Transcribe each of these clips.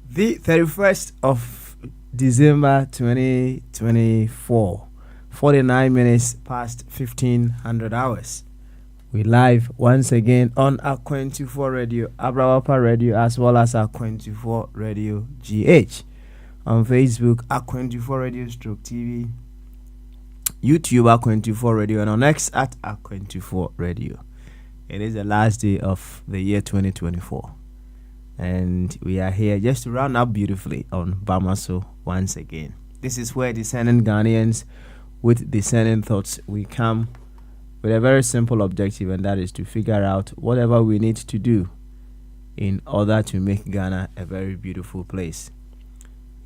The 31st of December 2024, 49 minutes past 1500 hours. We live once again on our 24 Radio, Abrawapa Radio, as well as our 24 Radio GH. On Facebook, our 24 Radio Stroke TV, YouTube, our 24 Radio, and on X at our 24 Radio. It is the last day of the year 2024. And we are here just to round up beautifully on Bamaso once again. This is where discerning Ghanaians with discerning thoughts, we come with a very simple objective, and that is to figure out whatever we need to do in order to make Ghana a very beautiful place.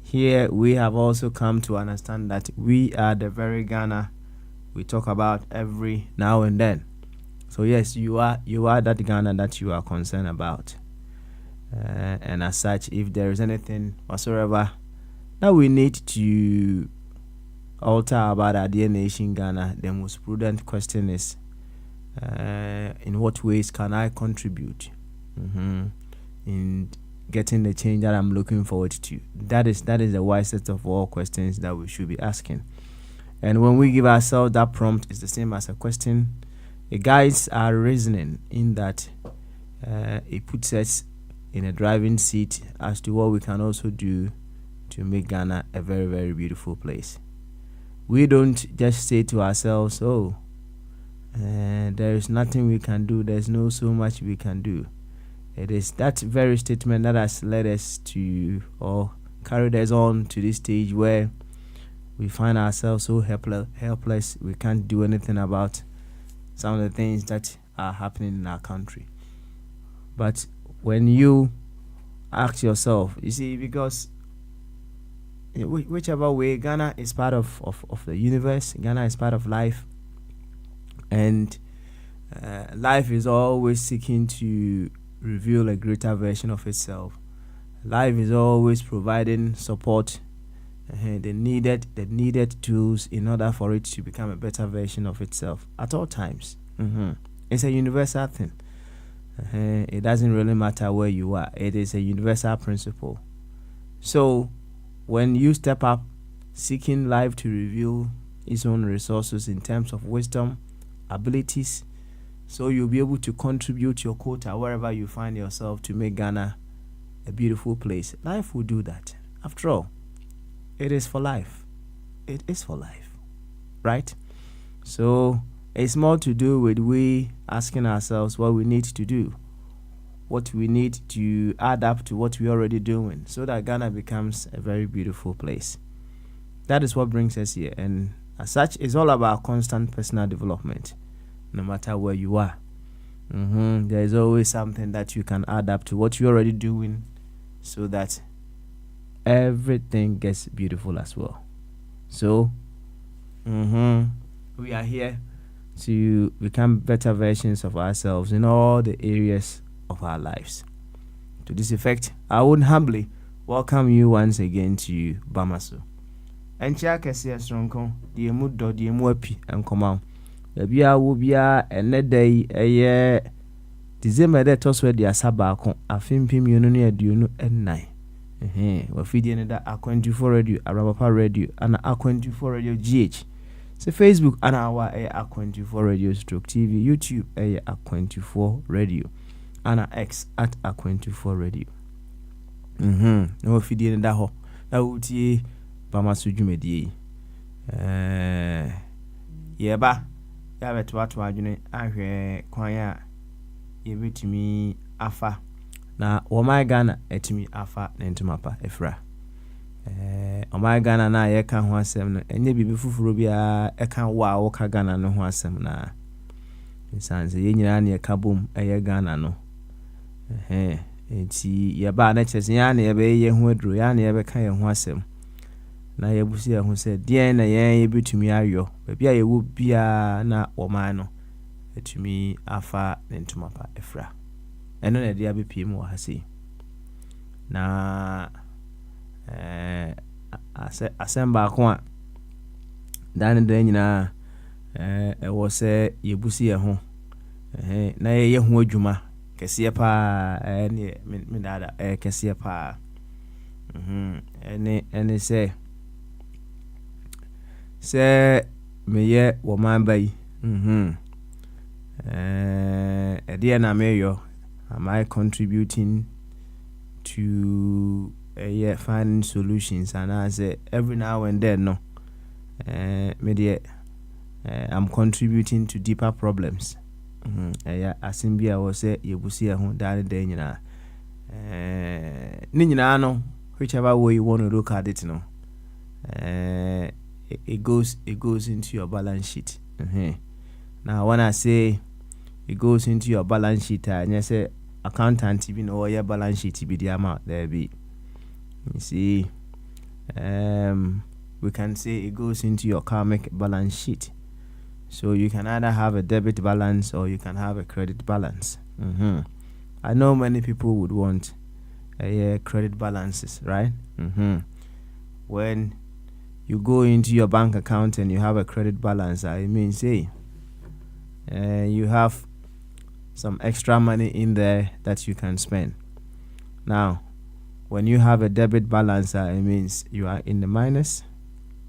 Here we have also come to understand that we are the very Ghana we talk about every now and then. So yes, you are that Ghana that you are concerned about. And as such, if there is anything whatsoever that we need to alter about our dear nation Ghana, the most prudent question is, in what ways can I contribute in getting the change that I'm looking forward to? That is the wisest of all questions that we should be asking. And when we give ourselves that prompt, it's the same as a question. It guides our reasoning in that it puts us in a driving seat as to what we can also do to make Ghana a very, very beautiful place. We don't just say to ourselves, there is nothing we can do, there's no so much we can do. It is that very statement that has led us to, or carried us on to this stage where we find ourselves so helpless, we can't do anything about some of the things that are happening in our country. But when you ask yourself, you see, because whichever way, Ghana is part of the universe, Ghana is part of life, and life is always seeking to reveal a greater version of itself. Life is always providing support, the needed tools in order for it to become a better version of itself at all times. It's a universal thing. It doesn't really matter where you are. It is a universal principle. So when you step up seeking life to reveal its own resources in terms of wisdom, abilities, so you'll be able to contribute your quota wherever you find yourself to make Ghana a beautiful place. Life will do that. After all, it is for life. It is for life, right? So it's more to do with we asking ourselves what we need to do, what we need to add up to what we're already doing, so that Ghana becomes a very beautiful place. That is what brings us here. And as such, it's all about constant personal development, no matter where you are. There is always something that you can add up to what you're already doing, so that everything gets beautiful as well. So, we are here to become better versions of ourselves in all the areas of our lives. To this effect, I would humbly welcome you once again to Bamaso. Enchia kese asronko, die mu do die mu api enkoma. Bia wo bia enedai eye December de toswe dia sabako afimpim yunu ne aduonu ennan. Wafidie ne da A24 Radio, Abrawapa Radio, ana A24 Radio GH. So Facebook and our A24 Radio Stroke TV, YouTube A24 Radio, and X at A24 Radio. No feeding in that ho. That would be Bamasu Jumedi. Yeba, Yabet what wajune, I hear Quaya, ye to me afa. Na Womai Ghana, etimi afa, nentumapa, efra. my Ghana na ye kan ho asem no enye bibi fufuro bia e kan wo a wo ka Ghana no ho asem na insanse ye nyina na ye ka bom ye Ghana no enti ye ba na chese ya na ye be ye ho aduro ya na ye be kan ye ho asem na ye busi ye ho se die na ye betumi ayo ba bia ye wo bia na wo man no etumi afa ntuma pa efra eno na dia be piem wo hase na assemble ko a dan dan nyina wo se ye busi ye ho na ye ho adwuma kese pa ne me dada kese pa ene se me ye wo man bai dia na me yo am I contributing to finding solutions, and I say every now and then no I'm contributing to deeper problems. Asimbia was say yebusi ho dan den nyina ni nyina no whichever way you want to look at it no it goes into your balance sheet. Now when I say it goes into your balance sheet, I say accountant even or your balance sheet be the amount there be. You see, we can say it goes into your karmic balance sheet. So you can either have a debit balance or you can have a credit balance. I know many people would want credit balances, right? When you go into your bank account and you have a credit balance, I mean, say, you have some extra money in there that you can spend. Now, when you have a debit balance, it means you are in the minus,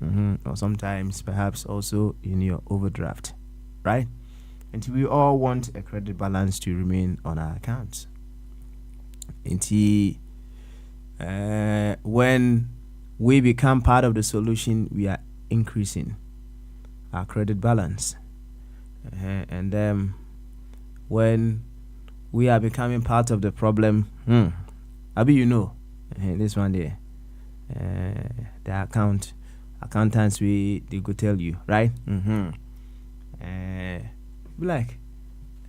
or sometimes perhaps also in your overdraft, right? And we all want a credit balance to remain on our accounts. Until when we become part of the solution, we are increasing our credit balance. And then when we are becoming part of the problem, this one there, the accountants they go tell you, right? Like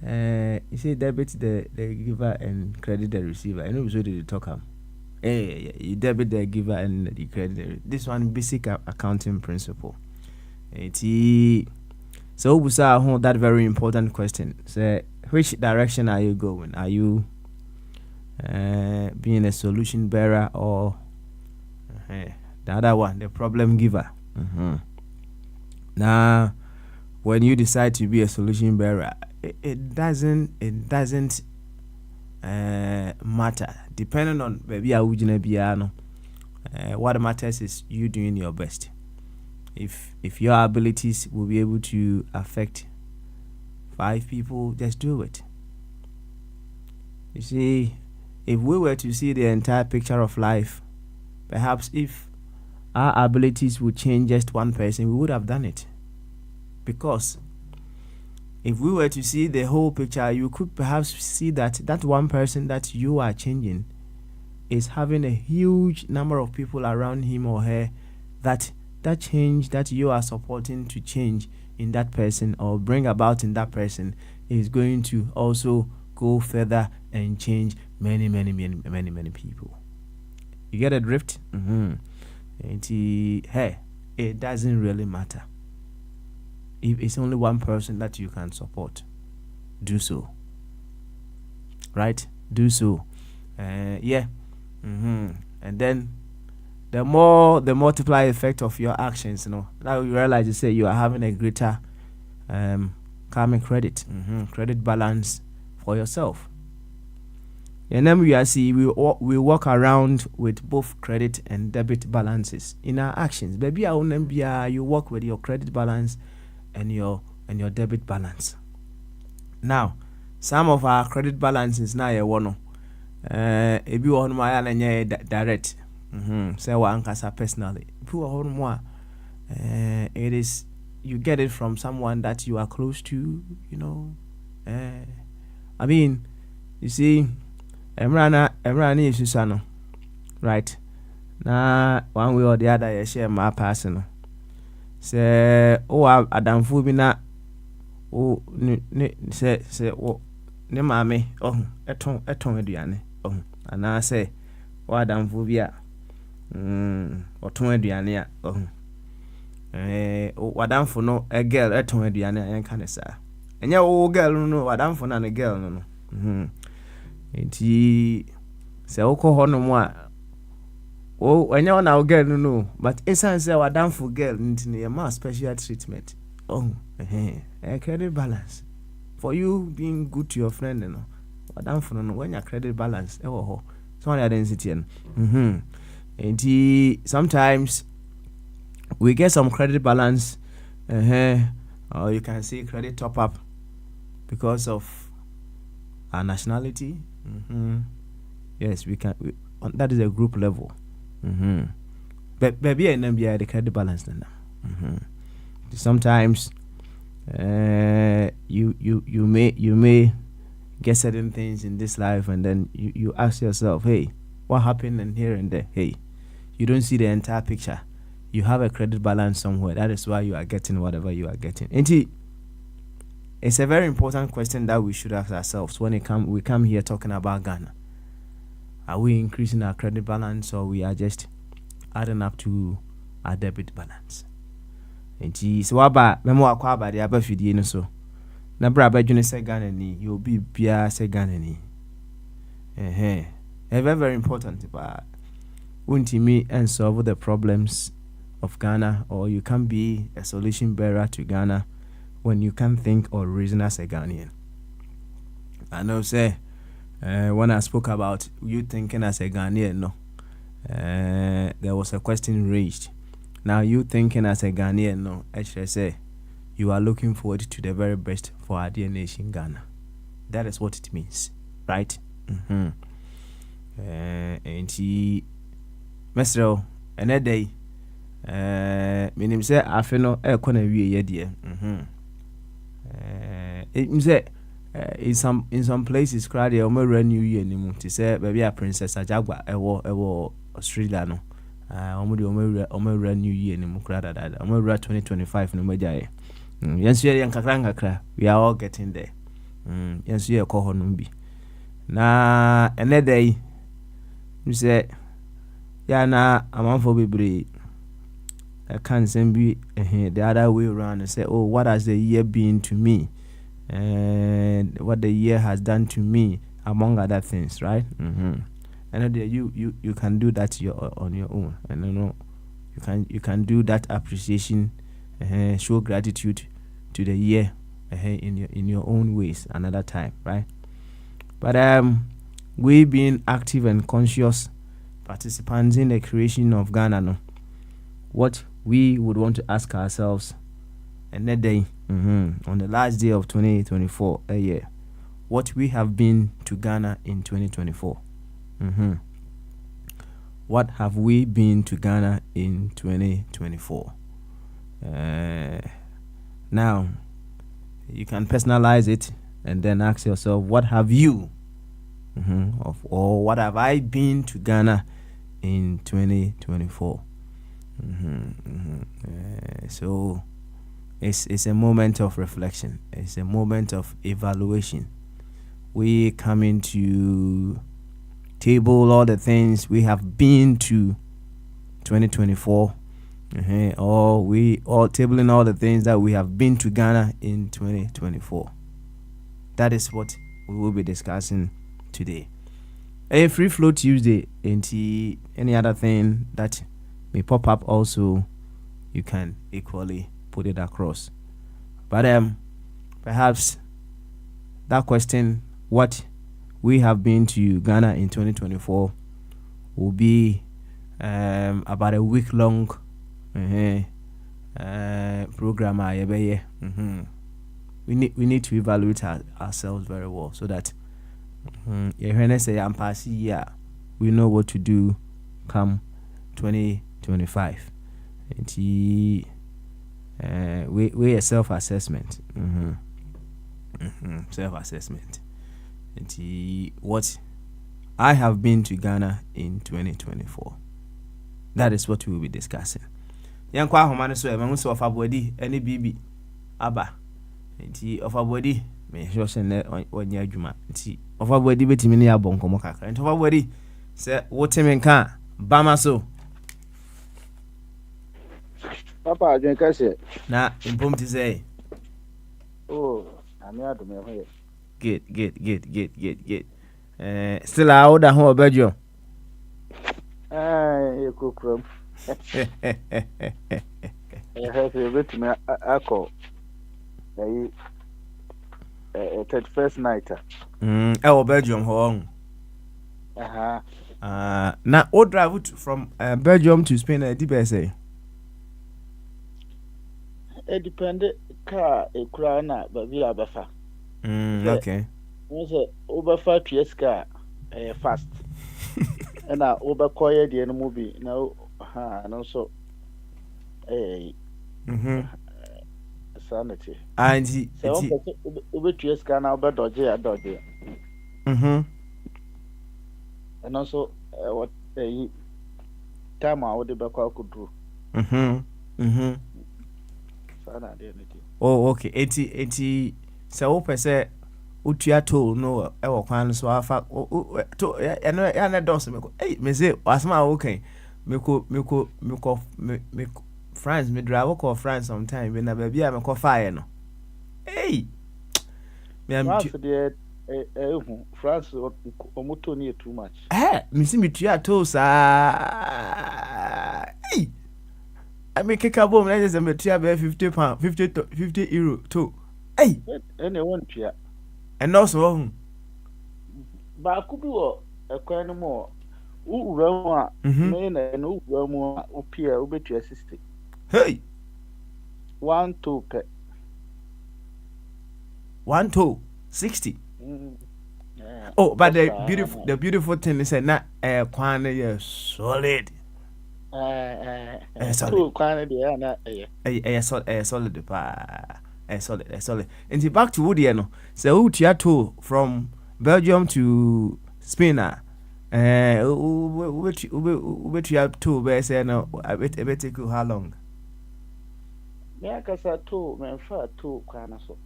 you say debit the giver and credit the receiver. I know so they talk am. You debit the giver and the credit. This one basic accounting principle. So that very important question. Say, which direction are you going? Are you being a solution bearer or the other one, the problem giver? Now, when you decide to be a solution bearer, it doesn't matter. Depending on what matters is you doing your best. If your abilities will be able to affect 5 people, just do it. You see, if we were to see the entire picture of life, perhaps if our abilities would change just one person, we would have done it. Because if we were to see the whole picture, you could perhaps see that one person that you are changing is having a huge number of people around him or her that change that you are supporting to change in that person or bring about in that person is going to also go further and change many people. You get a drift? And it doesn't really matter. If it's only one person that you can support, do so. Right? Do so. And then the more the multiply effect of your actions, now you realize you say you are having a greater karmic credit balance for yourself. And then we walk around with both credit and debit balances in our actions. Baby, you work with your credit balance and your debit balance. Now, some of our credit balances now if you want my direct. Say what ankasa personally. It is you get it from someone that you are close to, I mean, you see, Emrana is Susano, right? na one way or the other you share my personal say adamfo bi na say ne maame eton aduane ana say adamfo bi a oton aduane a wadamfo no a girl eton aduane a yenka ne saa enye girl no wadamfo na ne girl no enti say wo no mo a enye na girl no but insan say wadamfo girl nti ne ma special treatment credit balance for you being good to your friend no wadamfo no when your credit balance so on identity and sometimes we get some credit balance or you can say credit top up because of our nationality. Yes, we can that is a group level. But baby and then the credit balance then. Sometimes you may get certain things in this life and then you ask yourself, hey, what happened and here and there? Hey, you don't see the entire picture. You have a credit balance somewhere. That is why you are getting whatever you are getting. And it's a very important question that we should ask ourselves when we come here talking about Ghana. Are we increasing our credit balance or we are just adding up to our debit balance? And so waba memo akwa ba dia ba fidie no so. Na bra ba dwene se Ghana ni, you be bia se Ghana ni. Very very important but untimi and solve the problems of Ghana, or you can be a solution bearer to Ghana when you can think or reason as a Ghanaian. I know say when I spoke about you thinking as a Ghanaian, no, there was a question raised. Now you thinking as a Ghanaian, no, actually say you are looking forward to the very best for our dear nation Ghana. That is what it means, right? And he Mesro another day meaning say afe no e kona wie ye de it means in some places crowd o ma new year ni mu to say baby a princess ajagwa ewo Australia no o ma new year ni mu crowd that o ma 2025 no majaye yenso ye nkakra we are all getting there yenso ye ko ho no bi na another day you say ya na amanfo bebre I can't send be the other way around and say, oh, what has the year been to me and what the year has done to me, among other things, right? And you can do that on your own, and you can do that appreciation, show gratitude to the year in your own ways another time, right? But we being active and conscious participants in the creation of Ghana, no, what we would want to ask ourselves and that day on the last day of 2024 a year, what we have been to Ghana in 2024. What have we been to Ghana in 2024? Now you can personalize it and then ask yourself, what have you or what have I been to Ghana in 2024? So it's a moment of reflection. It's a moment of evaluation. We come into table all the things we have been to 2024, or we all tabling all the things that we have been to Ghana in 2024. That is what we will be discussing today. A free flow Tuesday, and any other thing that may pop up also, you can equally put it across. But perhaps that question, what we have been to Ghana in 2024, will be about a week-long program. We need to evaluate ourselves very well so that we know what to do come 2025. And we a self-assessment. Self-assessment. And what I have been to Ghana in 2024. That is what we will be discussing. Yankwa ahoma so e ma so of abodi ene bibi aba. Nti of abodi me sure say na onya adwuma. Nti of abodi betimi ne abon komo kakra. Nti of abodi se wotemi nka bama so. Papa adwen kase. Na impom ti say. Oh, ami adum e ho. Good. Still I order home Belgium. Ekukrom. Have you written me akọ. 31st night. Belgium ho. Aha. Now o drive from Belgium to Spain at DBSA. It depend car ekura na ba bi abafa. Okay. Wọ́n sẹ́ ọbẹ̀fà TUESDAY car fast. Na ọbẹ̀kọ́yẹ deɛ no mu bi na no nso sanity. Anti. Sɛ TUESDAY car na ọbẹ̀dọ̀gye ya. And also what time I would be back out could do. Oh, okay. 80 so open say utua toll no e wo kwan so afa to ya no ya na dos me ko me say asma okay me ko France me drive ko France sometime na ba bia me ko fire no me am France omoto ni too much me see me tua toll sa I make kick bom na just me tua be 50 pound 50 euro to and they want to. And also, but could do a coin more. Roma, main and Roma, appear over to assist. Hey, 1 2 pet 1 2 60. Oh, but the beautiful thing is that not quantity solid. Solid quantity, solid. Solid. And back to Woody, no. So, Utiato from Belgium to Spain. Which you have two, but say no, I bet take you how long? Yeah, because I two, men for two kind of so.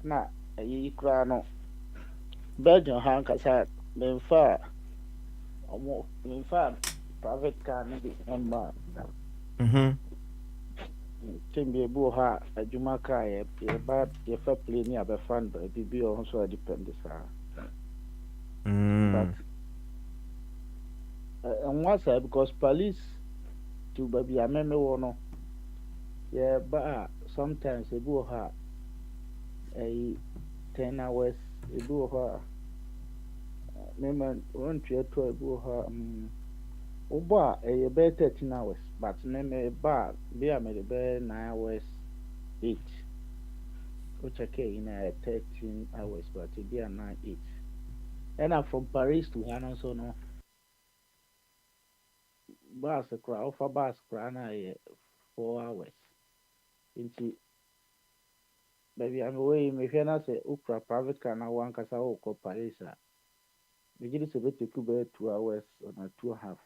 Na, ye crano. Belgium, Hankasa, men far. Men far, private car, maybe, and Timbe buha adwuma ka ye ba ye fa plane ya be fan ba bibi o so depend sa but and what's because police to baby ameme wo no ye ba sometimes e buha 10 hours e buha memang won tue to e buha Uba a be 13 hours, but me ba be a me be 9 hours 8. Which okay in 13 hours, but it be a 9 8. And from Paris to Hana so no. Bus a crowd for bus crana 4 hours. Into baby I'm away me fiana say ukra private car na one kasa o ko Paris. We get to be 2 hours on a 2.5.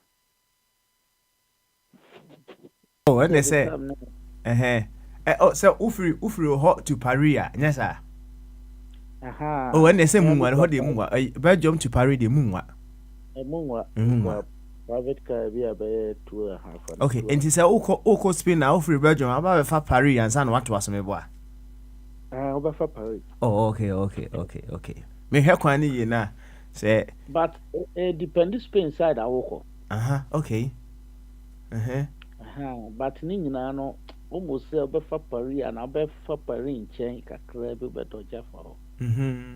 Oh, and they say, oh, so Ufri hot to Paris, yes, sir. Oh, and they say, Moonwa, what the Moonwa, Belgium to Paris, the Moonwa. A Moonwa, private car be about 2.5. Okay, and he said, Oko Spain now, Ufri Belgium, about for Paris and San what was me boy. Over for Paris. Oh, okay. Me help one year now, say, but it depends Spain side, I walk. Okay. But Nina no almost say Obefa Paris and Obefa Paris in Chen Kakre beto Jaffa.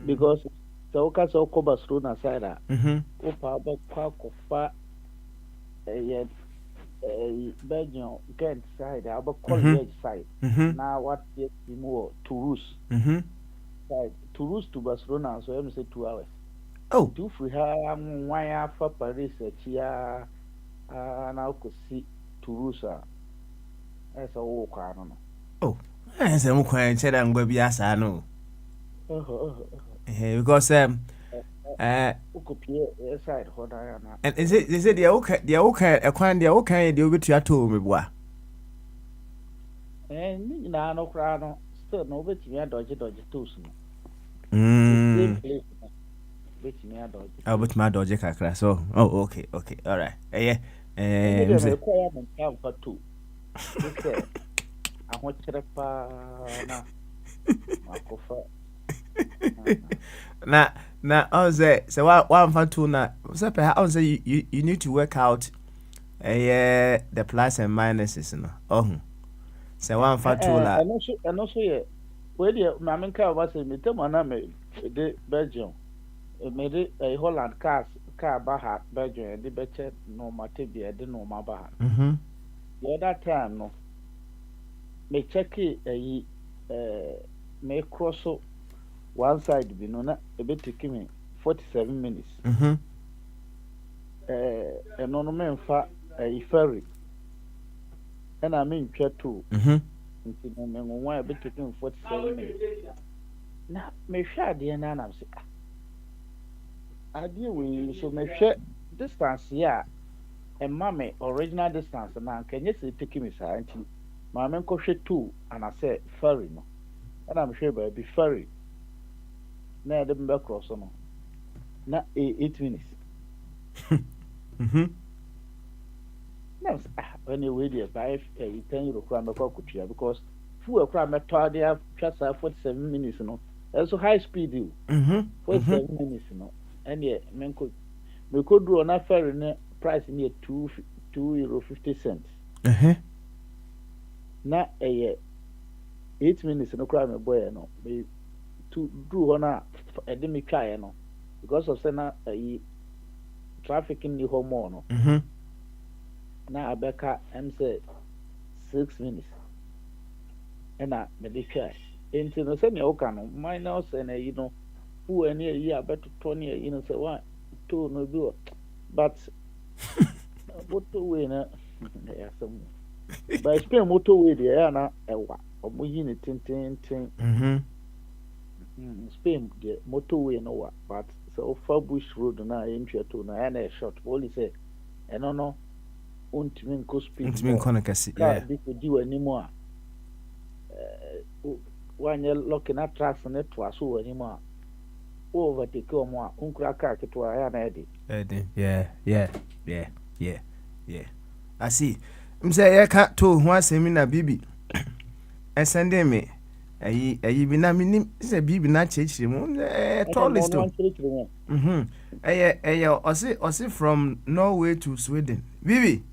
Because the Okas Okoba Strona side, Opa Kofa Belgium Ghent side, Abba College side. Now what is more Toulouse side, Toulouse to Barcelona, so I'm say 2 hours. Oh, 2 free her wire for Paris, Chia. Now could see Toulouse as a walk. I don't know. Oh, I said, I'm going to say I'm going to be as I know. Because ukupie side hoda ya na. And is it the okay a kwan the okay the obi to ato me boa. Ni na no kra no still no betimi adodge tools no. Mm. Same place. Betimi adodge. I bet my dodge kakra. So, oh, okay. All right. Yeah. Me require me have for two. This say ahochere pa na makofa. Na I was say one for two na so perhaps I was say you need to work out the plus and minuses no. Oh. Say one for two la. And also yeah. Where the maminka was say me tell na me de Belgium. Me de Holland car baha Belgium de beche no mate bi de no ma baha. Mhm. The other time no me check me cross one side bi no na e be take me 47 minutes. Mhm. No me mfa ferry. And I mean twa two. Mhm. Nti no me nwa e be take me 47 minutes. Na me hwa ade na na say ade we so me hwa distance ya and mama original distance na kenye se take me sa nti ma me nko hwe two and I say ferry no. And I'm sure by be ferry. Na de be cross no. Na 8 minutes. Mhm. Now, when you wait there, buy 10 euro crime because fuel crime at 47 minutes, no. That's so high speed, you 47 minutes, no. And yet, me could do an ferry price near €2.50. Na a year 8 minutes, no crime, boy, no. Be to do on a demi try, no. Because of sena traffic in the home, no. Na abeka say 6 minutes ena me dey try enti no say me o kan no minus and you know who any year better 20 you know say one two no be but motorway na ya some by Spain motorway there na ewa omo yi ni tin Spain the motorway no wa but so far bush road na entry to na na short only say eno no untimi nko speed untimi nko na kasi yeah bi ko di wani mu a wanye looking at tracks na to aso wani mu a overtake o mu a unkura car ketwa ya na edi yeah I see mse ya ka to ho asemi na bibi send me ayi bi na minim se bibi na chechire mu tallest osi from Norway to Sweden bibi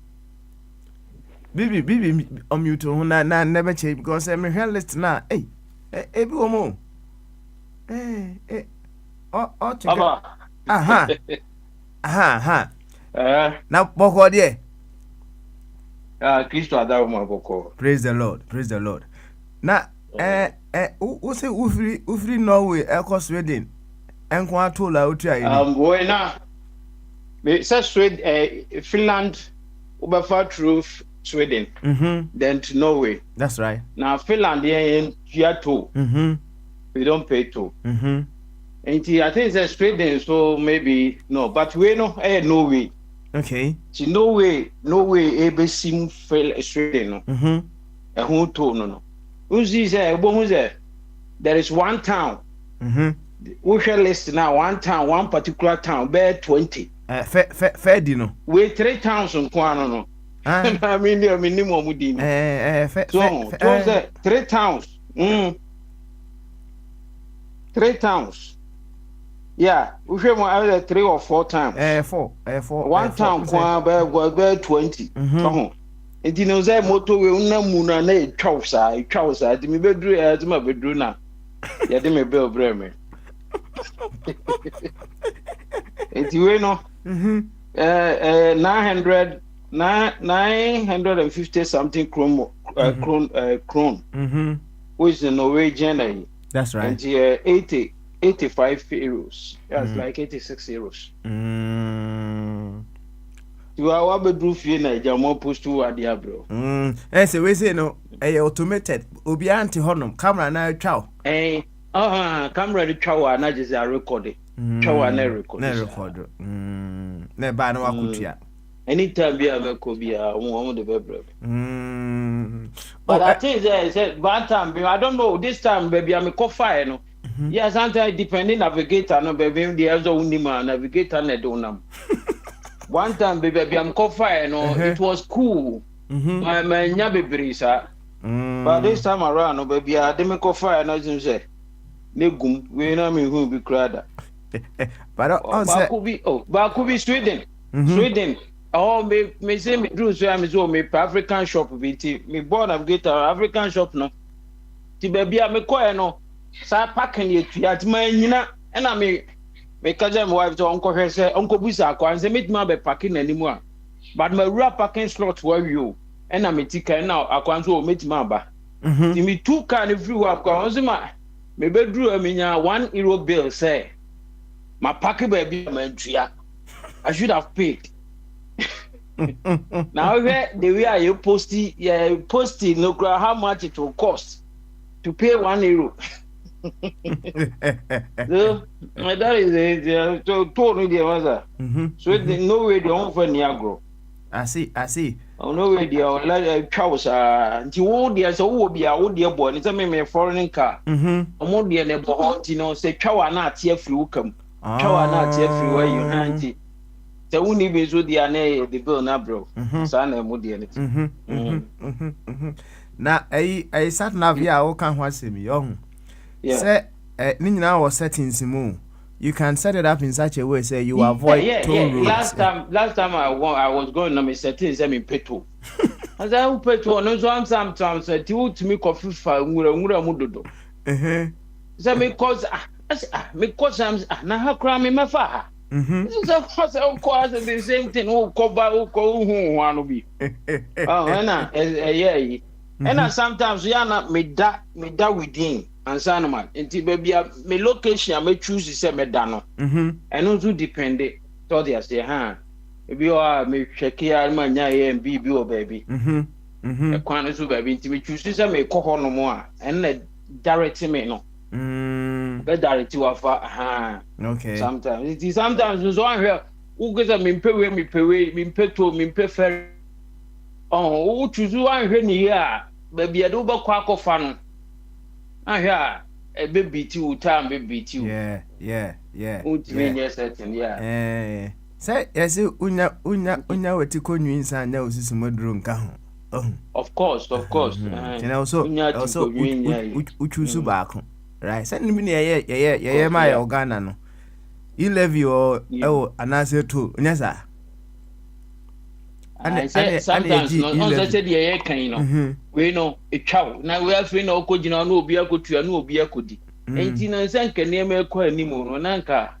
mute ho na never change because me hear list na ebi wo mo Baba. aha na boko de Kristo adawo mo boko. Praise the Lord na wo say ufri Norway eko Sweden enko atola otu ayi Boy na me say Sweden Finland ubefa through Sweden then to Norway. That's right. Now Finland here toll. We don't pay toll. And I think it's Sweden, so maybe no, but we no Norway. Okay. See Norway ebe sim Sweden no. Who toll no. There is one town. We shall list now one town, one particular town, bear 20. Fair dino. We 3 towns on Kwano no. I mean, minimum within. So, 3 towns. 3 towns. Yeah, we should have 3 or 4 times. 4. One town, bear 20. And you know, that motor will not moon and a trouser, the me bedroom as my bedroom now. Yeah, they may build Bremen. And you know, 950 something krone, which is the Norwegian. That's right. And 85 euros. That's like 86 euros. You are what bedroom fee na jamo post to adia bro. So we say no, automated. Obi anti honum camera na chow. Camera the chow na just a recording. Chawa na record. Na record. Na ba na wakutua. Anytime be a ko be a won the bebre. But I think say one time I don't know this time baby I'm a fire no. Yeah, sometimes depending navigator no baby the other unima navigator na do nam. One time baby I'm fire no it was cool. My nya bebre sa. But this time around no baby I dey make fire no say. Negum we na me who be crowd. But Baku be Sweden. Sweden. Oh, me say me do so am so me African shop be me born navigator African shop no. Ti baby me call no. Sa packing ye tuat man nyina e na me kaje my wife to uncle hwe say uncle busa akwa say me ma be packing animu a. But my real parking slot where you e na me tika na akwa so me ma ba. Ti me two can everywhere akwa on say ma me bedru amenya €1 bill say my parking baby man tua. I should have paid. Now the way you posting no cry how much it will cost to pay €1. So that is it. So told the answer. So no way they don't for Niagara. I see. Oh no way they are like cows. Until all the so will be our dear boy. It's a me foreign car. More dear neighbor, you know, say cow not here free come. Cow not here free where you hand it. The only be so the ane the bill na bro. Sana mo dear it. Na I sat nav ya o kan ho asemi young. Yeah. Say ni nyina was settings mu. You can set it up in such a way say you avoid toll roads. Last time I was going on my settings me petrol. As I petrol no so sometimes ti wo to me coffee fa nwura mu dodo. Say me cause na ha kra me mefa ha. So cause the same thing who cover who one be. Oh yeah. And sometimes you are not me that within and sanoma until baby me location I may choose to say me dano. And also depend it. So they say, if you are me check here man and be baby. A quantity so baby to me choose to say me coho no more and let direct me no. But direct you are okay. Sometimes it is sometimes so on here who gets a me pay to me prefer. Oh, who choose one here, baby, I do back quack of fun. I hear a baby too, time baby too. Yeah. Say, yes, unya wetiko nyinsa na osisi modron ka ho. Of course. And also uchusu baako. Right. Say ni me ye my organa no. You levy or anase to nyasa. I said sometimes no said the can you know. We know a chow. Now we have no kojina no be akutua no be akodi. Enti na nsanka ne me kwa animu no nanka.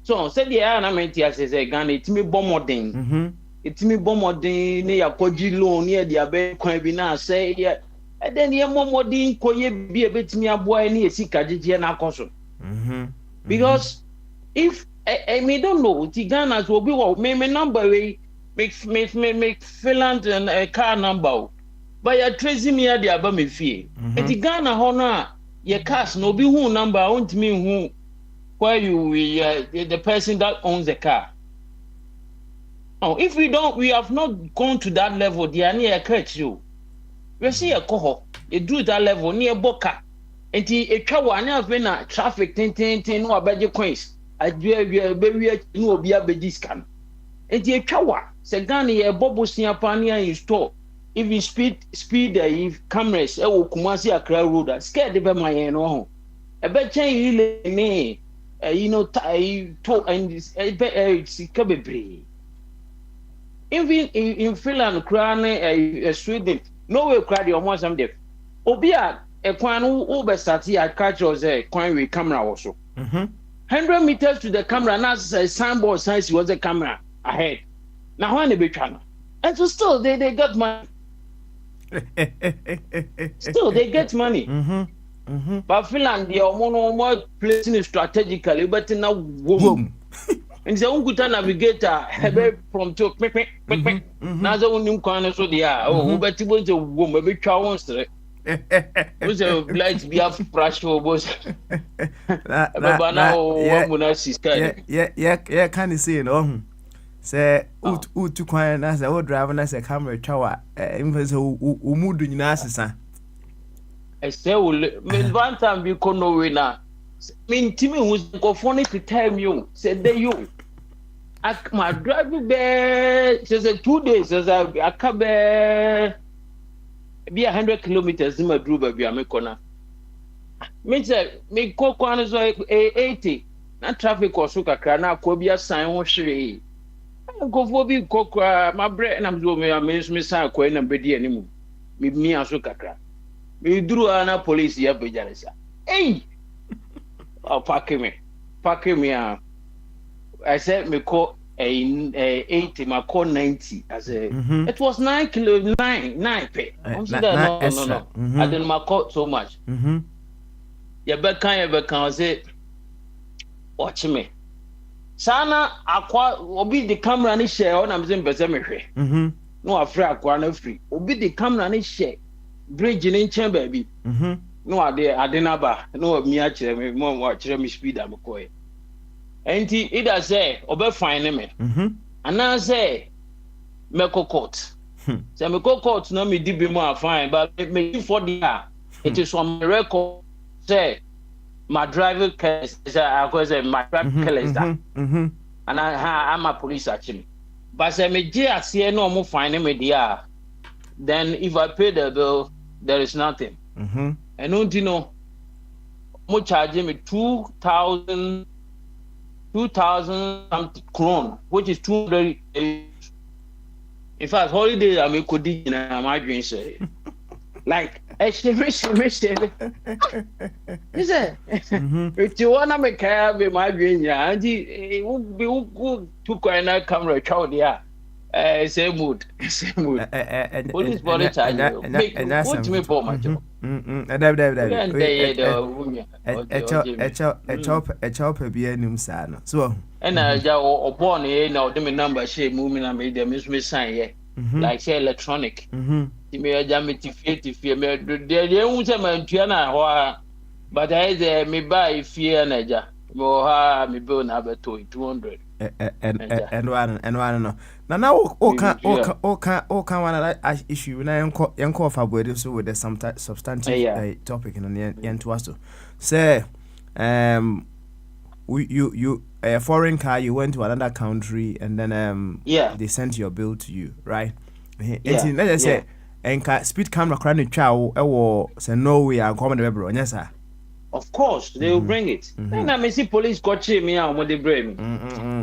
So said the na menti asese Ghana itimi bomodin. Itimi bomodin ne yakoji loan ne dia be kwan bi na say ya. And then ye momodin koye bi e betimi aboa ne esika gege na akoso. Because if I me don't know the Ghana will be me number we make Finland and a car number. But you're tracing me at the Abame fee. And the Ghana honor your cars no be who number won't mean who where you the person that owns the car. Oh, if we have not gone to that level, they are near catch you. We see a coho, you do that level near Boca. And a cow have been a traffic tin no about your coins. I do baby no be a bediscan. And the cow. Segani a bobo siapania in store. Even speed if cameras Kumasi Accra road scared the my no. A bet chain me you know to and it's even in Finland Crane Sweden no way cry your more some death. Obia a quan over sati at catch us a coin with camera also. 100 meters to the camera, not a signboard size was a camera ahead. Now when they be trying, and so still they got money. Still they get money. But Finland they are more placing strategically, but now boom. And the unguta navigator from to now the only corner so they are. Oh, but it was a woman be challenged. Who's a blight be a fresh for boss? Yeah, can you see no? Say, to quiet as a old driver as a camera tower, infants who mood in Nasa. I say, one time we could know winner. Mean Timmy was go funny to tell you, said they you. My driving bear says 2 days as I come be 100 kilometers in my drove be a mekona. Means me cocoa is 80. Not traffic or suka crana, cobia sign or shree. Go for be cocoa, my bread and I'm doing a miss and coin and bedi anymore. Me and suka crack. Me drew an police here, Bejanisa. Hey! Oh, pack me. I said, me call a 80, my call 90. I said, it was 9 kilo, 9 pay. No. I didn't my call so much. You can say, watch me. Sana, obi the camera and share on I'm saying, Bezemery. No, afraid I free. Obi the camera and share. Bridge in chamber, baby. No, I didn't no, me actually, me more watch me speed. I'm going. And it I say, obe fine me. And I say, Meko court. Say, Meko court, no, me did be more fine, but me for the year. It is on my record. Say, my driver is my driver is that. And I'm a police actually. But say, me, I see no more fine me there. Then if I pay the bill, there is nothing. And don't you know, mo charging me 2,000 something kron, which is 200. In fact, holidays I make could in my dream say. Like, she. You say, if you wanna make care of my dream, yeah, and it would be good to go and camera child, yeah. Same mood. Police body charge. Put me for my job. A chopper be a new son. So, and I upon a no, the number she moving and made them miss sign, like say electronic. You may have jammed to fear me. They won't say my Tiana, but I say me buy fear Naja. More me bill number 200. And one no. Now all can one issue na yanko favorite so with the substantive topic in the end to us to say you a foreign car, you went to another country and then they sent your bill to you, right? Let's say and speed camera crying chow say no we are coming to the yes sir. Of course, they will bring it. And I may see police catching me out when they bring me.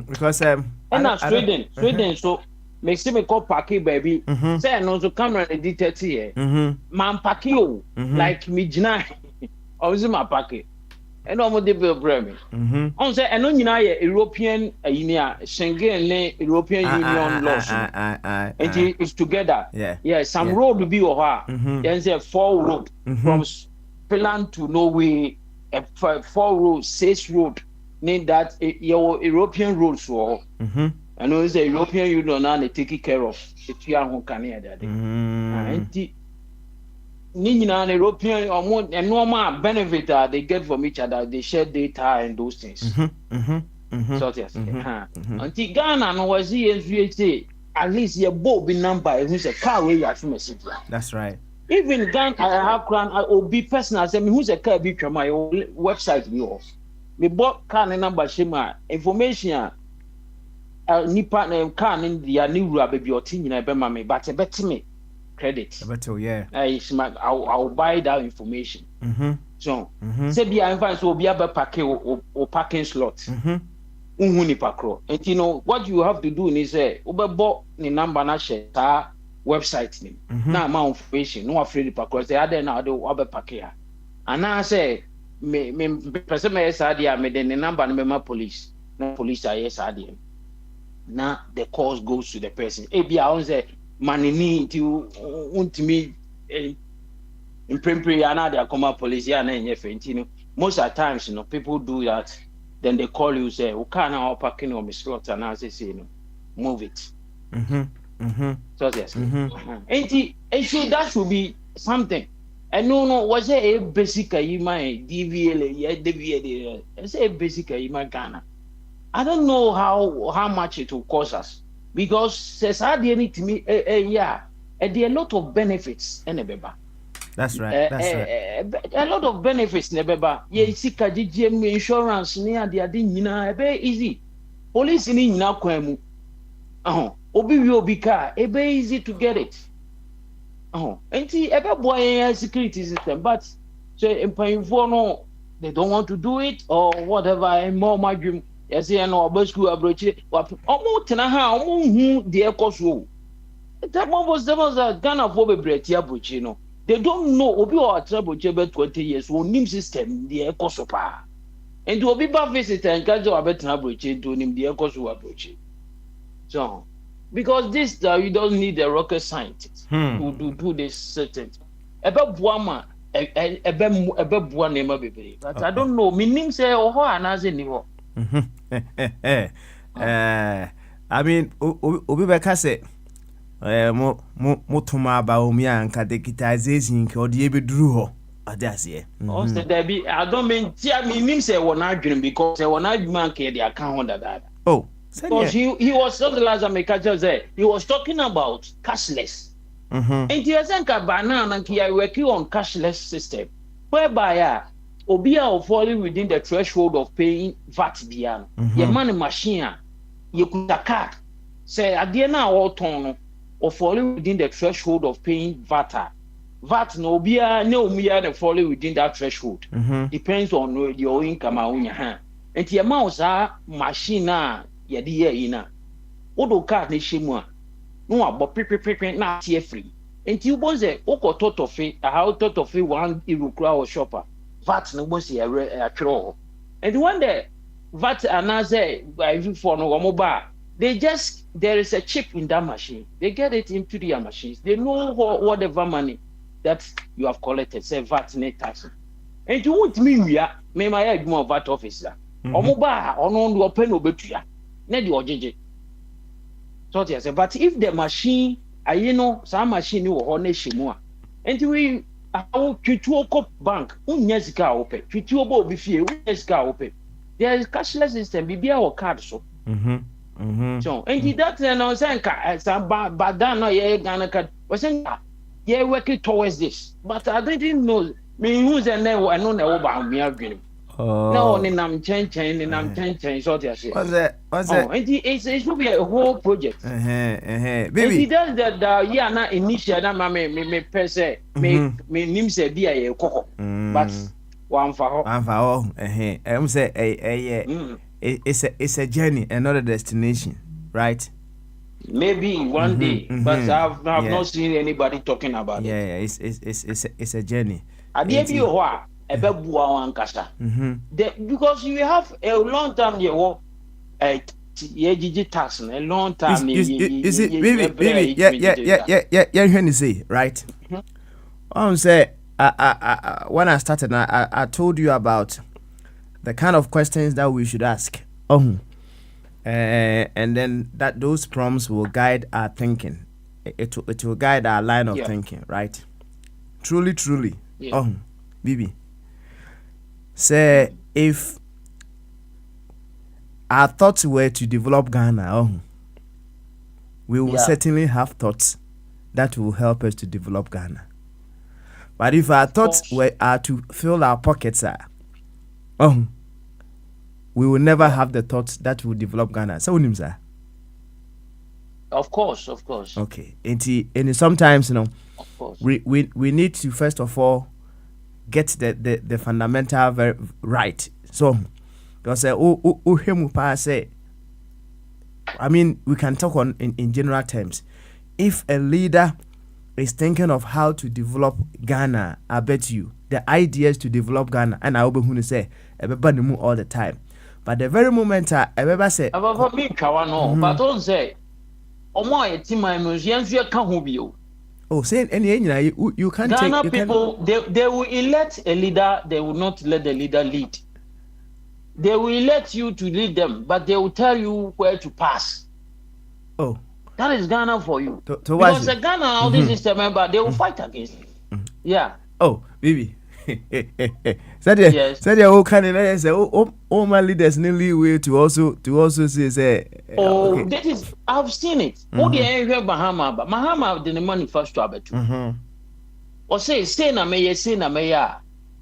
Because and now Sweden, so make me call Paki baby. Say no to camera the details here. Man Paki like me jina. I was in my pocket. And I'm they will bring me. On say and on European Schengen European Union laws. And it's together. Yeah, some road will be over. Then say 4 road from Finland to Norway, 4 road, 6 road, name that your European roads for. I know it's a European Union now they take care of. It's your own Canada that day. And the European or and normal benefit they get from each other, they share data and those things. So yes. Until Ghana no was say at least your boat be number who's a car where you have to message. That's right. Even Ghana, I have crown. I will be personal. I say, me who's a car be from my website me off. Me bought car number shema information. Nipa na car in the new baby or team in a me, but a better me credit. Better, yeah. I'll buy that information. So, say be I find so be a parking or parking slot. Nipa crow. And you know what you have to do is say, bought the number na share. Website name. Now my information, no afraid because they are there now do other packet. And I say me person me SRD me then the number me police. No police are SRD. Now the calls goes to the person. E be I say manini to want me in prempre and they come police ya na enye most of the times people do that. Then they call you say, "We can't now parking on my slot," and I say, "Move it." So yes, and so that should be something. no was a basic my DVL I say basic my Ghana. I don't know how much it will cost us because says I didn't to me yeah and there are a lot of benefits in a beba. That's right. That's right. A lot of benefits in a beba. Yeah, see GGM insurance near the adin very easy. Police in na kwemu. Obi car very easy to get it. And see ever boy security system, but say in no they don't want to do it or whatever and more my dream. Yes, I know about school approach. Almost na who the cost. That one was a Ghana for bread, you know. They don't know Obi or trouble 20 years, will name system the ecosopa. And to Obi visit and catch your better approach to name the ecosu approach. So, because this you don't need a rocket scientist to do this certain. About Buama, a beb name of baby. But I don't know, meaning say or as anymore. I mean, Obi Bekase. Mo tuma ba omi anka digitization ke odi ebeduru ho adase also there be I don't mean mean say wona adwene because say wona adwuma ke dey account that because he was so the last America say he was talking about cashless and he said ka banana he working on cashless system whereby obi a falling within the threshold of paying VAT bia your money machine you could card say ade na all ton or falling within the threshold of paying VAT. VAT no be no the falling within that threshold. Depends on your income on your hand. And the amount machine ina. Odo card ni shimwa. No about na tie free. And you was a oko tot of it, a how tot of it one Irukra shopper. VAT no was a throw. And one day VAT another by for no mobile. There is a chip in that machine. They get it into their machines. They know whatever money that you have collected, say VAT net tax. And you won't mean me my head more VAT officer. Or mobile or no open obetuya. Net your JJ. So I say, but if the machine, some machine you or shimua. And we how Twituoko bank, unyesika open. Twituobo bifie, unyesika open. There is cashless system, bibia or card so. So, and he does no senka some badana ye Ghana was saying, yeah, working towards this. But I didn't know me who's a name I don't know about me agreeing. No, and I'm changing and I'm changing. So, I say, what's that? And it should be a whole project. Baby, he does that, yeah, not initial, me per se, me name say be a coco, but one for all, I'm say, it's a journey, another destination, right? Maybe one day, but I've not seen anybody talking about it. Yeah, it's a journey. I gave you what because you have a long time you work tax a long time. Is it baby? Yeah. When you say right, say when I started, I told you about the kind of questions that we should ask. And then that those prompts will guide our thinking. It will guide our line of thinking, right? Truly. Yeah. Bibi. Say if our thoughts were to develop Ghana, we will certainly have thoughts that will help us to develop Ghana. But if our thoughts are to fill our pockets, we will never have the thoughts that will develop Ghana. So, of course. Okay. And sometimes, of course, we need to first of all get the fundamental right. So, because I mean, we can talk in general terms. If a leader is thinking of how to develop Ghana, I bet you the ideas to develop Ghana, and I will be say everybody all the time. But the very moment I ever say, about me, but don't say, oh my team, my museums, you can't be you. Oh, saying any you can't Ghana take people, they will elect a leader, they will not let the leader lead. They will elect you to lead them, but they will tell you where to pass. Oh, that is Ghana for you. Because Ghana, all this is a member, they will fight against you. Yeah. Oh, baby. Said you can say all my leaders nearly way to also say Oh, okay. that is, I've seen it. Oh, the area Bahama, but Mahama didn't manifest to Abetu. Or say na me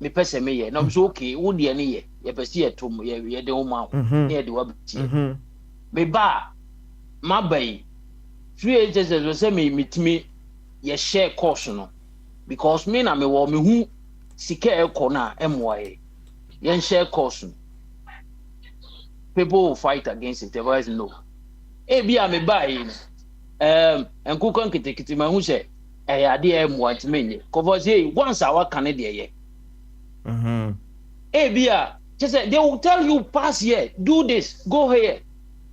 me pese me no so okay, wo de ne ye pese ye to ye de wo ma ne de wa betie. Me ba ma bai. Free agents say me mitimi ye share course no. Because me na me wo me hu sika ekọ na emoye. Yen share course. People will fight against it. Otherwise, no. Ebi a me bai enkuko nkitikiti ma hu se ade emo antmenye. Cause hey, once our can de ye. Ebia, just say they will tell you pass here, do this, go here.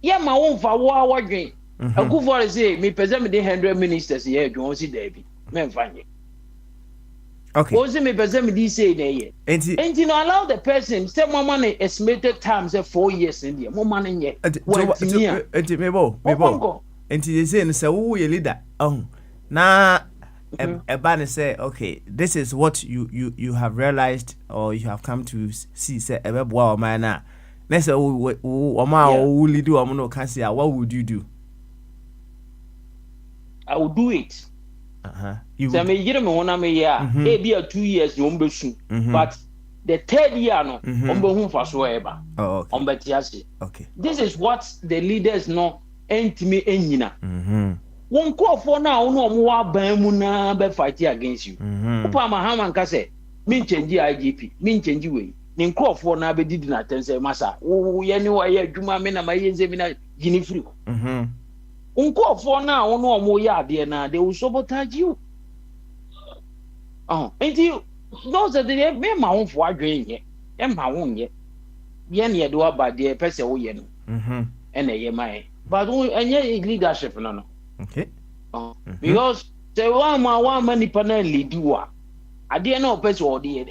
Yeah, my own for what dream. I go for say me present me the 100 ministers here, you won't see Debbie. Men find it. Okay. Also, me present me this say there. And you know, allow the person say more money estimated time say 4 years in there, more money in here. Mebo. And you say, so who your leader? Oh, now. A banner say, okay, this is what you have realized or you have come to see. Say, wow, man, let's say, what would you do? I will do it. You say, me, you don't want me, yeah, maybe 2 years, you won't be soon. But the third year, no, okay. This is what the leaders know, ain't me, ain't one call for now, no more bamuna be fighting against you. Upa Mahaman Kase, mean change IGP, mean change way. Nin call for now be did not say massa. Oh, you know, I Juma Mena, my Yenzemina, Guinea free. Call for now, no more yard, dear, now they will sabotage you. Oh, ain't you? Those are the men my own for drain yet, and my own yet. Yen ye do about the person, yen. And a year my. But and yet leadership, no. Okay. Because say one money panel lead you are. I didn't know person or the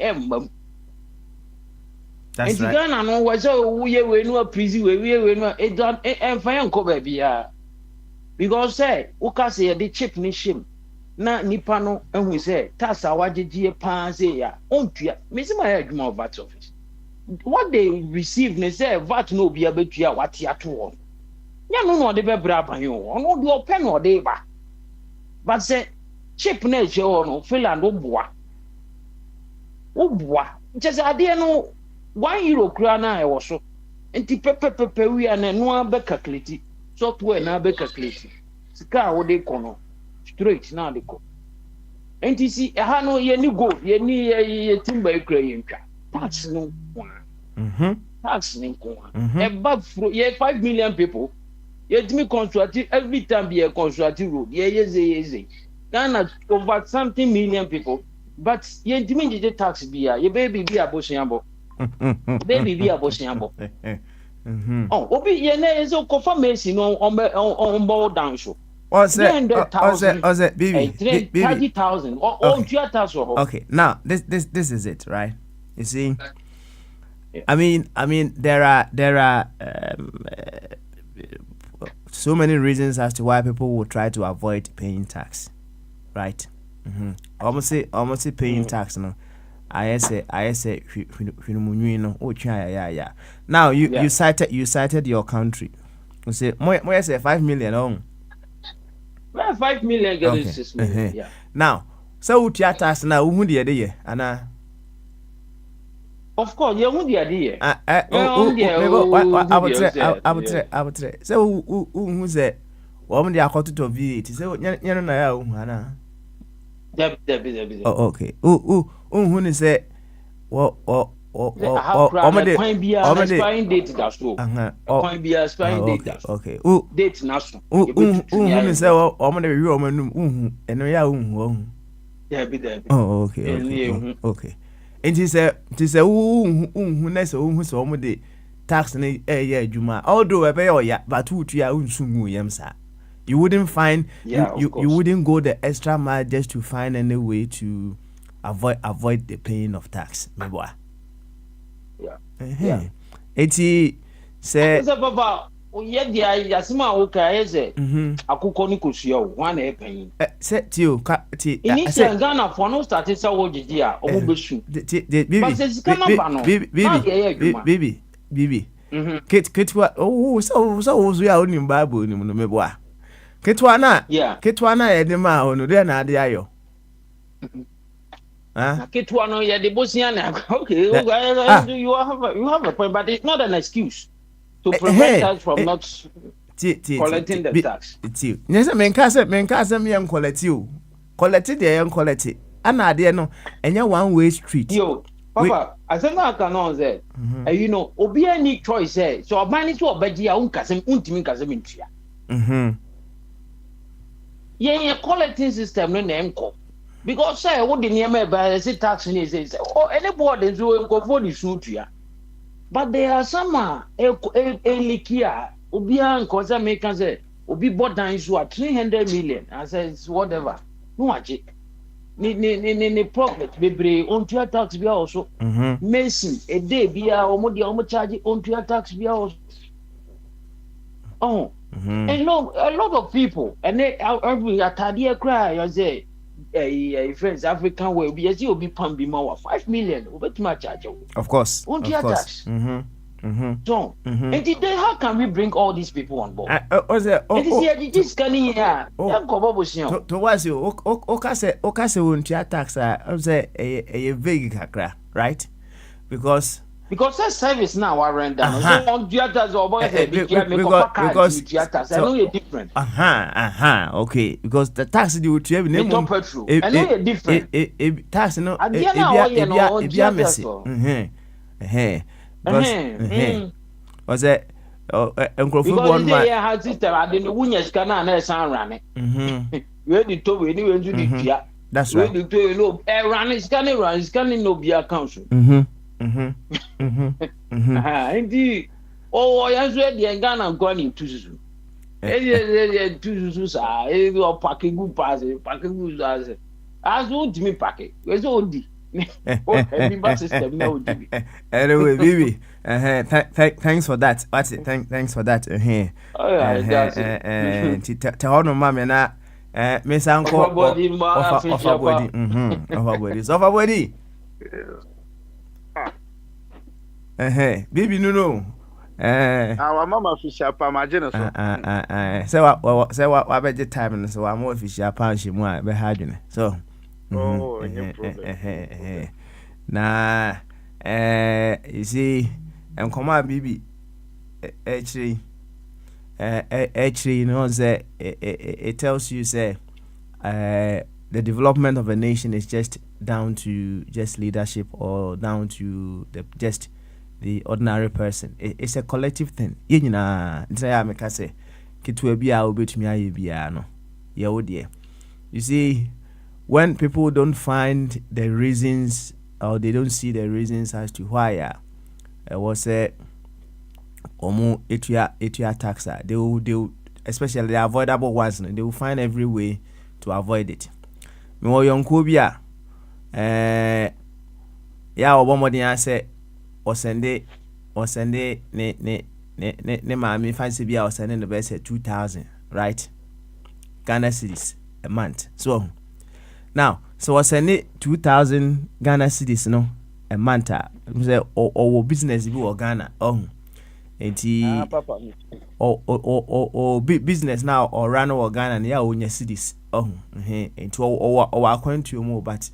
that's right. And I know what so we no prison we no it don't and fine ko baby because say uka say the chip ni shim na nipa no ehun say tax awagege pan say ya ontua me say my adwuma of VAT office what they receive ne say VAT no be abetua what ya to won ya no de be bra ban yo no de open no de ba but say chip na eche no Finland oboa just ade no €1 kura na e wo so enti pepepepe wi ana no be calculate software na be calculate sika wo de kono straight na de ko enti si ha no ye ni go ye ni ye timba ekura ye ntwa tax no tax ni ko e ba ye 5 million people yet me constructive every time be a constructive road. Yeah. Ghana over something million people, but ye dimini the tax be a ye baby be a boshiambo. Baby be a boshiambo. Oh, obi ye ne is a confirmation on board down show. What's that, baby? 30,000 or 2,000. Okay, now this is it, right? You see, I mean, there are so many reasons as to why people will try to avoid paying tax, right? Almost say paying tax, no. I say, yeah. Now you cited your country. You say, more say 5 million on. Well, 5 million get 6 million. Yeah. Now, so tax now who the idea, Anna? Of course, you won't be idea. I would say. So who said, woman, they are called to VAT. So, Hannah. Oh, okay. Who say, what, date that's true. Okay. Date national. Who say, oh, okay. And he said, who saw the tax Juma. Although I pay but 2 years, you wouldn't find you wouldn't go the extra mile just to find any way to avoid the paying of tax. Yeah. It's say o ye dia yasima wo ka eze akukọ ni kosua o wan na epanyin se tio ka ti initial Ghana for no start say wo gigi a o mo besu bibi bibi ketwa so ya onim bible ni no mebo a ketwa na ye de ma ono de na ade ayo ketwa no ye de bosia na okay you have a point, but it's not an excuse to prevent us from not collecting the tax. Yes, men kasa me en collect you. Collect the en collect. Ana ade no enya one way street. Yo, papa, asema ka no say. You know, obi any choice say. So obani to obaji a unkasem untimi kasem ntua. Yeah, collecting system no na enko. Because say what the name by say tax ni say oh anybody so enko for the sutua. But there are some likia obia nkoza make say obi bought down issue at 300 million and says whatever no aje ni profit bebre on to tax bia also mason a day bia omo charge on to tax bia also and a lot of people and they every atadie cry you say friends African way be as you be pam be more 5 million obetima charge of course on to tax so and today how can we bring all these people on board this scanning here to was you okase won to tax say a vague kakra right because that service now are render so on theaters or boys because theaters I know you're different okay because the tax you to have name petrol I know you're different tax no messy was it because yeah how system I didn't wunya scanner na san rane we the to we ni we do the that's right we the to run scanning no be account indeed ya so de Ghana nko ni tususu tususu sa do package good pass package good as won't me package we so di system now di anyway baby thanks for that what's it thanks for that tell no mama na me sanko of body baby no our mama official pa imagine so say what be time so I'm official pa shimu a be hadwene so no problem na you see come baby actually you know say it tells you say the development of a nation is just down to just leadership or down to the ordinary person. It's a collective thing. You see, when people don't find the reasons or they don't see the reasons as to why was a etua taxa, they will especially the avoidable ones, they will find every way to avoid it. Me wo yonko bia ya obomodin ase osende ne maami fancy bia osende no be say 2000 right Ghana cedis a month. So now so osende 2000 Ghana cedis no a month say o business bi wo Ghana enti business now or run or Ghana ya onya cedis enti o account you mo but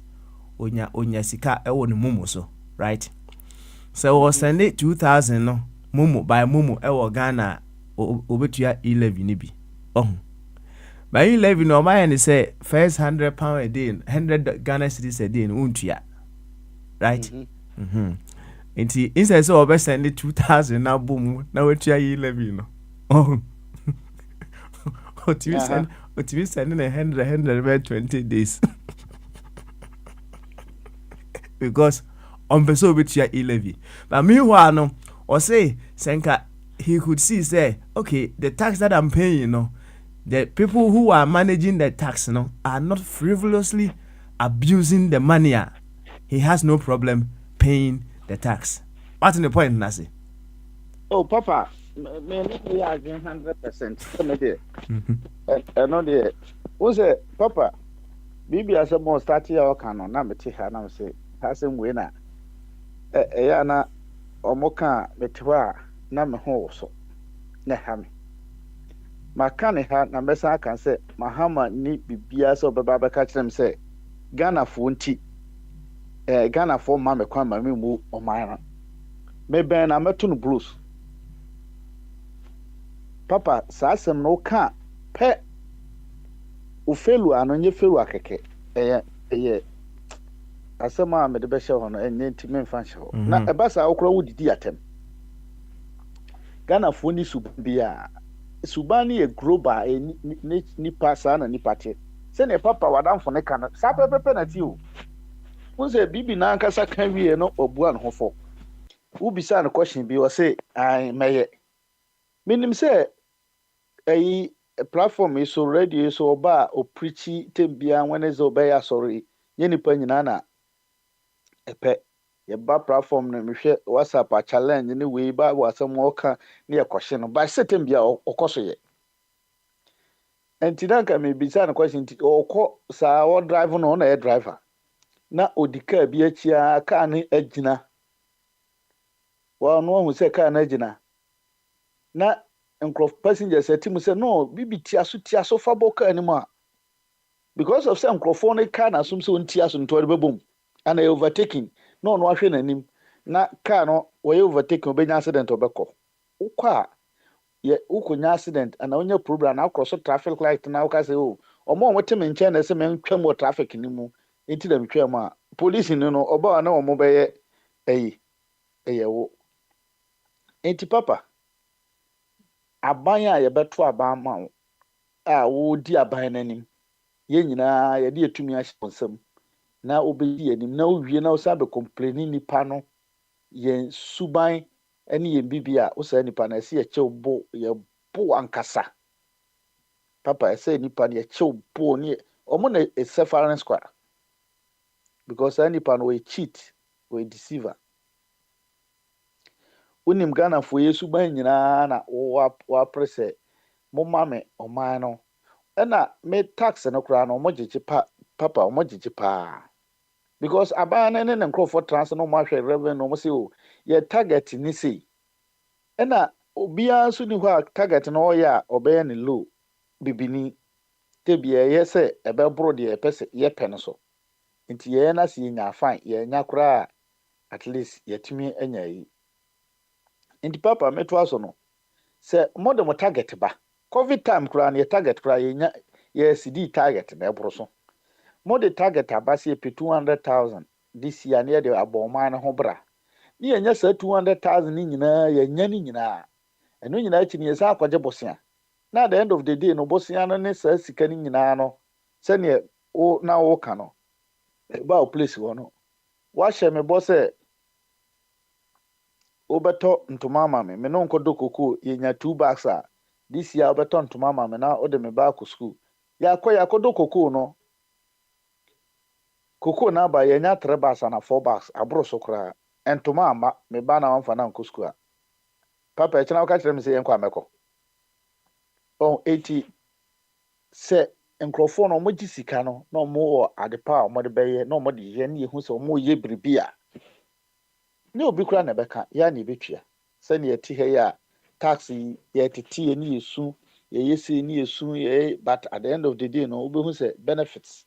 onya sika e wo ne mumu so right so o send it 2000 no mumu by mumu e wo Ghana obetua 11 ni bi by 11 no my and say first £100 a day 100 Ghana cedis a day untua right enti instead so obe send it 2000 na boom na wetua 11 no what you send 100 20 days because on person with your 11 but meanwhile no or say senka he could see say okay the tax that I'm paying the people who are managing the tax are not frivolously abusing the money. He has no problem paying the tax. What's the point, Nasi? Oh, Papa, me ya 100%. Me there. No there. Who say papa? Bibi ase mo start ya waka no na mete ha na say asem we na ya na omoka mete ho a na me ho so na ha me maka ne ha na mesa aka say mahama ni bibia so beba beka kyerem say Ghana fo nti Ghana fo ma me kwan ma me mu oman me ben na meto no blues papa sa asem no ka pe o felu ano nye felu akeke eye asema me de be hye ho no enye nti me mfa hye ho na eba sa okura wudidi atem Ghana fo ni subia subani e global ni pasa na ni pate se ne papa wadamfo ne kana sa pepepe na ti o unse bibi na nkasa kan wie no obua no hofo ubisa no question bi o se ai meye minim se ai platform is already so oba o preachy tembia Wednesday obaya sorry ye nipa nyina na epe ye ba platform no mehwe WhatsApp a challenge ni we ba wasam oka ne yekohye no ba setembia okoso ye entidanka me bisa no question ti okọ sa o drive no na e driver na odika bi achia ka ne agina wa no hu se ka na agina na nkrof passengers atimu say no bibi tiaso fa boka animo a because of some microphone car na sum so ntiaso ntore bebom and overtaking no ahwe nanim na car no we overtaking obenya accident obekọ ukwa ye ukonya accident and onya problem na cross traffic light na uka say o omo wotem nche na se men twam traffic ni mu enti da metwam a police ni no oba na omo beye wo enti papa aban a ye beto aban ma a wo di aban nanim ye nyina ye de etumi ahyonsam na obedi anim na owie na osa be complaining nipa no ye suban ene ye bibia osa nipa na se ye chewbo ye bo ankasa papa ese nipa ne ye chewbo ne omo na seference kwa because any nipa no we cheat we deceiver unim Ghana fo ye suban nyina na wa prese mo mame oman no ena me tax no kra no mo gigi papa mo gigi pa because abana ne nkrofo trans no mo ahwe revenue mo say o ye target ni say ena obia so ni ho a target no ya obey ni low bibini tebia ye say ebe bro de ye pese ye pen so nti ye na se nya fine ye nya kra at least ye timi anya yi nti papa meto aso no se mo de mo target ba covid time kra na ye target kra ye nya ye CD target na ebro so mo de target abase pe 200,000 this year near the aboma na ho bra ni enya sa 200,000 ni nyina ye nya ni nyina eno nyina chi ni sa akwaje bosia na at the end of the day no bosia no ne sa sika ni nyina no se ne o na wo ka no ba o place wo no wa hye me bo se obeto ntoma ma me no nkodo koko ye nya 2 bags a this year obeto ntoma ma me na o de me ba ku school ya kodo koko no koko na ba ye nya 3 bags na 4 bags abro so kra entoma ama me ba na wamfa na nko school a papa echina o ka kire me se yenko ameko on 80 se enkrofo no mo gi sika no na mo wo adepa o mo de beye na mo de ye na ye hu se mo ye bribia ne obi kura na beka ya na ebetwa se ne yeti he ya taxi ye titi ni yesu ye yesi ni yesu ye but at the end of the day no obi hu se benefits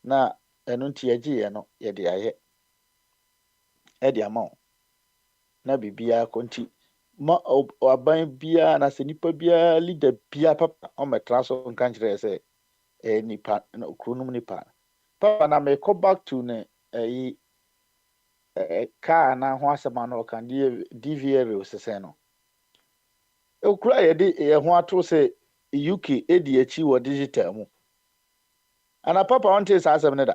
na eno nti ye gi ye no ye de aye e de amount na bibia konti ma aban bia na se nipa bia leader bia papa o metra so nkan kire se nipa no kronum nipa papa na me go back to ne car na ho asema no kan DVR osese no okura ye de ye ho ato se UK edi achi wo digital mu ana papa want say asem ne da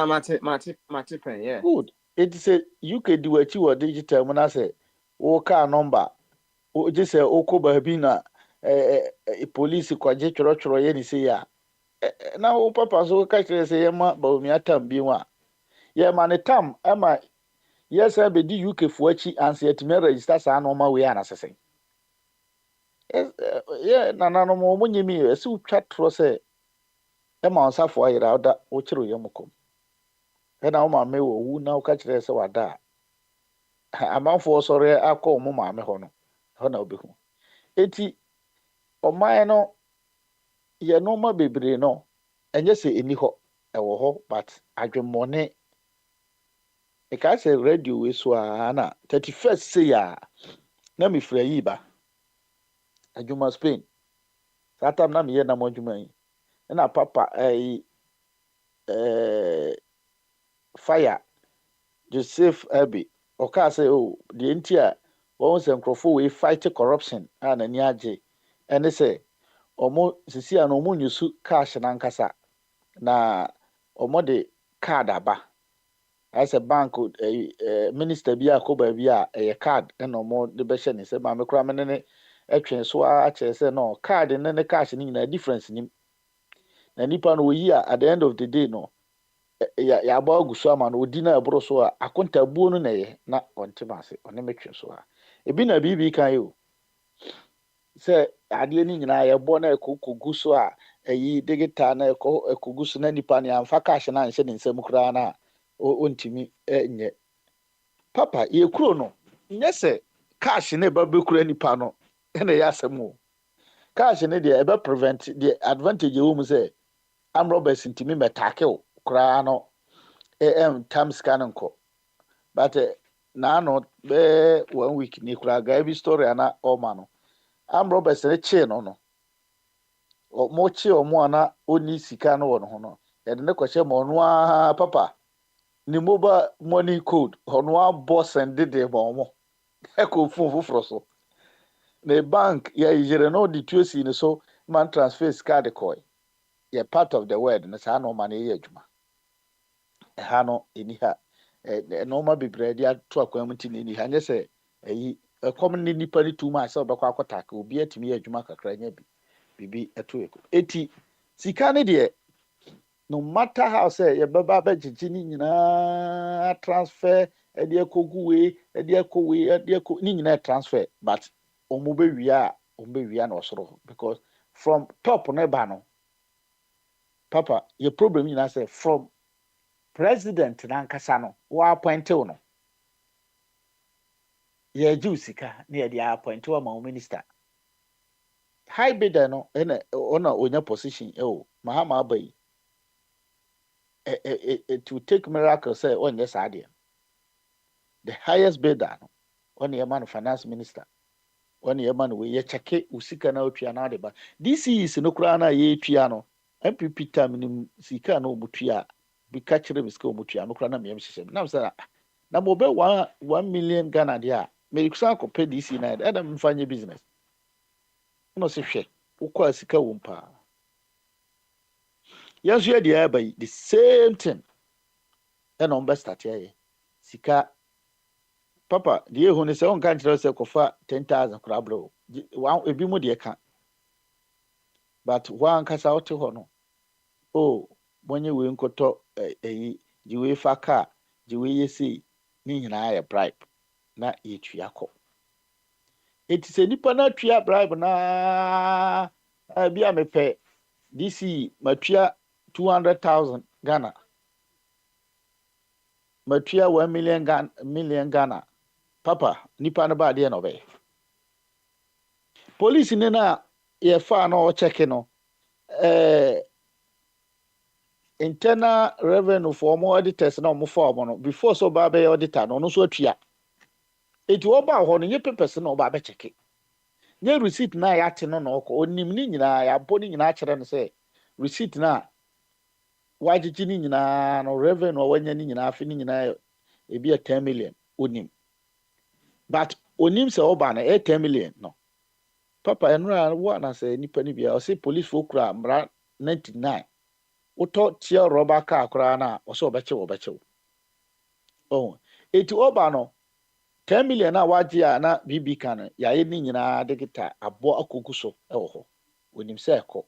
mate pen yeah good it say UK di achi wo digital mu na say wo car number o je say okoba bi na police kwaje choro ye ni say ya na wo papa so ka kire say ye ma ba mi atam bi wa ye ma ne tam ama yes I be di UK fo achi anse yetime register sa no ma we ana sesen Yeah, nananom mo nyimi esi utwa tro se e ma onsafo ayira oda wo kire yemukom e na wo ma me wo wu na wo ka kire se wada amanfo sore akọ mo ma me ho no ho na obehu eti oman no ye no ma bebre no enye se eni ho e wo ho but adwemmone e ka se radio we so na 31st say ya na me fra yi ba adwuma Spain satam na me ye na mo adwuma yi na papa fire Joseph Abi oka say oh the entia won se nkrofo we fight corruption na ni age ene say omo sisi a no omo nyusu cash na nkasa na omo de card aba as a bank minister bi akoba bi a card na omo de be hye ne se ma me kura me ne etwen so a che say no card ne cash ni na difference ni na nipa no yi at the end of the day no ya ba aguso ama no odi na ebro so a akonta buo no na ye na onte ase one metwe so a ebi na bibi kan yo se ade ni nyina ye bo na ekokogu so a eyi digital na ekogu so na nipa ne amfa cash na nse ne nsam kura na ontimi enye papa ye kuro no nye se cash na ba be kura nipa no na ya asemo cash ne de ebe prevent the advantage wo mu se am robbers ntimi metake o kura no time scanning ko but na no be 1 week ni kura ga every story ana o ma no am robbers ne che no o mo che o mo ana oni sika no wo no ho no ye de ne kwahye mo no a papa ni mobile money code ono a boss and de bo mo e ko fun fufuro so the bank ya yire no the tuesi ni so man transfer card ko ye part of the word na sa no man ye adwuma ha no eni ha no ma bebre dia to akwamti ni ha nye se eyi ekom ni nipa ni tuma se obekwa akota ka obi atimi ye adwuma kakra nya bibi eto eko eti sika ne de no matter how say ye baba ba gigi ni nyina transfer e de ekogu we e de ekowe e de eko ni nyina transfer but omo be wia na osoro because from top no ba no papa your problem nyina say from president na nkasa no wa appoint no ye jusika na ye de appoint wa ma minister high bidder no ena ona onya position mahama abai to take miracle say on yes idea the highest bidder no on your man finance minister on your man we ye cheke usika na otua na de ba this is no kura na ye tua no MPP time ni sika na omutua bi ka kire biska omutua no kura na me hyehyem na say na mo be 1 million Ghana dia me kusa ko pay this na da mfanye business no se hwe ukwa sika wo mpa yanzu ye dia ba the same thing and on best start here sika papa die hu ne se on kan kire se kofa 10,000 kura bro wan ebi mu de ka but wan kasa wote ho no monye we nkoto jiwe faka jiwe yesi ni nyina ya bribe na yetua ko eti se nipa na tua bribe na bia mepe DC matua 200,000 Ghana matua 1 million Ghana papa nipa na ba de no be police ni na ye fa na o check no internal revenue for more auditors na mo fa mo no before so ba be auditor no so atua eti wo ba ho no ye papers na wo ba be check nye receipt na ya te no na okọ onim ni nyina ya bo ni nyina kire no say receipt na wagigi ni nyina no revenue wanya ni nyina afi ni nyina ebi 10 million onim but onim say oba na 10 million no papa enura wo na say nipa ni bia o say police for kura mra 99 uto tia roba ka akura na o so obeche eti oba no 10 million na waji a na bibi kan ya ye ni nyina digita abo akogu so ewo ho onim se eko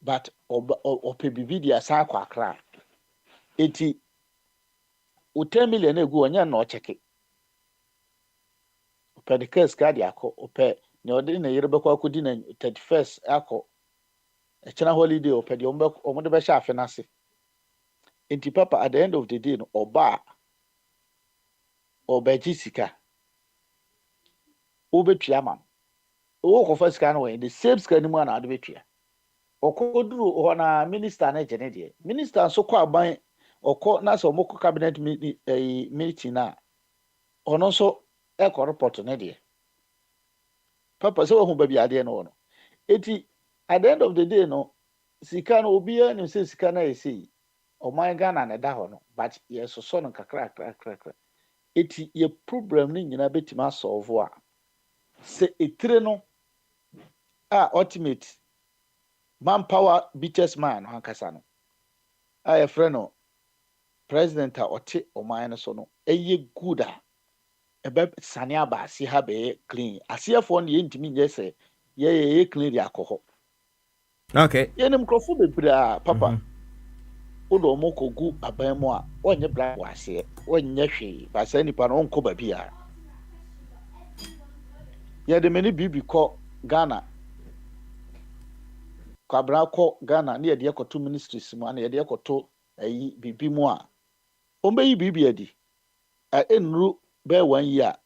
but ope bibi dia sa kwa akra eti o 10 million egu onya na o cheke ope the case card yakọ ope ne odi na yere bekwa akodi na 31st akọ echena holiday opedi omode be sha afinase enti papa at the end of the day no oba obeji sika obetua mam o ko fa sika no we the same sika ni mu na ade betua okoduru ho na minister na gene de minister so kwa aban okọ na so moko cabinet meeting na ono so e ko report na de papa so hu ba bi ade no no eti at the end of the day no sika no obi ani se sika na ese o my Ghana na da ho no but yes so no kakra eti ye problem ni nyina betima solve a se etire no ultimate manpower biggest man hankasa no a friend no president a ote o my no so no eye good a ebe sane abasi ha be clean asiefo no ye ntimi nye se ye clean ya akọ. Okay. Yenim microphone bebra papa. Odo mo kogu aban mu a onye bra wase onye hwe ba sa nipa no onko ba bia. Ye de meni bibi ko Ghana. Kwabra ko Ghana ne ye de ekoto ministries mu na ye de ekoto ayi bibi mu a. Ombe yi bibi adi. Enru be 1 year.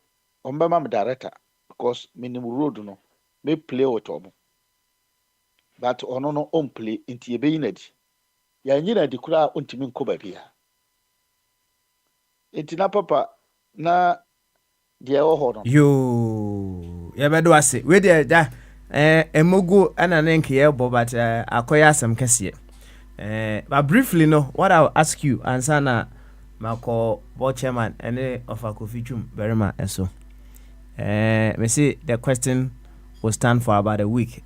Ombe ma me director because minimum road no me play with omo. But ono no on play inti ebe yinadi ya nyina di kura ontimi nkoba bia inti na papa na dia wo ho no yo ya bedo ase we dia da emogu ana nenke ye bo but akoya asem kese but briefly no what I'll ask you answer na mako board chairman ene of akofitwum berima eso me say the question will stand for about a week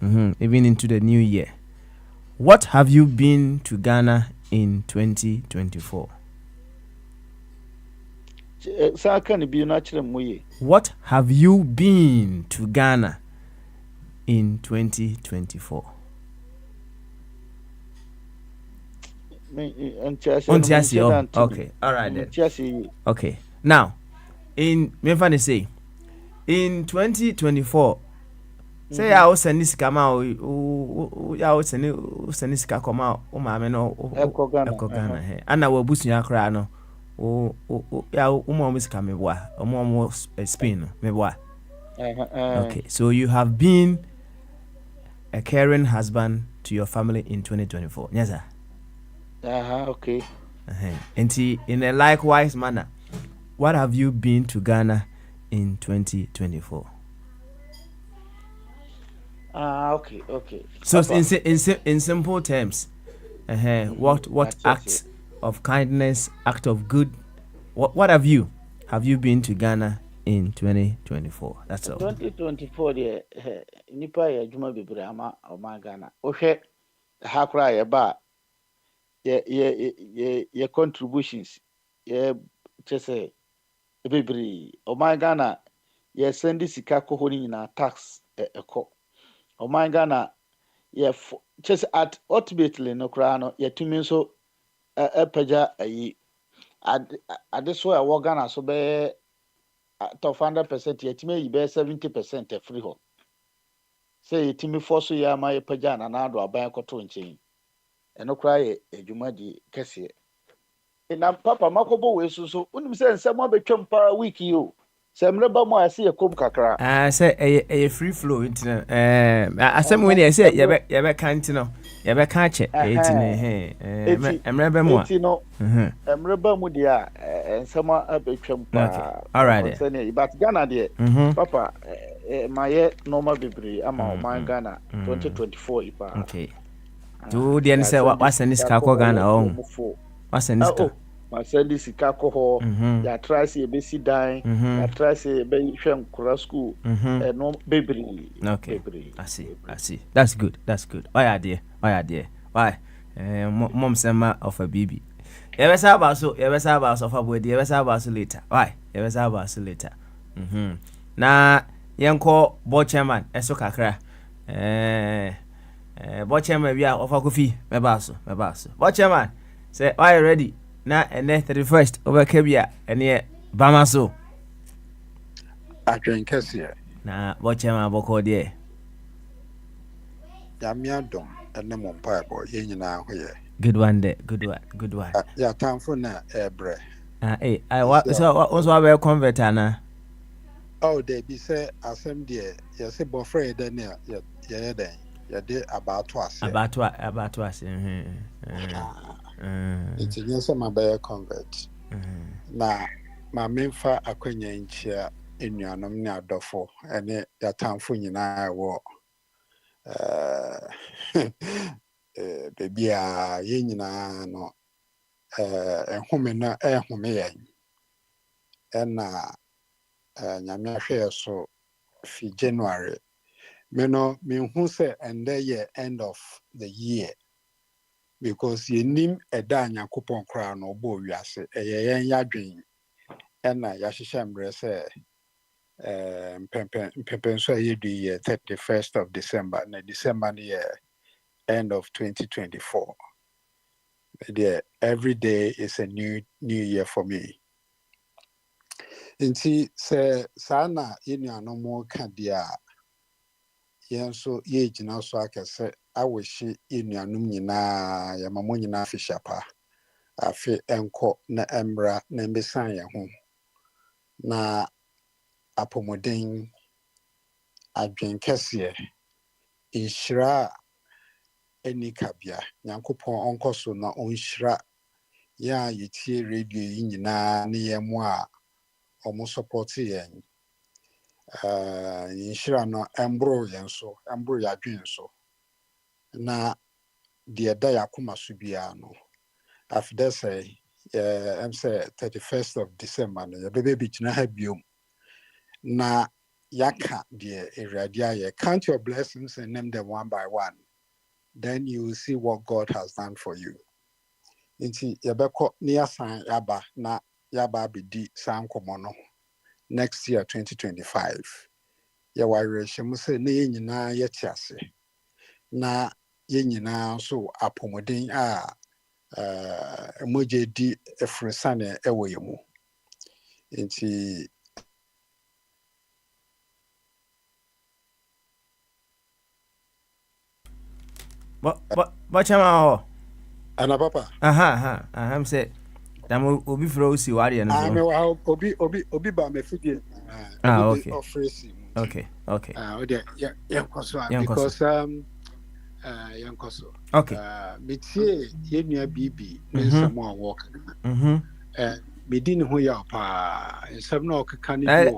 even into the new year. What have you been to Ghana in 2024? What have you been to Ghana in 2024? Okay, all right then. Okay, now in 2024. Say I was sending Skama ya was sending Skakoma o mama no Eko Ghana he ana wa busu ya kra no ya umo miska mebwa umo Spain mebwa. Okay, so you have been a caring husband to your family in 2024. Yes sir. Okay. And in a likewise manner, what have you been to Ghana in 2024? Okay. So in simple terms, what acts of kindness, act of good, what have you been to Ghana in 2024? That's all. 2024 the nipa ya juma bebre ama o ma Ghana. Ohwe ha kra ya ba ye contributions ye chese bebre o ma Ghana ye send sika ko honi na tax eko. Oh my Ghana, just at ultimately no crown, yet to me so a peja at this way I walk Ghana so be top 100% yet me be 70% a free home. Say it me for so ya my peja and now do a bank or 2 and no cry a jumadi cassie. And now Papa Makobo way so when you say someone be chumpa week you. Semreba mo ase ye kom kakra say a free flow internet asem we dey say ye be kan ti no ye be kan che emreba mo emreba mo dia ensema abetwam pa all right but Ghana there papa my normal bebre ama my Ghana 2024 ipa okay do the say what send this ka ko Ghana what send this ka ma send this sika ko ho ya try say be si dan ya try say be hwem kura school no bebre okay I see that's good why mom sema of a baby you be say about so of a boy you be say about so later why you be say about so later na yenko board chairman eso kakra board chairman we are of a coffee me baso board chairman say are you ready na ene 31st over Kebia ene Bamaso Adwen kese Na bochema boko de. Yamia dom ene mo mpaebɔ yɛn nyinaa ho yɛ. Good one there. Good one. Good one. Ya tamfo na ɛbrɛ. What so also about convert ana? Oh, they be say asɛm deɛ yɛsɛ bɔfra yɛ dɛ ne yɛyɛ dɛn yɛde abaato ase. Abaato ase. Nti nyɛ sɛ mabɛyɛ convert. Na ma memfa akwanya nkyia enuanom ne adɔfo ɛne yatamfo nyinaa wɔ baby a yɛn nyinaa no ɛhome na ɛhome yɛn ɛna nyame ahwɛ so fi January me no menhu sɛ ɛndɛ yɛ end of the year because yɛnim ɛda Nyankopɔn koraa no ɔbɔ wiase ɛyɛ yɛn yadwen ɛna yɛahyehyɛ mmerɛ sɛ mpɛmpɛ nso a yɛdu yɛ 31st of December na December no yɛ end of 2024. Every day is a new year for me. Nti sɛ saa na yɛnuanom mo ka deɛ a yɛn nso yɛgyina so akɛsɛ awɔhye yɛnuanom nyinaa yɛma mo nyinaa afihyɛ pa afe ɛnkɔ na ɛmmra na mbesan yɛn ho na apɔmuden adwen kɛseɛ nhyira ɛni kabea Nyankopɔn ɔnkɔ so na ɔnhyira yɛn a yɛtie radio yi nyinaa ne yɛn mo a ɔmo support yɛn nhyira no ɛmboro yɛn so ɛmboro yɛadwen so na deɛ da yɛakoma so biara no after sɛ ɛm sɛ 31st of December no yɛbɛbɛ gyina ha biom na yaka deɛ Awurade ayɛ. Count your blessings and name them one by one. Then you will see what God has done for you. Nti yɛbɛkɔ ne yɛasan yaba na yaba abɛdi saa nkɔmmɔ no next year 2025. Yɛwɔ awerɛhyɛ mu sɛ ne yɛn nyinaa yɛte ase na yɛn nyinaa nso apɔmuden a mogya di ɛfiri ɛwɔ yɛn mu. Nti But chama ana papa I'm say that obi fro si wari and obi ba me fidie okay okay because yankoso okay metie yenua bibi nsamo a walk medi ne ho ya pa nsam na okeka ne bi ho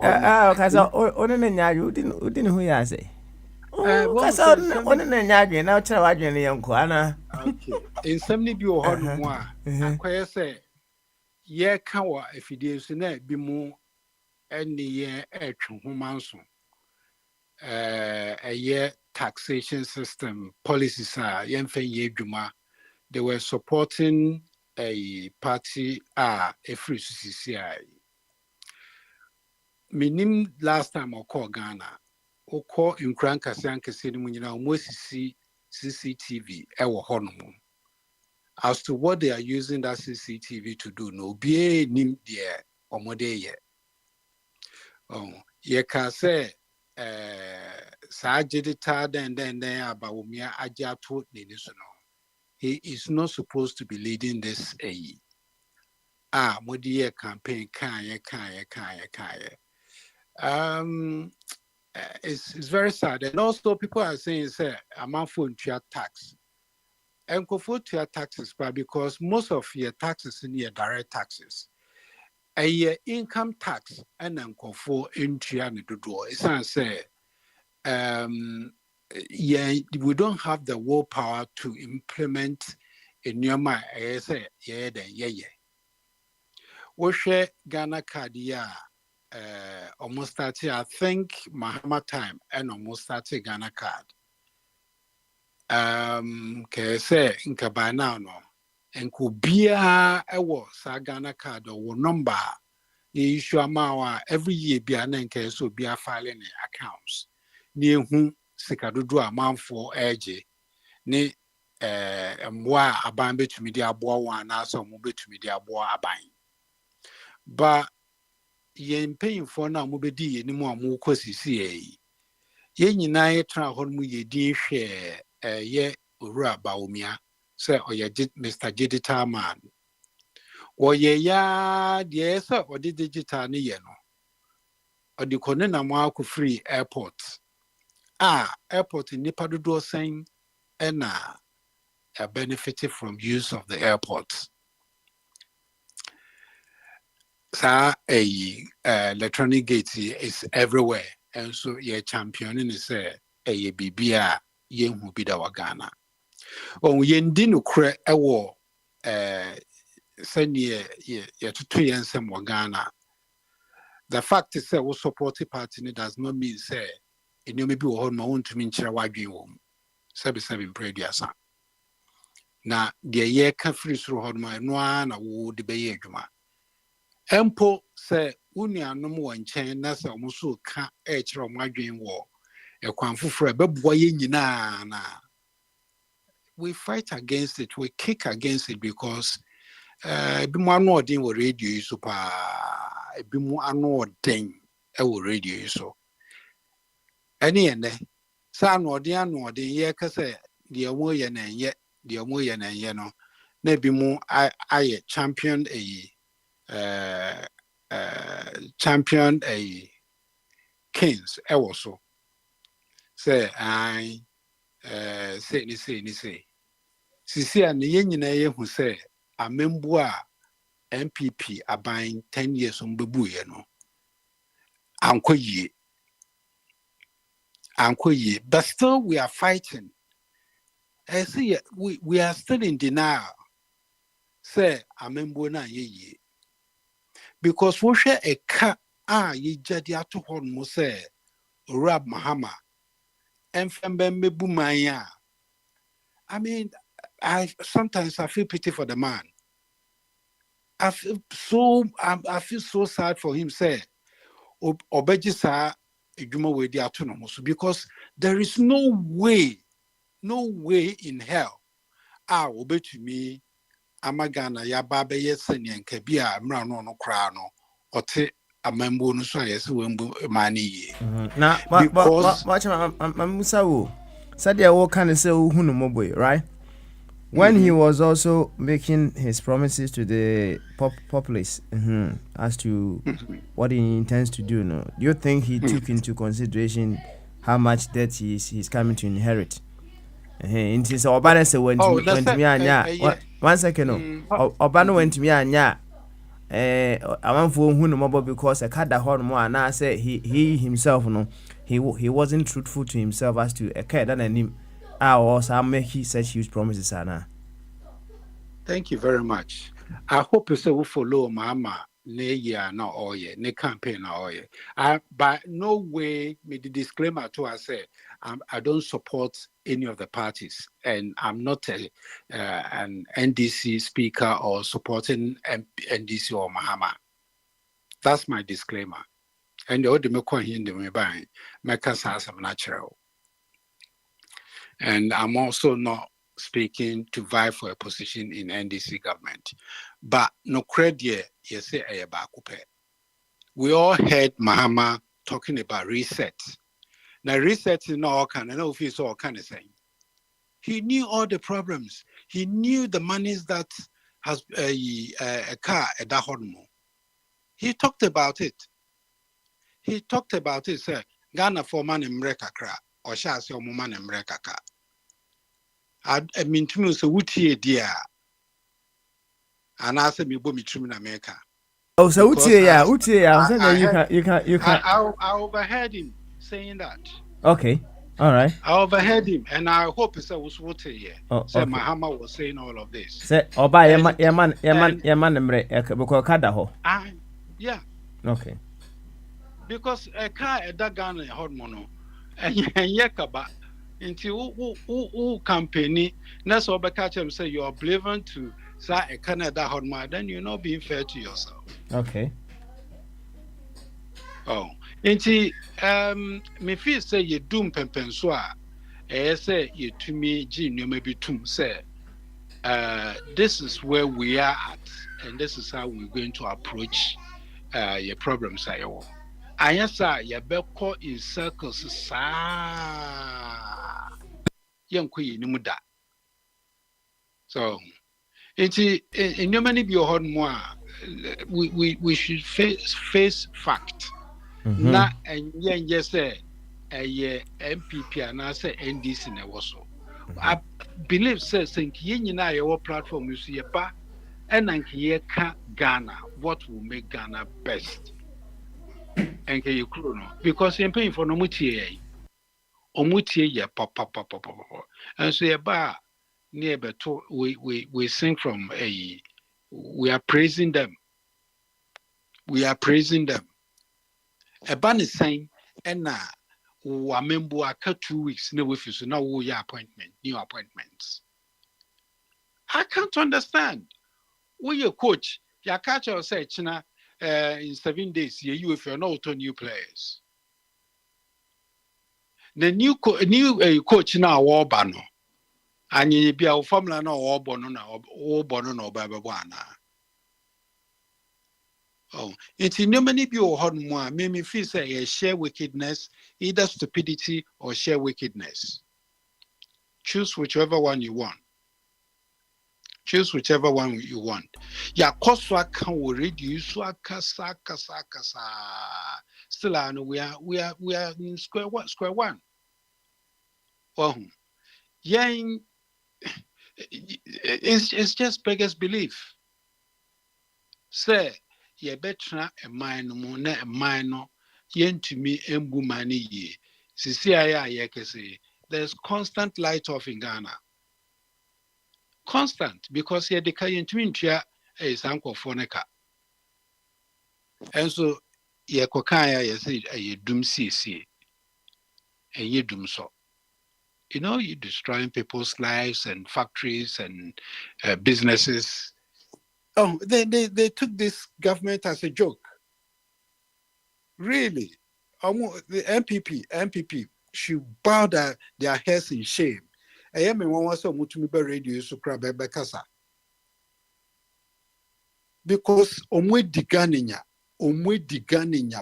kasa one ne nyaage odi ne ho ya say kasa one ne nyaage na kyerɛ wadwen ne yanko ana okay nsam ne bi ho no mu a akwɛ sɛ ye ka wa afidie so na bi mu ɛne ye ɛtwe ho manso ɛyɛ taxation system policies a yɛmfa yɛ adwuma. They were supporting a party every CCI. Minim last time I called Ghana, o call in Crankasian Cassidy almost see CCTV ever honum. As to what they are using that CCTV to do, no be nim there or more day yet. Ye can say Sajidita then about Umia Aja told Ninisono. He is not supposed to be leading this Modi campaign kaya. It's very sad. And also people are saying say amount for tax. And go for taxes because most of your taxes in your direct taxes. A year income tax and then go for into the door. It's say we don't have the willpower to implement a new mind. I say, we share Ghana card, almost 30, I think, Mahama time, and almost 30 Ghana card. Say, in by now, no, and could be a Ghana card or number. The issue amount every year be an enke so be a filing accounts. Near whom Sikadudu amount for edge. Ne mwa abambe to media boa one as or move to media boa abine. But yen paying for now mobedi any more kwasisi yen nyina tra hon mu yedi hwe ye owura baomia say oye Mr. Digital Man oye ya de say odi digital ne ye no odi kone na mo akọ free airport airport nipa dodo sen na benefited from use of the airport. Sa electronic gate is everywhere, and so you're championing say bibia ye hu bi da wagana. On yendi no kre ewo senior ye to 2 years some wagana. The fact is that we support party does not mean say you may be on my own to mean chira wadwi wom. 77 prediasa. Na the year can free through hon my no na wo de be adwuma. Empo say unia no mo nchen na say omuso ka e kire omadwen wo ekwan foforo beboa ye nyina na we fight against it, we kick against it because bi mo anu odin wo radio yi so pa bi mo anu odin e wo radio yi so ene ene sa anu odin ye ka say de omo ye na enye no na bi mo aye champion champion Kings also say I say ni sisi an ye nyina ye hu say amembu a MPP aban 10 years mbebu ye no ankoye but still we are fighting. I see we are still in denial say amembu na ye because we share a car ye jadi ato hon mo say Rab Mahama and Fembembe Bumaya. I mean, sometimes I feel pity for the man. I feel so sad for him, say Obejisa Ejuma we di autonomous because there is no way in hell obe to me amagana ya baba yeseni nkebia mra no kra no ote amambo no so ayese wembu mani na because mamusa wo sadia wo kan say hu no moboy, right? When he was also making his promises to the populace as to what he intends to do, no, do you think he took into consideration how much debt he's coming to inherit? In his Obana say went to me anya 1 second, no, Obana went to me anya amanfo hu no mobo because a kada hon mo ana say he himself, no, he wasn't truthful to himself as to a kada na nim also make such huge promises. Anna. Thank you very much. I hope you say we follow Mama ne year na oye ne campaign na oye. By no way me the disclaimer to I say I don't support any of the parties and I'm not an NDC speaker or supporting NDC or Mahama. That's my disclaimer. And the other me kwa hindi me bang make us some natural. And I'm also not speaking to vie for a position in NDC government. But no credit, yes, we all heard Mahama talking about reset. Now, reset is not all kind. I know if he's all kind of saying. He knew all the problems. He knew the monies that has a car at Dahormo. He talked about it. Sir. Ghana for man in Mrekakra or Shas your man in Mrekaka. I mean to me, so would he dear? And I said, me bo me trim in America. Oh, so Uti, you can. I overheard him saying that. Okay, all right. I overheard him, and I hope it was what here. So okay. Mahama was saying all of this. Say, Oba, Yaman, because Kadaho. Yeah. Okay. Because a car at that gun hormone, and Yakaba. Into who company, that's all catch him say you are oblivion to say a Canada hormone, then you're not being fair to yourself. Okay. Oh, into me feel say you doom pempenswa, say you to me, Jim, you may be tomb say, this is where we are at, and this is how we're going to approach your problems are your. I answer your beko in circles, sa young queen muda. So, it's in your many be your more. We should face fact. Na and yes, say a MPP and I say NDC na also. I believe says think yin our platform you see ba and can Ghana what will make Ghana best and can you no because you're paying for no mutie ya papa and so ba near beto we sing from a we are praising them a ban is saying and wamembo aka 2 weeks no with you so now we new appointments. I can't understand. We your coach, your catch or say China in 7 days, you if you're not new players. The new coach now Warbano. And you be our formula no or Babawana. Oh, it's in no many be or more, made me feel say a share wickedness, either stupidity or share wickedness. Choose whichever one you want. Choose whichever one you want. Ya koswa can we reduce kasa. Still, we are in square one. Oh, yeah, it's just beggars belief. Say, ye better a minor, a minor, yen to me embu mani ye. Sisi there's constant light off in Ghana. Constant because here the kayin twintia is uncle Foneka. And so ye kokaya ye say a doom see and ye doom so. You're destroying people's lives and factories and businesses. Oh, they took this government as a joke. Really. The MPP should bow their heads in shame. I am in one was so much radio so crab kasa. Because omwe diganinya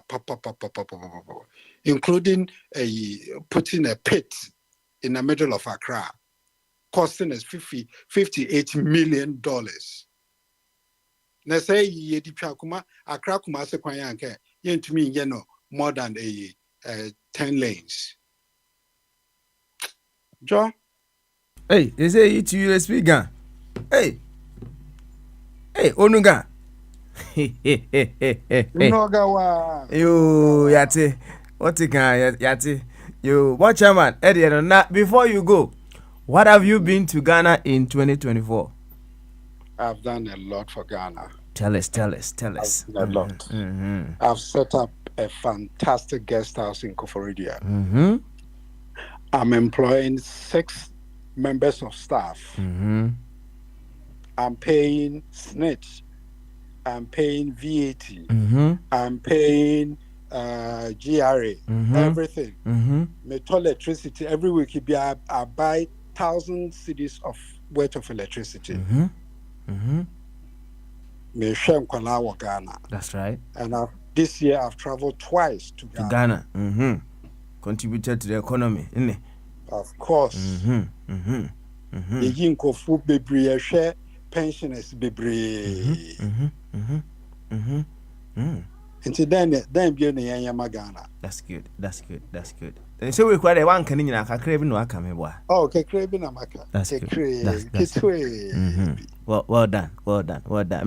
papa, including putting a pit in the middle of Accra, costing us $58 million. Na say ye di kuma Accra kuma se kwanyanke yentumi yeno more than 10 lanes. John? Hey, they say it's USB gun. Hey, Onuga. You yati, what you can yati. You watch man, Eddie. Before you go, what have you been to Ghana in 2024? I've done a lot for Ghana. Tell us. A lot. I've set up a fantastic guest house in Koforidia. I'm employing 6 members of staff. I'm paying snitch. I'm paying VAT. I'm paying GRA. Everything. Metal electricity. Every week I buy 1,000 cedis of worth of electricity. Ghana. That's right. And this year I've traveled twice to Ghana. Contributed to the economy, isn't it? Of course. The Yinko food bebre share pensioners bebre. Until then be in Ghana. That's good. So we quite a one can in a craving no boy. Oh, okay, craving a maca. That's good. Well done.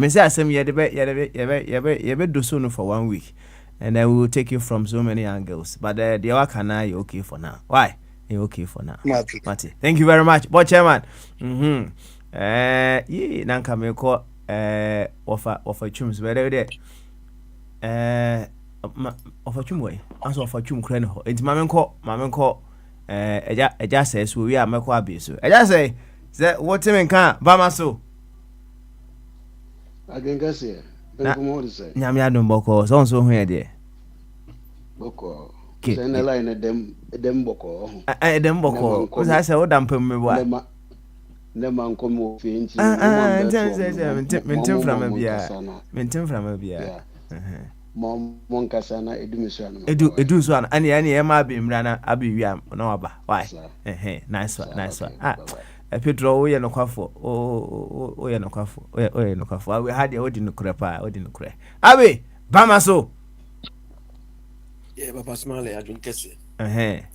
Miss Assam, you do soon for 1 week, and then we will take you from so many angles. But the Wakana, you're okay for now. Why? You're okay for now. Mati. Thank you very much. Boy chairman. Nanka me call offer chums where there. Offer chum way. Answer for chum crane. It's mamma call. Eja says we are Makwabi. So Eja say that what him can Bamaso. I can guess here. Nyamia don't boko, so here there. Boko. Send a line at them boko. Them boko. Because I said, what I'm putting me what? Neman come over Maintain from a beer. Monkasa na edu misua no. Edu so an ani ema be mra na abi wi na waba. Why? Nice one. Pedro wo ye no kwafo. O ye no kwafo. O ye no kwafo. We had odi no kure pa, odi no kure. Abi, bama so. Yeah, Papa Smiley, I drink kese.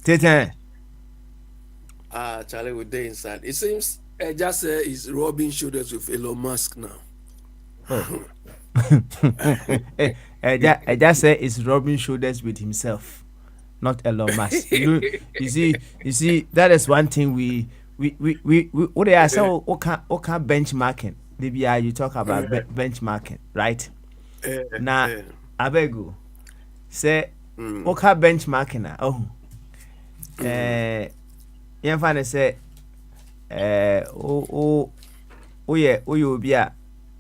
Tete. Charlie, we're there inside. It seems just is rubbing shoulders with Elon Musk now. I just say it's rubbing shoulders with himself, not Elon Musk. You see, that is one thing we what they are saying. Okay, benchmarking. Maybe you talk about benchmarking, right? Now, I beg you, say okay benchmarking na. You find say yeah obi a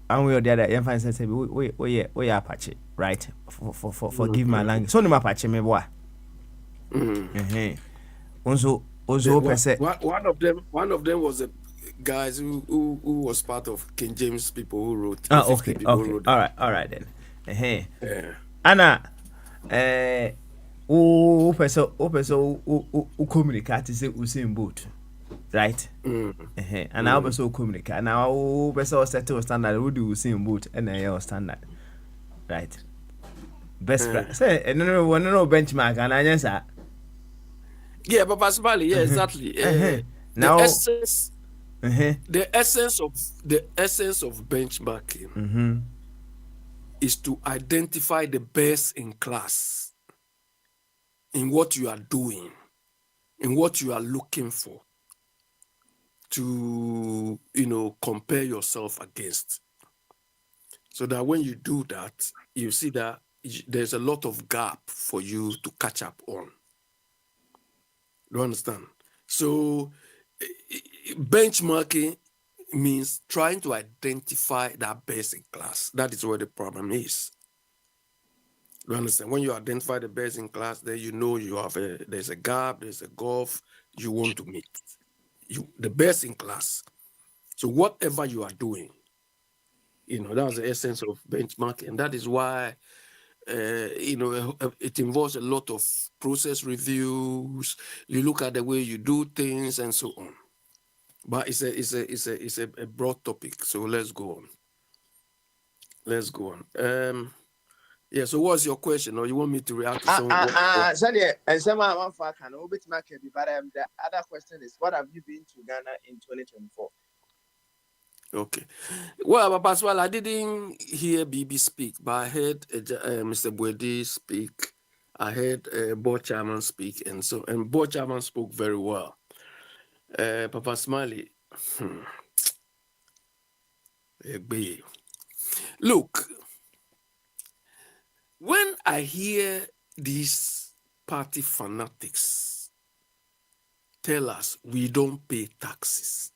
and we the other find say we Apache, right? Forgive my language. So no Apache me boy. Also one of them was the guys who was part of King James people who wrote. Okay. All right then. Anna who communicate say Usain Bolt, right? And I also communicate. And I also settle standard. We do Usain Bolt and I standard, right? Best practice. Say no benchmark and I just yeah, but Pasmali, yeah, exactly. Now the essence of benchmarking is to identify the best in class in what you are doing, in what you are looking for, to compare yourself against, so that when you do that, you see that there's a lot of gap for you to catch up on. Do you understand? So benchmarking means trying to identify that best in class. That is where the problem is. You understand? When you identify the best in class, then you have there's a gap, there's a gulf you want to meet. The best in class. So whatever you are doing, that's the essence of benchmarking. And that is why it involves a lot of process reviews. You look at the way you do things and so on. But it's a broad topic. So let's go on. Yeah. So what's your question, or you want me to react to some? And some one for can obit market. But the other question is, what have you been to Ghana in 2024? Okay. Well, Paswal, I didn't hear BB speak, but I heard Mr. Bwedi speak. I heard Board Chairman speak, and Board Chairman spoke very well. Papa Smiley, look, when I hear these party fanatics tell us we don't pay taxes,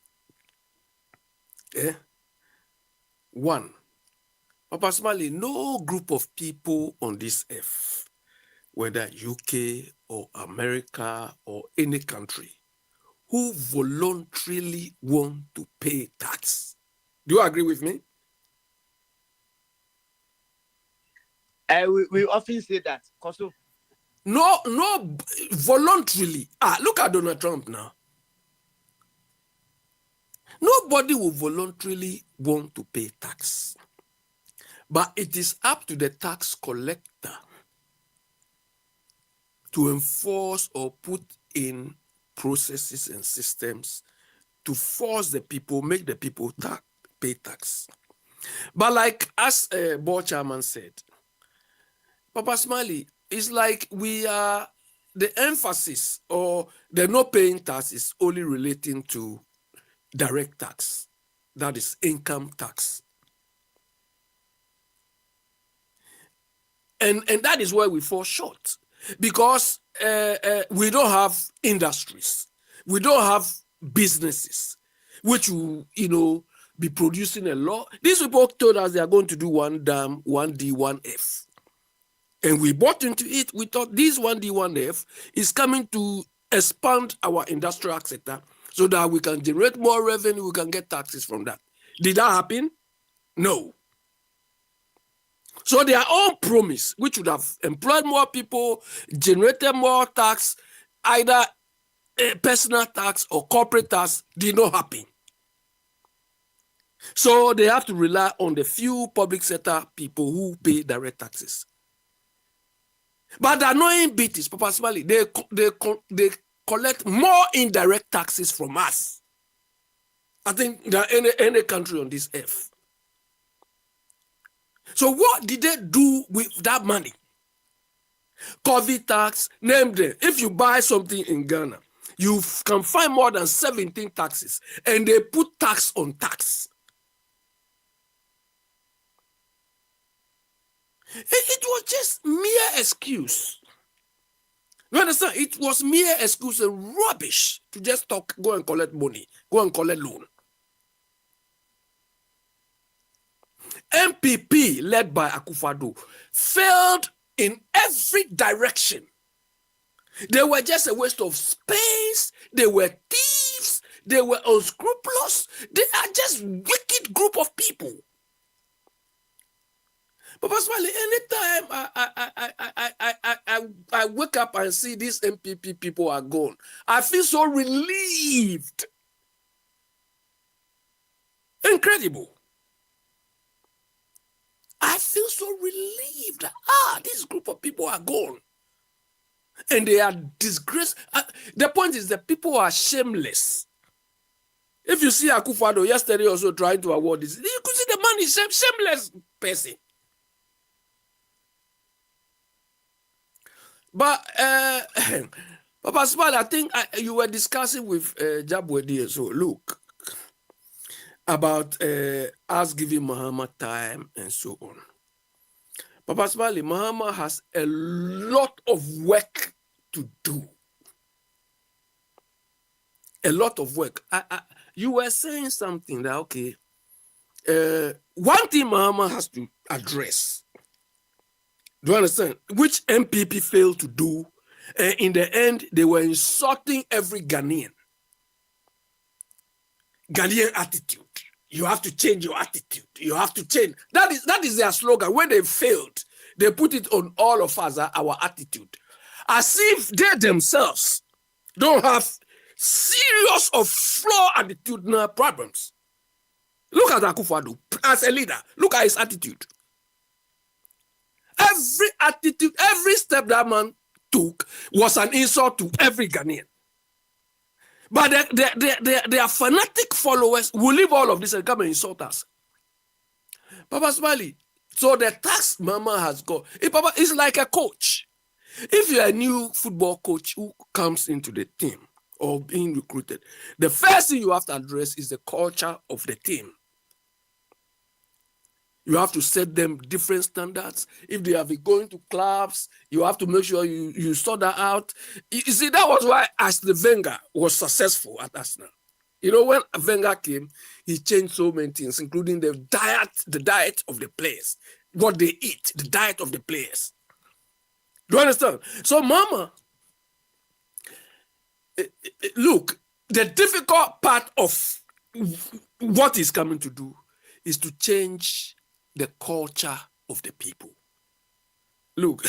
one, Papa Smiley, no group of people on this earth, whether UK or America or any country, who voluntarily want to pay tax. Do you agree with me? We often say that. No, voluntarily. Look at Donald Trump now. Nobody will voluntarily want to pay tax. But it is up to the tax collector to enforce or put in processes and systems to force the people, make the people pay tax. But like as Board Chairman said, Papa Smiley, it's like the emphasis or the not paying tax is only relating to direct tax, that is income tax. And that is where we fall short, because we don't have industries, we don't have businesses which will, be producing a lot. These people told us they are going to do one dam, 1D, 1F. And we bought into it. We thought this 1D, 1F is coming to expand our industrial sector so that we can generate more revenue, we can get taxes from that. Did that happen? No. So their own promise, which would have employed more people, generated more tax, either personal tax or corporate tax, did not happen. So they have to rely on the few public sector people who pay direct taxes. But the annoying bit is, Papa Smiley, they collect more indirect taxes from us, I think, than any country on this earth. So what did they do with that money? COVID tax, name them. If you buy something in Ghana, you can find more than 17 taxes, and they put tax on tax. It was just mere excuse. You understand? It was mere excuse and rubbish to just talk, go and collect money, go and collect loan. MPP, led by Akufo-Addo, failed in every direction. They were just a waste of space. They were thieves. They were unscrupulous. They are just wicked group of people. But personally, anytime I wake up and see these MPP people are gone, I feel so relieved. Incredible. I feel so relieved. This group of people are gone. And they are disgraced. The point is that people are shameless. If you see Akufo-Addo yesterday also trying to award this, you could see the man is a shameless person. But Papa Smile, I think you were discussing with Jabwedi, so look, about us giving Muhammad time and so on. Papa Smile, Muhammad has a lot of work to do. A lot of work. You were saying something that, okay, one thing Muhammad has to address, do you understand? Which MPP failed to do. In the end, they were insulting every Ghanaian. Ghanaian attitude. You have to change your attitude. You have to change. That is their slogan. When they failed, they put it on all of us, our attitude. As if they themselves don't have serious or flawed attitudinal problems. Look at Akufo-Addo as a leader. Look at his attitude. Every attitude, every step that man took was an insult to every Ghanaian. But their fanatic followers will leave all of this and come and insult us. Papa Smiley, so the tax Mama has got, Papa is like a coach. If you're a new football coach who comes into the team or being recruited, the first thing you have to address is the culture of the team. You have to set them different standards. If they have been going to clubs, you have to make sure you sort that out. You see, that was why Arsene Wenger was successful at Arsenal. You know, when Wenger came, he changed so many things, including the diet of the players, what they eat, the diet of the players. Do you understand? So, Mama, look, the difficult part of what he's coming to do is to change the culture of the people. Look,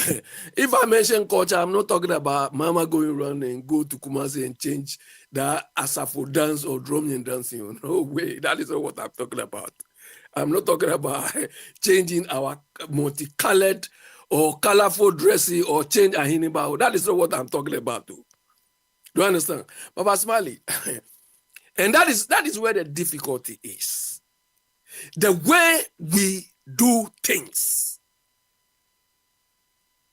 if I mention culture, I'm not talking about Mama going around and go to Kumasi and change the Asafo dance or drumming dancing. No way, that is not what I'm talking about. I'm not talking about changing our multicolored or colorful dressing or change Ahiniba. That is not what I'm talking about. Do you understand? Papa Smiley. And that is where the difficulty is. The way we do things.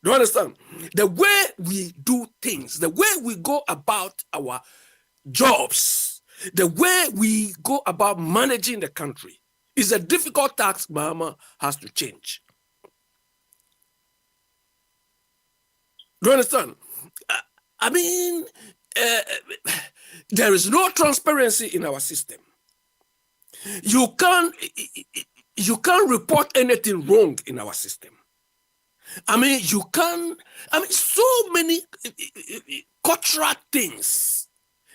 Do you understand? The way we do things, the way we go about our jobs, the way we go about managing the country is a difficult task Mama has to change. Do you understand? I mean, there is no transparency in our system. You can't report anything wrong in our system. I mean, so many cultural things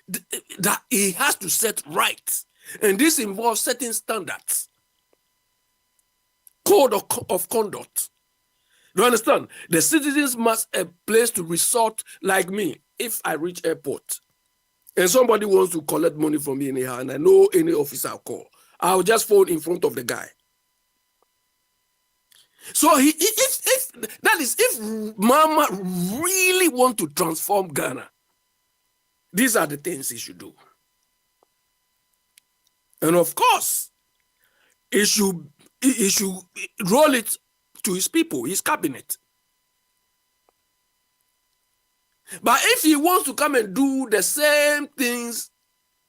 that he has to set right. And this involves setting standards, code of conduct. Do you understand? The citizens must have a place to resort. Like me, if I reach airport and somebody wants to collect money from me anyhow, and I know any officer I'll call, I'll just phone in front of the guy. So if Mama really want to transform Ghana, these are the things he should do. And of course, he should roll it to his people, his cabinet. But if he wants to come and do the same things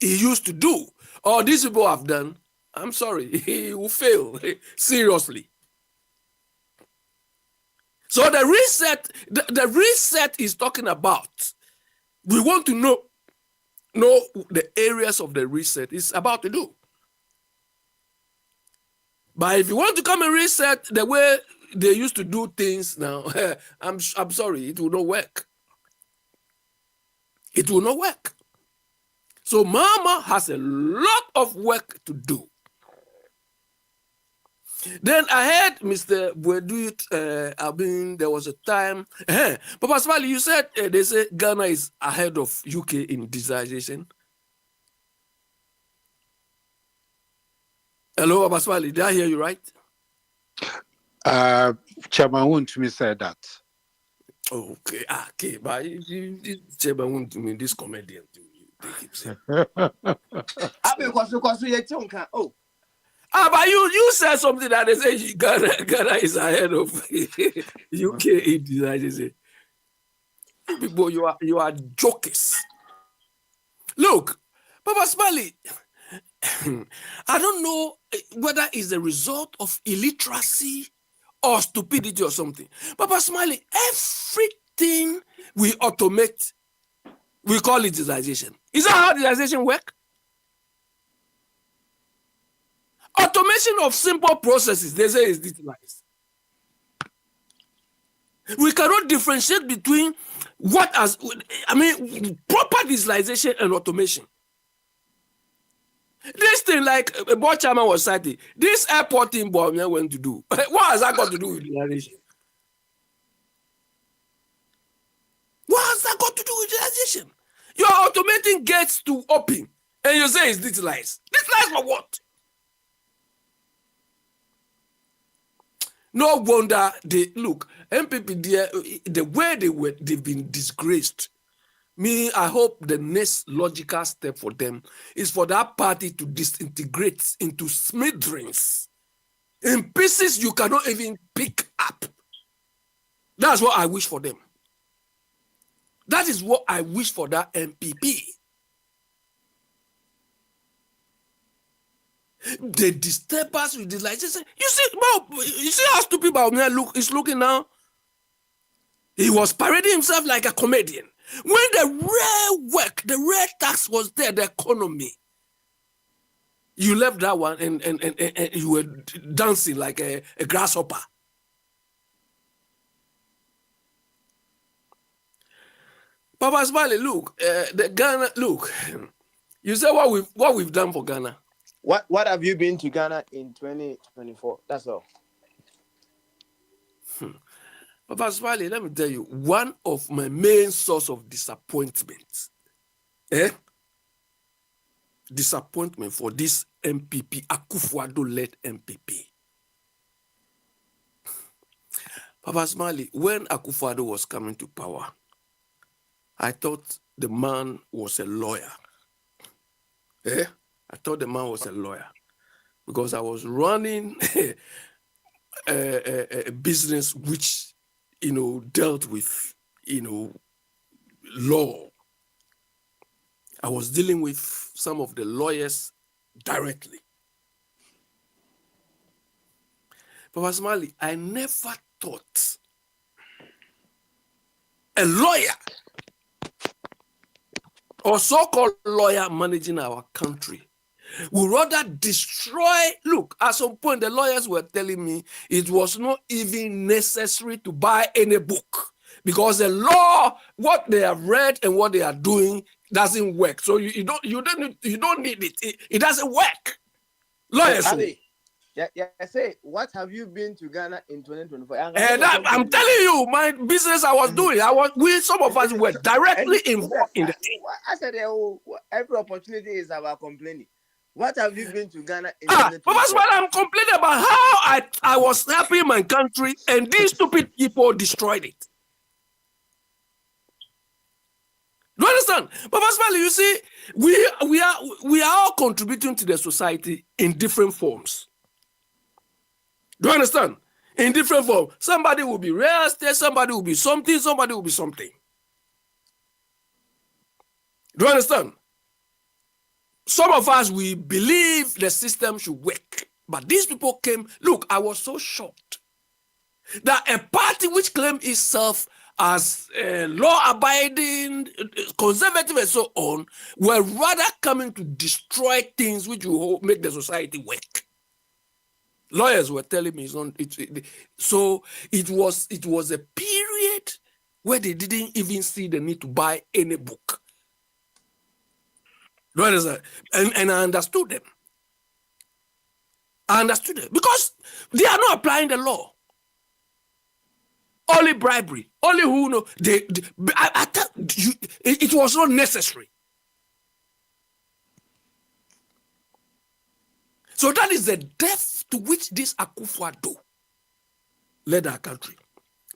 he used to do, or these people have done, I'm sorry, he will fail seriously. So the reset is talking about, we want to know the areas of the reset is about to do. But if you want to come and reset the way they used to do things now, I'm sorry, it will not work. It will not work. So Mama has a lot of work to do. Then I heard Mr. Buedu, there was a time. Papa Smiley, you said they say Ghana is ahead of UK in digitization. Hello, Papa Smiley, did I hear you right? Chairman won't me say that. Okay, but Chairman won't mean this comedian. But you said something that they say Ghana is ahead of UK in digitization. People, you are jokers. Look, Papa Smiley, I don't know whether it's the result of illiteracy or stupidity or something. Papa Smiley, everything we automate, we call it digitization. Is that how digitization works? Automation of simple processes, they say, is digitalized. We cannot differentiate between proper digitalization and automation. This thing, like a board chairman was citing, this airport in Borneo went to do. What has that got to do with digitalization? What has that got to do with digitalization? You are automating gates to open, and you say it's digitalized. Digitalized for what? No wonder MPP there, the way they've been disgraced. I hope the next logical step for them is for that party to disintegrate into smithereens, in pieces you cannot even pick up. That's what I wish for them. That is what I wish for that MPP. They disturb us with this. Like, you see how stupid Baumia is looking now? He was parading himself like a comedian. When the real tax was there, the economy, you left that one and you were dancing like a grasshopper. Papa Smiley, look, the Ghana, look, you say what we've done for Ghana. What have you been to Ghana in 2024? That's all. Papa Smiley, let me tell you, one of my main source of disappointment, disappointment for this MPP, Akufo-Addo-led MPP. Papa Smiley, when Akufo-Addo was coming to power, I thought the man was a lawyer. I thought the man was a lawyer because I was running a business which, dealt with, law. I was dealing with some of the lawyers directly. Papa Smiley, I never thought a lawyer or so-called lawyer managing our country would rather destroy. Look, at some point, the lawyers were telling me it was not even necessary to buy any book because the law, what they have read and what they are doing, doesn't work. So you don't need it. It doesn't work. Lawyers. Yeah, say, what have you been to Ghana in 2024? And I'm telling you, my business I was doing, some of us were directly involved in the thing. I said, every opportunity is about complaining. What have you been to Ghana in 2024? But that's what I'm complaining about, how I was helping my country and these stupid people destroyed it. Do you understand? But personally, you see, we are all contributing to the society in different forms. Do you understand? In different forms. Somebody will be real estate, somebody will be something, somebody will be something. Do you understand? Some of us, we believe the system should work. But these people came, look, I was so shocked that a party which claimed itself as law-abiding, conservative and so on, were rather coming to destroy things which will make the society work. Lawyers were telling me so it was a period where they didn't even see the need to buy any book. Do you understand? And I understood them. Because they are not applying the law. Only bribery, only who know. It was not necessary. So that is the depth to which this Akufo-Addo led our country.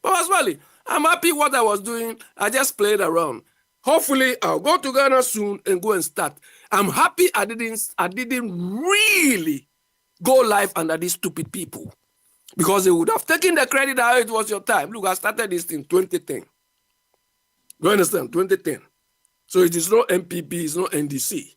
But as well, I'm happy what I was doing. I just played around. Hopefully, I'll go to Ghana soon and go and start. I'm happy I didn't really go live under these stupid people. Because they would have taken the credit how it was your time. Look, I started this in 2010. You understand? 2010. So it is not MPP, it's not NDC.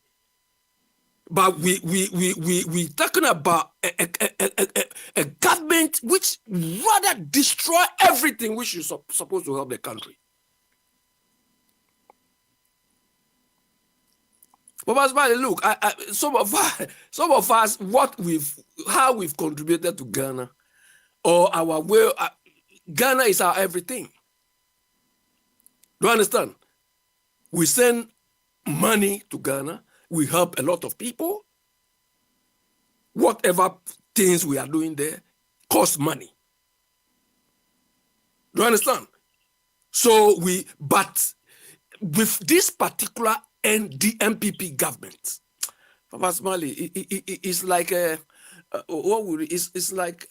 But we talking about a government which rather destroy everything which is supposed to help the country. But look, some of us, how we've contributed to Ghana, or our way, Ghana is our everything. Do you understand? We send money to Ghana. We help a lot of people. Whatever things we are doing there cost money. Do you understand? So but with this particular MPP government, Papa Smiley, it's like it's like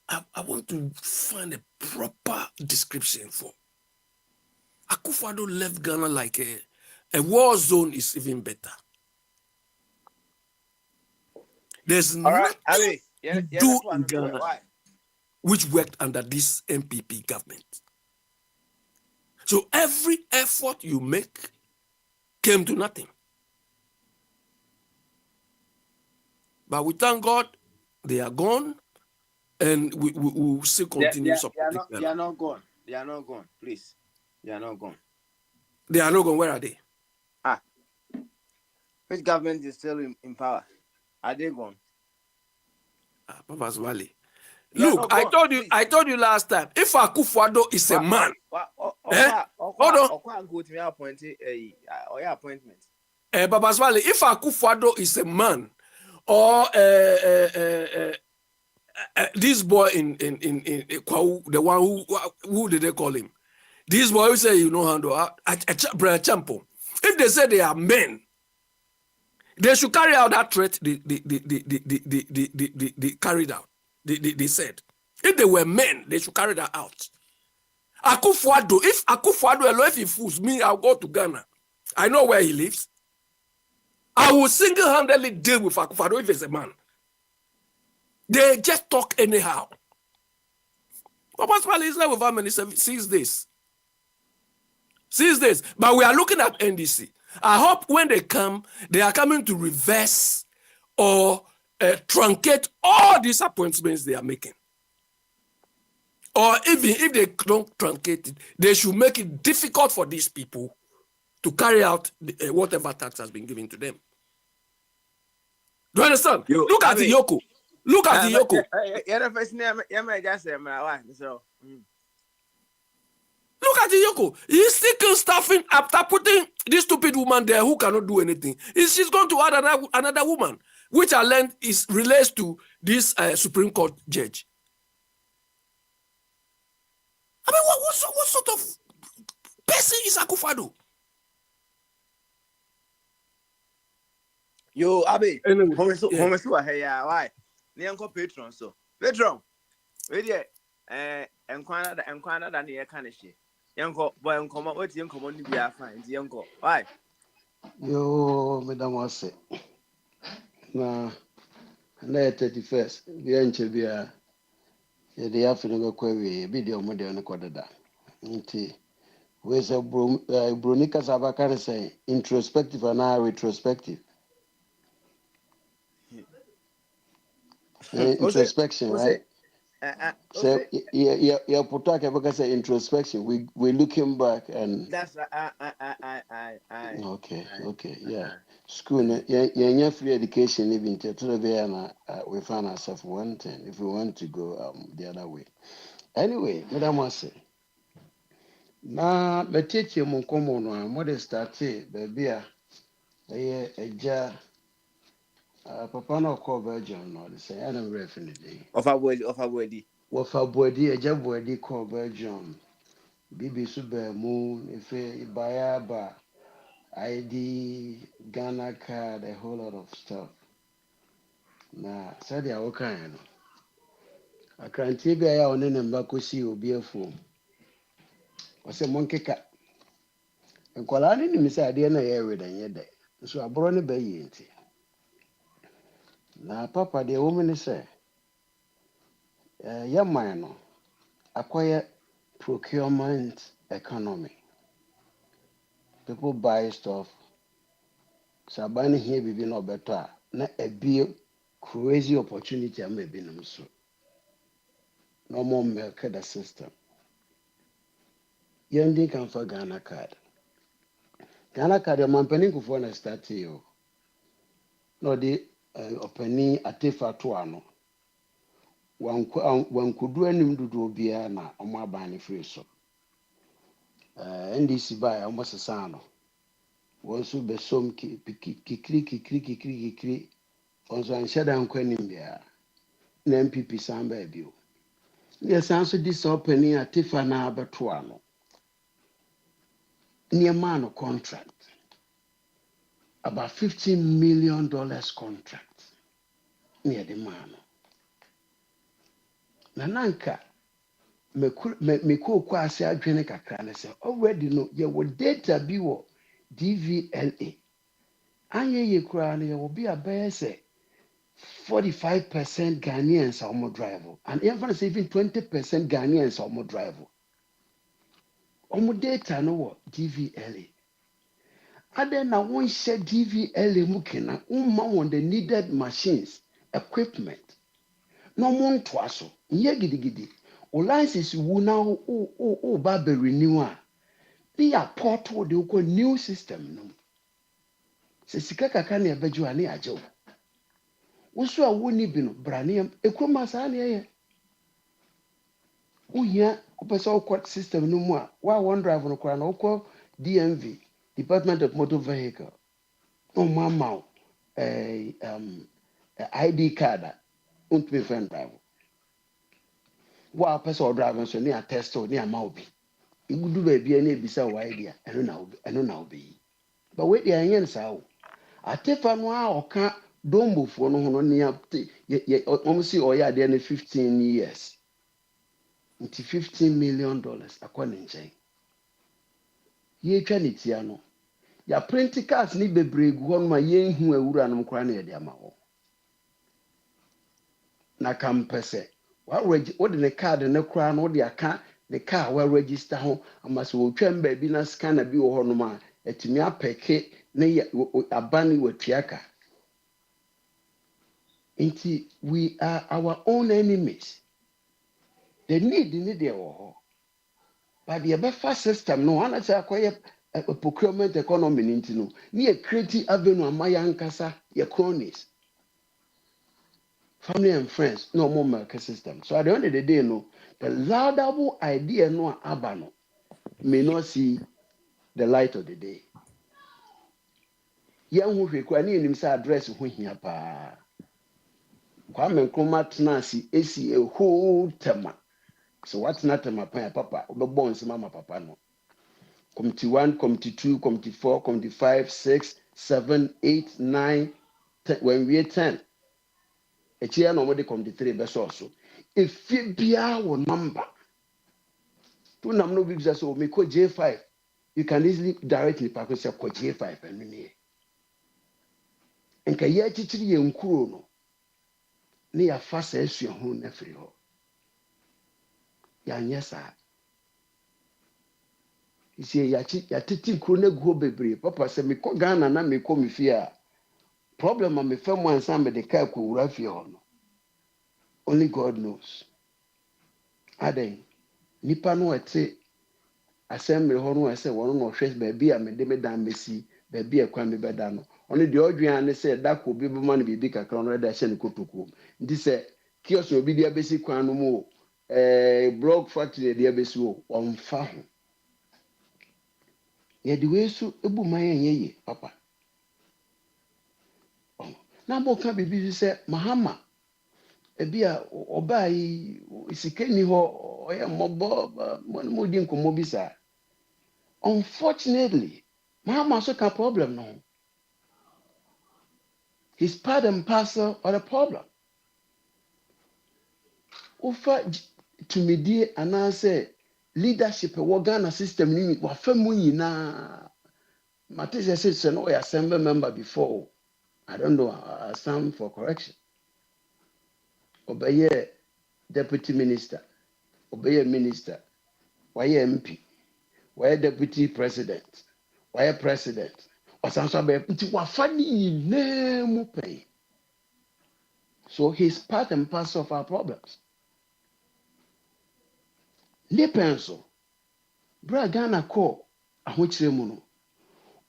I want to find a proper description for. Akufo-Addo left Ghana like a war zone is even better. There's nothing to do in Ghana which worked under this MPP government. So every effort you make came to nothing. But we thank God they are gone, and we will still continue supporting them. They are not gone. They are not gone. Please. They are not gone. They are not gone. Where are they? Which government is still in power? Are they gone? Papa Zwali. Look, I told you last time, if Akufo-Addo is a man, hold on. Go to me appointed appointment. Papa Zwali, if Akufo-Addo is a man, or this boy in Kwau, the one who did they call him? This boy who say handle a champion. If they say they are men, they should carry out that threat they carried out. They said. If they were men, they should carry that out. Akufo-Addo, if Akufo-Addo, if he fools me, I'll go to Ghana. I know where he lives. I will single-handedly deal with Akufo-Addo if he's a man. They just talk anyhow. Papa Smiley is there with how many? 6 days. 6 days. But we are looking at NDC. I hope when they come, they are coming to reverse or truncate all these appointments they are making. Or even if they don't truncate it, they should make it difficult for these people to carry out whatever tax has been given to them. Do you understand? Look at the Yoko. Look at the Yoko. Look at the Yoko. He's still staffing after putting this stupid woman there who cannot do anything. She's going to add another woman. which I learned is relates to this Supreme Court judge. I mean, what sort of person is Akufo-Addo? Yo, Abe. Anyway, Homesu why? Nianko patron so. Patron. Wait there. Enkwana da ne ka ne hye. Yanko boy nkoma what yanko ni bia fine. Yanko. Why? Yo, madam wase. Na 31st. Bia nche bia. Ye de afino go kwawe bi de omo de ne kodada. Nti we say bronika sabaka ne say introspective and retrospective. Introspection, right? So yeah, Potaka say introspection. We're looking back and that's I. Okay, yeah. School, yeah, free education even to there we find ourselves one thing if we want to go the other way. Anyway, Madam Wase. Na me teacher mo komo no mo de start baby a eja papa no call Belgium no say I don't definitely. Of a body. Wafa body eja body call Belgium. Bibi so be mu ife ibaya ba ID, Ghana card, a whole lot of stuff. Na said ya okay no. Akrantie bia ya one namba kosi obi afo. Ose monkeka. Nkwala ne nim say ade na ye redan ye de. So abro ne ba yi nti. Na papa de wo me say ya man no akoye procurement economy. People buy stuff. Sabani here bibi no better na ebie crazy opportunity am ebinom so. No more milk the system. Yendi can for Ghana card. Ghana card, your man penny for na start you. No, the opening at Tifa Tuano. One could do any do Biana or my bani free so. NDC by almost a sano. Once you be some kikri. Also, and shut down quening there. NMPP Samba Bill. Yes, answer this opening at Tifa na Abatuano. Near man contract. About $15 million contract near the man. Nananka me ko kwase adwene kakra ne se already no ye wo data bi wo DVLA. Anye ye kura no ye wo bi abaye se 45% Ghanaians are more drive and even say even 20% Ghanaians are more drive. Omo data no wo DVLA. Ade na won share DVLA mukena umma on the needed machines, equipment. No mon twaso, nye gidigidi. O license wu na o ba be renew a. Be a portal de ko new system no. Se sika kaka na ebeju ani ajew. Wo so a woni bi no brane ekroma sa na ye. Uhia opese okwa system no mu a wa one drive no kora na okwa DMV, Department of Motor Vehicle. No mama ID card unt me friend drive. Wa person drive so near test or near maubi. Igudu baby any bisa wa idea eno na obi. But wait there yen sa o. Atefa no a oka dombo fo no hono near almost oya there 15 years. Nti $15 million akwa nchen. Ye twa ne tia no. Ya print cards ni bebre gu ho no ma ye hu awura no kra na ye de ama ho. Na kampese what the card ne kra no de aka the car we register ho amaso wo twam ba bi na scanner bi wo ho no ma etimi apeke ne abani watuaka. Nti we are our own enemies. The need there wo ho. But the befa system no ana say akoye a procurement economy nti no ne create avenue amaya nkasa your cronies, family and friends, no more market system. So at the end of the day, no, the laudable idea no abano may not see the light of the day. Young who require him say address who here pa. Kwame Nkrumah tenasi esi a whole tema. So what's not tema pan papa? Obebonsi mama papa no. Committee 1, Committee 2, Committee 4, Committee 5, 6, 7, 8, 9, 10. When we 10, a chair normally Committee 3 best also. If it be our number, two number no big so we call J5. You can easily directly pass say call J5 and me. And can ye chichiri ye nkuro no. Ni ya fasa esu ho na firi ho. Ya nyesa. Isi ya titi nkuro na gu bebre. Papa say me ko Ghana na me ko me fia. Problem am me fam ansa me de kai ko wura fie ho no. Only God knows. Aden nipa no ete assembly ho no ese wono no hwes ba bia me de me dan mesi ba bia kwa me beda no. Ono de odwan ne se da ko bi bema no bibi kakra no da hye ne kotoku. Ndi se kios obi dia besi kwan no mu blog factory dia besi wo onfa ho. Ye de wesu ebu man yenye papa. Na bo ka bibi se mahama ebia obai isikeni ho oya mobo mo di nkomo bi sa. Unfortunately, mahama so ka problem no. He's part and parcel of the problem. Ufa tumidie anase leadership wo Ghana system ni wa famu nyina. Matisse said no assembly member before. I don't know, I stand for correction. Obeye deputy minister, obeye minister, waye MP, waye deputy president, waye president. Wasanso be nti wafani nemu pay. So he's part and parcel of our problems. Lepenso, bra Ghana ko ahochire mu no,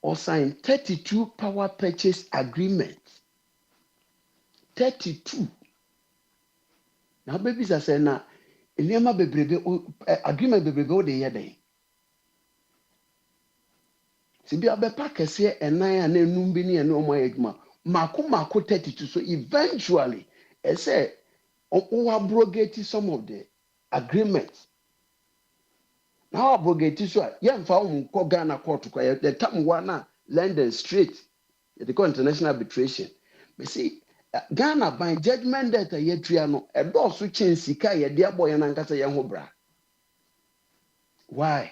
or sign 32 power purchase agreements. 32. Now babies are saying na enema bebrebe agreement bebrebe o de yeden. Sibi abepa kese enan a na enum bi ne eno mo adwuma. Mako 32 so eventually I say o abrogate some of the agreements. Now abrogate so yemfa wo Ghana court ko the time one London Street the international arbitration. Me see Ghana by judgment that a yetua no e do so chen sika ye de aboye na nkasa ye ho bra. Why?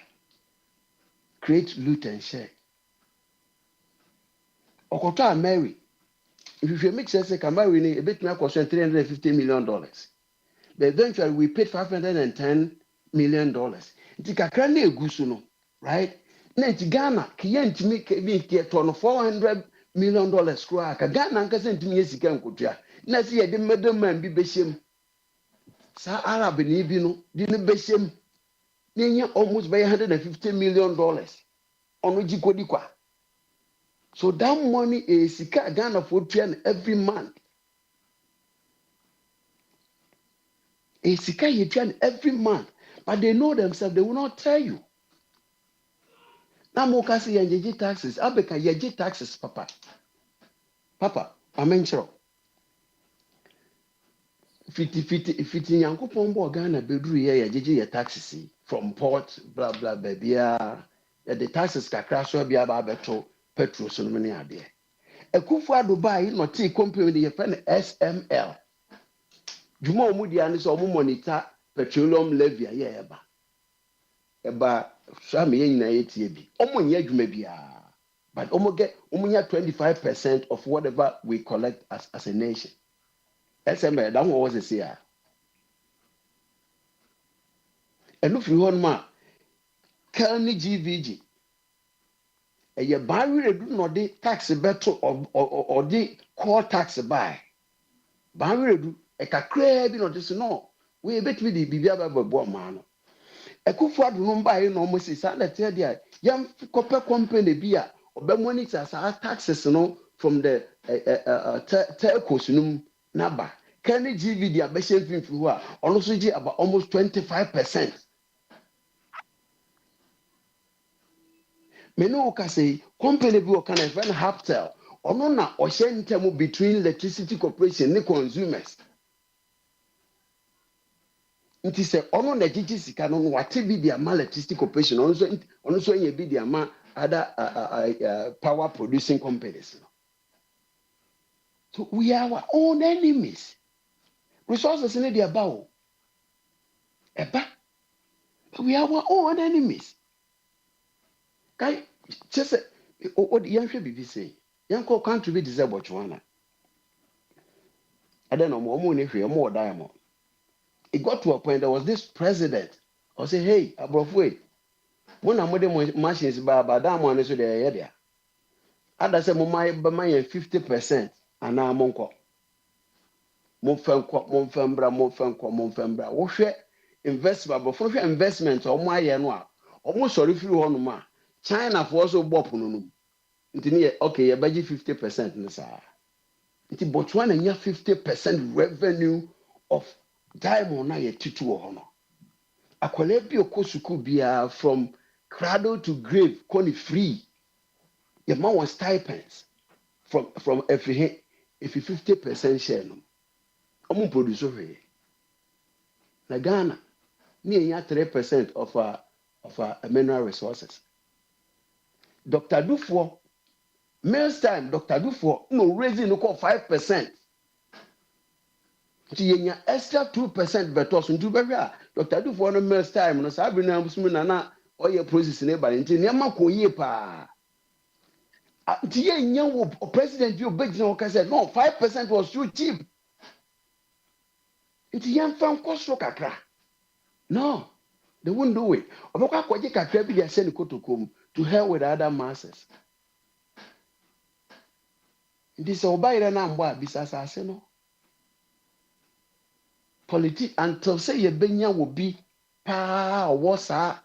Create loot and share. Okota Mary. If you make sense ka Mary ni e betumi akoso $350 million. But eventually we paid $510 million. Nti kakra na egusu no, right? Na nti Ghana kiye ntimi bi ke to no $400 million kura ka Ghana nkasa ntimi yesika nkotua. Na si ye de medman bi behyem. Sa Arab ni bi no, di ne behyem. Na almost by $150 million. Ono jikodi kwa. So that money is sika Ghana for tuan every month. A sika ye tuan every month. But they know themselves, they will not tell you. Now moka say yeje taxes, abeka yeje taxes papa. Papa, amenchero. Fiti Yankopon bo Ghana bedru ye yeje ye taxes from port blah blah baby the taxes kakra so bia ba beto petrol so no ne ade. Ekufu Dubai no tea company dey fen SML. Juma omudi ani so omo monitor petroleum levy ye eba. Eba so me nyina yetie bi. Omo nya adwuma bia. But omo nya 25% of whatever we collect as a nation. SML that one was a say. And if you want ma Kelny GVG ye barrier do no de tax beto or the core tax buy. Barrier do e kakra bi no de so no we betimi de bibia bababo ma no. Ekufu adu no mba no mo si sa let there yam copper company bi a obemonitor sa taxes no from the telcos num naba. Kelny GVG abehye finfi ho a ono so gi about almost 25%. Meno ka say company bi o kan e friend Haptel ono na o hye ntemu between electricity corporation and consumers nti sɛ ɔno na gyegye sika no wate bi de ama electricity corporation ɔno nso nyɛ bi de ama other power producing companies. So we are our own enemies. Resources in the about eba, but we are our own enemies. Kai just what the young should be saying. Young country be deserve Botswana. I don't know more if you more diamond. It got to a point there was this president. I say, hey, Abrofwe, when I'm with the machines by diamond so they there. Ada say mo my 50% and now monko. Momfembra. Wohwe investment, but for investment omo aye no a. Omo sori firi ho no ma. China for so bop no no. Nti okay, you budget 50% no sa. Nti Botswana nya 50% revenue of diamond na ye titu ho no. Akwale bi okosuku bia from cradle to grave call free. Your man was stipends from every if you 50% share no. Omo produce we. Na Ghana near 3% of our mineral resources. Dr. Dufo, Mills time, Dr. Dufo, no raising no call 5%. Tienya extra 2% better so ntu behwe Dr. Dufo no Mills time no sabi na musumi na oye process ne ba nti ne ma ko yie pa. Tienya wo president you big no say no 5% was too cheap. Nti yan fan koso kakra. No, they won't do it. Obekwa kwaje kakra bi dia send kotokom to hell with other masses. Nti se obayire na mbo a bisasa ase no. Politics until say ye benya wo bi pa wo sa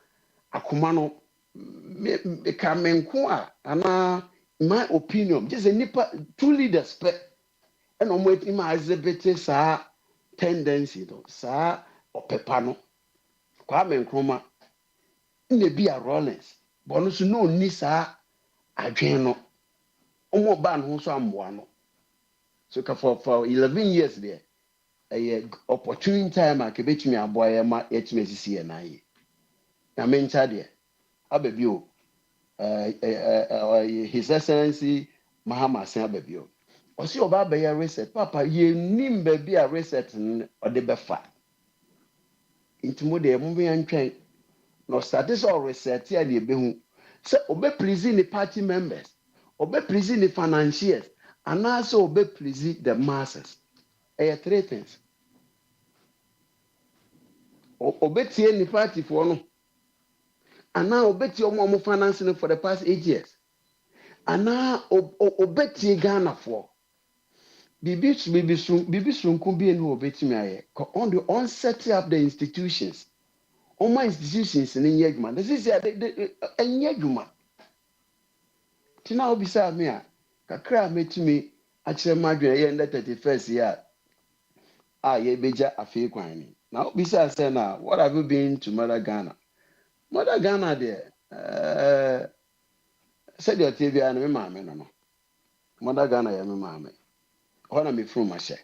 akoma no me kamenko a ana my opinion just a nipa two leaders pe and omo etima exhibit sa tendency no sa opepa no kwa menkroma nne bi a Rollins but no so no ni sa adwen no omo ba no so amboa no so ka for 11 years there a opportune time a kebetumi aboa ya ma yetime sisi ye na yi na mencha de ababi o his excellency Mahama Sen ababi o osi oba ba ya reset papa ye nim ba bi a reset o de befa intimo de mo bi antwen no start so reset ya de ebehu se obe please the party members obe please the financiers and also obe please the masses. Three things. Obetie ni party for no. And now obetie omo financing for the past 8 years. And now obetie Ghana for. Bibi sunku bi enu obeti mi aye. On the on setting up the institutions. On my institutions in Yegman. This is a Yegman. Tina obisa me a kakra metimi akire madwe ye nda 31st year. Ye beja afi kwani. Now obisa say na what have you been to Mother Ghana? Mother Ghana there said your TV and me mama no. Mother Ghana ya me mama. Hona me from mashe.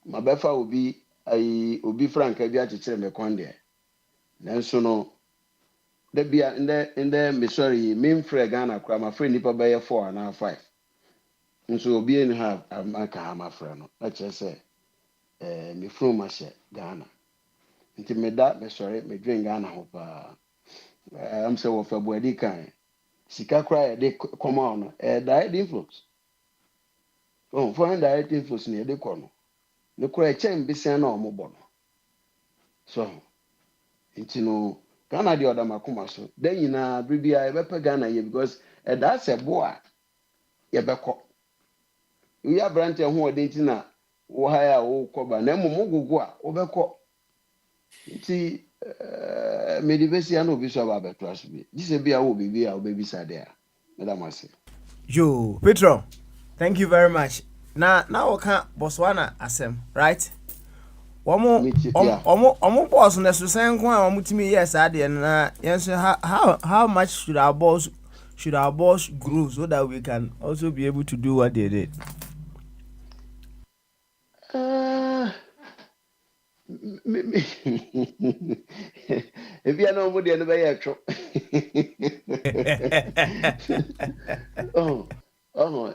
Mabefa obi franka bi akekere me kon there. Nanso no de bia inde me sorry me mfre Ghana kwa ma frɛ nipa bɛyɛ 4 and 5. Nso obi en ha aka ha ma frɛ no. Na kyerɛ sɛ me from mashe Ghana. Nti me da me sorry me dwen Ghana ho pa. Am say wo February kan. Sika kra de come on direct influence. Oh, for direct influence ne de kɔ no. Ne kra chen bisia na omo no. So, nti no Ghana de oda makoma so. Den nyina bibia e bepa Ghana ye because that's a boy ye bekɔ. We are branch ho ode nti na wo ha ya wo kɔba na mmom gugu a wo bekɔ. Nti medibesia no obi so ba beto aso bi. Dise bia wo bibia wo bebisa there. Madam ase. Yo, Petro, thank you very much. Now we can Botswana asem, right? Omo boss na so sen ko a omo timi yes ade na yes how much should our boss grow so that we can also be able to do what they did? If you are not the way actual. Oh, oh,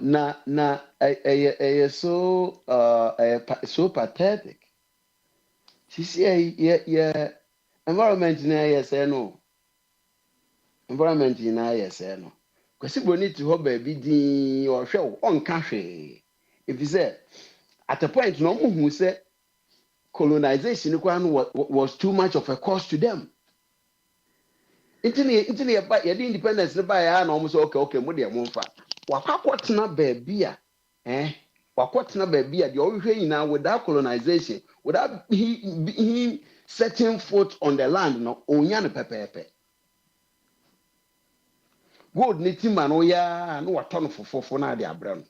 so so pathetic. She say, yeah, environment in yes, no. Environment in yes, no. Because we need to have baby or show on cafe. If you say, at a point, no one who said colonization was too much of a cost to them. Into the independence, the buy and almost okay, with their monfa. What's not baby, what's not baby, the only way now without colonization, without he setting foot on the land, no, onyan pepe. Gold knitting man, oh yeah, no, a ton for now, their brand.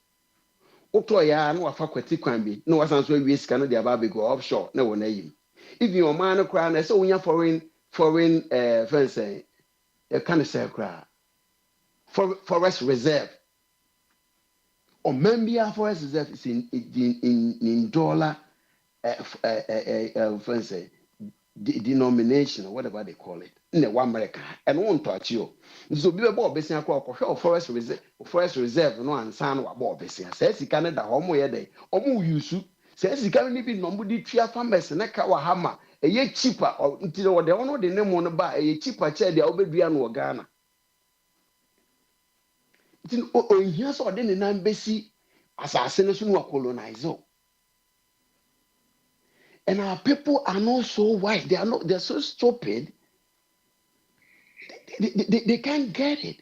Oto ya no afa kwati kwan bi no wasan so awie sika no de aba be go offshore na wona yim if your man kra na so wonya foreign fence e kan say kra forest reserve or membia forest reserve is in dollar fence denomination or whatever they call it in the one America and won't touch you. So be about Bessia forest reserve no and san or about Bessia says he Canada homo ye day or more use says he can't even nobody tria farmers and a kawa hammer a year cheaper or until they don't know the name on the bar a cheaper chair the Obedian or Ghana. Here's or then in embassy assassination or colonizer. And our people are not so wise. They're so stupid. They can't get it.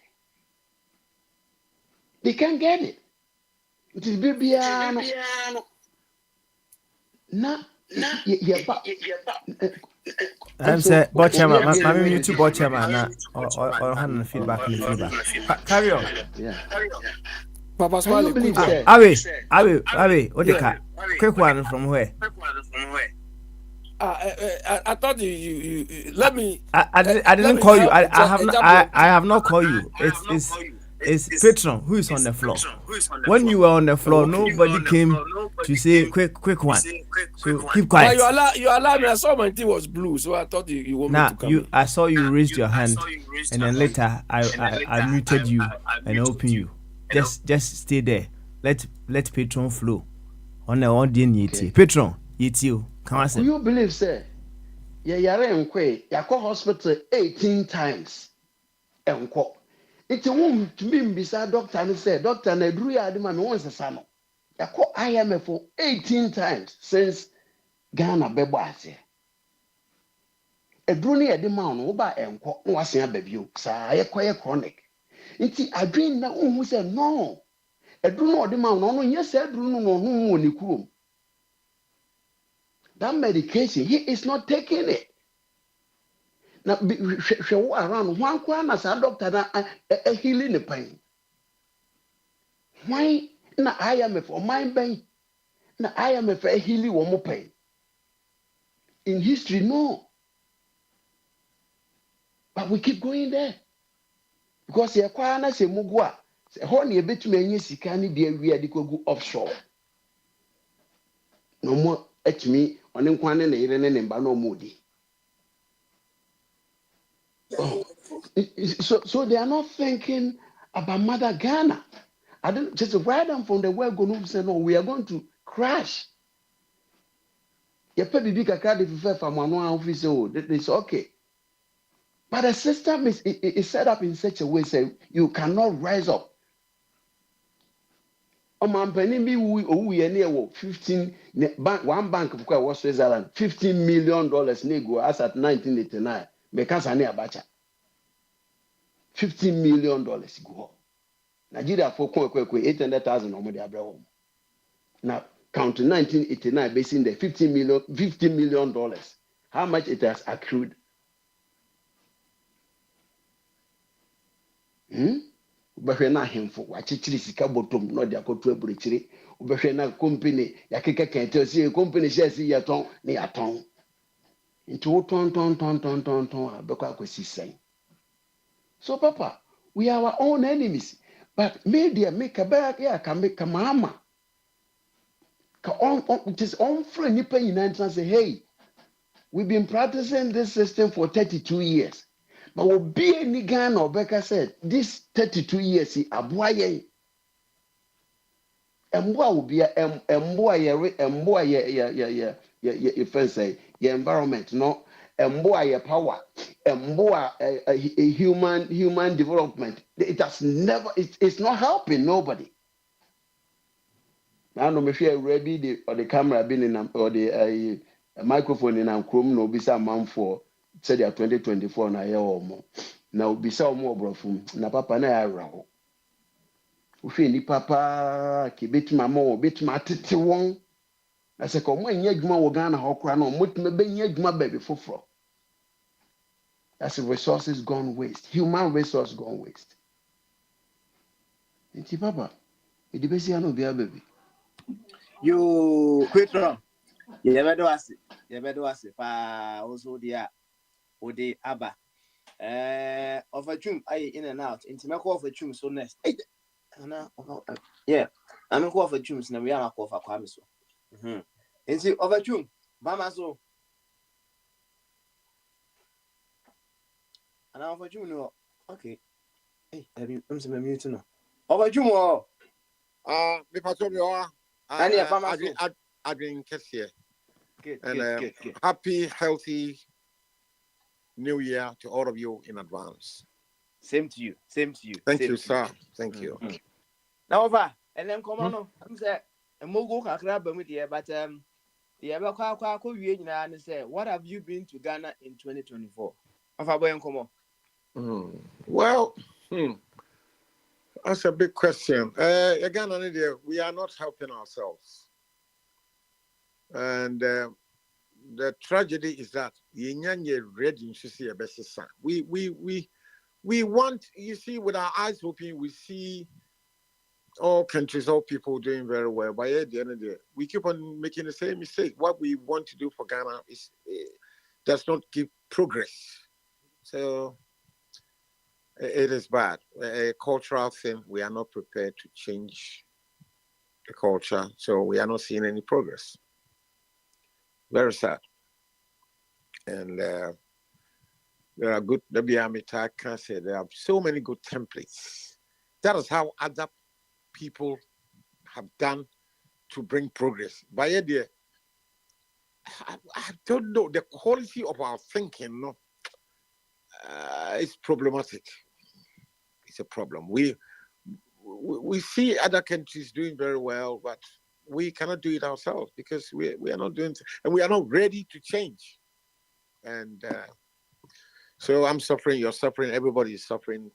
They can't get it. It is baby. I'm saying, Botchama, Mammy, you too, Botchama, or hand feedback in the feedback. Carry on. Yeah. Papa Smiley, quick one. Awe, what the cat? Quick one from where? I thought you let me. I didn't call you. I have not called you. It's Patron who is on the floor. When you were on the floor, nobody came to say quick one. So keep quiet. You allowed me. I saw my thing was blue, so I thought you want me to come. I saw you raised your hand, and then later I muted you and opened you. Just stay there. Let Patron flow. On the one day, Patron, it's you. Come on, you believe, sir? Yeah, you call hospital 18 times. It's a woman to be beside doctor and say, Doctor, and I drew ya the man once a son. You call IMF for 18 times since Ghana Bebase. A drone at the man over and was in a baby, sir. I acquire chronic. It's a dream now who said no. A drone or the man, no, yes, I drew no one. That medication, he is not taking it. Now, she around one corner as a doctor a healing the pain. Why? Now I am for my pain. Now I am for a healing one more pain. In history, no. But we keep going there. Because the Aquana say Mugua, honey a bit to me, you can't be a weird go offshore. No more at me on Inquan and Irene Bano Moody. Oh. So they are not thinking about Mother Ghana. I don't just write them from the word go say no, we are going to crash. You pay big card if you fair from one office, oh, it's okay. But the system is set up in such a way say you cannot rise up. Man, penny we are near 15 one bank was Switzerland, $15 million nego as at 1989. Because I abacha. $15 million go. Nigeria for 800,000 on the abroad. Now count 1989 basing the $50 million. How much it has accrued? Ubehwe na hemfo wachichiri sika bottom no dia kotu aburuchiri ubehwe na company yakeka kente si company shares ya ton ne ya ton into ton abekwa akwesi sen. So papa, we are our own enemies, but media make a bag ya can make a mama ka on just on friend nipa nyina say hey We've been practicing this system for 32 years. But what be any Ghana or Becca said, this 32 years, Abuaye, Mbwa will be a Mbwa, your friend say, your environment, no, Mbwa, your power, Mbwa, a human development. It has never, it's not helping nobody. I don't know if you're ready or the camera been in or the microphone in Chrome, no, be some man for. Said ya 2024 na ye omo na obisa omo obrofum na papa na ya raho ofi ni papa ke betima mo betima tete won na se ko mo anya adwuma wo Ghana ho kra na mo tuma be nya adwuma ba bi foforo. That's resources gone waste, human resource gone waste. Nti papa e di besi ano bia baby You Petron ye bedo ase pa also dia ode aba of a chum I in and out into me call for chum so next yeah I'm call for chums na we are call for kwame so into of a chum mama so and of a chum no okay hey I'm some mute no of a chum me patrol you I drink here. Good. Happy, healthy New Year to all of you in advance. Same to you. Thank you, sir. Thank you. Now over and then come on. I'm saying and we'll go with you, but the and say, what have you been to Ghana in 2024? Come on. Well, that's a big question. Again, we are not helping ourselves. And the tragedy is that we want, you see, with our eyes open, we see all countries, all people doing very well. But at the end of the day, we keep on making the same mistake. What we want to do for Ghana is does not give progress. So it is bad. A cultural thing, we are not prepared to change the culture. So we are not seeing any progress. Very sad. And there are good, I can say there are so many good templates. That is how other people have done to bring progress. By idea, I don't know, the quality of our thinking is problematic. It's a problem. We see other countries doing very well, but we cannot do it ourselves because we are not doing it, and we are not ready to change. And so I'm suffering, you're suffering, everybody is suffering,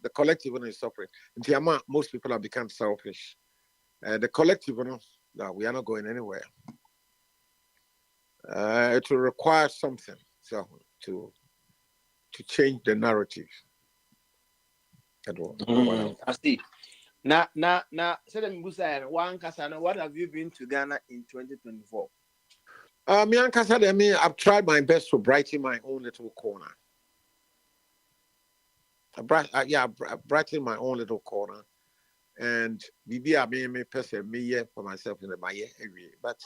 the collective is suffering. In Tiama, most people have become selfish. The collective, we are not going anywhere. It will require something to change the narrative. I see. Now, one Kasana, what have you been to Ghana in 2024? Me and Kasana, I've tried my best to brighten my own little corner. I brighten my own little corner, and maybe I may person me for myself in the Maya area. But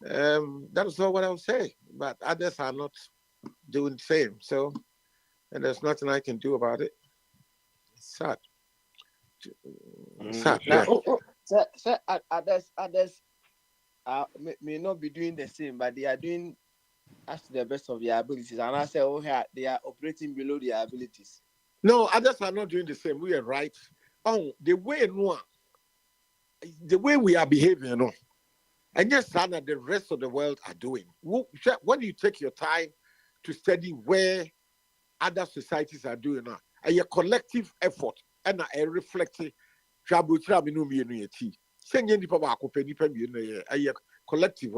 that is not what I would say. But others are not doing the same. So, and there's nothing I can do about it. It's sad. Others may not be doing the same, but they are doing as to the best of their abilities. And I say, they are operating below their abilities. No, others are not doing the same. We are right. The way we are behaving, and yes, the rest of the world are doing. When you take your time to study where other societies are doing now, a collective effort and a reflective collective,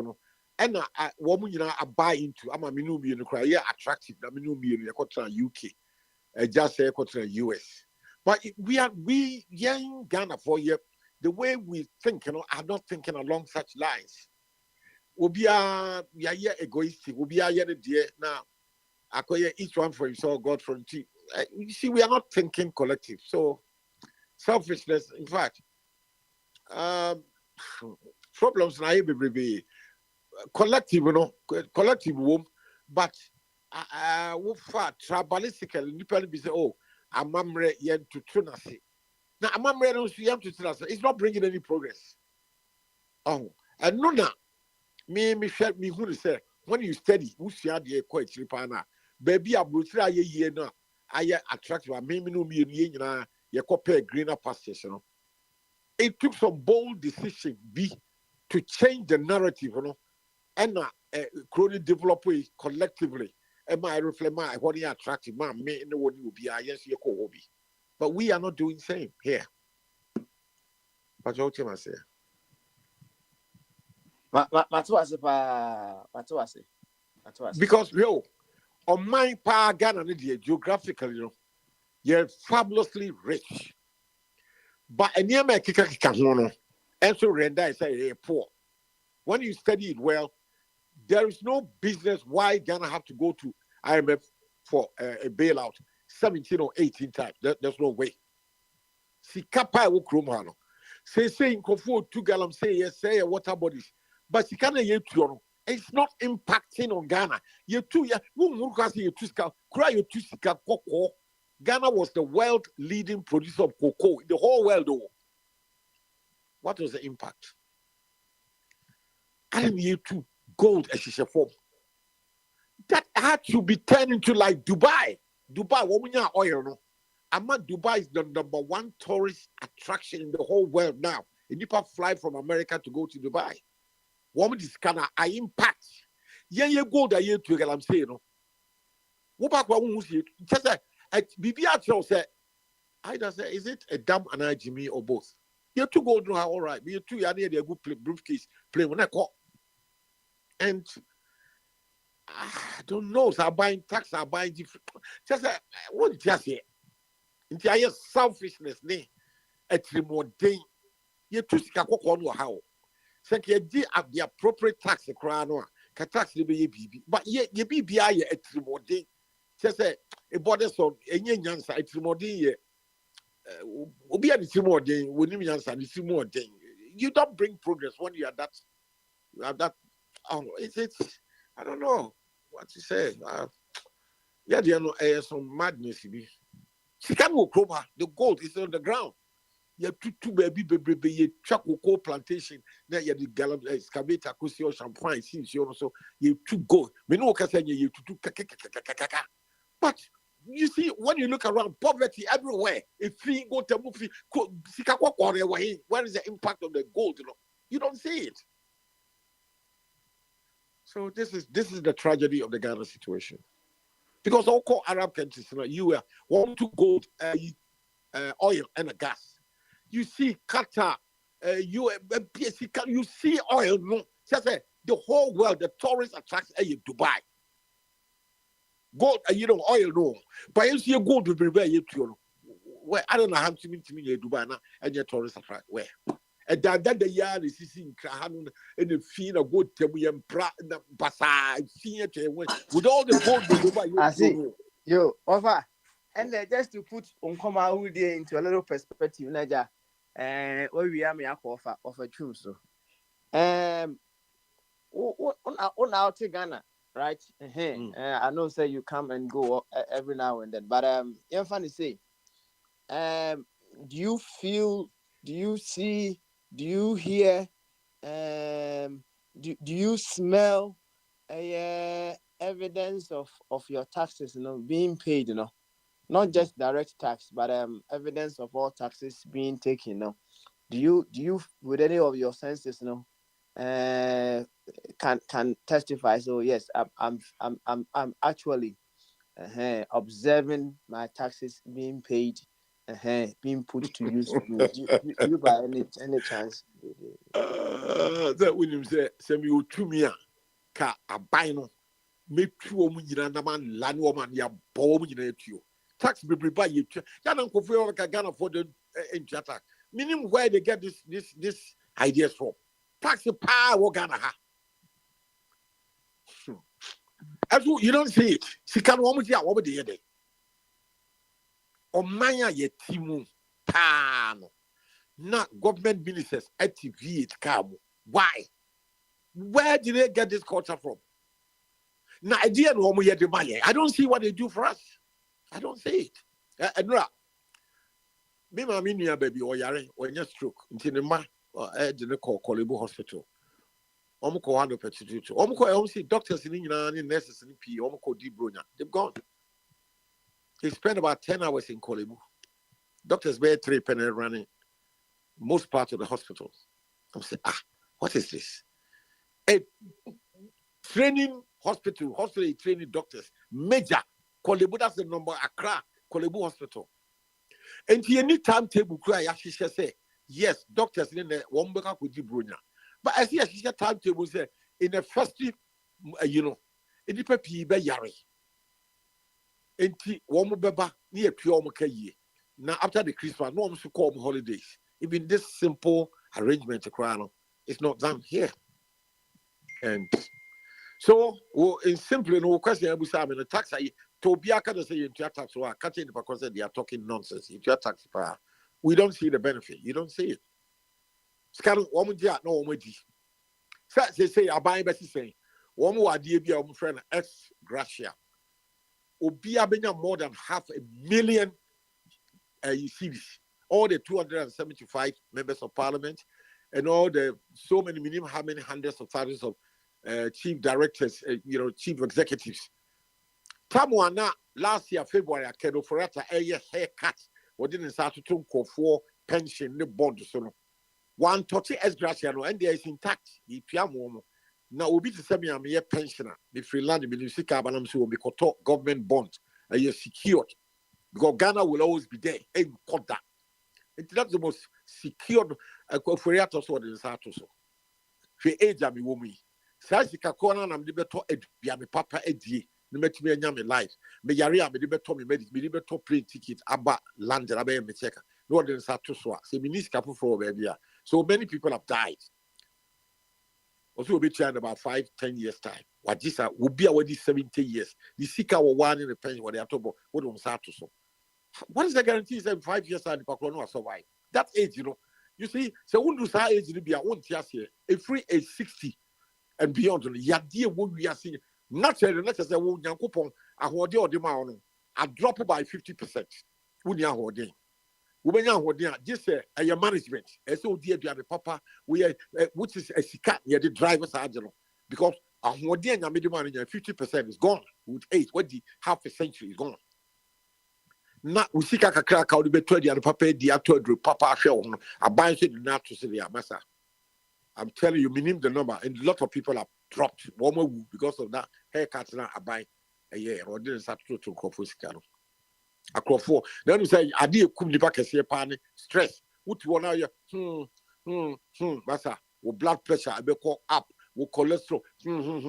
and woman I buy into. I'm a minu attractive. UK. Just say US. But we young Ghana for you, the way we think, are not thinking along such lines. We be egoistic. We be dear now. Each one for himself, God for him. You see, we are not thinking collective. So selfishness, in fact, problems na be collective, collective womb. But what far tribalistically, people be say, oh, amamre yen to tunasi. Now amamre don't see to tunasi. It's not bringing any progress. Oh, and no, na me share me who say when you study, who share the quite tripana, baby, I will try ye na. I attractive. I mean, no me na ye compare greener pastures. You know, it took some bold decision to change the narrative. You know, and crony develop collectively. Am I reflect my what you attractive man? Me no one will be. Yes, you hobby, but we are not doing same here. But what you say? Because yo, on my part, Ghana, geographically, you know, you're fabulously rich. But a near my kika and so render I say poor. When you study it well, there is no business why Ghana have to go to IMF for a bailout 17 or 18 times. There's no way. Si kapa wo kromano. Say in Kofu 2 gallon say yes, say water bodies. But you can't it's not impacting on Ghana. You two Ghana was the world leading producer of cocoa in the whole world. Though. What was the impact? And you two gold as a form. That had to be turned into like Dubai. Dubai, woman oil no. Dubai is the number 1 tourist attraction in the whole world now. And people fly from America to go to Dubai. Woman is kind of impact. Yeah, gold that you two I'm saying no. What back what who see just say BBR say either say is it a dam and a Jimmy or both? You two gold no all right. You two are near the good briefcase play when I call. And I don't know. So I'm buying tax, I'm buying different. Just what just here? Into your selfishness, ne? It's more day. You two see how. So you did at the appropriate tax the crown or tax the baby. But yet you be a more day. Just a body so any answer, it's more day. Be a more day, when you answer, it's more day. You don't bring progress when you are that. You have that. Oh, it's I don't know what to say. Yeah, there are some madness. She can't go over. The gold is on the ground. You have two baby, you cocoa plantation. Then you have the gallon excavator, or champagne. Since you also you two gold. We know you two. But you see, when you look around, poverty everywhere. If we go to movie, where is the impact of the gold? You don't see it. So this is the tragedy of the Ghana situation, because all Arab countries, you want to gold, oil and gas. You see Qatar, you see oil. No, just the whole world, the tourist attracts Dubai. Gold, oil no, but you see gold will be very you. Where I don't know how to meet me Dubai now, and your tourist attract where. And that the yard is in Krahan and the field of good Tebu and Basa, with all the gold. I see. Yo, over. And just to put Unkoma into a little perspective, Naja, where we are, me offer true. So, on out to Ghana, right? I know, say you come and go every now and then, but you're funny say, do you feel, do you see, do you hear, do you smell evidence of your taxes, being paid, not just direct tax, but evidence of all taxes being taken, do you with any of your senses, can testify? So yes, I'm actually observing my taxes being paid, being put to use for me. Do you by any chance? That William said, "Send me to me, ka abino, me 2 women na man, land woman, ya bomb in you. Tax be by you. Yanan Kofu Ghana for the tax. Meaning where they get this ideas from. Tax the power Ghana ha. As you don't see it. She can almost ya over the day. O manya ye timu pano. Not government ministers activate come. Why? Where did they get this culture from? Now, idea no more yet. I don't see what they do for us. I don't see it. And me, my mini baby, or yare, or your stroke, until the ma, didn't call Kolebu Hospital. Omko 100%. Omko, see doctors in England, nurses in P. Omko Di Brunia. They've gone. They spent about 10 hours in Kolebu. Doctors bear 3 penny running most parts of the hospitals. I'm saying, what is this? A training hospital training doctors, major Kolebu, that's the number, Accra, Kolebu Hospital. And here, any timetable, she say, yes, doctors in the Wombaka could Di Brunia. But I see a timetable say in the first, it depends be yari. Enti womu beba near pure ye. Now after the Christmas, no one should call holidays. Even this simple arrangement to crown is not done here. And so in simply no question every time in the tax to be a kind of say into your tax or cutting because they are talking nonsense. Into your tax we don't see the benefit. You don't see it. Scan woman no woman. They say I buy Bessie saying one more idea be our friend ex gratia. Obia benya more than 500,000 cities. All the 275 members of parliament and all the so many minimum how many hundreds of thousands of chief directors, chief executives. Tamuana last year February Kedo Forata a haircut. What didn't start to talk for pension the bond so 130 as gratia and there is intact. The piamo now will be the same year pensioner. The freeland ministry cabanam so be government bond and you're secured because Ghana will always be there. And that. That's the most secured for so in Sato. For age, I mean, woman. Says the Kakona and the better Ediami Papa Edi, the Metimia life. Me Yaria, me the better me better plane ticket, Abba land, Abe Mecheka. No one in Sato. So, Minister for baby. So many people have died. Also, we'll be trying about 5-10 years' time. What this will be already 70 years. The Sika will one in the pension, what they are talking about, what on Sato. What is the guarantee that 5 years time the Pakrono will survive? That age, You see, so when you say age, be a 1 year, a free age 60 and beyond. Ya dear, what we are seeing, naturally, not as a wound young coupon, a hoarding or demand, a drop by 50%. When you are hoarding. Just your management. So dear, the papa, we are which is a sikat, the driver's agent. Because a hoarding and middle manager, 50% is gone with age. What the half a century is gone. Not we see a crack out the better and papa, the actor, papa show. I buy it not to see the massa. I'm telling you, minimum the number, and a lot of people have dropped one more because of that haircut. Now I buy a year or didn't start to Cofuscano. A crop then you say, I did come the back and say, panic, stress. What you want now? Massa, with blood pressure, I be call up, with cholesterol.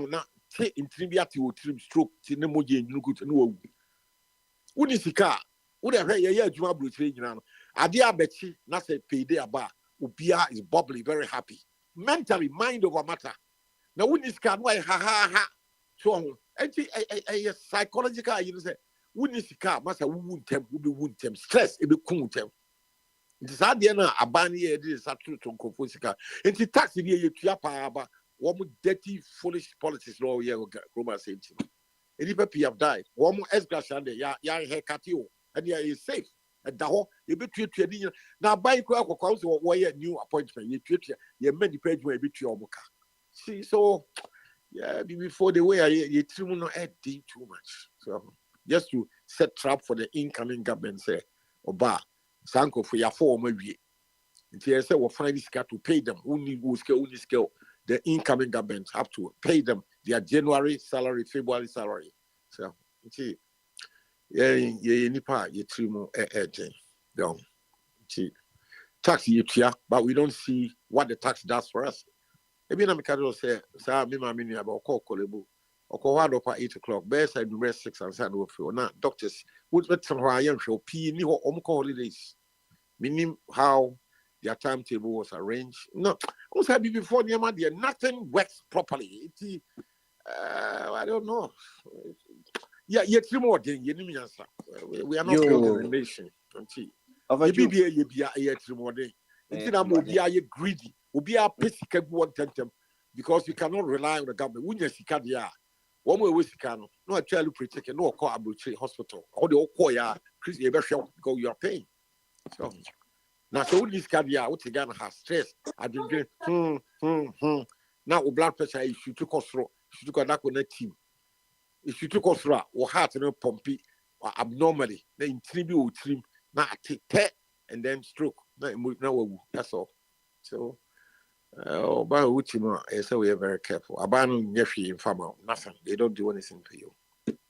Now, take in triviality with trim stroke, Tinemoji, and you could know. What is the car? What a very year, you are between you. I dear Betty, not say payday about. Upia is bubbly, very happy. Mentally, mind over matter. Now, when this car, why, ha. So, a psychological, you say, when this car, must have wound them, will be wound them, stress, it be cool them. It is at the end of a banny, it is a true to Confusca. And the taxi here, you Tiapa, one more dirty, foolish politics, law, Roma said. And if you have died, one more esgrash and ya haircut you, and ya is safe. And the whole, you be treated now by Quack Council or a new appointment, you treat your many page may be your book. See, so, yeah, before the way you not add too much. So, just to set trap for the incoming government, say, Oba, Sanko for your former year. Until I say, we'll find this guy to pay them, only scale. The incoming government have to pay them their January salary, February salary. So, see, nipa, you three more down. See, tax you but we don't see what the tax does for us. Maybe I'm going to say, Sir, me, my mini about call Kolebu. Or go out over 8 o'clock. Best I do rest 6 and 7 of you. Now, doctors, what some Ryan show P. Niho holidays. Meaning how their timetable was arranged. No, I was happy before near dear. Nothing works properly. I don't know. Yeah, yet 3 more days. We are not building a nation. You be a 3 more days. Be a greedy. Will be a pessic one tenth because you cannot rely on the government. When you see one way with Cano, no, I tell you, pretty, no call Abuchi Hospital, or the old Koya, Chris, you better go, you are paying. So, now, so this caviar, what you gonna have stress, I didn't get, Now, blood pressure, if you took us through, if you took a knock on that team, if you took us through, or heart and pumpy, or abnormally, then trim, now I take 10 and then stroke. No, that's all. So, about which so we are very careful. Abandon Jeffrey in farmer, nothing. They don't do anything for you.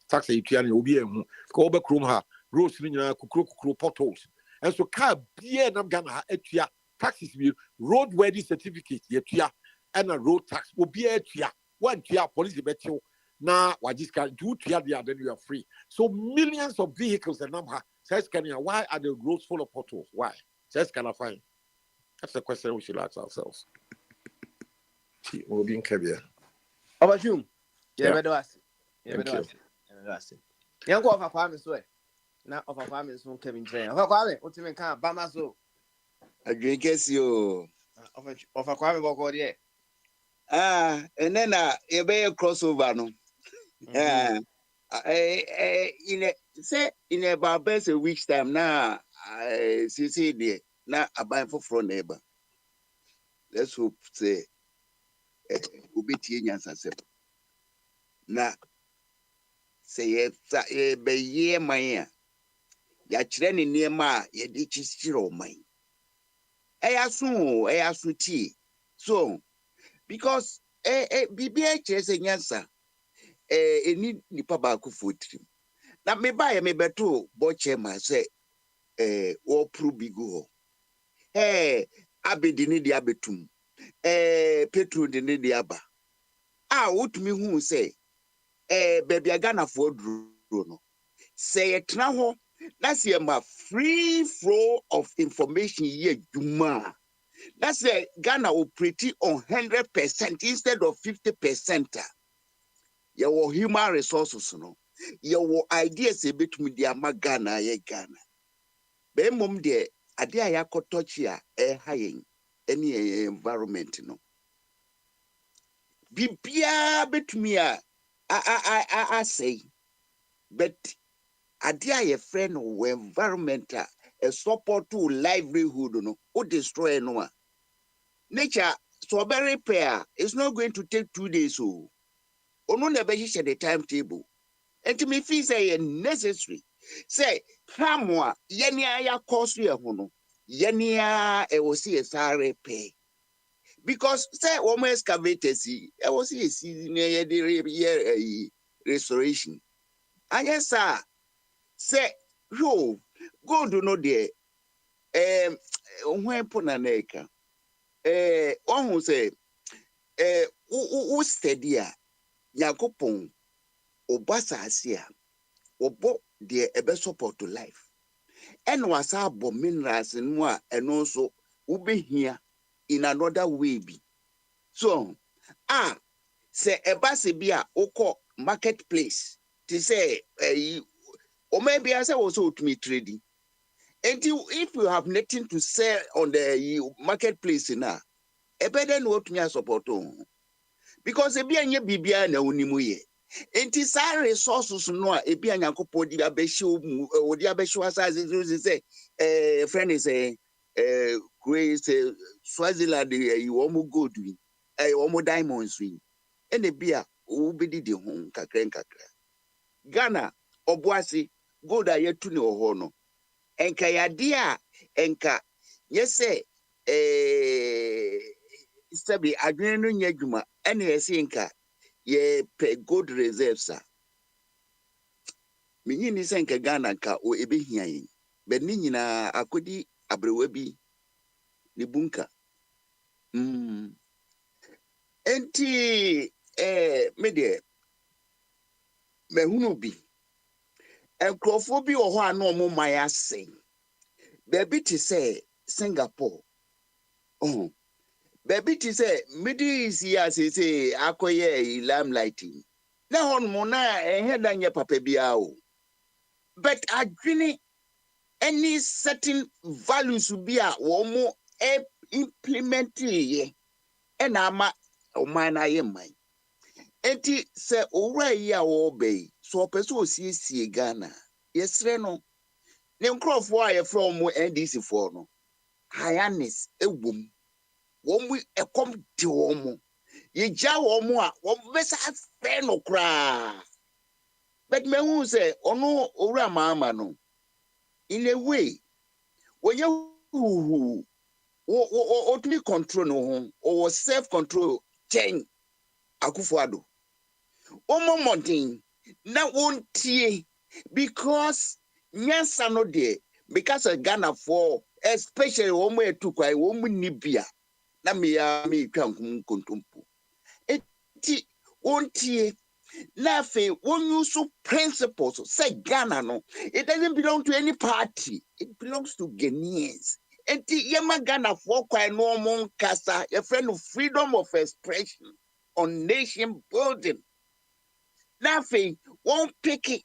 Tax a Tian will be a go back room her, roast kukru potholes. And so car beer nam gana etia taxes be roadworthy certificate yetia and a road tax will be a tia. One tia police bet you now what this can do tia then you are free. So millions of vehicles and number says can you why are the roads full of potholes? Why? Says can I find? That's the question we should ask ourselves. We'll be in Kebia. How about you? Yeah, Thank you. Young go off farming way. Now of a farming soon Kevin Train. Of a farming, what you mean can't Bamazo? I drink you. Of a farming walk yeah. And then a bear crossover no. In about best a week's time now, I see there. Now I buy for neighbor. Let's hope say Ubiti answer. Now say be ye my ya training near ma ye ditches zero mine. I asu tea. So because BBH is a answer. Any nipa baako fotrim. Na me buy me beto boche ma say o pru bigo. Abedini di abetum. Petro de ne di aba. Wotumi hu say baby Ghana for dro no. Say etna ho na say ma free flow of information ye dwuma. Na say Ghana operate on 100% instead of 50%. Your human resources no. Your ideas a bit with the Ghana ye Ghana. Be mum de ade aya kotochi a high any environment no. Bibia betumi I say, but idea a friend who environment a support to livelihood no or destroy no. Nature strawberry pear is not going to take 2 days so. Ono never share the timetable. And to me feel say necessary. Say hamwa yenia ya cost ya hono. Yenia e wosi esare pay. Because say woman excavators I was see near the restoration. And yes, sir, say yo go do no there. When put an acre. One who say who steady Yakopon Obasa Asia Obo the ebe support to life. And was abo minerals and more and also ube here in another way be. So say ebase bia oko marketplace to say or maybe I say also to me trading. Until if you have nothing to sell on the marketplace now, a better note me support on. Because a bia nye bibia na unimuye. Enti sa resources no a ebi anyankopɔ di abɛhye o di abɛhye asase say friend is great Swaziland you omo gold wi omo diamonds wi ene bia wo bedi de ho kakra Ghana oboase gold ayetu ne ho no enka yade a enka yese sabi adwene no nya dwuma ene yese enka ye pe gold reserves minyi ni senke Ghana ka o ebehia yin be ni nyina akodi abrewa bi ni bunka enti me de me hunu bi enkrofo bi wo ho ano mo maya sen be ti say Singapore be ti say Middle East ya say akoye limelighting na hon mo na eheda nye papa bia o but adwene any certain values be a wo implement ye and ama o man aye man enti se owura yi a wo be so opese osiesie Ghana yesre no ne nkrofo a ye from NDC for no highness ewom wo mu ekom di wo mu ye ja wo mu a wo besa fe no kra but me hu say ono owura mama no in a way when you o to control no ho or self control change Akufo-Addo modern na wontie because nyansa no de because of Ghana for especially omo etukwai omo nibia na me ya me twa nkontompo eti wontie na fe won use principles say Ghana no it doesn't belong to any party, it belongs to Ghanaians. Eti yema Ghana for kwai no mon kasa your friend of freedom of expression on nation building. Nothing won't pick it.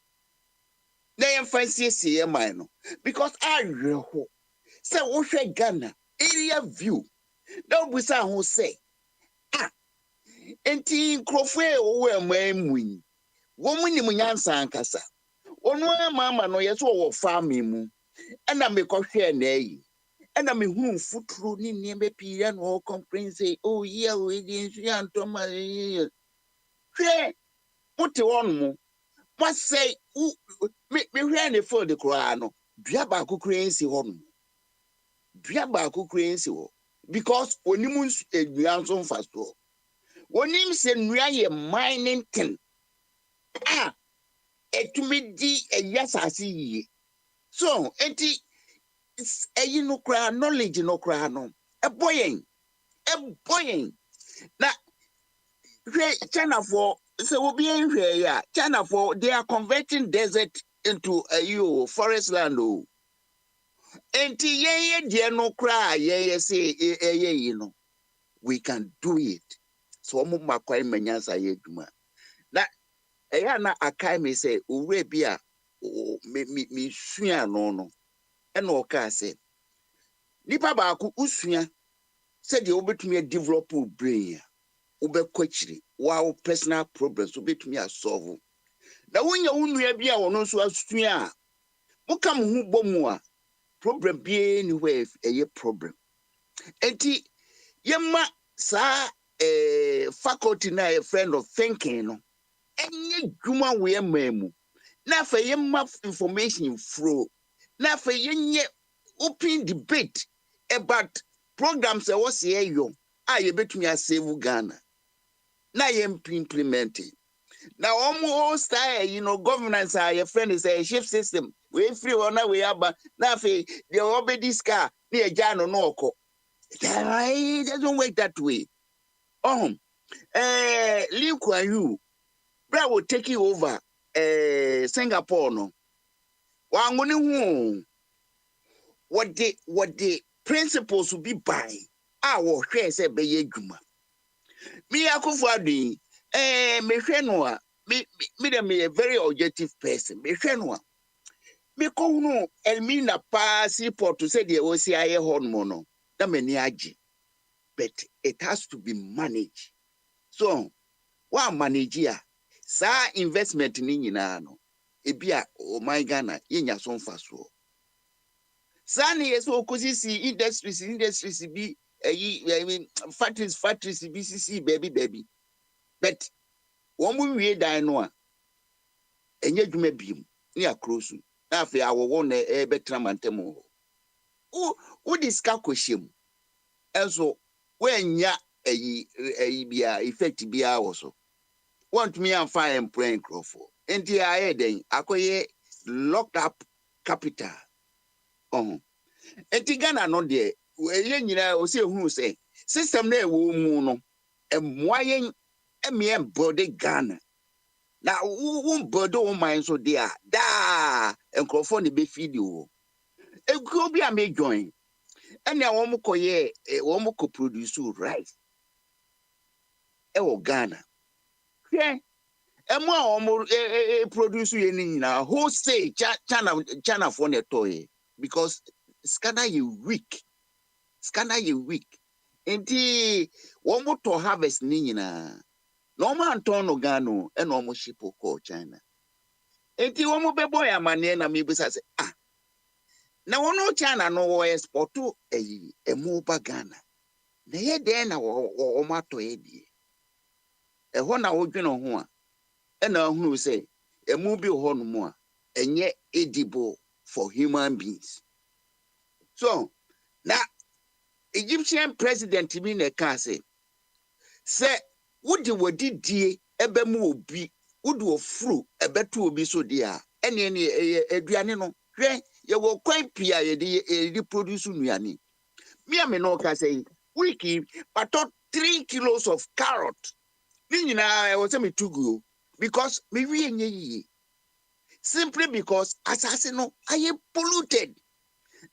They fancy see no because I know so we Ghana area view. Don't be sa who say ah enti krofwe o win. Woman ni munyansa ankasa. Onu mama no yeso wo farming mu. Ena me kohwe na yi. Ena me hu futuro ni niembe pia no complain say oh yeah we dey nsu antoma. Hwe muti won mu. What say me hwe for the kura no. Dua ba akukura nsi ho no. Dua ba akukura nsi ho because onimu edua nso mfa so. Onim se nua ye mining thing. Ah etumidi eyasasi yi. So enti eyi no kura knowledge no kura no. Eboyen na hwe China for so obi enhwe ya China for they are converting desert into a forest land o. Enti ye de no kura ye say ye no we can do it. So omo makwai manyansa ye duma. Na eya na akai me say owura bi a me sua no ena o ka say nipa ba ku usua say de obetumi develop brain obekwakyiri wow personal problems obetumi solve. Na wonya wunua bi a wono so asua a muka mo hu bomu a problem bi ni where eye problem. Enti yemma sa faculty na a friend of thinking no enye dwuma we emamu na fa yemma information flow na fa yenye open debate about programs e was here yo a ye betumi save Ghana na ye implement na almost style governance your friend is a shift system we free one we aba na fa the obedi ska na ye jano no oko. It doesn't work that way. Lee Kuan Yew bra will take you over Singapore no wangoni hu what the principles will be by wo hwe say be ye dwuma me Akufo-Addo me hwe no a me a very objective person me hwe no a me ko hu Elmina pa seaport to say the OCIA horn no that many agi but it has to be managed. So wa manage ya sa investment ni nyina no ebia o my Ghana yenya so mfa so sa ne yeso okosisi industries bi I mean factories BCC baby but one mu wie dan no a enye dwuma biem ne akrosu na afi awowo na betra mantemo o diska kohyem enso wenya bia effect bia wo so want me and fire and praying crofo enti aye den akoye locked up capital enti Ghana no de ye nyina o se hunu se system na ewo mu no emoyen emie body Ghana na wo body wo man so dia da enkrofo ne be feed wo egu bi am join ene wo mo koye wo mo ko produce rice Ghana hwe emo a omo produce ye ni nyina who say China for ne toy because scanner you weak enti one mo to harvest ni nyina No man turn no Ghana and almost ship ko China. Enti wo mo bebo ya mane na mebusa say na wono China no export to emu ba Ghana. Na ye den na wo mato e die. Ho na wo dwene ho a e na hunu say emu bi ho no mu a enye edible for human beings. So na Egyptian president bi na ka say wodi wodidie ebe mu obi wodi ofuru ebeto obi so dia ene aduane no hwe ye wo kwan pia ye de produce nuane me no ka say wiki pato 3 kilos of carrot ni nyina e wo se me tugu because me wi enye yi simply because asase no aye polluted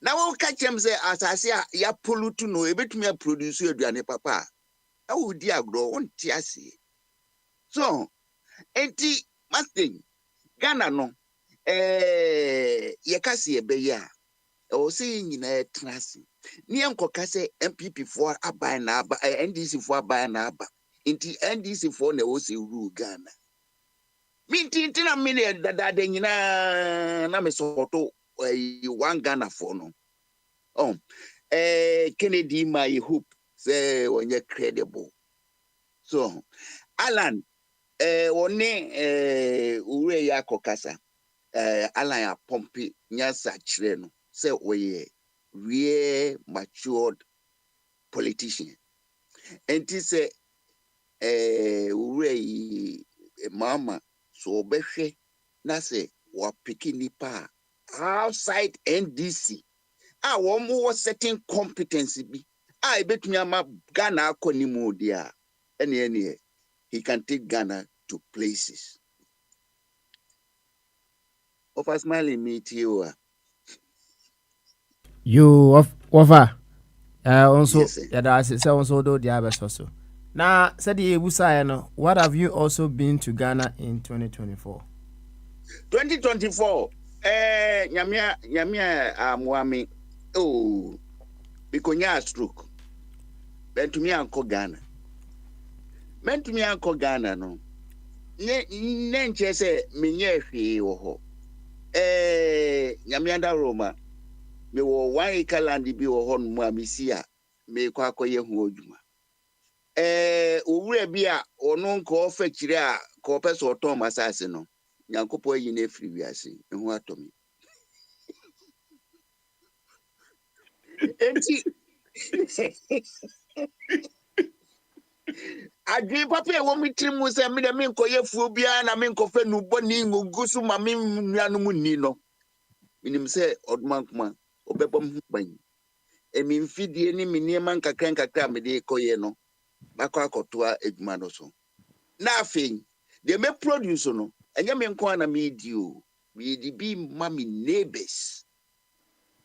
na wo ka chem say asase ya pollute no ebetumi produce aduane papa awu di agro won ti ase so enti masting Ghana no ye kasi ebe ya o se nyina trasi ni enkoka se MPP for abai na aba NDC for abai na aba enti NDC for na o se rule Ghana minti na mini dada de nyina na me soto one Ghana for no Kennedy my hope say onye credible so Alan one ure ya kokasa Alan ya pompi nyasa chire no say oye real matured politician enti say ure mama so obehwe na say wa piki nipa outside NDC one more certain competency bi betumi ama Ghana akonimu dia ene he can take Ghana to places. Offer smiling me to you. You offer. Also, Yes, sir. yeah, that's it. Also, do the others also. Now, said the Ebusa, what have you also been to Ghana in 2024? 2024. Nyamia Mwami. Oh, because you stroke. Ben to me uncle Ghana. Men to me uncle Ghana no. Nenche se minye fi wo. Nyamianda Roma. Me wo 1 acre land bi wo ho no mu amisia. Me kwa akoye hu odwuma. Owura bi a ono nko ofa kire a ko pese oton masase no nyankopo yi na free wiase ehu atomi enti adwi papa e wo mitri mu se me de me nkoye fuo bia na me nkofa nubo ni ngusu ma me nuanum ni no minim se odmankuma obebom ban emi mfidie ni miniema nkakra me de koye no bakọ akotoa edwuma no so na afin de me produce no enye me nko na me di o we di bi mami neighbors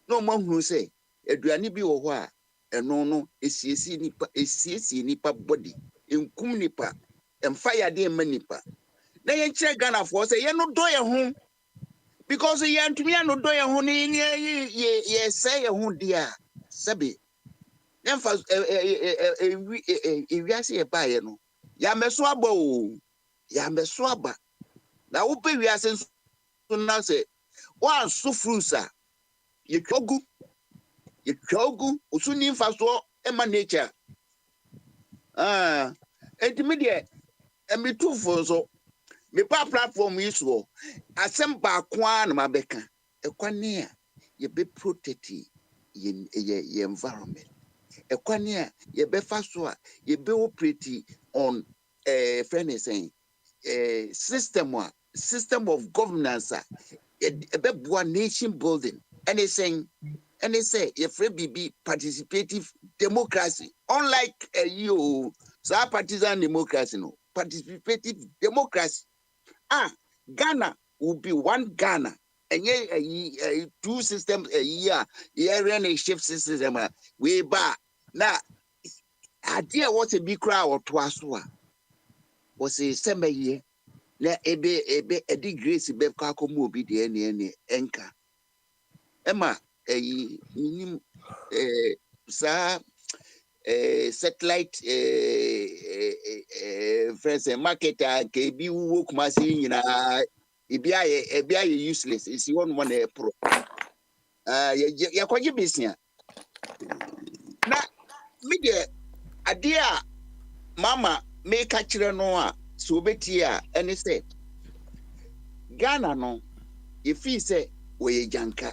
no mo hu say aduane bi wo ho a eno no esiesi nipa body enkum nipa emfa yade ema nipa na ye kire Ghana for say ye no do ye ho because ye antumi no do ye ho ni ye say ye ho dia sabe nemfa wiase ye ba ye no ya meso aba o ya meso aba na wo pe wiase so na say one so fruits a ye twogu usuni mfaso ema nature enti de emi tufo so me pa platform yi so asem ba kwa na mabeka ekwane a ye be protect ye environment ekwane a ye be fa so a ye be operate on friend saying system of governance a be boa nation building anything and they say if be participative democracy unlike you so partisan democracy no participative democracy Ghana will be one Ghana and two systems a year run a shift system way back now idea was a big crowd or twice was a same year na ebe a grace be kako mu obi de ene enka Emma minim sa satellite friends market KB work machine ebi useless is one pro ya kwaje business na media adia mama make a chire no a so beti a ene say Ghana no if he say we janka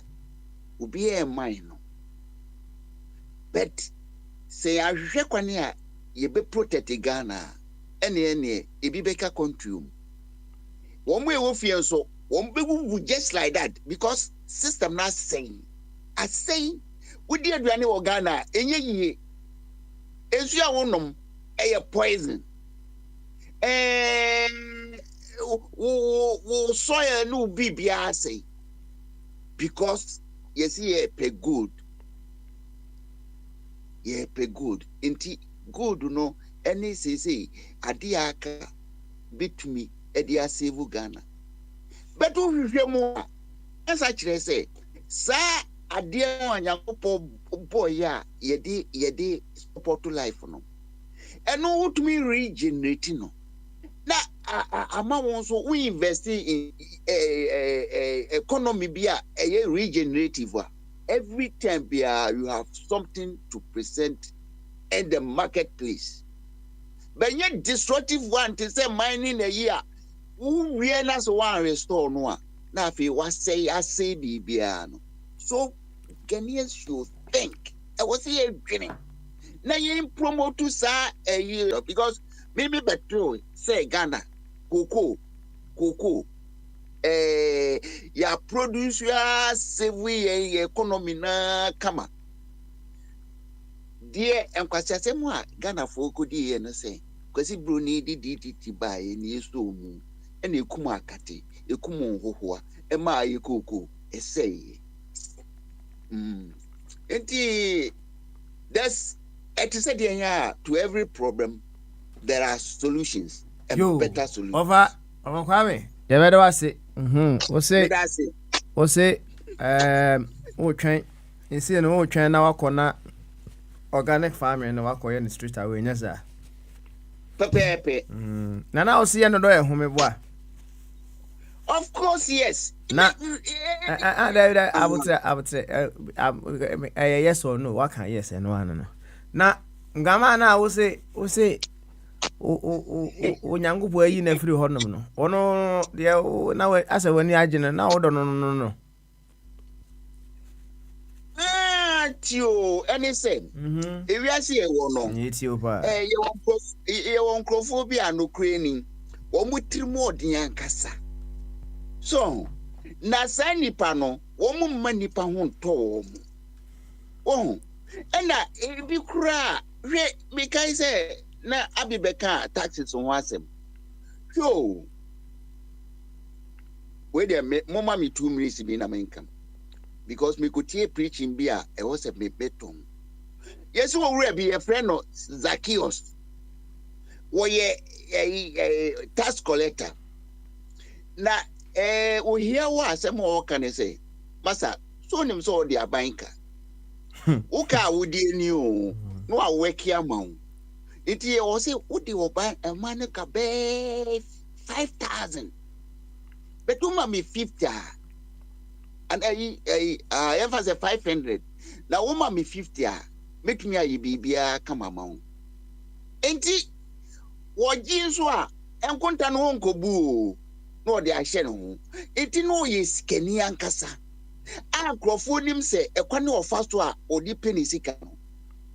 obi e mine no but say ahwe kwane a ye be protect Ghana ene ebi beka country one way we feel so one be just like that because system not saying I say we dey aduane wo Ghana enye yie ensu a wonom e poison wo soya no bibia say because you see pay good pay good inti good no any say ade aka bitumi e dey save Ghana but wo hwehwe mo as actually say sa ade anyakopo boy ya yede support life no eno wotumi regenerate no na ama won so we invest in economy bia regenerative every time bia you have something to present in the marketplace but yet destructive one to say mining a year who na so one restore no na fi was say bibia no so Ghanaians should think I was here dreaming na you promote to sa a year because maybe better say Ghana cocoa ya produce ya save economy na kama die enkwasi asemu a Ghana for kodi ye no say kwasi broni di bae ni so mu ena ekum akate ekum hohoa e ma ye cocoa e say enti that's it is said to every problem there are solutions and better solutions. Over Kwame. You better was it. Wose o train. You see no train na wakona organic farming na wakoye in the street away nyasa. Pepe. Na na o see no do e home boa. Of course yes. Na I would say yes or no. What can yes and no no. Na ngama na wo say o nyangupo ayi na free honom no ono de na we asa wani agene na wo do no tio anything we are see e wo no tio pa ye won krofo bi anokre ni wo mutirimo odin ankasa so na sa nipa no wo mumma nipa ho nto wo ena ebi kura hwe me kai say na abibeka taxes on wasem yo we dey mama me 2 minutes be na my income because me could hear preaching bia e was a me beton yes we will be a friend of Zacchaeus wo ye tax collector na we hear what asem o kan say masa so nim so dey abanka wo ka wo dey ni o no a work amount iti o say udi oba a man ka be 5,000 but uma me 50 and I emphasize 500 na uma me 50 make me ayi bibia kama maun enti wo jinso a enkonta no nkobu no de ahye no enti no ye skani ankasa a krofo nim se ekwane ofa so a odi penisika no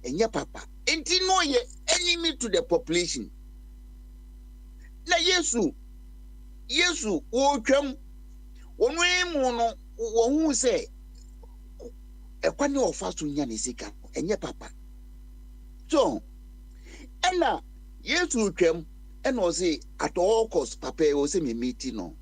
enye papa enti no ye enemy to the population na yesu wo twam wonu emu no wo hu se ekwane ofa so nya ne sika enye papa so ena yesu twam ena o se at all cost papa o se me meeting no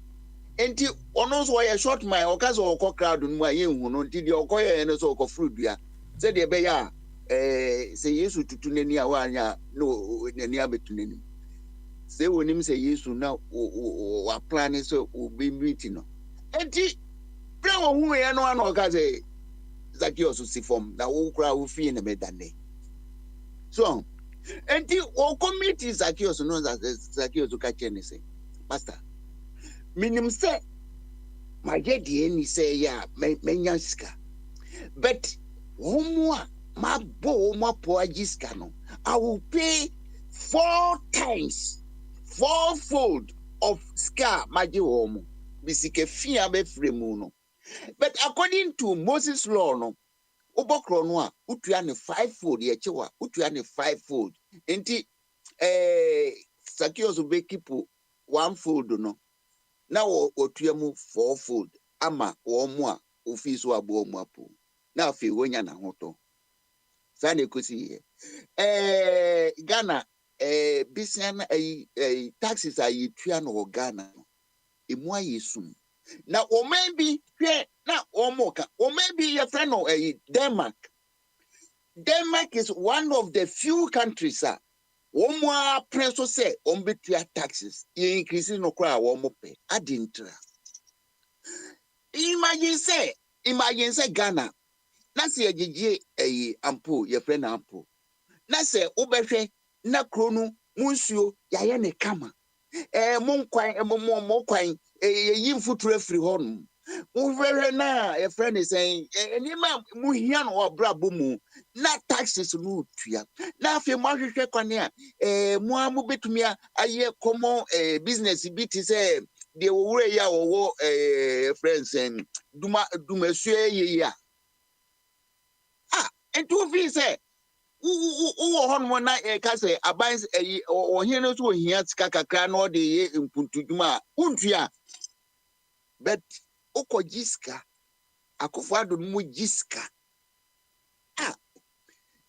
enti ono so ye short my okazo okọ crowd no ma ye hu no enti de okoye no so okọ fruit dua se de be ya say yesu tutu nani awanya no nani abetu nani say wonim say yesu na wa plan so obi meeting no enti plan wo hu ye no ano ka say Zacchaeus si form na wo kura wo fi na medane So, and the all committees Zacchaeus knows as Zacchaeus to catch anything. Master, minimum say, my dear, any say, yeah, menyaska. But one my bow, my poor giscano, I will pay 4 times, 4-fold of scar, my dear woman. Bisike fear be free moon. But according to Moses' law, no, Obokro no, utua ne 5-fold, ye chewa, utua ne 5-fold. Enti, Zacchaeus be keep 1-fold, no. Now, otua mu 4-fold. Ama, o mwa, ofisu abo mwapo. Na afi wonya na hoto. Sane kusi Ghana, bisian taxes are tua no Ghana. Imwa yesum. Na o maybe na o moka. O maybe your friend no Denmark. Denmark is one of the few countries Omwa preso say ombetua taxes. You increase no cry womo pay. Adintra. Imagine say Ghana. Na se agye ampo your friend ampo. Na se obehwe na kronu munsuo yaye ne kama. Monkwan mo yin future free honum. Muhwehwe na your friend is saying enima muhia no obrabo mu na taxes no tua. Na afi mo hwehwe kwane mo amu betumi aye common business bi ti say de wowure ya wo friends duma sue ye ya. Ento fi say wo hon na ka say aban ohia no so ohia sika kakra na ode ye mpuntuduma untua but okojiska akofado mu jiska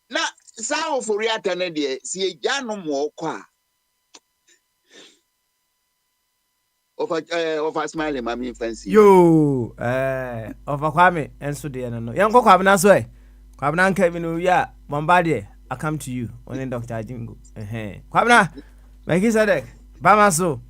na sa ofori ata na de si eja no mo kwa of smile mami fancy yo of Kwame enso de no yanko kwabena so kwabena nka bi no ya bombardie I come to you on Dr. Jingo kwabena make sadek bama so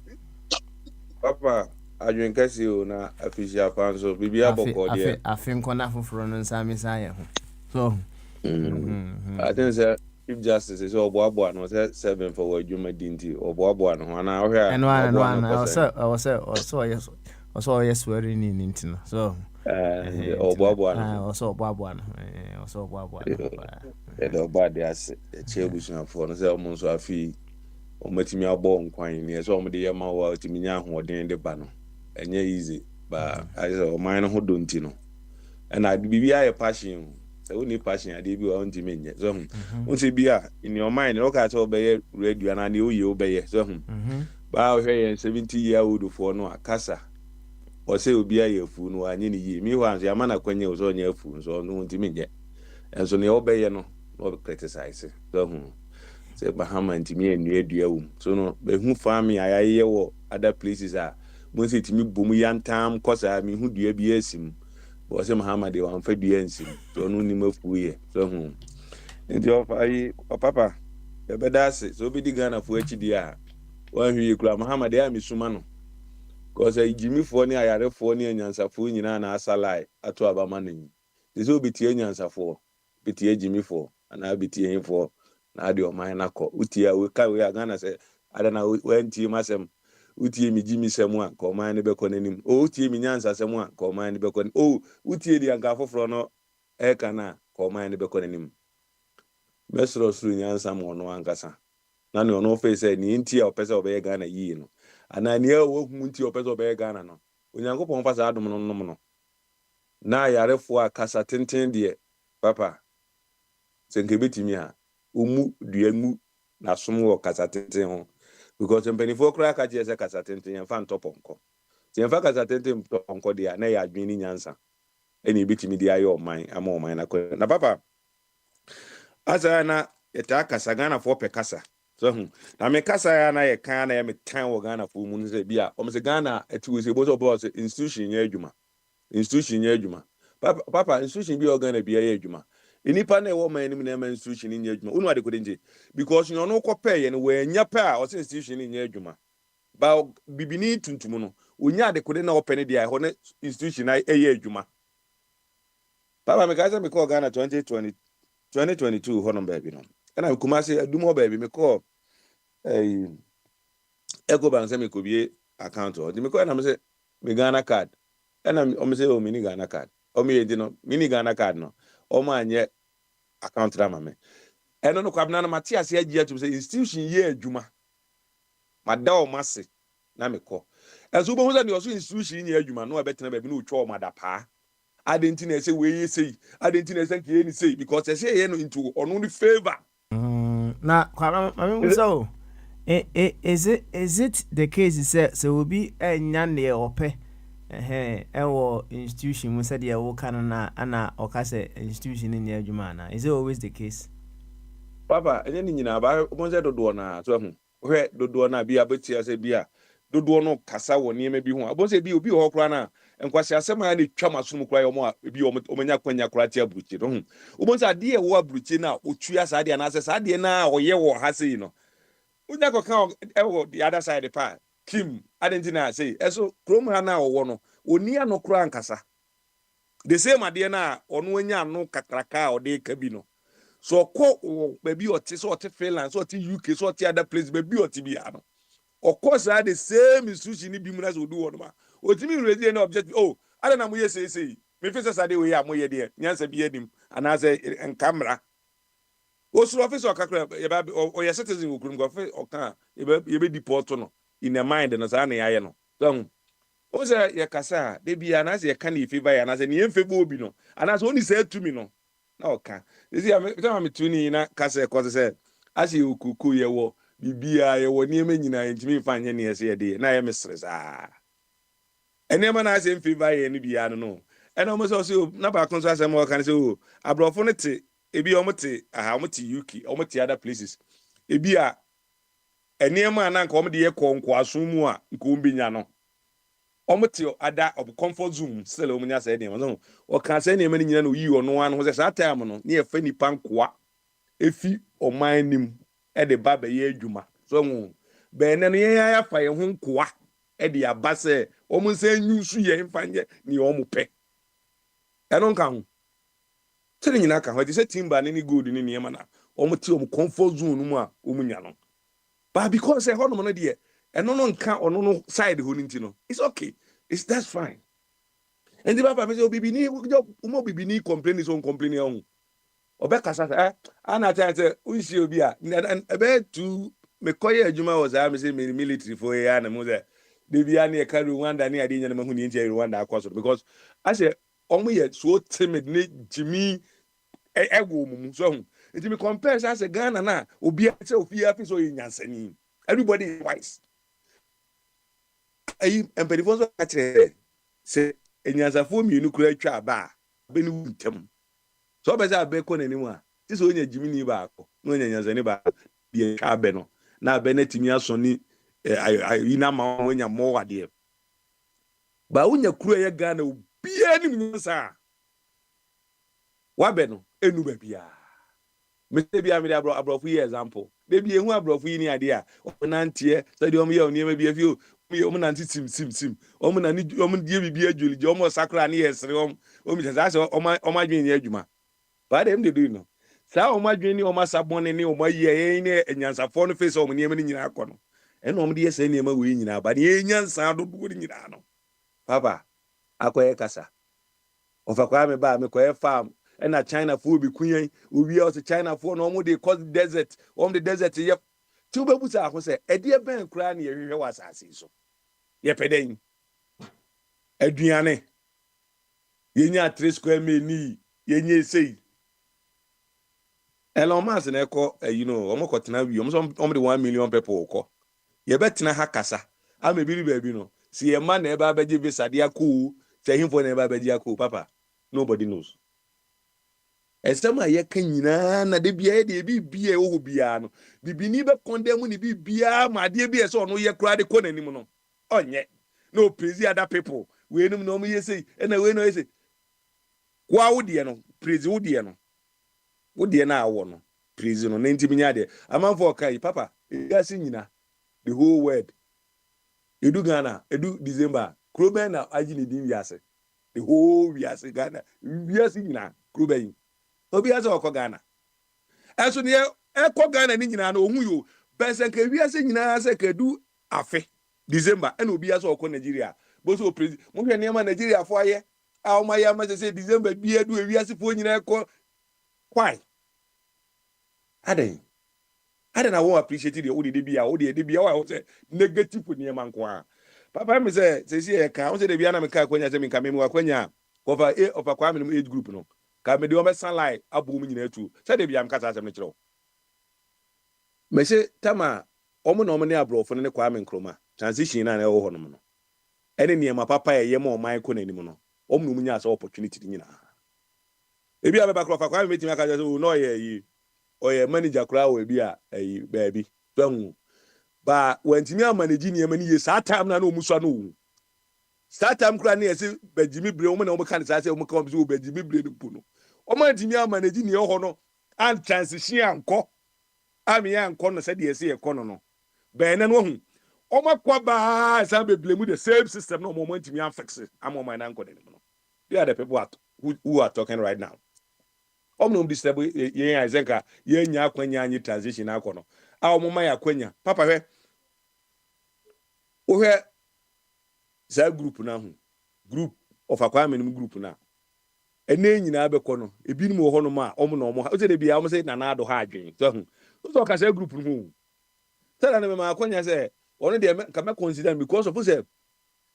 Papa adwen kasi o na afisia pan so bibia boko de afi nkona foforo no nsame saye ho so I think say if justice is oboabo no say 7 for adwuma dinti oboabo no na ohwe a also yes swearing in intina so oboabo no the bad as chebusun for no say omo so afi omatimi abo nkwan ne so omo de yema wa otimi nya ahoden de ba no enye easy ba I say o man no ho donti no na bibia ye passion so we need passion ade bi wa ntimi nye so unti bia in your mind no ka so obeye radio na ne oye obeye so ba hwe ye 70-year-old for no akasa o say obi ayefu no anye ne yi mi ho anso amana kwanye so nya afu so no ntimi nye enso ne obeye no criticize so say Bahama ntimi enu edua so no be hu farming ayaye wo other places mo say timi bomu yantam kosa mi hu dua bi asim bo say Bahama de wan fa dua ansim so no ni mafuye so nti o papa e be dase so bi di Ghana fu achidi wan hwie kula Bahama de amisuma no kosa ijimifo ni ayarefo ni anyansafo nyina na asalai ato abama nanyi so obi tie anyansafo bitie ejimifo ana bitie hifo na ade o man na ko utie we ka we Ghana say ada na wantie masem utie mi jimi semu a ko man ne be ko nanim o utie mi nyansa semu a ko man ne be ko o utie di anka foforo no e kana ko man ne be ko nanim mesro suru nyansa mo no ankasa na ne ono fe say ni ntie o pese obe Ghana yi no ana ne o hu ntie o pese obe Ghana no onyankopon fa sa adom no nom no na yarefo akasa tenten de papa senke betimi ha omu duamu na somwo kasa tenten ho because mpenifo kra ka je se kasa tenten yan fa ntoponko se yan fa kasa tenten tonko de na ya adwini nyansa eni betimi de ayo oman ama oman na papa asa na eta kasa Ghana fo pe kasa so na me kasa ya na ye kan na ye metan wo Ghana fo mu nse bia o me se Ghana eti we se boss institution ye adwuma papa institution bi organ bia ye adwuma enipa na e wo man nim na ma institution nye adwuma unu ade kodinje because you no kopɛ ye no we nya pɛ a o institution nye adwuma ba bibini tuntum no onya ade kodin na opɛ ne dia ho na institution na ye adwuma papa me ka say me call Ghana 2022 ho no ba bi no I come say do more baby me call Echo Bank say me could be account or me call and I say me Ghana card. And I'm say oh mini Ghana card. O me mini Ghana card no. O man ye account drama me. And no kwabna na Matthias ye to say institution ye adwuma. Mada o mase na me call. And so bo say the also institution ye adwuma no abetena ba bi no twa o mada pa. I didn't say we say I didn't say any say because I say you know into only favor. Now, so is it the case so will be a nyane ope ewo institution we said ya wo kana na okase institution in your jumana. Is it always the case? Papa, and then you about one said do na so where do na be abeti say bia do no kasa wo ne bi ho abon say bi obi ho kra na enkwase asema na twa masum kra yo mo bi omanya kwanya kra tia buchi no obon say ade e wo abuchi na otua sa ade na sa ade na oye wo ha sei no unya ko kan e wo the other side pa kim adentina say eso krom ha na wo no oni ano kra ankasa the same ade na ono anya no kakraka ode ka bi no so ko baby ote so ote Finland so ote UK so ote other place baby ote bi ano of course are the same institution ni bi mu na so do one ma otimi raise any object oh I don't know mo say me face say we ya mo ye de nyansa bi edim ana say en camera osuro office okakra ye ba o ye citizen okurum go office oka ye be deport no in the mind na sa na ya no so o say ye kasa de bi ana say ye kan ife ba ya na say ne emfe bo obi no ana say oni say tumi no na oka ezi am tell me tuni na kasa cause say asi okuku ye wo bibia ye wo niema nyina ntimi fa anye ne ese ye de na ye mesres enema na ase mfi ba ye ne bia no ena mo so na ba kon so ase mo kan say o abrofo ne te ebi o mo te o te UK o mo te other places ebi a enema na nka o mo de ye konko aso mu a nka o binya no o mo te ada of comfort zone still o mo nya say de mo o kan say enema ne nyina no yi ono an ho say sa time no ne ye fa nipa nkoa efi o man nim e de ba be ye adwuma so mu be ne no ye ya fa ye ho nkoa e de aba se o mo se nyusu ye mfanye ni o mo pe e no nka ho tiri nyina ka ho de se timba ne ni good ni niema na o mo ti o mo comfort zone mu a o mo nya no but because e ho no no de e no nka ono no side ho nti no it's okay that's fine and the papa me say obibi ni mo bibi ni complain is on complain on obekasa ana tete unsi obi a ebe tu me koye adwuma was am say military for ya na mo say de bia na e carry Rwanda na ade nyana mahu ni ntia Rwanda akoso because I say omo ye so timid ne jimi ego mumu so hu it me compare as a Ghana na obi a say ofi afi so nyansani everybody is wise ayi empedifo so katre say enyansafo mienu kura twa ba be ni wuntem so be say abeko nanimu a ti so onya jimini ba akọ no onya nyanzani ba de twa be no na be na timi aso ni ina ma onya mo wade ba onya kura ye Ghana obia ni nyansa wa be no enu ba bia me se bia me de abrofu ye example de bia ehu abrofu yi ni ade a onantie so de omo ye oni ma bia fi omo nanti sim omo na ni omo die bibia joli je omo sakra ni yesre omo je sa omo adwen ni adwuma ba dem de do no sa omo adwen ni omo sabone ni omo ye ni enyansafo no face omo niema ni nyina akọ no ena omo de yesa niema we nyina ba ni enyansa do do nyina no papa akoye kasa ofa kwa me ba me koye farm ena China fo bi kunyan owi o se China fo no omo de cause desert omo de desert ye ti obebusa aho se ede e ben kra na ye hwehwe wasase so ye peden aduane ye nya 3 square meal ni ye nya sei Elon Musk na eko omo kotena wi omo de 1 million people ko ye betena ha kasa ama biri baabi no si ye ma na eba abeje visa de akọ se himfo na eba abeje akọ papa nobody knows esema ye kan nyina na de bia de bibia wo bia no bibini be condemn ni bibia ma de bia so no ye kura de ko nanim no onye no praise other people we enum no mo ye sei na we no ye sei kwa wo de no praise wo de no wo de na awo no praise no na ntimi nya de amanfo kai papa ya si nyina the whole world edu Ghana edu December kroben na agini din wiase the whole wiase Ghana wiase nyina kroben obi ase okọ Ghana eso ne eko Ghana ni nyina na ohun yo bese ka wiase nyina se ka du afe December and obi aso okọ Nigeria bo so president mo hwe ne ma Nigeria fo aye a o ma ya ma se December bi adu wiase fo nyina eko why aden na wo appreciate the odi de bia wa say negative ni ma nko a papa me say e ka o say de bia na me ka kwanya say me ka me wa kwanya cover a of akwa me no age group no ka me de o me sunlight abu mu nyina atu say de bia me ka sa asem ne kire o me say tama omo na omo ne abrofo ne kwa me nkroma transition na na wo ho no no ene ne ma papa ye ma o man ko nanim no omo no mu nya sa opportunity nyina e bia be ba krofa kwa me metimi aka say o no ye yi oye manager kura we bia baby twan ba wantimi manage ne mani ye sa time na no muso no start time kura ne yesi bajimi bre o me na o kan sa say o me kan so bajimi bre no pu no o mantimi manage ne ho no and transition anko ami anko no say de yesi e kono no be na no hu o makwa ba sa be blame the same system no mo mantimi an fix it am o man anko de no they are the people who are talking right now. Omnum disturb ye Isaac ye nya akwanya anyi transition akono a omuma ya akwanya papa hwe o hwe za group na hu group of akwamenum group na ene nyina be kono ebinim wo hono ma omo na omo ha o se de bia omo se na na ado ha adwen so hu so ka za group no hu tell na me ma akwanya se ono de ka me consider because of say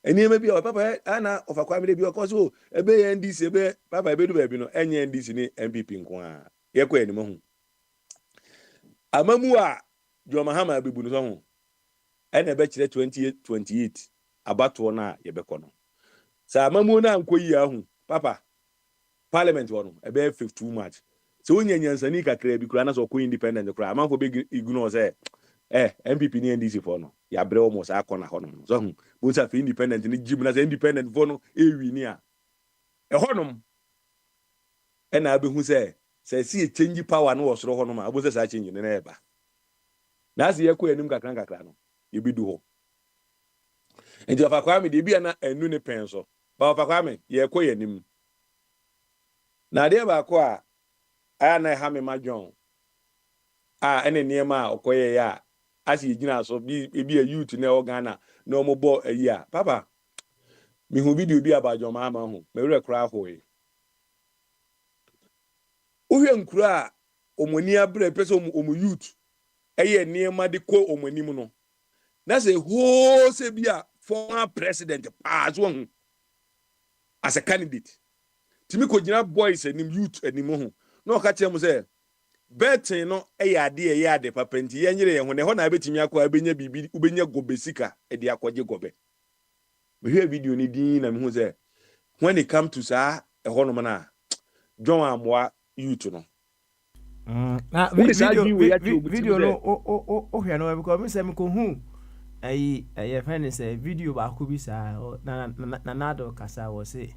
eni eme bia papa ana of akwamene bia cause o ebe ye ndc ebe papa ebe du ba bi no enye ndc ni MPP nko a ye ko eni mo hu amamu a jo mahama bebu no so hu ene ebe kire 28 abato na ye be kono sa amamu na nko yi ahu papa parliament wono ebe 52 march so onye nyansani kakra bi kura na so ko independent kura amanfo be ignore say MPP ni NDC for no ya bre almost akona honom so hu bo sa fe independent ni jim na say independent for no ewi ni a honom na be hu say see change power no wosoro honom a bo say sa change ne na eba na se ye ko enim kakra no ye bi du ho enti ofa kwa me de bia na enu ne pen so ba ofa kwa me ye ko enim na de ba ko a aya na ha me ma John ene niema okoye ya asi yigina so bi a youth na Ghana na omobo ayi a papa mi hu video bi abajo ma hu me wure kra hoye ohwe nkura omoni abre pese omo youth eye niema de ko omoni mu no na say ho se bi a former president pass one as a candidate timi ko gina boys anim youth anim hu na o ka che mu say betin no ade ade papa nti yenyere ye ho ne ho na betimi akwa abenya bibi ubenya gobesika e de akwaje gobe me hwe video ni din na me hu say when it come to sa e ho no na John Amwa youth no na video no o hwe no because me say me ko hu ayi friend say video ba ko bi sa na nado kasa wo say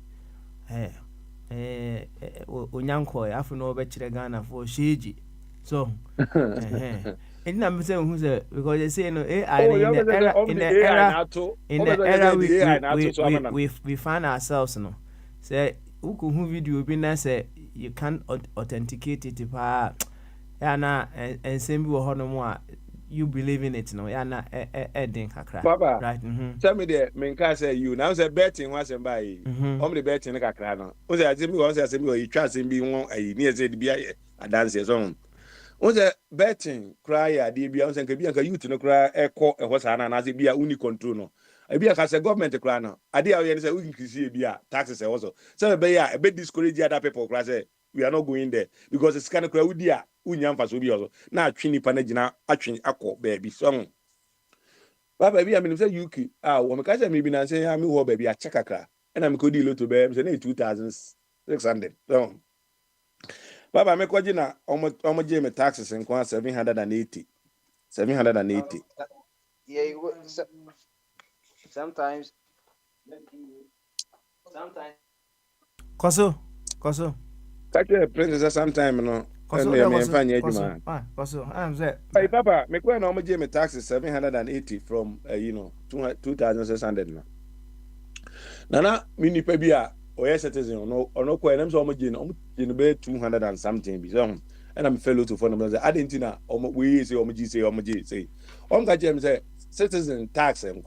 onyanko afu no be kire Ghana for sheji so and na me say who say because they say no AI in the era we find ourselves no say who video bi na say you can authenticate it pa ya na ensem bi wo hono mo a you believe in it no ya na edin kakra right tell me there men ka say you now say betting was em buy the betting kakra no o say asem bi o say asem bi o yi twa asem bi won ayi ni say bi a dance so o say betting cry ade bi o say ka bi anka youth no cry ekọ ehọ sa na say bi a uni control no e bi aka say government cry no ade a you say we increase bi a taxes e also say be ya e be discourage other people cry say we are not going there because it's kind of crowd dia unya mfaso bi also na atwe nipa na gina atwe akọ baby so baba bi am say UK wo me ka say me bi na say ya me ho baby a chekakra na me ko di loto be say na 2600 so baba me ko gina omo je me taxes nko 780 yeah sometimes koso take princess sometime no me fanya ejuma koso am say hey papa me ko na omo je me taxes 780 from 2600 no nana mi nipa bi a oye citizen ono ko enam so omo je no be 200 and something bi so and I'm fellow to fund them. I didn't know we say say say citizen tax and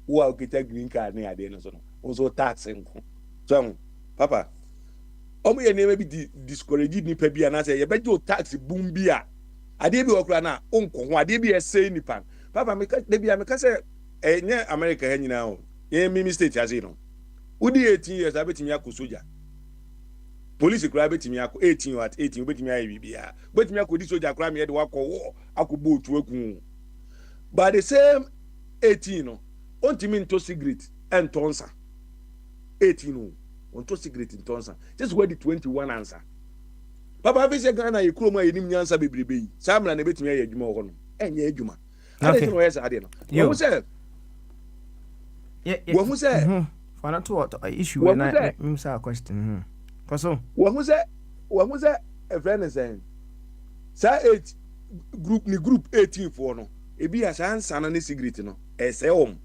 who are get green card near the end also tax so papa ye name be discourage ni pa bia na say ye bejo tax boom bia ade bi okra na onko ho ade bi say nipa papa me ka de bia me ka say nye America ha nyina o ye mi state as no udi 18 years abetimi akosoja police kura betimi akọ 18 at 18 betimi ayi bibia betimi akọ soja kura me de wakọ wo akọbo otu akun but the same 18 no ontimi nto cigarette and tonsa 18 no onto cigarette and tonsa just where the 21 answer papa fi se Ghana ye kuro ma yenim nyansa bebrebe yi samra na betimi ayi adwuma ho no enye adwuma ade no yes ade no wo say yeah wo say for not what issue when I say a question so wo say a friend is saying say 8 group 18 for no ebi asa ansa na cigarette no ese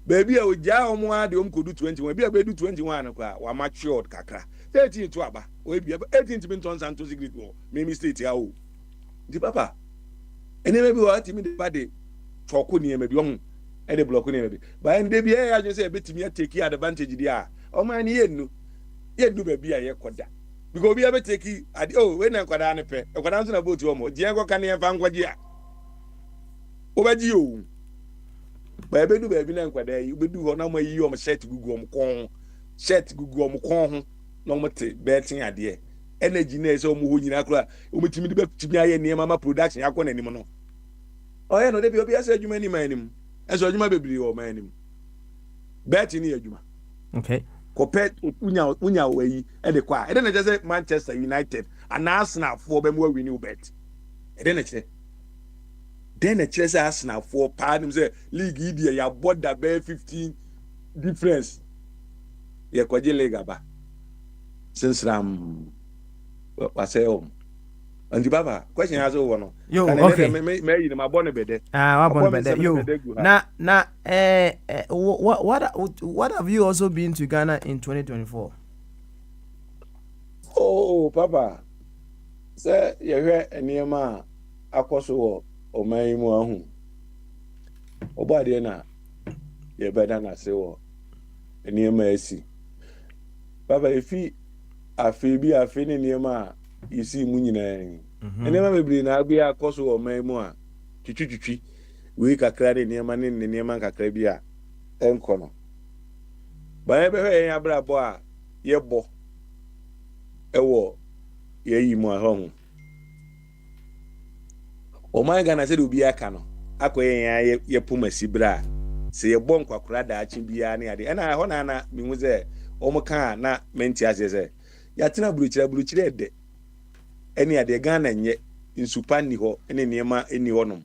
baby o ja omo ade kodu 21 bi abedu 21 no kwa wa matured kakra 13 to aba o ebi 18 to binton santo cigarette wo me mistake ya o di papa ene maybe wa timi de bade choko ni eme bi ohun e de block ni eme bi ba en de bi e ya je say betimi take advantage di a o man ni yenu baby a ye koda because bi abe take ade we na kwada ne pe e kwada nso na boat omo je go kan ye fa nkwaje a obaji o ba ebedu ba bi na nkwada yi obedu ho na ma yi o shirt gugu om kon ho na o mte betting ade energy na ese o mo ho nyina kra o metimi de betimi aye ne mama production yakọ na nim no o ye no de bi obi ase adwuma ni manim ese adwuma bebiri o manim betting ni adwuma okay compared unya wayi e de kwa e de na je Manchester United and Arsenal for be mo win bet e de na che then a chess Arsenal for pardon say league idia ya border be 15 difference ye kwaje league aba since wa say and baba question has over no yo okay me yi ma born be de wa born be de yo na what have you also been to Ghana in 2024? Oh papa say ye hwe eniema akoso o mai mu ahu obade na ye beda na se wo eniema asi baba efi afi ni eniema isi mu nyina eniema bebiri na agbe akoso o mai mu a twitwitwi we kakra de eniema kakra bi a enko no ba ye be hwe yan abrabo a ye bo ewo ye yi mu ahụ o man Ghana said obi aka no akoye yan ye puma sibra se ye bon kwakura da achi bia ne ade na ho na mi hu ze o mo kan na menti ase ze ya tena buruchira ede eni ade Ghana nye nsupa ni ho ene niema eni ho nom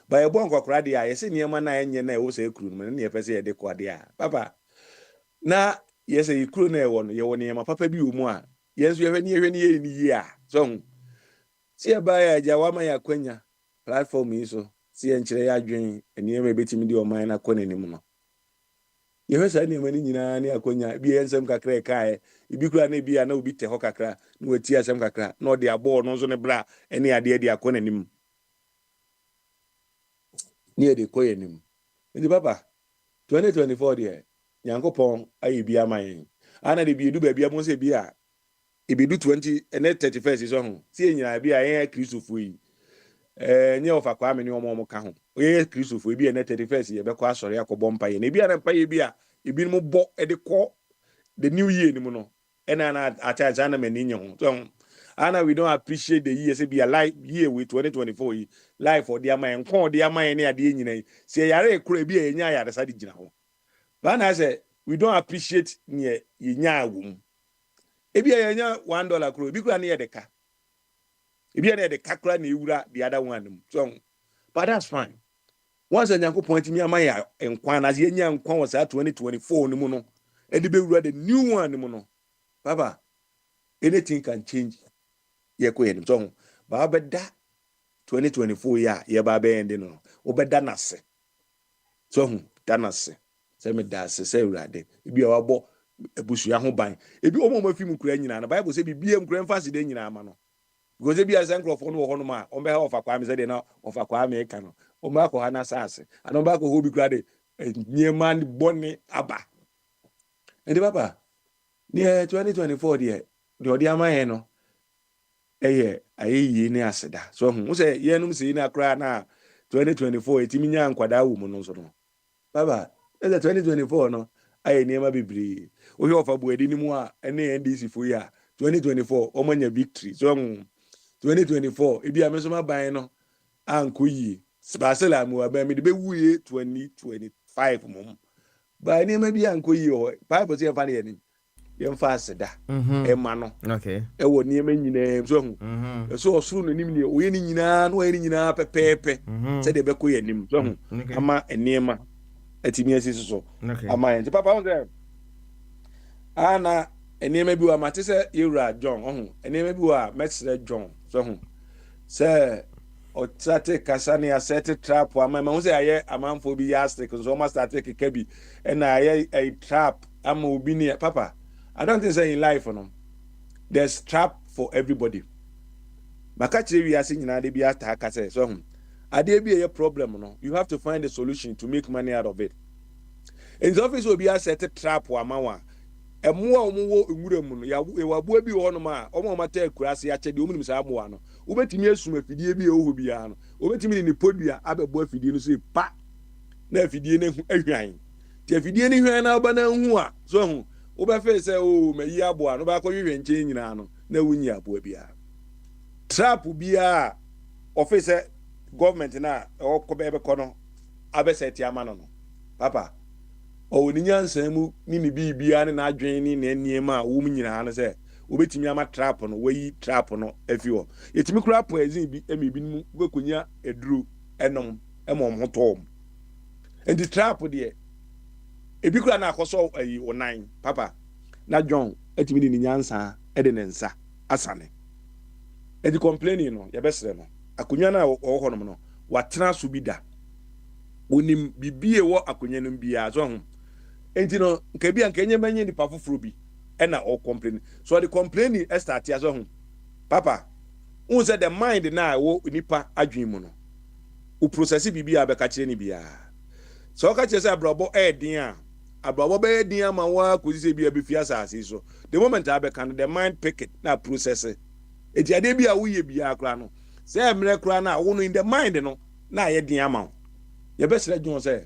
ba ye bon kwakura de a ye se niema na enye na e wo se ekuru no ne ye pese ye de ko ade a papa na ye se ekuru na e wo no ye wo niema papa bi wo mu a ye nso ye hwe ni ye ni yi a so si e ba ya jawa ma ya kwanya platform yi so si enchire ya adwen eniema betimi di o man na kọ n'anim no ye hwesa eniema ni nyina ne akonya bi ensem kakra kae ibi kura na bi ya na obi te ho kakra na wati asem kakra na odi abo no so ne bra ene ade ade akọ n'anim ni ede kọ y'anim ndi papa 2024 de Nyankopon ayi bi aman ana de bi edu ba bi amon se bi a ebidu 20 and 31st is on si nyina bi a yen Christopher yi nye ofa kwa me ni omo ka ho oye Christopher bi na 31st ye be kwa asori akobọ mpa ye na bi na mpa ye bi a ebi no bo e de kọ the new year ni mu no na acha na mani nye ho so ana we don't appreciate the year say be a life year with 2024 yi life for the aman kon the aman ne ade nyina si yare ekura bi a nya yare sa de gina ho ba na say we don't appreciate ne ye nya awum ebi anya $1 kro ebi kura na ye de ka ebi na ye de ka kura na ewura the other one so but that's fine once Nyanko point me amaya enkwan na ye nya nkwan was 2024 ni mu no e de be wura the new one ni mu no baba anything can change ye ko ye so ba be da 2024 ya ye ba be end no obeda na se so da na se se me da se urade ebi wa bo ebusu ya ho ban ebi omo ma fi mu kura nyina na bible say bibie mu kura mfa se de nyina ama no because ebi asan crofo no ho no ma on be ha ofa kwa me say de na ofa kwa me ka no o ma ko ha na sase and on ba ko ho bi kra de niema ni boni aba enti papa ne 2024 de odi amaye no eye ayi ni aseda so hu say yenum se ni akra na 2024 etimi nya nkwada wu mu no so no baba 2024 no aye niema bibiri o he ofa bu edi ni mu a ene NDC fo ya 2024 omanya victory so hu 2024 ebi amesoma ban no anko yi spasela mu aba me de be wuye 2025 mum ba niema bi anko yi o bible say fa ne yem fa aseda ema no okay ewo niema nyina so hu so osuru no nim ne o ye ni nyina no ye ni nyina pepepe se de be ko ye nim so hu ama niema atimi asisi so ama yen papa on there ana niema bi wa mate se yewura John hu niema bi wa mesre John so hu se o trate kasani asset trap ama ma hu se aye amanfo bi yastic so ma start keka bi na aye a trap ama obi ni papa I don't think say in life no there's trap for everybody maka chire wi ase nyina de bi ataka say so hu ade bi a problem no you have to find a solution to make money out of it in the office obi asset trap ama wa emoa omuwo enwurem no ya ewabu bi ho no ma omo mata akurase ya chede omunim sa amoa no obetimi asum afidie bi ewo bia no obetimi ni podua abebo afidie no so pa na afidie na ahwan ti afidie ni hwan na oba na hu a so hu obefe say o mayi aboa no ba ko hwehwe nche nyina no na wunyi aboa bia trap bia office government na o ko be ko no abeseti ama no papa o ni nyansan mu ni bibia ne na adwen ni na niema a wo mu nyina no se obetimi ama trap no wayi trap no afi ho yetimi kura poison bi emebi mu bekonya eduru enom emom hotom and the trap there ebi kura na akoso ayi onan papa na John etimi ni nyansa e de nensa asane e di complaining no ye besere no akonya na ho no watena so bi da onim bibie wo akonya no bia so ho enti no nke bia nke nyemanye ni pafoforo bi e na o complain so the complaining e start ya so ho papa un say the mind na wo nipa adwen mu no o process bibia be ka kire ni bia so ka kire say abrobo e din a abrobo be din ama wa ko say bia be fia asase so the moment abeka no the mind pick it na process enti ade bia wo ye bia akra no say emre kra na wo no in the mind no na ye din ama ye be sere dwon say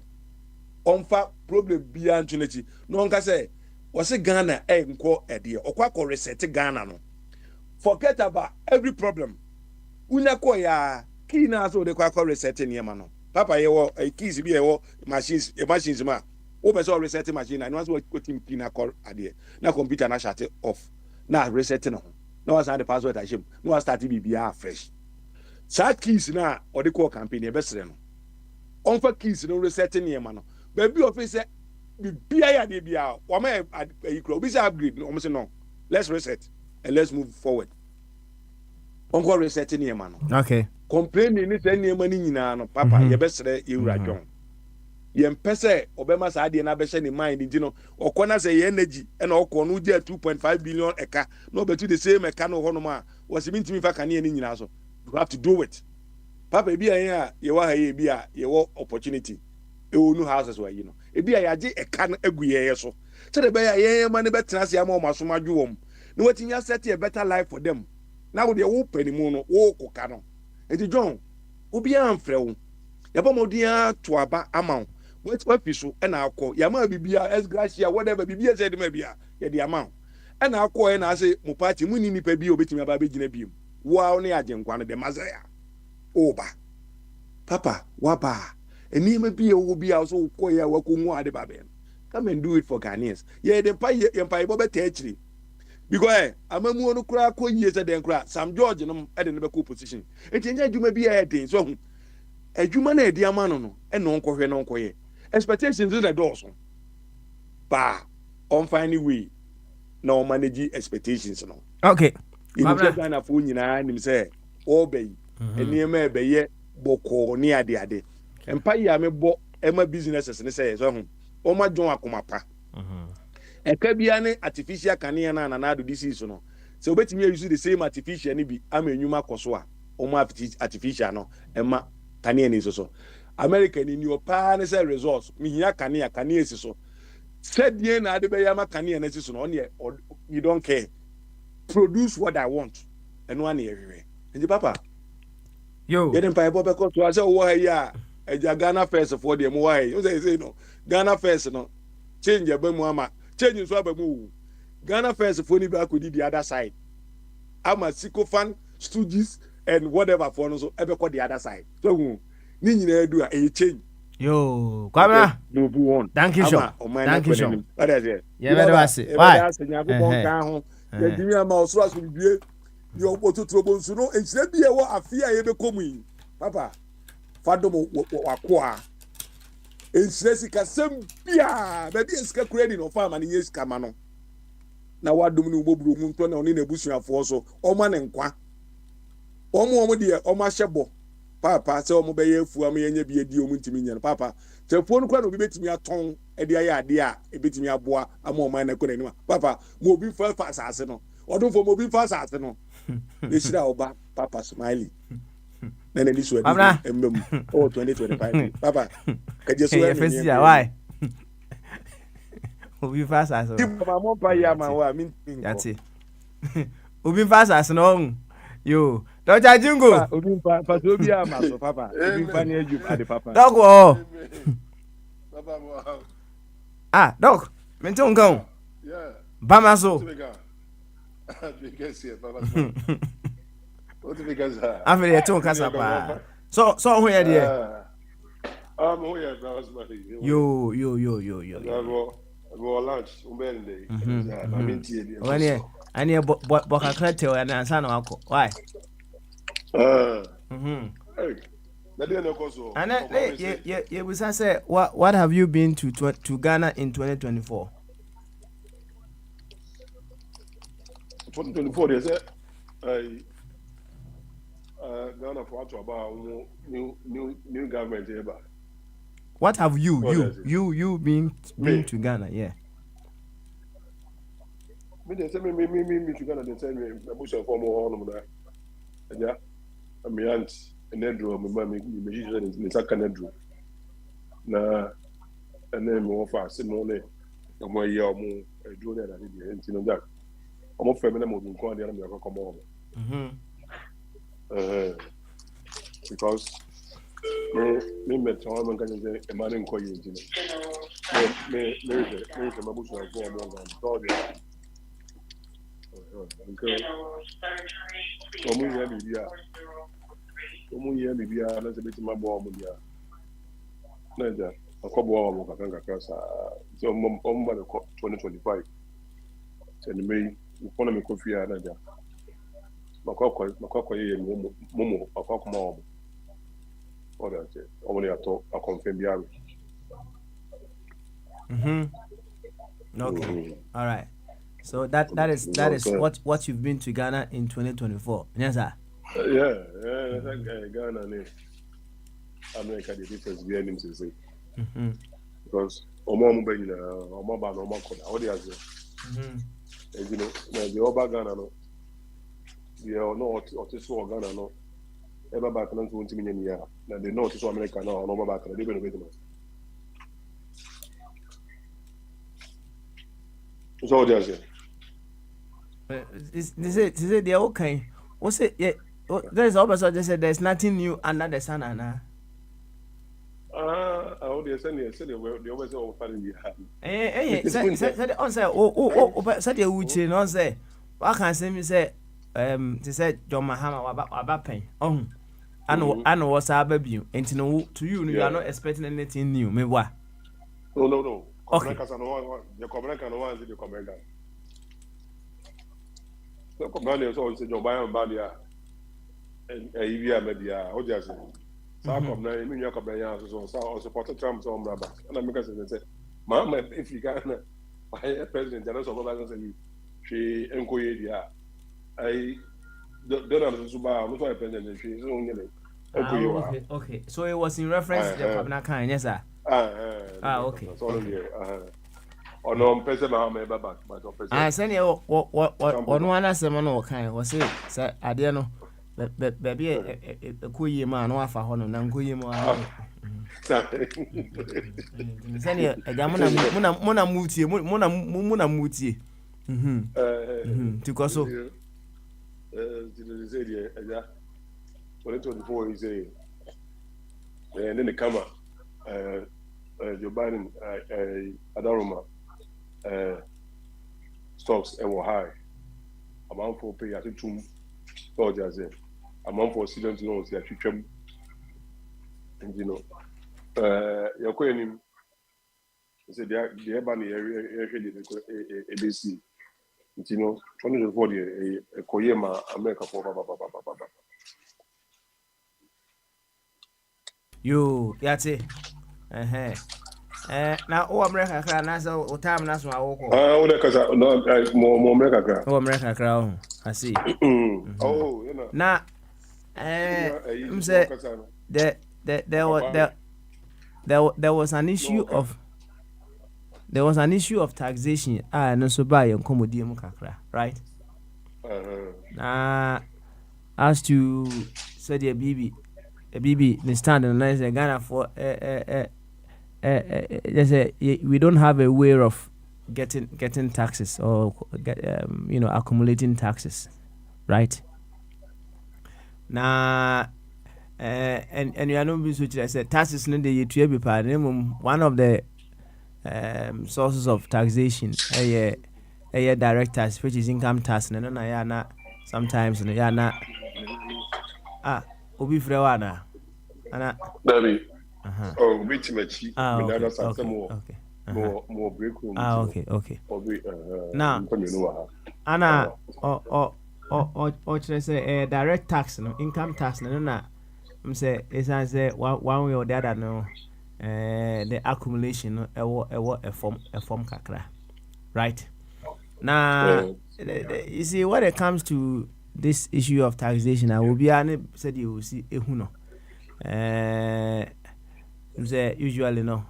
onfa problem bia ntunechi no nka say wose Ghana enko ede okwa reset Ghana no forget about every problem una ko ya kina so de kwa reset niema no papa ye wo keys bi ye wo machines ma o be so reset machine na no so team kina call ade na computer na shut off na reset no no was the password ashim no was start bibia fresh sa keys na o de call campaign e be sere no onfa keys no reset niema no baby officer bibia ya de bia o ma ikro bi say upgrade no say no let's reset and let's move forward onko reset niema no okay complaining ni say niema ni nyina no papa ye be sere ewura John ye mpese obema sa ade na be hye ni mind ndi no okona say ye energy e na okọ no je 2.5 billion eka no betu the same eka no hono ma was bintimi fa kane ni nyina so you have to do it papa bi an ya ye wa ha ye bi a ye wo opportunity e onu houses wa yi no e bi a ya je eka no aguye ye so so de be ya ye ma ne betena se ama o maso madwom ne watinya set a better life for them na wo de wo panimu no wo koka no enti John obi an frewo yaba modia to aba ama what piso e na akọ yama bibia esgracia whatever bibia said ma bia ye de ama e na akọ e na say mo party mu ni nipa bi obetimi aba be gina biem wo ne agenkwa no de mazaya oba papa waba enima bi e wo bia so kọ ya wakonwu ade ba be come and do it for Ghanaians ye de pa ye pa bo beta achiri because amamu no kura kọ yie se den kura Sam George no e de ne be ko position etinja djuma bi e den so hu adwuma na edi ama no e no nkọhwe no nkọye expectations is the doors ba on find way no manage expectations no okay you get Ghana for nyina nim say obey eniema ebeye boko ni ade empa ya me bo ema businesses ne say so hu o ma jon akomapa eka bia ne artificial kanea na do this no So bet me use the same artificial ni bi am enwuma koso a omo artificial no ema kane ni so America ni opa ne say results me hia kane esi so said ye na ade be ya ma kane na esi so no you don't care, produce what I want and one everywhere and papa yo ye dem pa ebo be ko to ase wo ha ya eja Ghana first for dem wo ha you say no Ghana first no change abamu ama change so abamu Ghana first for ni be akodi the other side. I'm a sycophant, stooges, and whatever for no so ever call the other side. So ni nyina do a change. Yo, Kwame. Move on. Thank you, sir. Thank you, sir. What is it? Yeah, better was it. Why? The Jimmy Mouse was with you. You go to trouble so no and said be a fear you become in. Papa, Fadomo Wakwa. And says he can send Pia, maybe a scare creating of farm and yes, Camano. Now what do you know? Munton on in a bush for so, or man and qua. Omo dear, o ma shebo. Papa, say omo be ye fu am ye nya bi edi omu ntimi nya. Papa, telephone kwa no bi betimi aton e de aye ade a e betimi aboa am o man na ko n'anima. Papa, mo bi fa asase no. Odun fo mo bi fa asase no. E shira oba, Papa smiley. Na na liso adi embem. Oh 2025. Papa, ka je so e fesi ya why? Obi fa asase. Ti papa mo pa ya ma wa mi. Yati. Obi fa asase no. Yo, Dr. Jingo. Obi fa so bi ama so papa. Obi fa ni eju ade papa. Dog wo. Papa mo. Ah, dog. Mento nkan. Yeah. Bama so. Because here papa. What because after you ton kasa pa. So who here there? Who here browse money. Yo. Go lunch umbende. Na minti e. Wani ani boka krete o na ansa na wako. Why? And we say what have you been to Ghana in 2024? 2024 they say Ghana for to about new government here. What have you been to Ghana? Yeah. Me they say me to Ghana. They say me bush for more on that. Yeah, I'm my aunt Nedro. My mom me usually in Saka Nedro. Na and then more fast. Simone, more year more. Do that. I did. You know that. I'm not familiar with the country. I'm not come on. Because me met someone and can say a man in Koyi. Me my bush for more than told you. Omu ye bibia na se betima bo omu dia na ja akobo omu kakanga sa so omu ba 2025 se ni me ukona me kofia na ja makoko ye mumu akoko ma omu oda se omu ni ato akonfirm bia. Okay. All right. So that is what you've been to Ghana in 2024. Yes, sir. Yeah, Ghana. America the difference behind him to say. Because Omo Benina, Omo Ban, Omo Koda, what they are saying. And you know, the Oba Ghana no, they are not Otiso Ghana no. Ever back to 20 million year. Now they know Otiso America now, Omo back they're going to wait. So what they are saying. They say they're okay. What's it? Yeah, there's also they said there's nothing new under the sun, Anna. How they say they always say oh, funny. Said on say said you would say no say. What can say me say they said John Mahama about pain. I know what's our baby. And to you are not expecting anything new. Me what? No. Okay. The comment can no answer the comment. So comment so say John Bayam Badia and Evia Media. How just say? So come na me you come ya so support Trump so umbraba. And I make say mama if you can president General so Baba say she enkoye dia. I Donald Zuba no so president she so onye. Okay. So it was in reference to the Pabna Khan, yes sir. Okay. Or no, person my back, but person. Ah, send you what one as a man or kind was it, sir. I don't know. Baby, a queer man, no for honor, and queer man. Send you a Jamona Mona Muti, Mona Muti. To Cosso. Yeah. 2024 is a and then the camera Joe Biden Adaroma stocks and were high amount for pay at 2 dollars amount for student loans that you can and you know your queen said the money ABC you know 2024 a Koyema America for You, yate. Now, America crown, that's all time. That's my walk. more America. America crown. I see. Oh, you know. Now, say there was an issue of taxation. No so buy and commodium kakra, right? As to say the BB, the stand and nice Ghana for we don't have a way of getting taxes or accumulating taxes, right? Now, and you are not being switched. I said taxes no dey to be part. One of the sources of taxation, direct tax, which is income tax. No, na sometimes obi frewana, ana. Baby. Oh, which much? More break room. Okay. Now, Anna, or say direct tax, no income tax, no. I'm say it's say one way or the other, no. The accumulation, a form kakra, right? Now, you see, when it comes to this issue of taxation, I will be said you will see ehuno. Say usually no.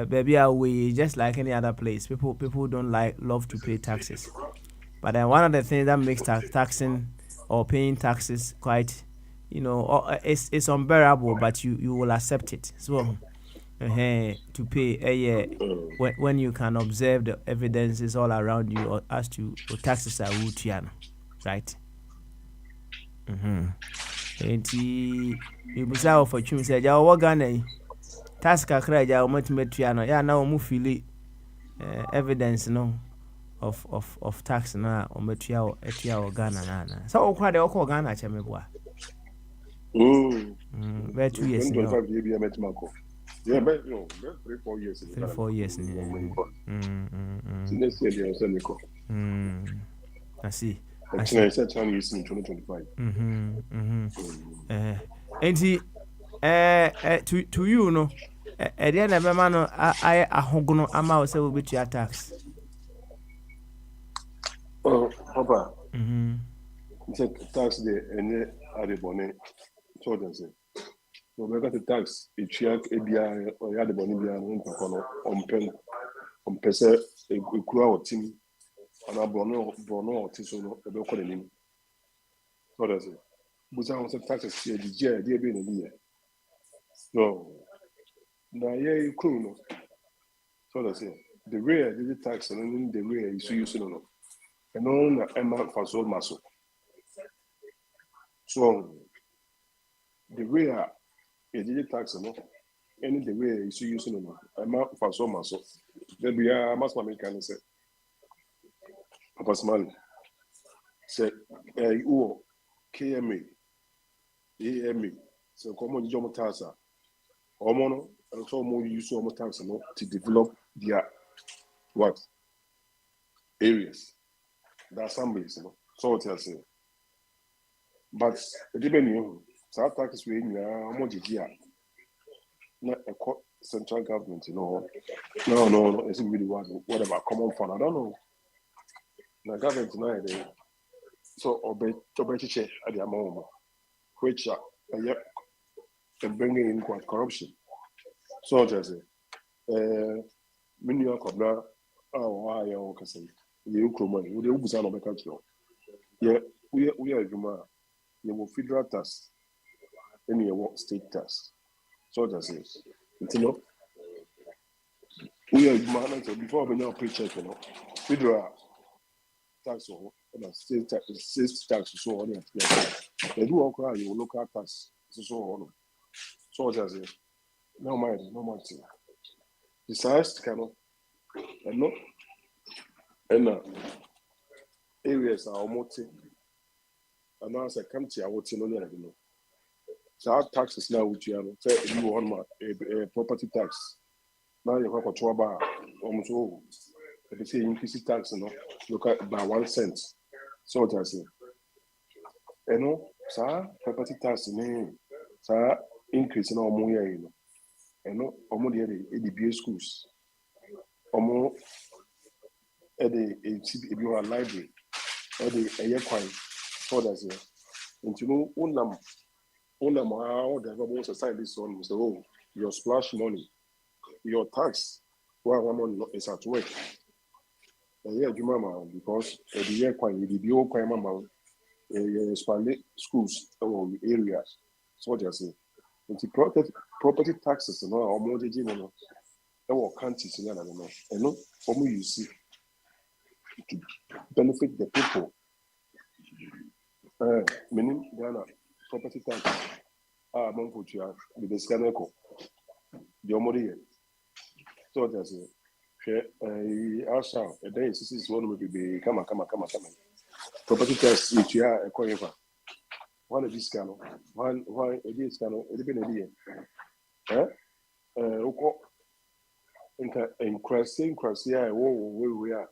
Baby, we just like any other place. People don't love to pay taxes, but one of the things that makes taxing or paying taxes quite, it's unbearable, but you will accept it. So, to pay when you can observe the evidences all around you as to taxes are routine, right? And you say for chum say ja wo Ghana tax kakra ja o matmetua no ya na o mu fili evidence no of tax na o matua o Ghana na so o kwa de o ko Ghana chemeboa about 2 years now. 25 years I met Marco. Yeah, but 3-4 years. 3-4 years. Next year they send me. I see. I said Chinese years in 2025. And to you no at the end of man I ahogono ama say we betu tax. Oh, papa. Tax the any adebone children's. So we got the tax each ebia or ya adebone bia no nkono on pese ekura o team ana brono o ti so no e be ko nim. So that's it. But I want taxes here the year dey be no year. So na ye cool no. So that's it. The rare the tax and the rare is use no. And on na emma for so maso. So the rare the tax no any the rare is use no. Emma for so maso. There be a mass American say. Papa Small say KMA AMA so come on jomo tasa omono and so more use omo tax no to develop their what areas the assemblies so what I say but it depends on South tax we na omo jia na central government no it's really whatever common fund I don't know na government na dey so obechiche at the amount which are bringing in quite corruption. So just many of Oh, I can say. You come on, we will be on the country. Yeah, we are Juma. You will federal tax, and you will state tax. So that's it. You know, we are Juma. Before we now paycheck, federal tax or state tax so on. They do all cry your local tax so on. So that's it. No mind, no mind. Besides, cannot, and no, and areas are almost. And now I say, come to our team, no. So our taxes now, which you say you want a property tax. Now you have a trouble almost all. They say increase tax, look at by 1 cent. So what I say, sir, property tax, sir, increase in our money, almost the BA schools, almost at the library, at the air coin. So that's it. And all the government society on so your splash money, your tax, one is at work. Yeah, because the year coin, the old coin, expand schools or areas. So just say, and the property taxes, or more the or countries, and for me, you see, to benefit the people. Meaning, Ghana property tax. Monfutia, the Scaneco, the Omori. So that's it. Also, a day is one will be come. Property tax, which you are a coin. One of this canoe, one a day canoe, a bit a in Crassin, Crassia, where we are.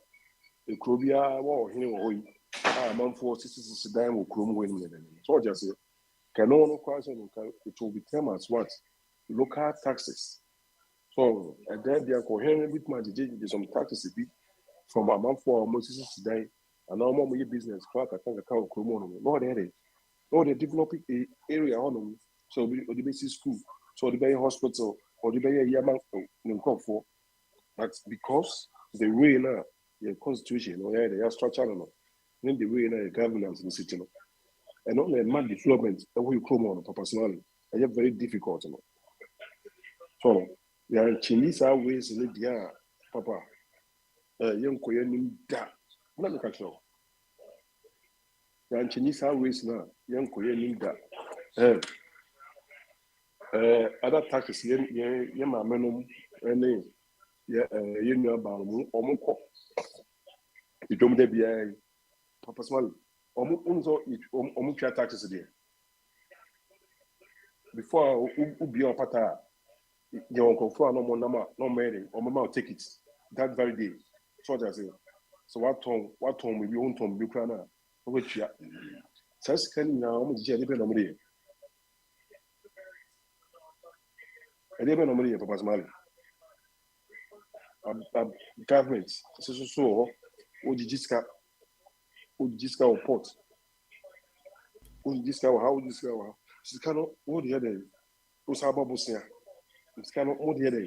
A Crubia, war, here, month for 6 dime will crum win. So just it. Can no question, it will be termed as what? Local taxes. So, and then they are coherent with my some taxes from a month for almost 6 days. And now more business, clerk, I think account Cromon. No, they developing area on them. So, the basic school, so the bay hospital, or the bay Yaman in for. But because the way now, the constitution, or they are structured, then the way now, the governance in the city. And only man development that we come on personally, I have very difficult. So there are Chinese ways in India, Papa. Young Korean da, not the catch. There are Chinese ways now, young Korean da. Other taxes, my menum, and you know about Omoko. You don't be a Papa Small. Omukia taxes there. Before Ubi or Pata, your uncle for no more no marrying, or Mama will take it that very day. So that's it. So what Tom will be on Tom Bucrana, which ya says can now almost jelly pen on me. I didn't know me, Papa's money. Government, so, Ujiska or pot. Ujiska, how would you say? She cannot, what the other Usaba Busia. It's kind of all the other.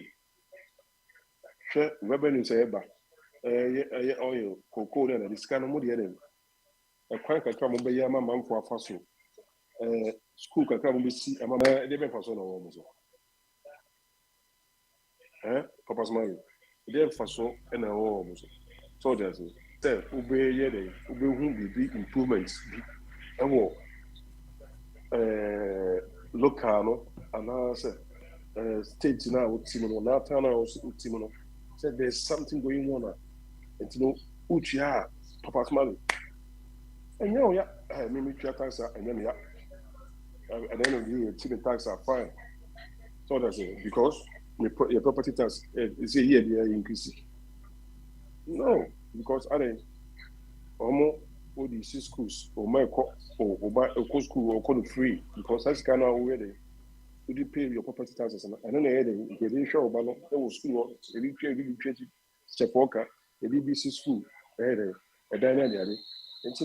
Revenue say, oil, cocoa, and this kind of money. A crank a come by Yama man for a fossil. School can come and see a mamma, a different person almost. Papa's money. Then for so and a almost. So there's it. Then, obey ye, obey whom be improvements. And what local, and I said, state now with Timono, now town house with Timono. Said there's something going on. And Uchia, Papa's money. And I mean, tax and then at the end of the year, chicken tax are fine. So that's it. Because your property tax is a year they are increasing. No, because I didn't almost all these schools or my or buy a school or call it free because that's kind of where they you pay your property taxes and then they didn't show about no school, they didn't pay Chepoka, the BBC school, a dynamic. And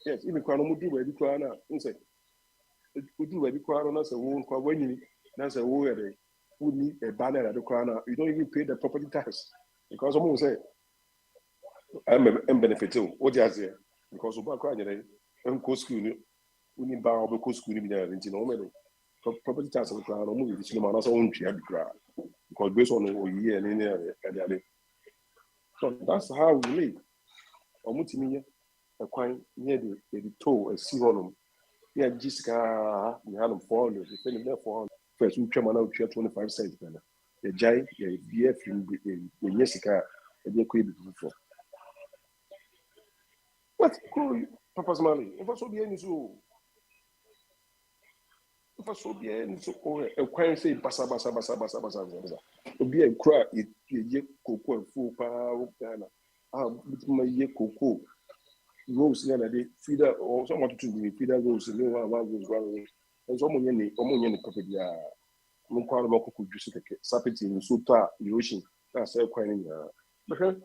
yes, even when we do where we cry now, we do where we cry on us a wound, when you that's a word, who need a banner at the crown. You don't even pay the property tax. because someone say I'm benefiting. What you say? Because we back right I'm go school. We need bar or go school. We need to know. Property tax on the ground. I'm moving to the own tree because based on the year and in so that's how we live. Omutimia a quite near the toe and see on yeah, Jessica, we had them 400, depending there 400. First, we come out 25 cents. The giant, the BF in Jessica, and they could be before. What? Papa's money. If I saw the end, so if I saw the end, so a quite say, basa, basa, basa, basa, basa, basa. To be a crack, it cocoa and full power, Ghana. With my ye cocoa. Rose na de feeder or someone to be feeder rose no one goes one and someone any property no kwano mo kuku juice take sapiti in suta ocean na say kwan ya behe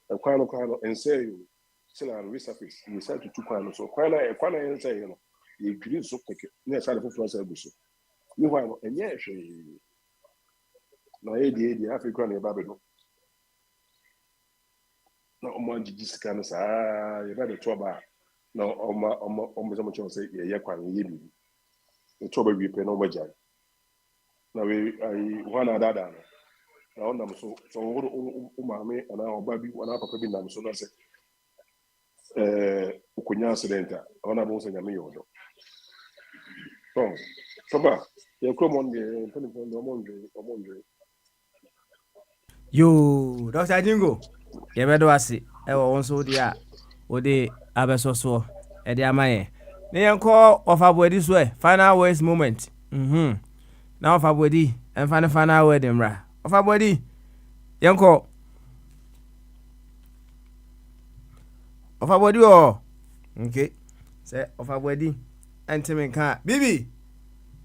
and kwano and say you still on resurface you said to two kwano so kwano and say you know you green so take na say for France abuso you want and yeah na e Africa na babelo na ọmọ jiji sika no saa yɛ bɛ de to ba na ɔmo sɛ mo kyerɛ sɛ yɛyɛ kwan yɛ bi de to ba wie pɛ na ɔmo gya na we ai wana dada no na ɔnam so ɔworo maame ana ɔba bi wana papa bi nam so na sɛ okonya accident a ɔna bo sɛ nyame yɛ ɔdɔ so ba yɛ kuro mo de mpani pon de ɔmo ndwe yo Dr. Jingo yɛbɛdo ase ɛwɔ wo nso de a wode abɛsɔ soɔ ɛde ama yɛ ne yɛnkɔ ɔfaboadi so final words moment na ɔfaboadi ɛmfa ne final word mmra ɔfaboadi yɛnkɔ ɔfaboadi okay sɛ ɔfaboadi ɛntimi nka bibi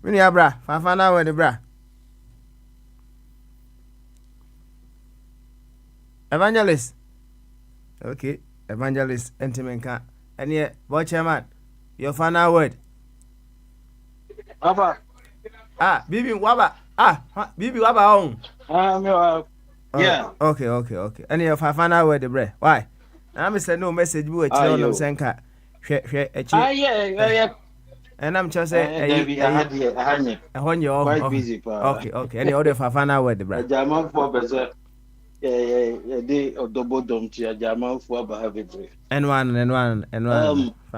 menu abra fa final word bra Evangelist. Okay, Evangelist Entimenka. And yeah, boy chairman, your final word. Papa. Bibi Waba. Bibi Waba on. Yeah. Okay. And your final word, bre. Why? I'm saying no message we were telling them senka. Yeah. And I'm just saying I want you quite busy. Okay. Any other final word, bre. German 4%. They double dump to a German for behavior. And one.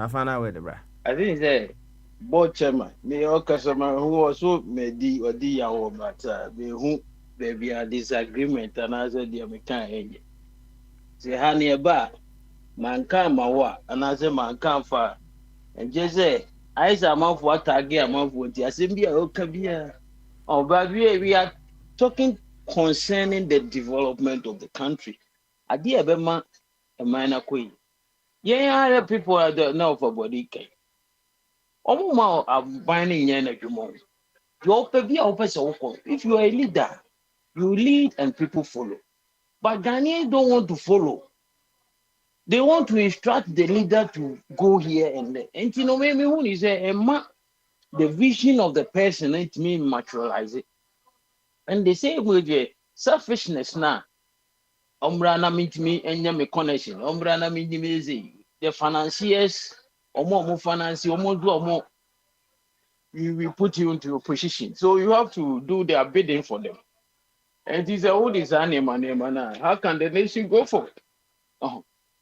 Final word, bre. I think it's board chairman. Me or customer who also made the or the hour, but me who there be a disagreement and I said the American. Say honey bar, man can't mawa, and I say man can't far. And just say I say a month for target a month for the assembly or oh, but we are talking concerning the development of the country. I dear Bema a minor queen. Yeah, people are there now for body cake. Omuma are binding yen at your mom. You be open so if you are a leader, you lead and people follow. But Ghanaians don't want to follow. They want to instruct the leader to go here and there. And you know, maybe when you say the vision of the person, it means materialize it. And they say with the selfishness now, Umbrana meet me and me connection. Umbrana meet me the financiers or more finance or more we will put you into a position. So you have to do their bidding for them. And it is a old name. How can the nation go for it?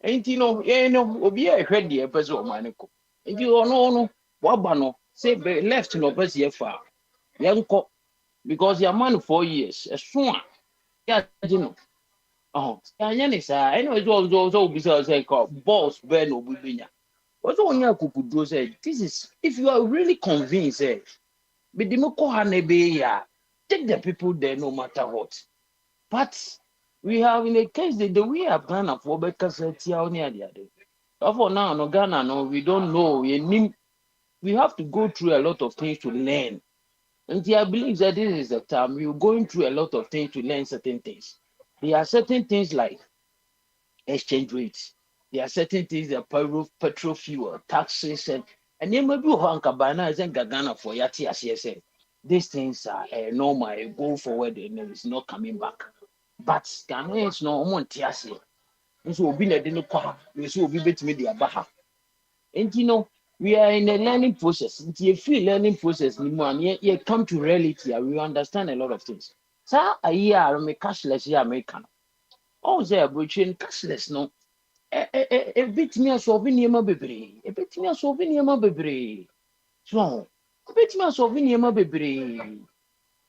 And be a head the episode of Manico. If you don't know, Wabano, say left no best yet far. Yanko, because your man 4 years, a soon. Yeah, you know. I know it was also because I call boss Ben Obubinya. What's on your kuku say? This is if you are really convinced, but the take the people there no matter what. But we have in a case that the way I've done for because for now, no Ghana, no, we don't know. We have to go through a lot of things to learn. And I believe that this is the time we're going through a lot of things to learn certain things. There are certain things like exchange rates. There are certain things that petrol fuel, taxes, and then maybe Hankabana isn't Ghana for Yati as these things are normal, go forward and it's not coming back. but Ghanaians no omo and so obi na de no kwa we so obi betimi de aba ha. And we are in a learning process. It's a free learning process. You come to reality. We understand a lot of things. So a year, me cashless year American. Oh, they are butchering cashless. No, a bit me a souvenir baby. A bit me a souvenir baby. So, a bit me a souvenir baby.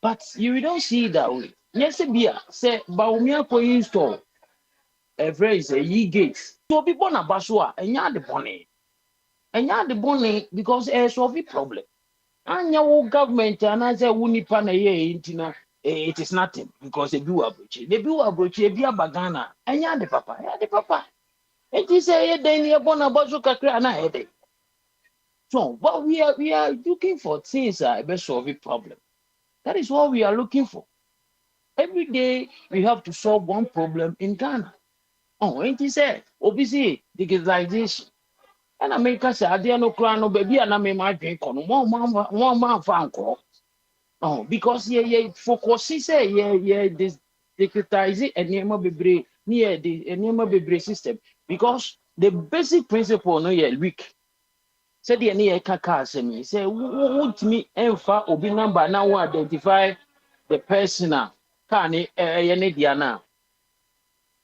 But you don't see it that way. Yes, beer say Baumia for install a phrase a ye gates. So be born a basua and yard the bonnet. And yard the bonnet because a solve problem. Anya wo government and I say wo nipa na ye intina it is nothing because they do abrochi. They do abrochi e bia bagana. Anya de papa. Ya de papa. It is a den ye bona bazu kakra na headache. So, but we are looking for things that be solve a problem. That is what we are looking for. Every day we have to solve one problem in Ghana. Oh, ain't he said? Obviously, digitalization. And America say, I didn't know crown no baby and I may my drink on one man fan call. Oh, because focus say this digitize and name bebre near the name bebre system. Because the basic principle no weak. Said the near kaka me say would me enfa obi number now identify the person can diana.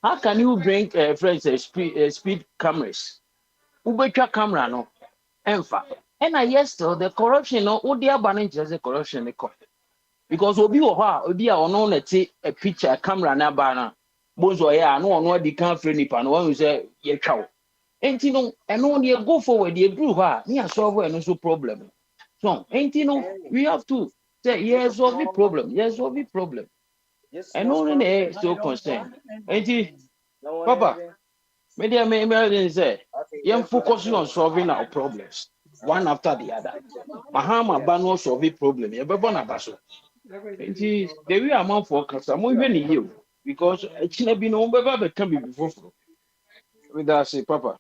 How can you bring friends speed cameras? Ubetra camera no enfa. And I yes still the corruption no udia banning just the corruption because obi wo ha obi a ono na ti a picture camera na ba na bonzo ya no ono di kan free nipa no one say ye twa enti no eno ne go forward ye do ha me solve eno so problem so enti no we have to say yes solve the problem yes solve the problem eno ne so concern enti papa me say you focus on solving our problems one after the other mahama ba no solve the problem ye be bona ba so. The way I'm for custom, I'm even you because it's not been on by can be before. With that, say, Papa.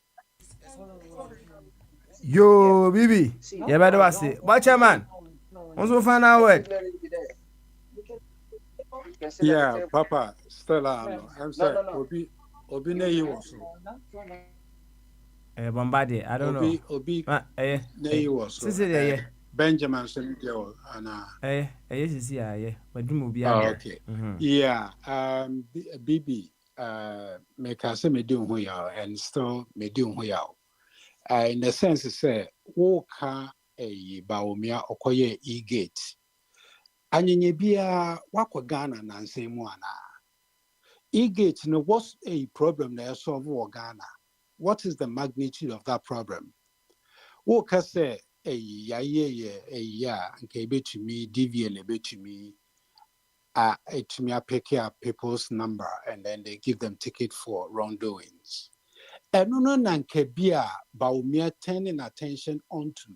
Yo, Bibi. Yeah, better was it. Watch your man. Also, find out word. Yeah, Papa, Stella, I'm sorry, Obi ne was Bombardier, I don't know. Obi Eh, ne was Benjamin Sendio, and yes, yeah, but do move okay. Yeah, Bibi, make us me do who you are, and still me do who you are. In the sense, say, walk a Baumia Okoye e-gate. Anyenye bia wako Ghana na nsemu ana. E-gate no what's a problem na solve for Ghana. What is the magnitude of that problem? Woka say ya nke betumi DVL betumi etumia pick up people's number and then they give them ticket for wrongdoings. Eno no na nke bia Baumia turning attention onto.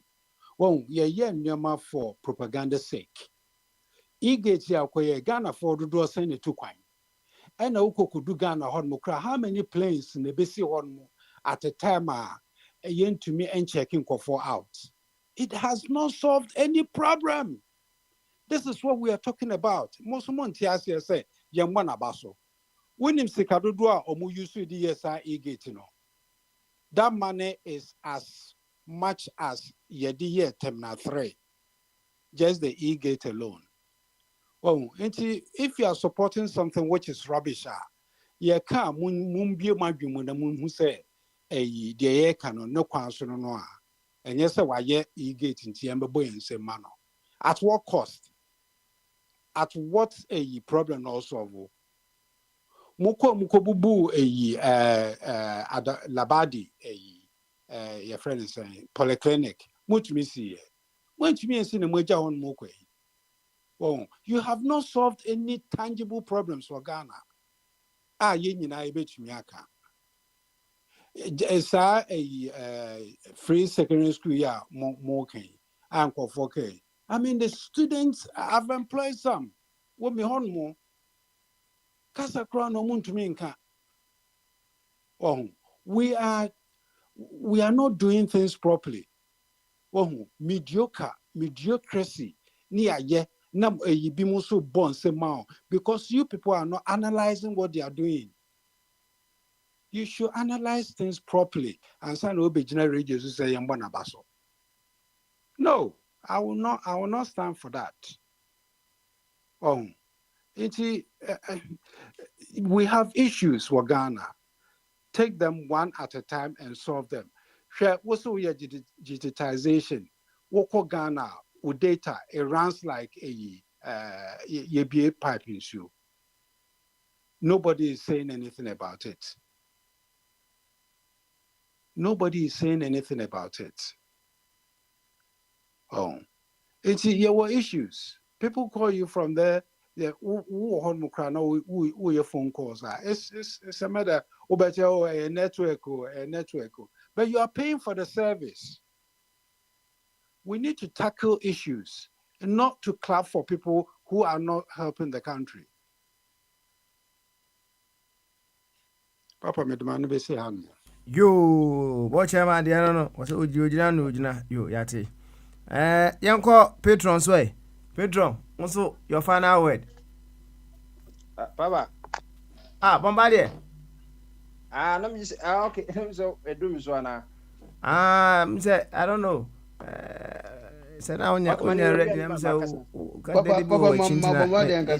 Well, nyama for propaganda sake. E-gate ya kwaye Ghana for do send it to kwine. And Ukokudu Ghana Hormokra, how many planes in the BC Hormo at a time yen to me and checking for out? It has not solved any problem. This is what we are talking about. Most Montiasia say, Yamwana Baso. When him Sikadudua or Muyusu DSI E-gate, that money is as much as Yediye Temna 3. Just the E-gate alone. Oh, if you are supporting something which is rubbish, you can't mumbie madwum na mun hu say de ye kan no kwanso no a enye se wa ye e-gate nti embebo yense ma no. At what cost? At what a problem also? Muko bubu labadi your friend is saying polyclinic mutumi see mutumi see na moja hon mokwe. Oh, you have not solved any tangible problems for Ghana. Yenina ebetimiaka. Esa free secondary school ya more anko 4K. I mean the students have employed some. What me hon mo? Kasa crown no muntuminka. Oh, we are not doing things properly. Oh, mediocrity. Ni aye Now, you be so born say because you people are not analyzing what they are doing. You should analyze things properly and say no be generate Jesus say baso. No, I will not stand for that. Oh, we have issues with Ghana. Take them one at a time and solve them. Share what's digitization. Woko Ghana with data, it runs like a pipe issue. Nobody is saying anything about it. Nobody is saying anything about it. Oh, there were issues. People call you from there. Your phone calls. It's a matter of a network, but you are paying for the service. We need to tackle issues and not to clap for people who are not helping the country. Papa, me demand be say hand. Yo, watch him and the no. What's Ujina, yo, yati. Yanko Patron's way. Patron, also your final word. Papa. Bombardier. Let me say, okay, so do me so now. Say, I don't know. Said now when you're ready, I'm so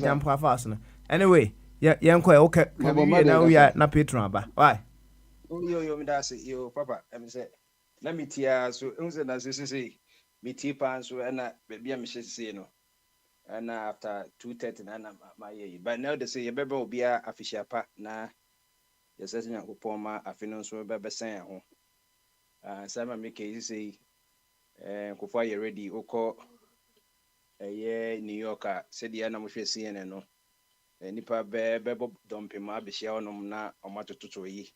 jump fast. Anyway, Yanko, okay, now we are not Patron, but why? Yo, me that's it, yo, Papa. Let me say, let me tear so, say, me tea pan so, and baby, I'm say, no. And after 2:30, and my year. But now they say, your baby will be a official part now. You're setting up for my afternoon, so baby saying, Simon make it say, before you're ready, Oko, New Yorker, said the animal CNN, no. Nipa bebo dump ma be share onom na omato toto yi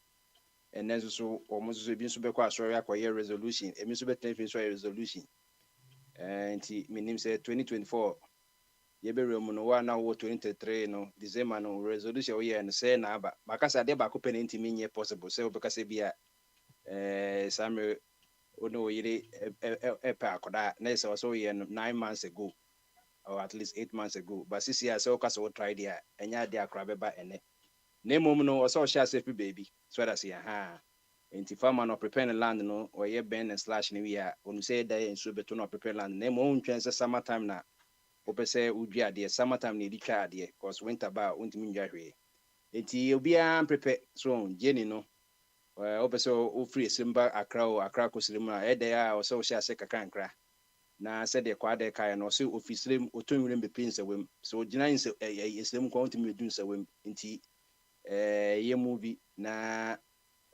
enen so almost bi nso be kwa sorry akoye resolution emi nso be ten fin so resolution nti minim say 2024 ye be remu no wa na wo 2023 no December no resolution we ye no say na aba makasa de ba ko pen nti minye possible say obekasa bia Samuel ono yire pa akoda na say so ye 9 months ago or at least 8 months ago. But this year, so because we tried there, and yeah, they are crabba ene. Name no or so shall say baby. So that's yeah, and if I'm not preparing land, no, or ye bend and slash new year, when you say that and so better not prepare land, name own chance summertime now. Ope say would be a summertime need car dear, cause winter bar won't mean jahre. You'll be unprepared, so Jenny no. Ope so free simba a crow, a crack was there, or so shall say a crankra. Na said the quad car no so officially otonwure be pins awem so gina in islam kwant me dun sawem nti ye movie na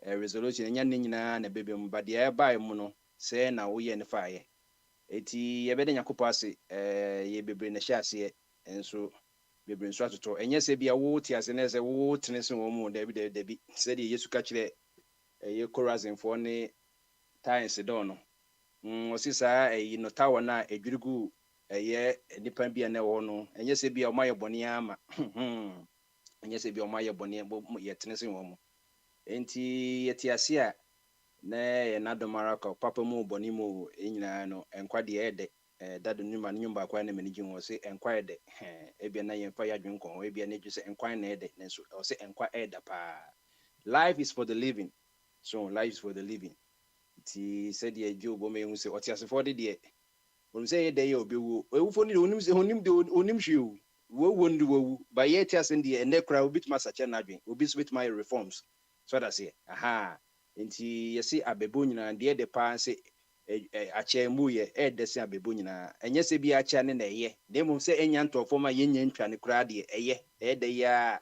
resolution nya nyina na bebe mba de buy mu no say na wo ye ne faaye eti ye be de nyakopo ase ye bebre na hye ase enso bebre nso atoto enye se bia wo ti ase na se wo tene se wo mu da bi said ye yesu ka kire ye chorazin fo ne times do no osisa no tawo na edwirigu nipa bia na wo no enye se bia o maye bone ama enye se bia o maye bone ye tene se wo mu enti yetiase a na ye na domara ka papa mu bone mu enyina no enkwa de ede dadu nyuma nyumba kwa na menigi wo se enkwa ede ebia na ye mfa ya dwen kon ebia na dwese enkwa na ede nenso o se enkwa eda pa. Life is for the living, so life is for the living. Ti said ye job o me hu se o ti asefo de when say dey you be wo ewufo ni onim se onim de onim hwe wo ndu wo ba ye ti ase de ene kra obi tuma sache na adwen obi so bit my reforms so that say aha enti ye see abebo nyina de pa se ache mu ye de se abebo nyina enye se bi ache ne na ye de mum se enya ntofo ma ye nya ntwa ne kra de de ya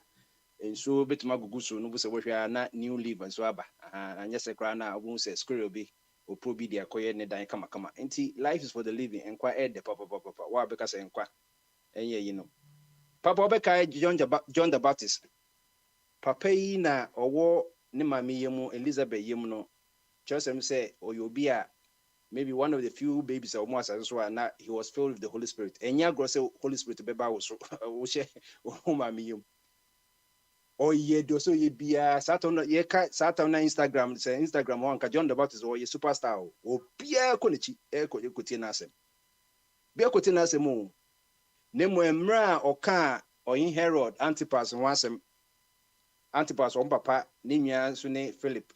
enso betuma gugu so no bu se wo hwa na new leave enso aba anya se kra na obu se squirrel bi o probi dia koye ne dan kama enti life is for the living enkwa the papa wa beka se enkwa enye yi no papa obeka John the Baptist papa yi na owo ne mame yemu Elizabeth yemu no chosem say oyobi a maybe one of the few babies of Moses so na he was filled with the Holy Spirit enya gro say Holy Spirit beba wo so wo she o mame yemu or ye do so ye bia Saturn ye ka Saturn na Instagram say Instagram one ka John the Baptist or ye superstar o bia ko nechi e ko tie na asem bia ko tie na asem o Nemo emra oka oyin Herod Antipas wansem Antipas on papa ne nua so ne Philip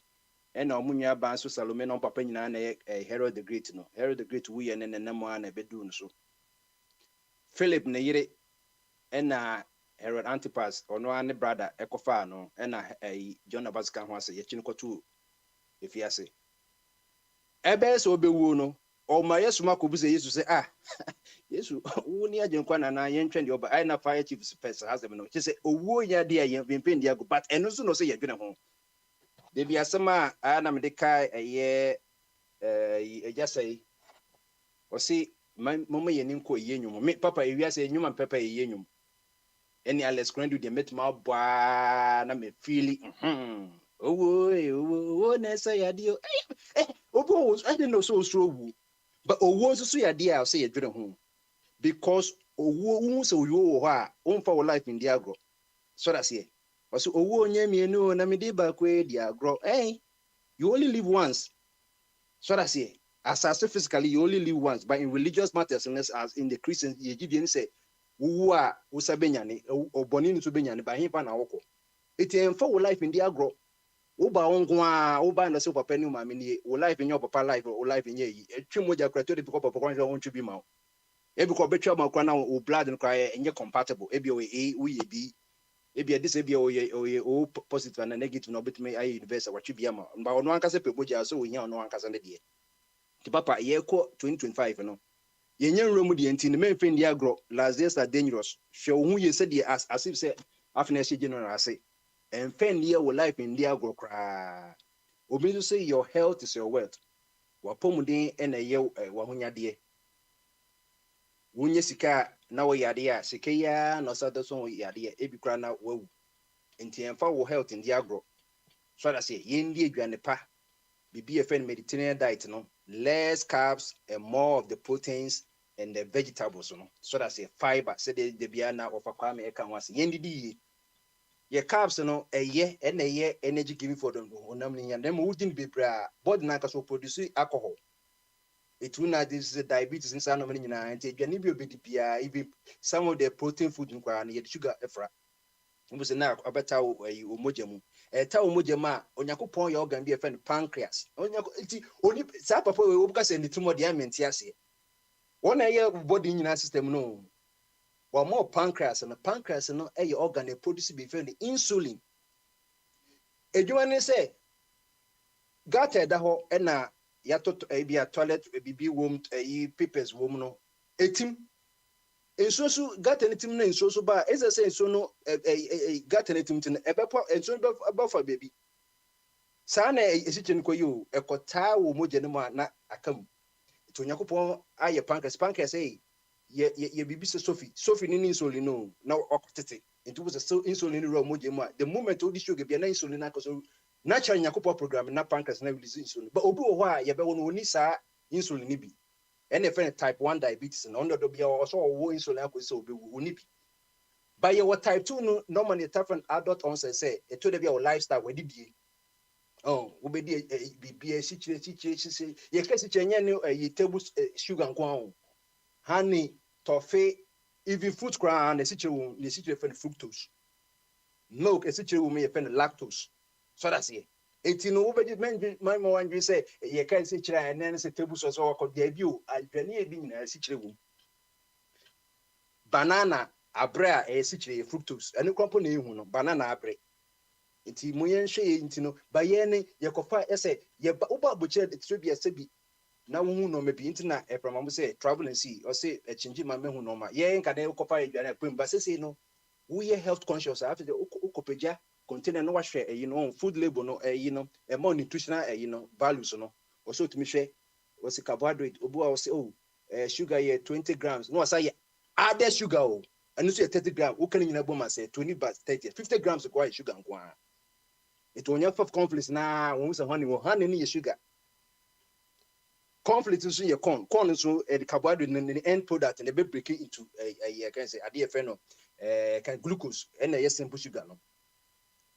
ena omunua ba so Salome no papa nyina na Herod the Great no Herod the Great wuye ne nemo ana bedu no so Philip ne yire ena Herod Antipas ono ane brother ekofa no ena John Abasika ho ase ye chinkotu efiase ebe so obewu no o ma Yesu makobu se Yesu se Yesu wo ni agenkwa na ye ntwe de oba ai na fire chief space has them no che se owuo nya de ye pempen de ago but eno so no se ye dwene ho de bi asema na me de kai eja sei o si mama ye ni nko ye nyum me papa ewia se nyuma papa ye nyum eni Alex Krendu de met ma bwa na me feel owo na say ya dio obo I didn't know so wu but owo so ya de a say ye dwene ho because owo so yo ho a onfa wo life in the agro so that's here also owo nya mienu na me de ba ko di agro you only live once so that's here as physically you only live once but in religious matters as in the Christians you give you say wo a wo sabenyane oboni nso benyane ba hin pa na woko it enfa wo life in the agro wo ba wonko a wo ba na so papa ni ma me ni wo life in your papa life wo life in ye etwe moja krato de papa papa ko ntwe bi ma ebi ko betwa ma kwa na o blood no kwa enye compatible ebi o wo ye bi ebi this ebi o positive and negative no betme ai universe wa twi bi ama ba ono anka se pe moja so wo nya ono anka se ne de ti papa ye ko 2025 no ye nya nromu de enti ne menfe ndi agro last days are dangerous hwe wo ye se de as if say afina she general ase enfe ndi wo life ndi agro kra obi so say your health is your wealth wa pomuden ena ye wa honyade wunye sika na wo yade a sika ya no sa so wo yade ebi kra na wawu enti enfa wo health ndi agro so that say ye ndi aduane pa bibi efen Mediterranean diet no less carbs and more of the proteins and the vegetables no so that say fiber say the bia na ofa kwa me eka ho ase ye ndidi ye carbs no eye energy giving for them onam ni yandem wudin bebra body na ka so produce alcohol it will not this diabetes in some many and aduane bi obedi bia even some of the protein food nkwa na ye sugar efra mbo se na abeta omoja mu eta omoja ma onyakopon ya organ bi efen pancreas onyako oni sa papa we obuka se nditumo de amenti ase wona ye body nyina system no wa more pancreas no eye organ e produce bi efen insulin edwuma ne se gata da ho na ya toto bia toilet bibi wom papers wom no etim ensoso gata ne tim na ensoso ba eze se enso no gata ne tim tin ebepo enso befa baby saa na esichen ko yo ekota wo moje ne ma na akam to nyakopon aye pancreas ye bibi se sofi ni insulin no na okotete into was so insulin ro moje ma the moment odi sugar bia na insulin na koso natural nyakopon program na pancreas na release insulin but obi wo ho a ye be wo no oni saa insulin ni bi and if type 1 diabetes and under the be also insulin akoso obi wo ni bi by your type 2 no normally different adult onset say it to be our lifestyle we di we be bibia sichire ye kesi chenye ni table sugar nko honey toffee even fruit crown the sichire for fructose milk sichire wo me for lactose so that's it eti no we be my one say ye kan sichire and then say table so ko dia bi o adwane e bi nyina sichire wo banana abrea sichire fructose ani kwampo na ehu no banana abre enti moyen hwe enti no baye ne yekofa ese ye uba boche tribia sebi na wo no mebi enti na eframa say travel and see or say echinji ma mehu no ma ye nka na yekofa edwane pem ba sese no wo ye health conscious after the ukopeja container no wa hwe no food label no no e more nutritional no values no also to me hwe o se carbohydrate obu a o se sugar ye 20 grams no say add sugar o and so 30 grams wo kan nyina boma say 20 but 30 50 grams ko sugar nko a it will not have conflicts na when we say honey ni sugar conflict is your corn so the carbohydrate and the end product and they be breaking into I can say ade friend no can glucose and yes simple sugar no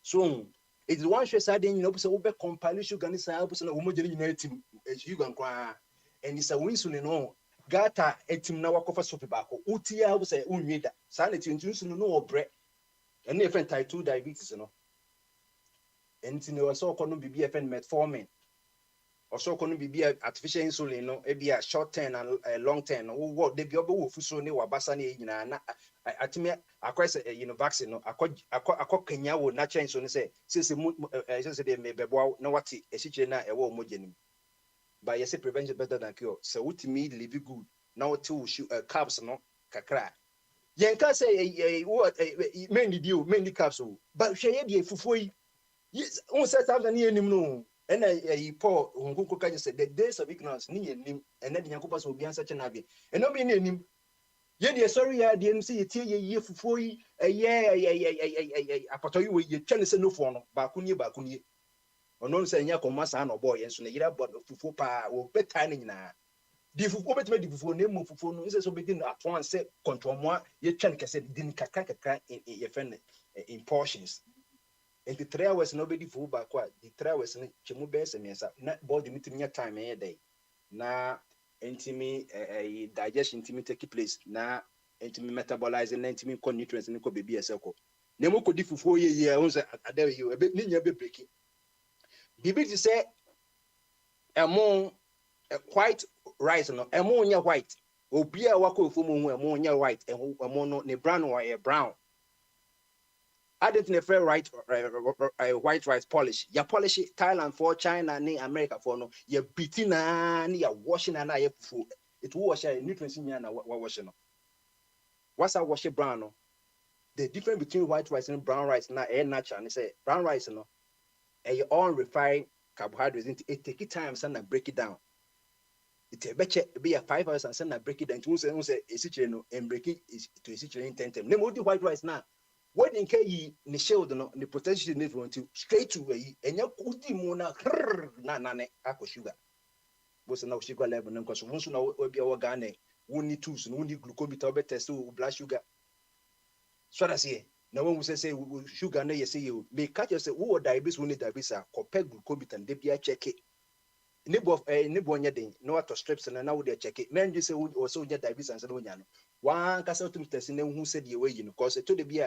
so it is one share side you know so we be compile sugar ni say we say na homogeneous team sugar nkwa and it's a insulin no gata etim na wakofa sopi bako utia wo say unwi da sa na tintu nsu no obre ene e friend type 2 diabetes no enti ne waso kono bibi e friend metformin also kono bibi artificial insulin no e bia short term and long term no wo de bi obo fuso ne wabasa ne nyina na atime akwese vaccine no akọ kanya wo natural insulin say sese de me bebo na wati esichire na ewo omogenim but yes prevention better than cure so ultimately live good now to carbs no kakra yen ka say what mainly carbs but hwe de fufuo yi on set up na enim no and Paul hunkuko ka say the days of ignorance ni enim and na nyakopa so obi ansa chena bi and no be ni enim ye de sorry ya de say tie ye fufuo yi apoto yi we ye twene se no fo no ba kunye ono nse nya komasa na obo ye nso na yira bod fufuo pa wo beta ni nyina di fufuo betime di fufuo na mu fufuo no nse so be din aton se kontromoa ye twene kese din kakra ye friend in portions and the 3 hours no be di fufuo ba kwa the 3 hours ni chemu be se mensa na body mitimi nya time ye day na intimi digestion intimi take place na intimi metabolizing na intimi con nutrients ni ko bebi eseko na mo ko di fufuo ye onse adawe ye ni nya be breaking bibi ti say among white rice no among nya white obi a wako fumu hu among nya white among no ne brown or brown I didn't never white rice polish ya polish Thailand for China ni America for no ya bitina ni ya washing na ya fufu it will wash nutrients nya na wash no what's a wash brown no the difference between white rice and brown rice na natural ni say brown rice no all refined carbohydrates it take time to break it down. It be a 5 hours and send break it down to say a no and break it is to a in 10 time. Name the white rice now. What in K ni shield no the protection need to straight to a and your kuti mona na ako sugar. Was now sugar level because once now will be our Ghana. We need tools, we need glucometer test to blood sugar. So that's it. Now when we say sugar na you say you may catch yourself who diabetes we need diabetes compare glucometer and they be check it nebo nya den no auto strips and now they check it men just say also get diabetes and say no nya no one kasa to test na who said the way you know because to the be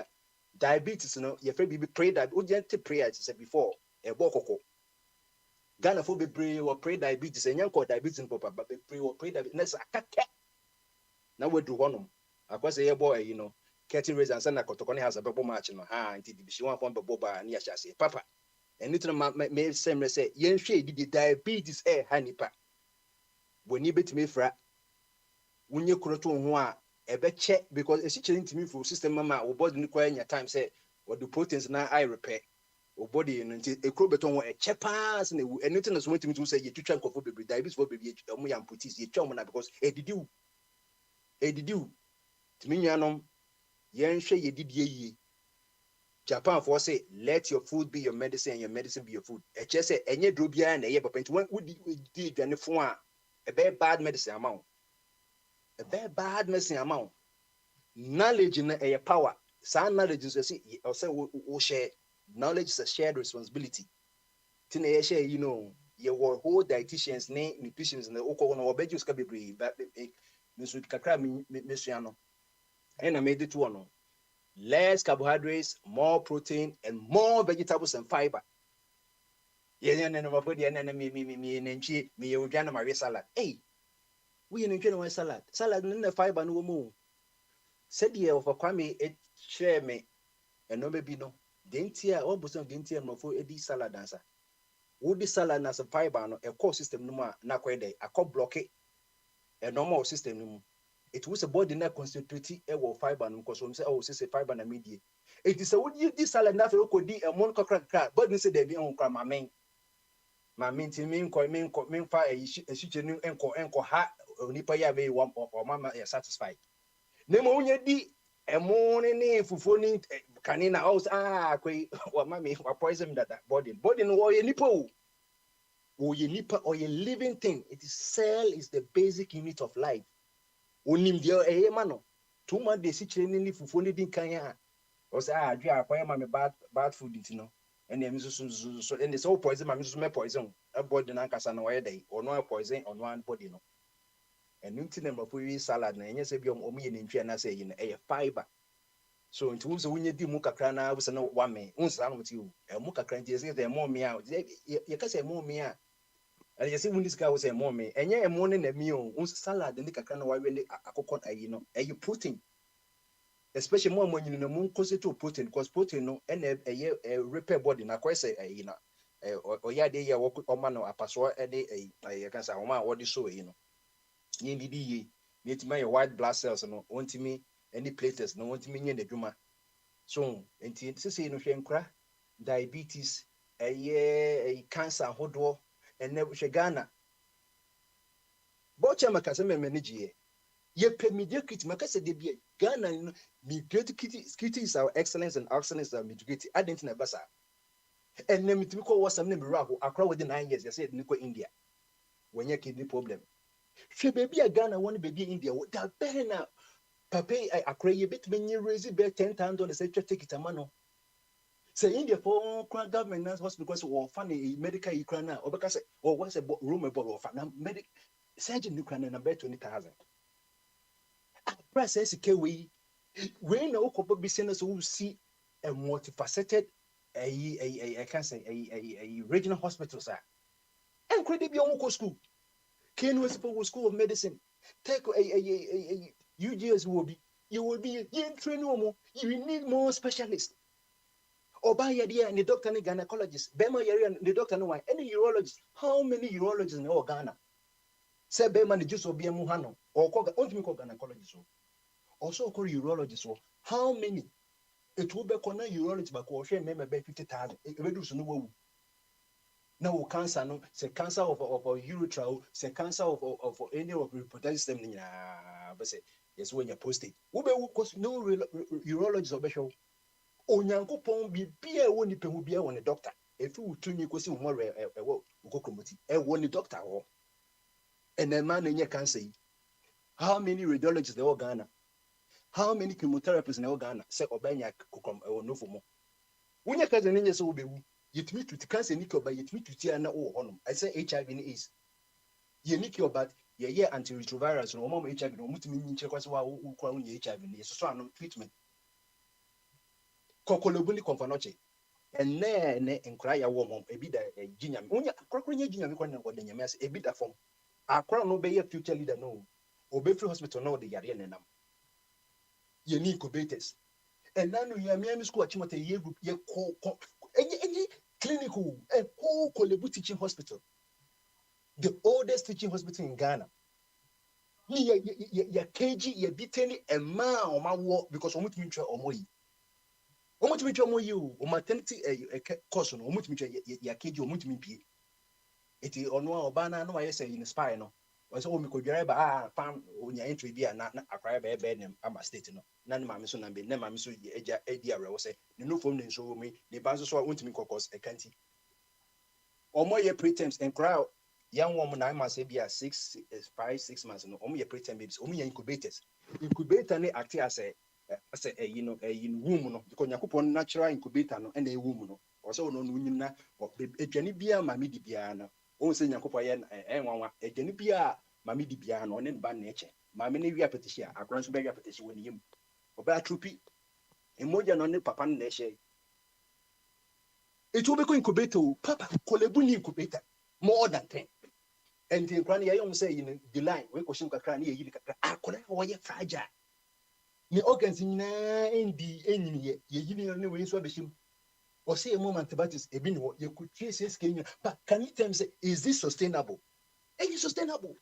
diabetes no your friend be pray that we just pray as said before e bokoko Ghana for be pray or pray diabetes and yanko diabetes papa but be pray or pray diabetes na akaka na we do honom akwase ye boy you know Curtain raise and send a cotocone has a bubble match no ha until the one from Boba near Chassis. Papa, and little may same say, yen shade the diabetes honey pa. When you bet me fra, when you croto one, a bet check because a situation to me for system mamma or body requiring your time say, what the proteins now I repair or body and until a crobeton a check pass and anything that's wanting to say you two chunk of diabetes for baby, and puts your chomana because a did you to me, yen share ye did ye. Japan for say, let your food be your medicine and your medicine be your food. A chess say, and ye drobia and a year, but when would did any form a very bad medicine amount. A very bad medicine amount. Knowledge in a power. Some knowledge is a say, or say, share. Knowledge is a shared responsibility. Tina share, you know, your whole dietitians, name, nutritions, and the Oko or Bejus can be brave, but Miss Kakra, Missiano. And I made it one. Less carbohydrates, more protein, and more vegetables and fiber. Yeah, me salad. Hey, we enjoy salad. Salad in the fiber no more. Said ye of a kwame it share me and no baby no. Dentia, all bosom dentia no for a salad dancer. Would the salad as a fiber no a core system no more, not quite a core blockade, a normal system no. It was a body that constituted a fiber because we say, oh, say fiber and media. It is a would you this salad not could be a monk crack, but they say they be on my main. My main team mean fire a shitting enco hat or nipaya may one or mamma satisfied. Nemo di a morning for phoning canina house or mammy or poison that body or your nipple. Or your nipple or your living thing. It is cell is the basic unit of life. Onim dia mano 2 months de si training fufu ni din kan ya o say adwe akwai ma me bad food it no and em so and so poison ma me so me poison a body na nkasa na why dey or no poison on one body no and nunti na for salad na enye se bi omo ye ntwi na say yin e fiber. So nti wo so wonye di mu kakra na wo se no wa me unsa no ti wo e mu kakra nti se mo me a ye ka se mo me a and you see when this guy was a mommy, and yeah, morning a meal, salad, and the kakana, why really a coconut, you know, and you protein, especially more when you know, moon cause to protein, because protein, no, and a repair body, na quite say, you know, or yeah, they walk or man or a password, and a can say, what this so, you know, you need to my white blood cells, no, want to me any platelets, no, want to me in the drama. So, and to say, no, cry, diabetes, a cancer, hodo, and never Ghana. Bocha makase me manage ye pe media kit makase de bia Ghana no media kit is our excellence and excellence are media kit adent na basa and nem timi ko wasam ne miracle akra within 9 years you said niko India when you kidney problem hwe baby a Ghana one baby India that better na papa akra ye bit menye raise be $10,000 say take it amano say India for government hospital because or funny medical ukraina obeka say or what's a room about of medic surgeon ukraina na be 20,000 process we na okopo business so see a multifaceted I can say a regional hospitals are incredible on school Ken was for school of medicine take a UGS will be you will be in training more you need more specialists or by idea and the doctor and gynecologist bema area and the doctor no why any urologist how many urologists in all Ghana say bema ni just obi emu hano or gynecologist also call urologist how many it will be corner urologist but ko share member 50,000 e be do so no wu now cancer no say cancer of urethra say cancer of any of reproductive system ni but say yes when you prostate wo be cause no urologist obesho onyankopon bibia wo ni pemu bia wo ni doctor if you tuni ko si mo re wo kokromoti wo ni doctor ho and the man any cancer how many radiologists they all Ghana how many chemotherapists in Ghana say obanya kokom no for more when you cousin in so be yet me to cancer nickel by yet me to tia na o honum I say HIV is ye nickel but ye antiretrovirals no mom HIV no mutimi nche kwase wa ukwa unye HIV ni so anom treatment kokolobuni konfanoche ene enkra ya wo mom ebi da ginyam unya krokro nya ginyam kwa na wode nyame ase ebi da fom akra no be ye future leader no obe free hospital no de yare nenam ye ni incubators and now you are school achimota ye group ye any clinical a whole Kolebu teaching hospital the oldest teaching hospital in Ghana ni ya KG ye biteni e ma o ma wo because omutimi twa omoyi o maternity course no omutimi twa ya KG omutimi pie eti ono a obana no aye say inspire no was o mi ko dware ba fam onya entry bia na akwara ba ebe nem aba state no na ne mame so na be ne mame so eja edi awre wo say ne no fom ne so mi ne ba so ontimi kokos ekanti omo ye preterms and crowd young woman 9 months bia 6 months no omo ye preterm babies omo ye incubator ne act as a you know a womb no because yakupon natural incubator no and a womb no also no nyina edwane bia mame di bia no o se yakupon ye enwanwa edwane bia mame di bia no ne ba na eche mame ne wi apetihia akron so be wi apetihia woni yim oba trupi emoja no ne papa na eche it will be incubator papa Kolebu ni incubator more than 10 and the crane ya say in the line we question kakra na yiri kakra akora wo ye fragile ni organs nyina endi enyini ye yiri ne we so abeshim or say a moment about this ebi ni ye could trace skin but can you tell me say is this sustainable any sustainable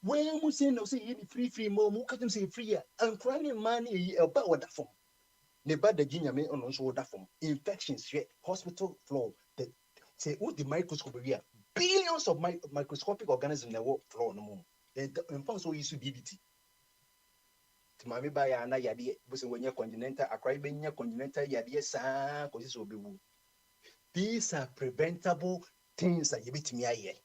when we say no say you free more mu katum say free and crane man e ba wada form ne ba da ginyame ono so wada form infections hospital floor the say what the microscope we are billions of microscopic organisms in the world floor no more and found so use BBT timami ba ya na yade bo se wonya congenital akwa be nya congenital yade saa ko se obewu these are preventable things that you betimi aye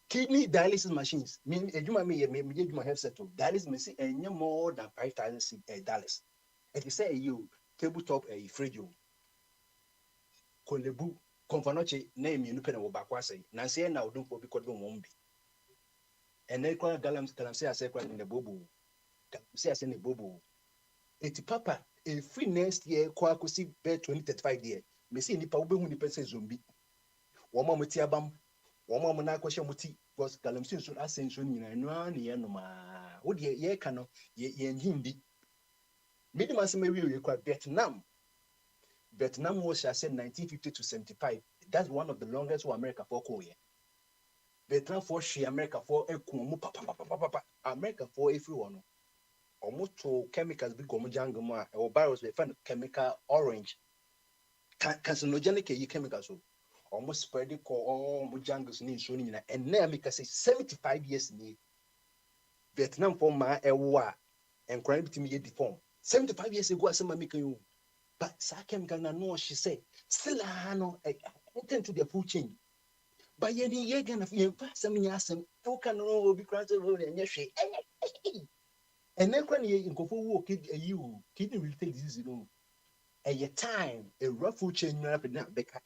kidney dialysis machines mean ejuma me ejuma headset to dialysis machine enya more than $5,000 it is say you tabletop a fridge Kolebu Confonoche name you pen or bakwase. Nancy now don't be called one be. And they call Galam say I say in the bobo. Say I say in the bobo. Eti papa, a free next year, Kwakusi bear 2035 year. Me see nipa ube huni pese zombie. Wama muti abam, wama muna kwasha muti, was galamsin soon ascension in a nani anoma. Would ye cano, ye hindi. Midimas may we quite Vietnam. Vietnam was, I said, 1950 to 75. That's one of the longest war America for Korea. Vietnam for she, America for a papa, America for everyone. Almost to chemicals big jungle or barrels we find chemical orange. Carcinogenic chemicals. Almost spread it all jungles in showing and now make us say 75 years in Vietnam for my war and crime to me deform. 75 years ago, as I'm making you. But Sakem Gana no, she said, still I know I intend to the full change. But ye again of you pass some yasam, who can all be granted and yes, she. And then when you go for walk, you kidney will take this, you know. At your time, a rough food change rapid now, Becca.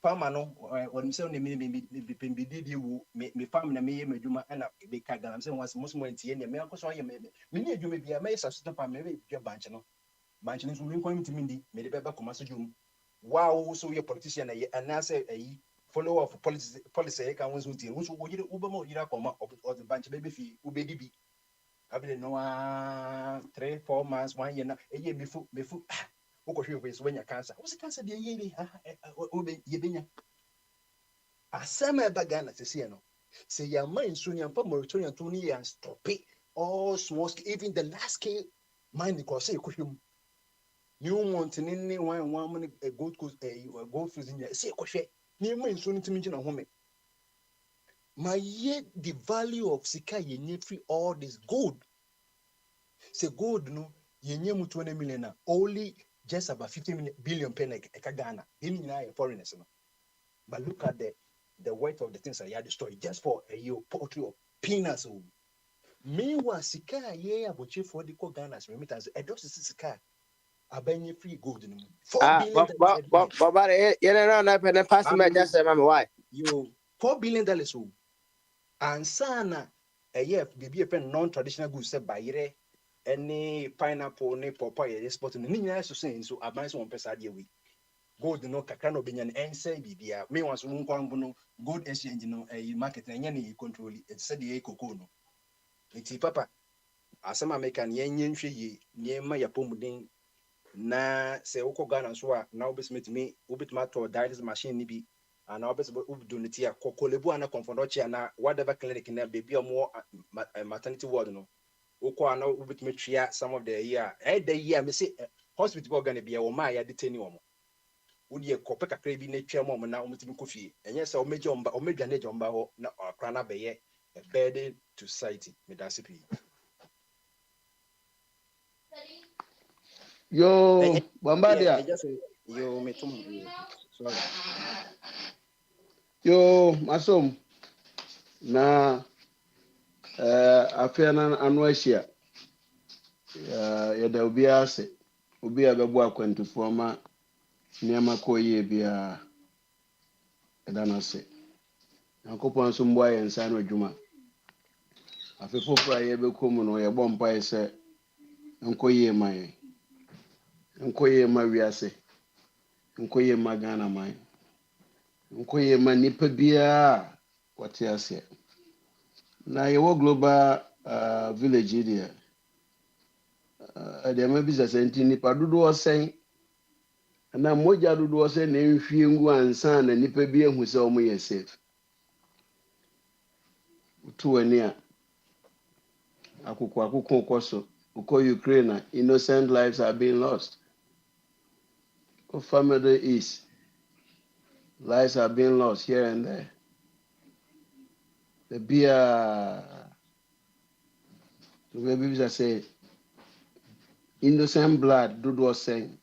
Farmer no, when you say me did you, me farm and me, Meduma, and a big cag. I'm saying once most more in the end, so I may many you may be a mace of stop and maybe your bunch. Manchins will come to Mindy, made a baby commercial. Wow, so your politician and I say a follower of policy, I can was with you, which will you Ubamo Irakoma or the bunch baby fee, Ubedi. I didn't know 3-4 months, 1 year, a year before. When your cancer was a cancer, the year. A summer began at the Sieno. Say your mind soon, your moratorium 2 years and stop it. All small, even the last scale, mind the cross, New mountain in 1 minute a gold coast, a gold freezing. Say, Cochet, near my soon to mention a home. My yet the value of Sika ye free all this gold. Say gold no ye 20 million only just about 50 billion penny Ghana. In foreigners. But look at the weight of the things I had destroyed just for a year poultry of peanuts. Meanwhile, Sika ye about for the Ghana's remittance. A dose is Sika. A benny free gold. 4 billion. But you know, pass me just why? You $4 billion. And sana a year be a non-traditional goods said by any pineapple, any papaya, spot in the Nina so saying so. Advance 1 person we gold no kakano binyan and say bibia. Me was one gold exchange no a market and any control it said the cocono. It's papa. As some American yen ye near my apomudin. Na se wokɔ Ghana so a na wobɛsmɛt me wobɛtumi atɔ dialysis machine ni bi ana wobɛdo ne ti a kɔkɔlebu ana kɔmfɔdɔkye ana whatever clinic na baby ɔmo maternity ward no wokɔ ana wobɛtumi twia some of the year ɛda yi a me se hospital bɔ Ghana bia wɔ ma ya de tani wɔ mo wodi kɔpɛ kakra bi na twia mo na womtumi kɔ fie ɛnyɛ sɛ ɔmɛdwane jomba hɔ na akra na bɛyɛ a burden to society me da se pii. Yo, Bambadia. Yo, me too. Sorry. Yo, Masom. Na afia na anu ahyia. Ya da obi ase. Obi abebu akwantufoɔ ma nneɛma kɔ yie bia. Ɛda no ase. Yakopɔn nso mboa yɛn nsa no adwuma. Afefofo a yɛbɛkɔ mu no yɛbɔ mpae sɛ nkɔ yie ma yɛn. Nkɔ yie ma wiase. Nkɔ yie ma Ghana man. Nkɔ yie ma nipa bia wɔte ase. Na yɛwɔ global village area. Ɛdeɛ ma bisa sɛ nti nipa dodoɔ sɛn na mogya dodoɔ sɛ na nhwie ngu ansa na nipa bi ehu sɛ ɔmo yɛ safe. Utu ani a akoko kɔ so. Ukɔ Ukraine, innocent lives are being lost. Of Middle East, lives are being lost here and there. The beer, so maybe I say, innocent blood, Dudu was saying,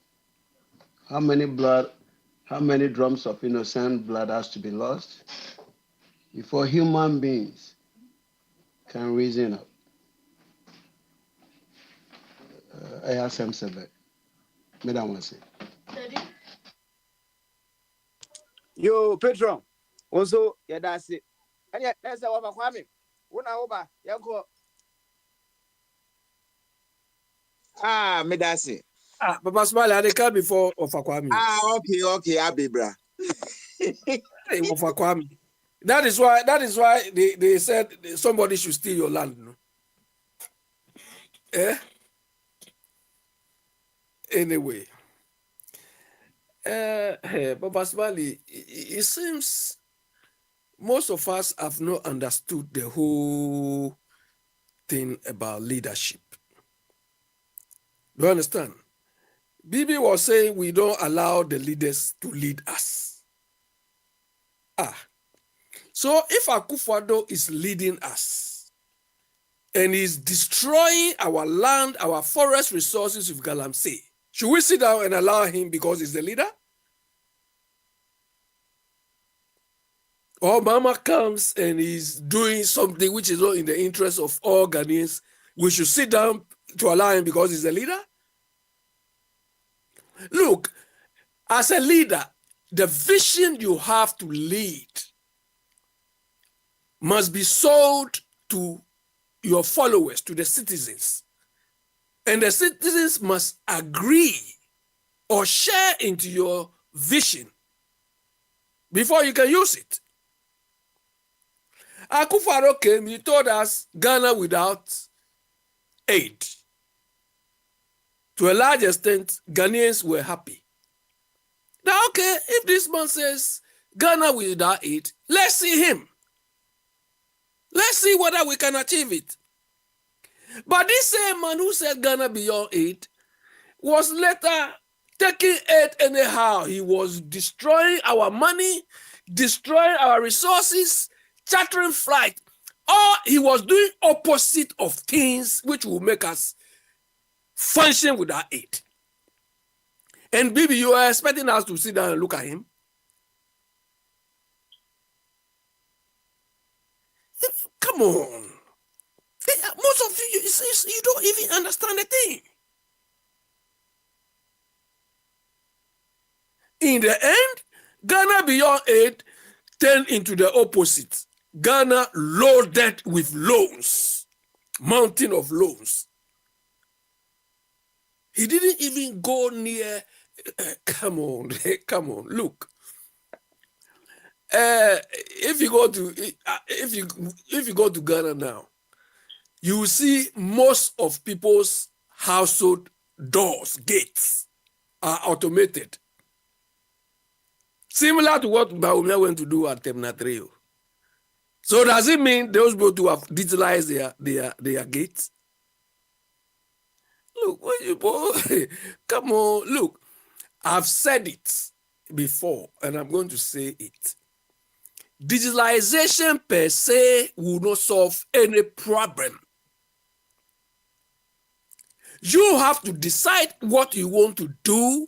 how many drums of innocent blood has to be lost before human beings can reason up? I ask them, Madam was saying. Yo, Petron. Also, yeah, that's it. And yeah, that's our Kwame. Una oba, yanko. Medasi. Papa Smiley, they come before Ofakwami. Okay, Abibra. Hey, Ofakwami. That is why they said somebody should steal your land. No? Anyway. Papa Smiley, it seems most of us have not understood the whole thing about leadership. Do you understand? Bibi was saying we don't allow the leaders to lead us. So if Akufo-Addo is leading us and is destroying our land, our forest resources with Galamsey, should we sit down and allow him because he's the leader? Or Mama comes and is doing something which is not in the interest of all Ghanaians, we should sit down to allow him because he's the leader? Look, as a leader, the vision you have to lead must be sold to your followers, to the citizens. And the citizens must agree or share into your vision before you can use it. Akufo-Addo came, he told us Ghana without aid. To a large extent, Ghanaians were happy. Now, okay, if this man says Ghana without aid, let's see him. Let's see whether we can achieve it. But this same man who said Ghana beyond aid was later taking aid anyhow. He was destroying our money, destroying our resources, chartering flight. Or he was doing opposite of things which will make us function without aid. And Bibi, you are expecting us to sit down and look at him? Come on. Most of you don't even understand the thing. In the end, Ghana beyond aid turned into the opposite. Ghana loaded with loans, mountain of loans. He didn't even go near. Come on, look. If you go to Ghana now, you will see most of people's household doors, gates are automated. Similar to what Baumia went to do at Terminal 3. So does it mean those people have digitalized their gates? Look, come on, look. I've said it before, and I'm going to say it. Digitalization per se will not solve any problem. You have to decide what you want to do,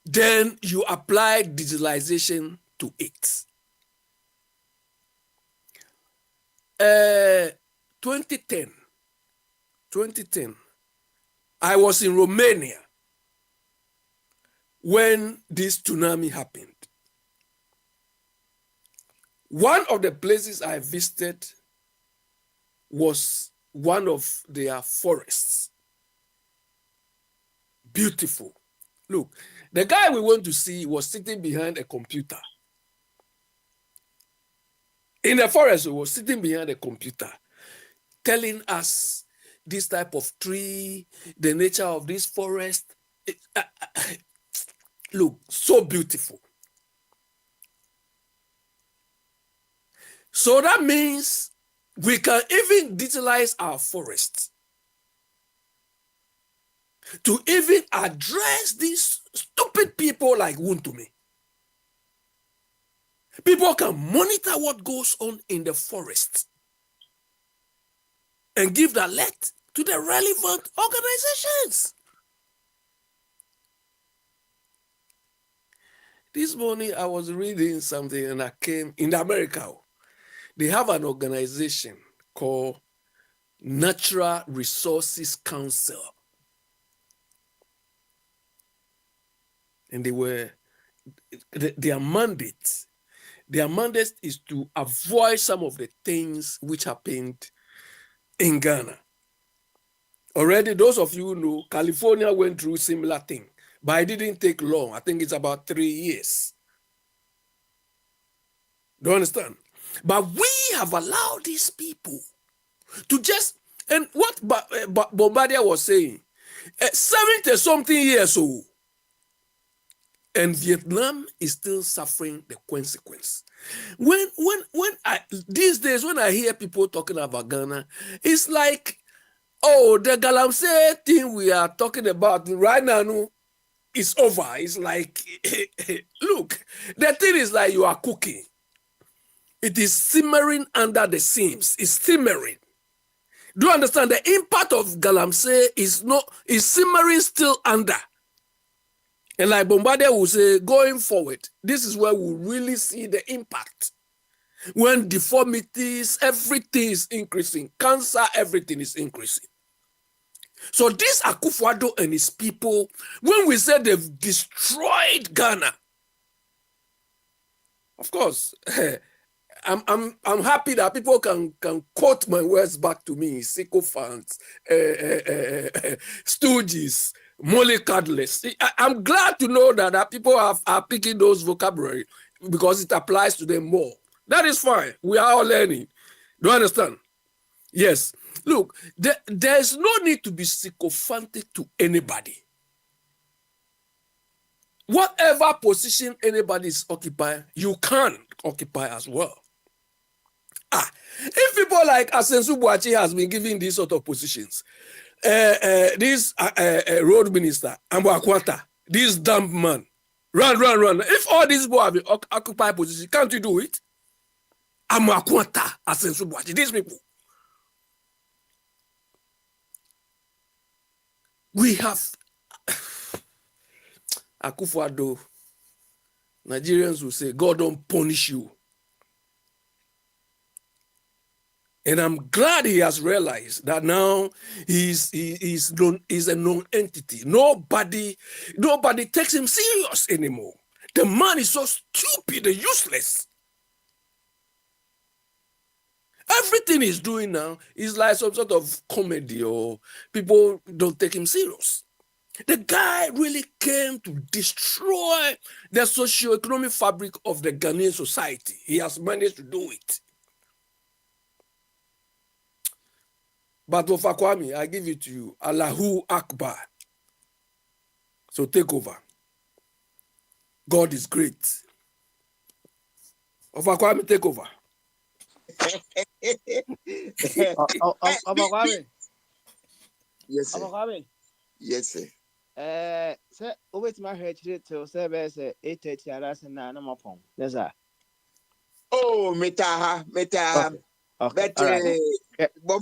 then you apply digitalization to it. 2010, I was in Romania when this tsunami happened. One of the places I visited was one of their forests. Beautiful. Look, the guy we went to see was sitting behind a computer. In the forest, he was sitting behind a computer, telling us this type of tree, the nature of this forest. Look, so beautiful. So that means we can even digitalize our forests to even address these stupid people like Wuntumi. People can monitor what goes on in the forest and give the alert to the relevant organizations. This morning I was reading something and I came in America. They have an organization called Natural Resources Council. And they were their mandate. Their mandate is to avoid some of the things which happened in Ghana. Already, those of you who know, California went through similar thing, but it didn't take long. I think it's about 3 years. Do you understand? But we have allowed these people to just, and what Bombardier was saying, 70-something years old, and Vietnam is still suffering the consequence. When I these days when I hear people talking about Ghana, it's like, oh, the Galamsey thing we are talking about right now, no, it's over. It's like, look, the thing is like you are cooking. It is simmering under the seams. It's simmering. Do you understand? The impact of Galamsey is simmering still under. And like Bombardier will say, going forward, this is where we really see the impact. When deformities, everything is increasing. Cancer, everything is increasing. So this Akufo-Addo and his people, when we say they've destroyed Ghana, of course, I'm happy that people can quote my words back to me, sycophants, stooges, mollycoddlers. I'm glad to know that people are picking those vocabulary because it applies to them more. That is fine. We are all learning. Do you understand? Yes. Look, there's no need to be sycophantic to anybody. Whatever position anybody is occupying, you can occupy as well. If people like Asensu Boachi has been given these sort of positions, this road minister, Ambo Akwata, this dumb man, run. If all these people have been occupy positions, can't you do it? Ambo Akwata, Asensu Boachi, these people. We have Akufo-Addo. Nigerians will say, God don't punish you. And I'm glad he has realized that now he's a known entity. Nobody takes him serious anymore. The man is so stupid and useless. Everything he's doing now is like some sort of comedy, or people don't take him serious. The guy really came to destroy the socio-economic fabric of the Ghanaian society. He has managed to do it. But Ofakwami, I give it to you. Allahu Akbar. So take over. God is great. Ofakwami, take over. Obakwame. Yes, sir. Obakwame. Yes, sir. Sir, always my head to say 8:30 hours and now I'm upon. Yes, sir. Oh, metaha. Okay. But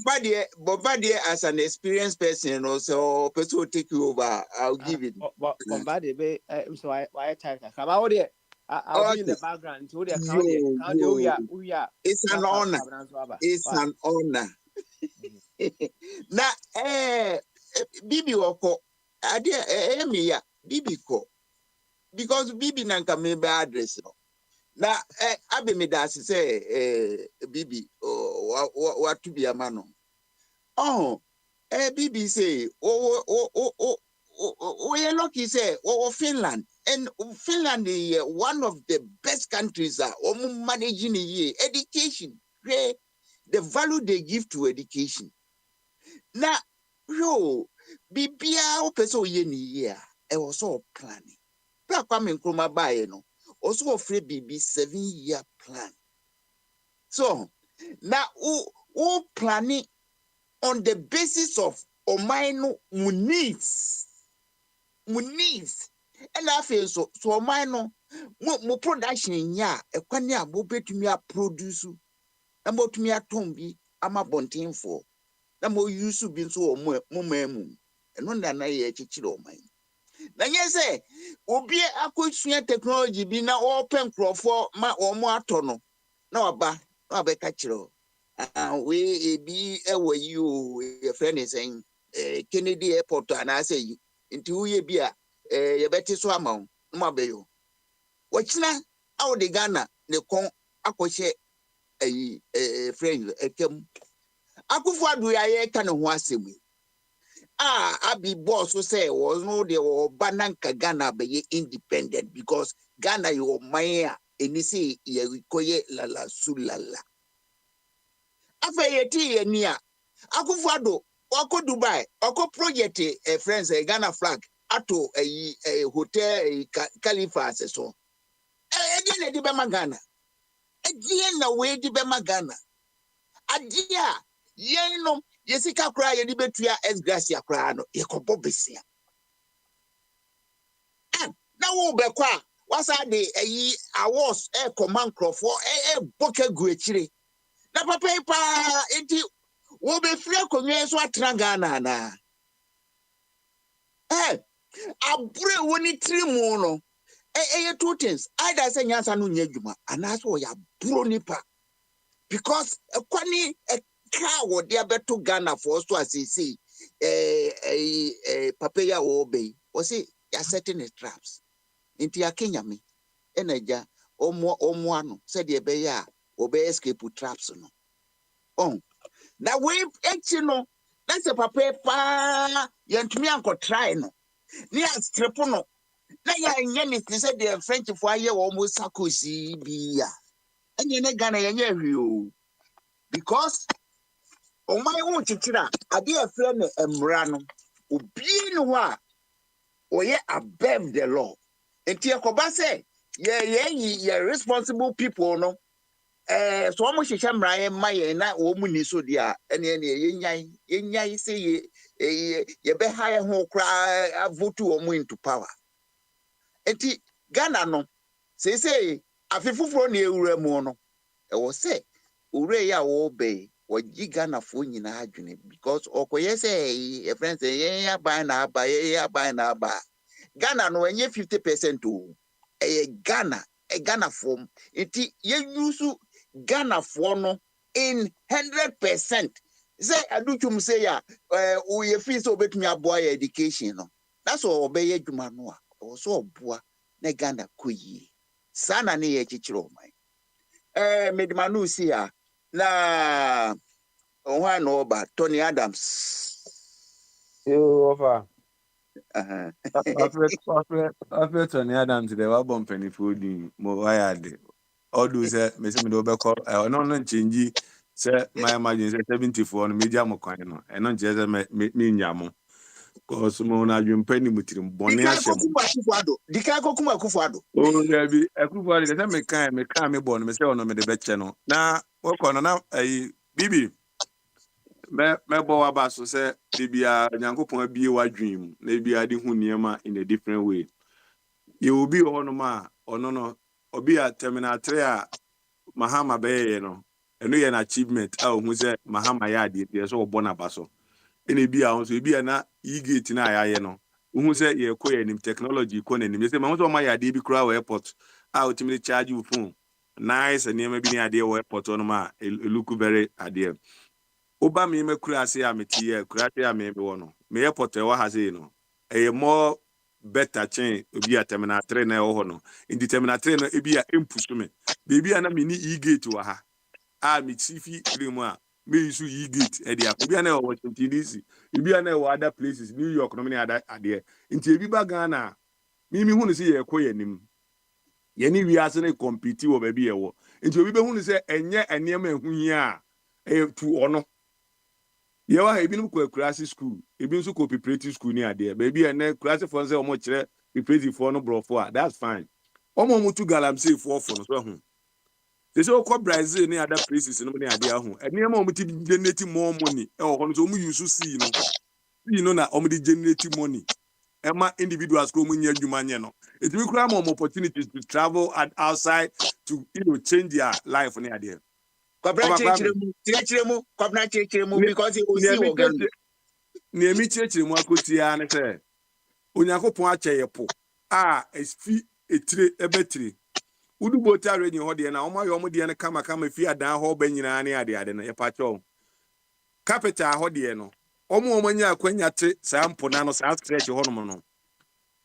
Bombardier as an experienced person, also person will take you over. I'll give it. Bombardier, so why type that? About it. I'll be in the background to the account. It's an honor. It's an honor. Now, Bibi wako, Emiya, Bibi ko, because Bibi nanka me be address no. Na abe me da say Bibi what to be a man. Oh, Bibi say we lucky say Finland, and Finland is one of the best countries managing a year education. The value they give to education. Now, Bibia opeso ye ni year, was all planning. Black Kwame Nkrumah buy no. Also offer BB 7-year plan. So now who planning on the basis of Omaino needs. And I feel so Omaino mo production ya ekwani abo betumi a produce na mo tumi atombi ama bonten for na mo use bi so mo mamu eno na ye chichire Oman. Na say obi akosua technology bi na open crofo ma omo atono na oba na abeka chiro we ebi ewo yi o your friend is saying Kennedy airport and I say nti uye bi a ye beti so amaw ma beyo Wachina how the Ghana the con akoshe friend ekem. Akufo-Addo ya ka ne ho asemi. Abi boss so say was no the bananka Ghana be independent because Ghana yo maya enisi ye koye lala sulala. Afa yeti ye nia. Akufo-Addo oko Dubai, oko project friends Ghana flag ato hotel Khalifa so. Edi na di be Ghana. Edi na we di be Ghana. Adia yen no yesika kra ye di betua esgracia kra no ye kobo besia. Na wo be kwa wasa de awards command crofo boke gu akire. Na papa pa enti wo be free konwe so atra Ghana na. Abure woni trimu no two things. Either say nyansa no nyadwuma anaso ya buro nipa because kwani car what they beto Ghana for us to see papa ya obey or say ya setting the traps into ya Kenya me energy omo ano said ye be ya obey escape traps no oh that way no that's a papa pa yantumi anko try no ni a strip no na ya nyane said the French for ye almost sakosi bia enye ne Ghana yenye hwi because o my own chichira ade afre ne emra no obi no a oye above the law enti ekoba say ye responsible people no so omo hihye mra ye maye na o mu ni so dia ene yenyan say ye be high ho kra vote omo into power enti Ghana no say afefufuro na ewura mu no e wo say ure ya wo be wagi Ghana fo nyina adwene because okoye say friends ya ban na aba Ghana no enye 50% o Ghana form enti ye use Ghana fo no in 100%. Say aduchum say ya o ye feel so betumi aboa your education no that's all obey adwuma no a so oboa na Ghana koyi sana ne ye chichiro man medmanu see ya na one over Tony Adams. You offer. After Tony Adams, they were bumping food in Mowayade. All those me say me do be call no change say my emergency 74 no media mo kwan no e no je say me nyamo cause mo na dwempa ni mutirim bone ahyem Dika kokuma Akufo-Addo o ya bi Akufo-Addo say me kan me bon me say ono me de be che no na wokọ no na bibi me bo wa ba so say bibia nyankopon abie wadwen mu na bia de hu niema in a different way ye obi ono ma ono no obi a terminal 3 a Mahama be no eno ye na achievement a ohun say Mahama ya ade ye so obo na baso ene bi a so e bi na gate na ayaye no ohun say ye ko ye nim technology ko na nim say ma so ma ya ade bi kura wa airport a ultimately charge you phone nice and ema bi ni ade wa airport no ma look very ade oba me kura ase a meti ye kura ase a me be wono me airport e wa ha say no e more better chain obi a terminal 3 na e ho no in the terminal 3 no e bi a impusu me baby ana me ni e-gate wa ha me tifi frame a me use e-gate e dia obi ana Washington DC obi ana other places New York no me ada ade nti ebi ba Ghana mi hu no se ye ko yanim ye ni wi ase na compete wo baby ye wo nti obi be hu no se enye enema ehu yi a tu ono ye wa ebi no ko class school ebi nso ko preparatory school ni ade baby ene class for say omo kire preparatory for no brofo a that's fine omo mutu galamsey for no so hu they say ko Brazil ni other places no ni ade ahu ene ma omo ti generate more money e ho no so omo use see no na omo di generate money e ma individuals ko omo nya adwuma nye no it will create more opportunities to travel outside to change their life ni ade kwabra chirechiremu because he will see Ghana na emi chirechiremu akotia ne say Onyankopon ache yepo esfi etire ebetire Udubo ta ready ho de na omo yo de na kama fi adan ho ba nyina ne ade no ye pa cho capital ho de no omo nya akwanya te sa mpo na no sa stretch ho no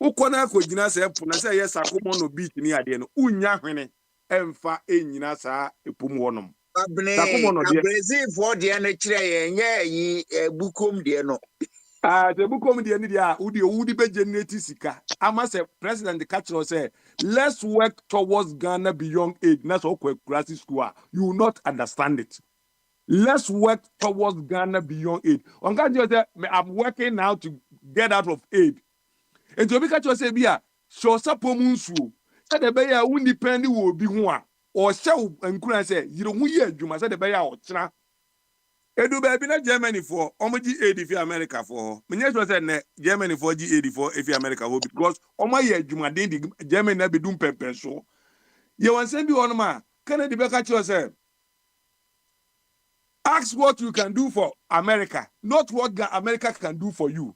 ukona ko gina se po na se yes akomo no beach ni ade no unya hwene emfa enyina saa epum wonom Abne Brazil for the energy ye bukum de no. The bukom de ni dia udi be generate sika. Ama se president catch us say let's work towards Ghana beyond aid. Na so kwakura school. You will not understand it. Let's work towards Ghana beyond aid. On God you say I'm working now to get out of aid. And to be catch us say bia so sapomu nsuo. Say the be ya uni pendi wo obi ho a or show nkura say you don't ye adwuma say the be ya o kyena. Edu baby na Germany for omoji aid fi America for. Menye so say na Germany for G aid for fi America for because omo ye adwuma den di Germany na bedum pempen so. Ye wan say bi wono ma Kennedy be catch us say ask what you can do for America, not what America can do for you.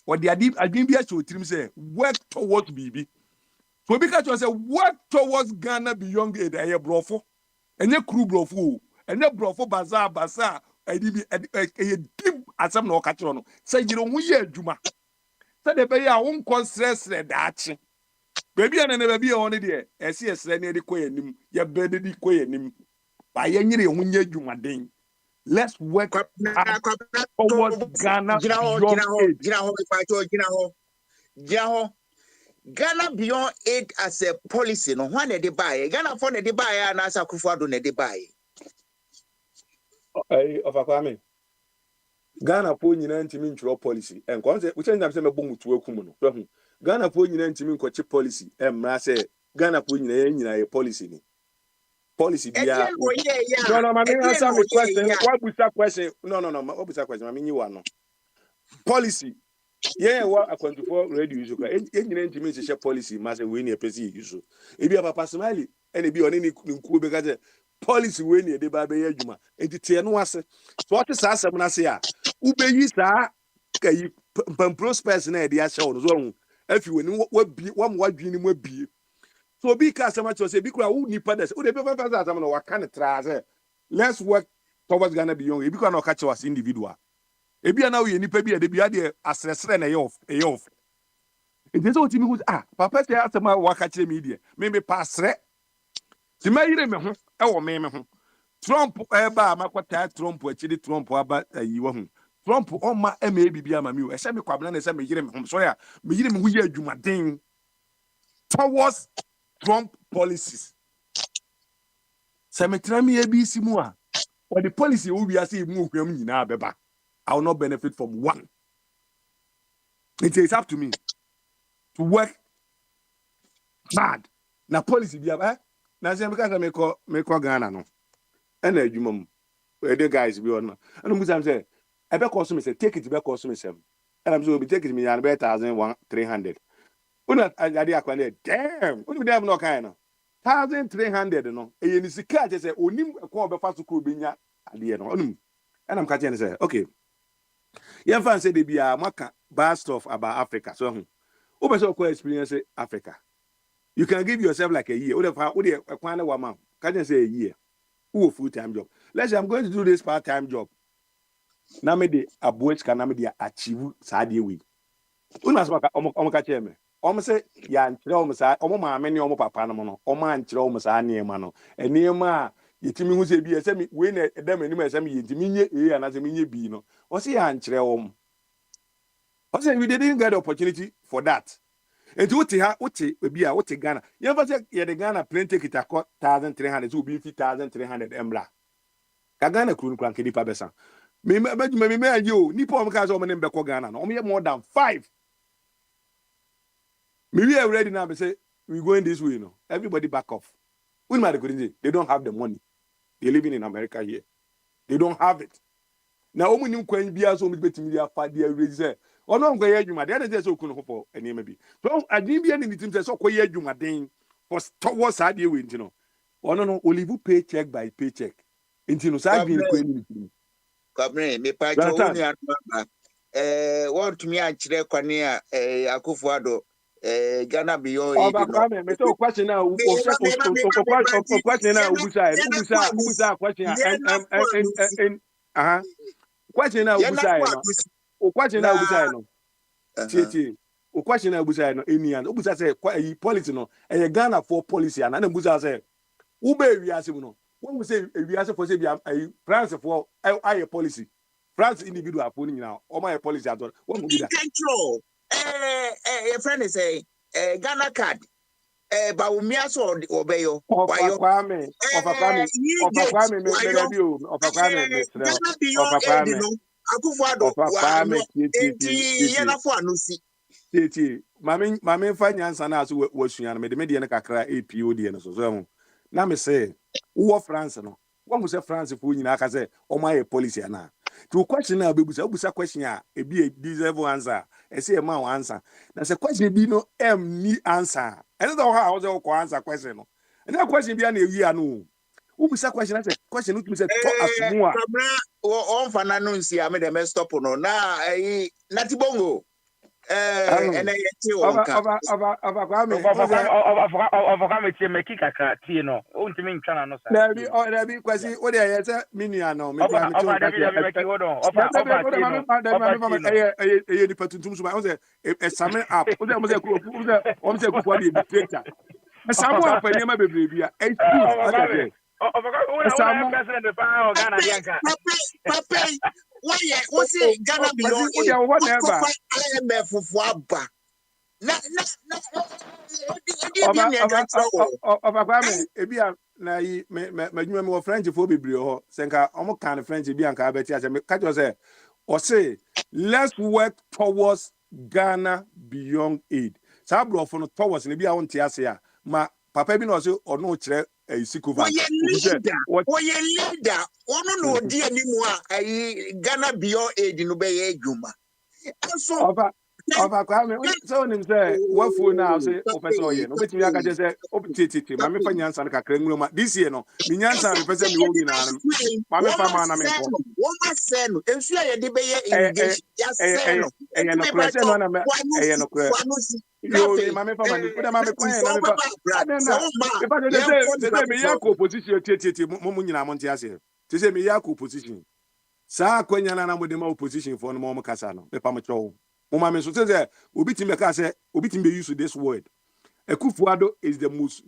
What the adin bia show trim say work towards BB. So because you say work towards Ghana beyond aid aye brofo. Enye crew brofo. Enye brofo bazaar. Deep asem na okachiro no. Say you don't ye adwuma. Say the be ya won stress dachi. Baby and ne baby on there. Esi esre ne de koyanim. Ye be de koyanim. Ba ye nyire ho nye adwuma den. Let's work towards Ghana beyond aid. Ghana beyond aid as a policy. No one de buy. Ghana for the buy and as a Kufuado ne de buy. Of Akwame. Ghana po nyina ntimi ntwro policy. Enko say we change am say mebo mutu akum no. So Ghana po nyina ntimi nkoche policy. Emra say Ghana po nyina ye policy ni. Policy bia. No, mama answer me question. What was that question? No. What was that question? Mama you no. Policy. Yeah, what a 24 radio use. Nyina ntimi nhye policy ma say we ni pesi use. E bia papa smile and e bi oni ni nku be ka policy we ni de ba be adwuma. Enti tie no ase. So what is asem na say a ubeyi saa kai prospects na de ahye wo so hu afi woni wadwini mu abie so bi ka asem acho say bi kura wo nipa des wo de be fa asem no waka ne tra say let's work towards Ghana beyond e bi kura na ka che was individual e bi na wo ye nipa bi de bi ade asresre na ye off e so timi hu papa say asem waka che me die me pasre ti mayire me ho e wo me ho Trump eba makota Trump achiri Trump aba ayiwa hu Trump oma ema bibia ma mi o ehye me kwabena na se me yire me hom so ya me yire me hu ye adwumaden towards Trump policies se me tra me ABC mu a or the policy we be say mu ohwam nyina beba I will not benefit from one. It's up to me to work hard na policy bia na se me ka me ko Ghana no and adwuma mu the guys be on and mu say I be cost me say take it be cost me 7 and I'm so be take it me yan be 1,300 una ade akwande damn unu dem no kind no 1,300 no e ni sika je say onim ko be fa so ko be nya ade no onum and I'm catching say okay you fan say de bia maka bad stuff about Africa so hu o be so ko experience Africa you can give yourself like a year o de kwan na wa ma catching say a year who full-time job. Let's say I'm going to do this part-time job. Na me de aboach ka na me de achieve saade we. Una so ka omo ka cheme. Omo say ya nkyere omo sa omo maame ne omo papa no no. Omo ankyere omo sa neema no. Eneema a yetimi hu se bi ese mi we na edam anim ese mi yetimi nye e ana se mi nye bi no. O say ya nkyere omo. O say we didn't get the opportunity for that. And uti bi a uti Ghana. You ever say ye the Ghana plane ticket akọ 1,300 so be 1,300 embla. Ka Ghana kru nkran kedi pa besa. Me ayo nipa o mka so mo ne mbekọ Ghana no. O me more than 5. We are ready now be say we going this way no. Everybody back off. They don't have the money. They living in America here. They don't have it. Now omo nim kwan bia so mo betimi dia fa dia ready say ono nkwa ye adwuma de dey say okunu for enema bi so adwin bia ni tim say so kwa ye adwuma den for towards that day we ntino ono no olive paycheck by paycheck ntino sa adwin kwa ni tim Kabne me pa cho unu anuma want me akire kwane a Akufo-Addo Ghana beyond aid no Oba me to question now question now ubusa question question now ubusa no o question now ubusa no tie o question na busa no enian obusa say policy no e Ghana for policy and na busa say ube ewiase mu no when we say ewiase for say bi France for aye policy France individual for ni na o my policy at all what mu bi da control your friend is Ghana card ba umia so obeyo wayo Kwame me ready o ofa Kwame me sre Ghana ofa beyond aid Kwame no akufado ofa wa Kwame no enti yana fo anusi tete mame fa nyansa na so wasua no me de ne kakra APO de no so ho na me say wo France no wo mu say France fo nyina aka say o ma ye policy na to question na obusa question a ebi deserve answer e say ma answer na say question bi no ni answer and the how was ko answer question no and that question bi na ewi ano obusa question na say question no to say to asmu a kabra on fana no nsi a me de me stop no na natibongo ene yeti wonka Kwame tie meki kaka tie no ontimi ntwa na no sa Dabi kwasi o de yesa minua no me kwa me ofa Dabi meki hold on ofa tie no eye di patuntum so ba o say examine app o say ku de dictator examine app ni ma bebre bia excuse what I say una president pa o Ghana dianka papa wo say Ghana beyond o de wo never IMF fo aba na Oba Kwame ebia na yi madwuma me wo French fo bebre ho senka omo kan French bia nka abeti ase me ka jo say o say let's work towards Ghana beyond aid sa bro for no towards ne bia won te ase a ma papa bi na o say ono kire Sikova oye leader ono no odi animu a Ghana beyond aid no be ye adwuma so Ofa Kwame so nim say what phone now say o pese oye no betimi aka je say o titi ma me fa nyansa na kakra nguro ma this year no me nyansa me pese me wo nyina ma me fa ma na me ko wo ma se no ensu ya de be ye engage ya se no no kure se no na me no kure yo ma me fa ma ni ko ma me kwa na me fa adena me fa de say me ya ko position titi mo nyina mo ntiase te say me ya ko position sa kwanya na mo de ma opposition for no mo kasa no me pa mo cho Mama me so say obi timbe ka say obi timbe use this word. Ekufuado is the most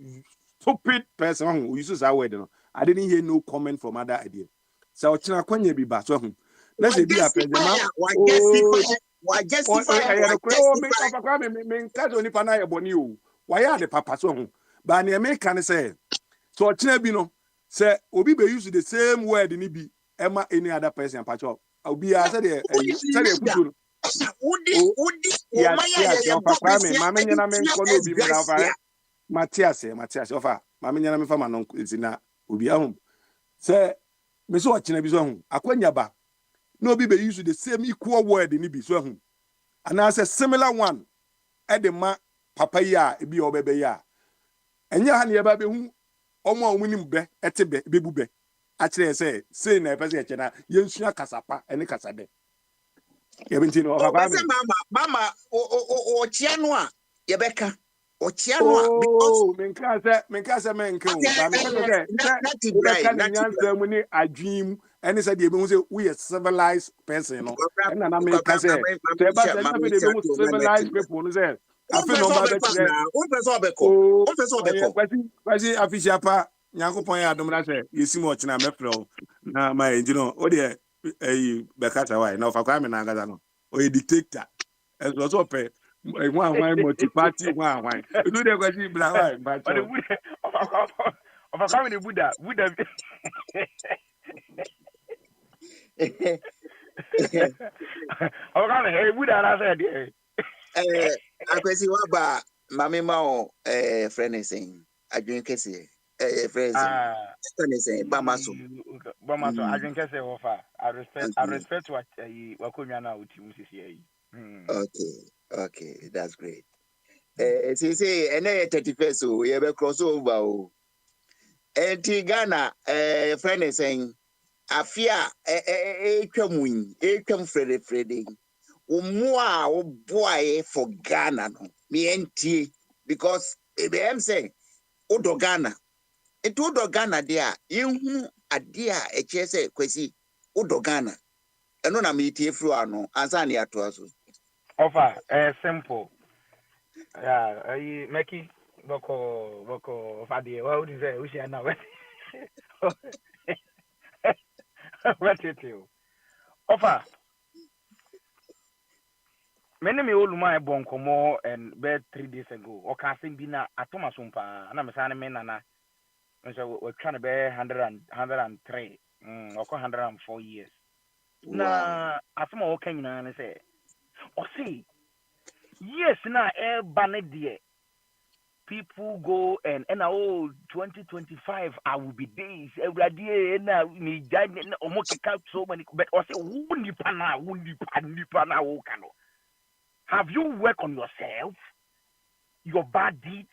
stupid person who uses that word. No, I didn't hear no comment from other idea. So china kwanya bi ba so na say bi a president ma wa justify me kazo ni pa na ye boni o. Wa ya de papa so ba na me kan say so china bi no say obi be use the same word ni bi ema any other person pacho. Obi a say the futu Udi ya Kwame mama nyana me nko no bi me na fa Matias ofa mama nyana me fa ma no ntina obi ahum se me so ochina bi so ahum akwanya ba no obi be use the same equal word ni bi so ahum and as a similar one e de ma papa ya e bi obebe ya enya ha ne ba be hu omo a omunim be etebe bebu be a kire se na e pese e chena yensua kasapa ene kasabe Yebintino of mama o chiano a yebeka o chiano a because menkasa menke o ba me say ubeka ni nyansa mu ni adwim ene say de be hu say we civilized person no na na me ka say ba say na be de be civilized people no say afi no ba be kire o person obeko kwasi official pa nyankopon ya adom na say yesi mo china mefro na my engine o de bekata why na fa me na ngaza no o dictator as was up one multi party one do the question bla why but of a comedy Buddha oh come hey Buddha na said akwesi wa ba mame ma o friend saying adwen kese friends saying ba maso adwen kese wo fa I respect what wakonwa na otimu sisi yi okay that's great say ene 31st o ye be cross over o enti Ghana friend saying afia etwam frede umu a oboaye for Ghana no me entie because em say odo Ghana it odo Ghana there yehu ade a eche say kwesi odo Ghana eno na me tie fru ano ansa na ato aso offer simple Yeah, Meki, Boko, Fadi, what would you say? We share now. What it you? Offer. Many me old my bonkomo and bed 3 days ago. Or casting bina at Thomas Umpa, and I'm saying men and so we're trying to be 103, or 104 years. Wow. Na asoma okay nyina ne say o say yes na e ba ne de people go and oh 2025 I will be days every na me jai na omo keka so many but o say who nipa na wo kano have you work on yourself your bad deeds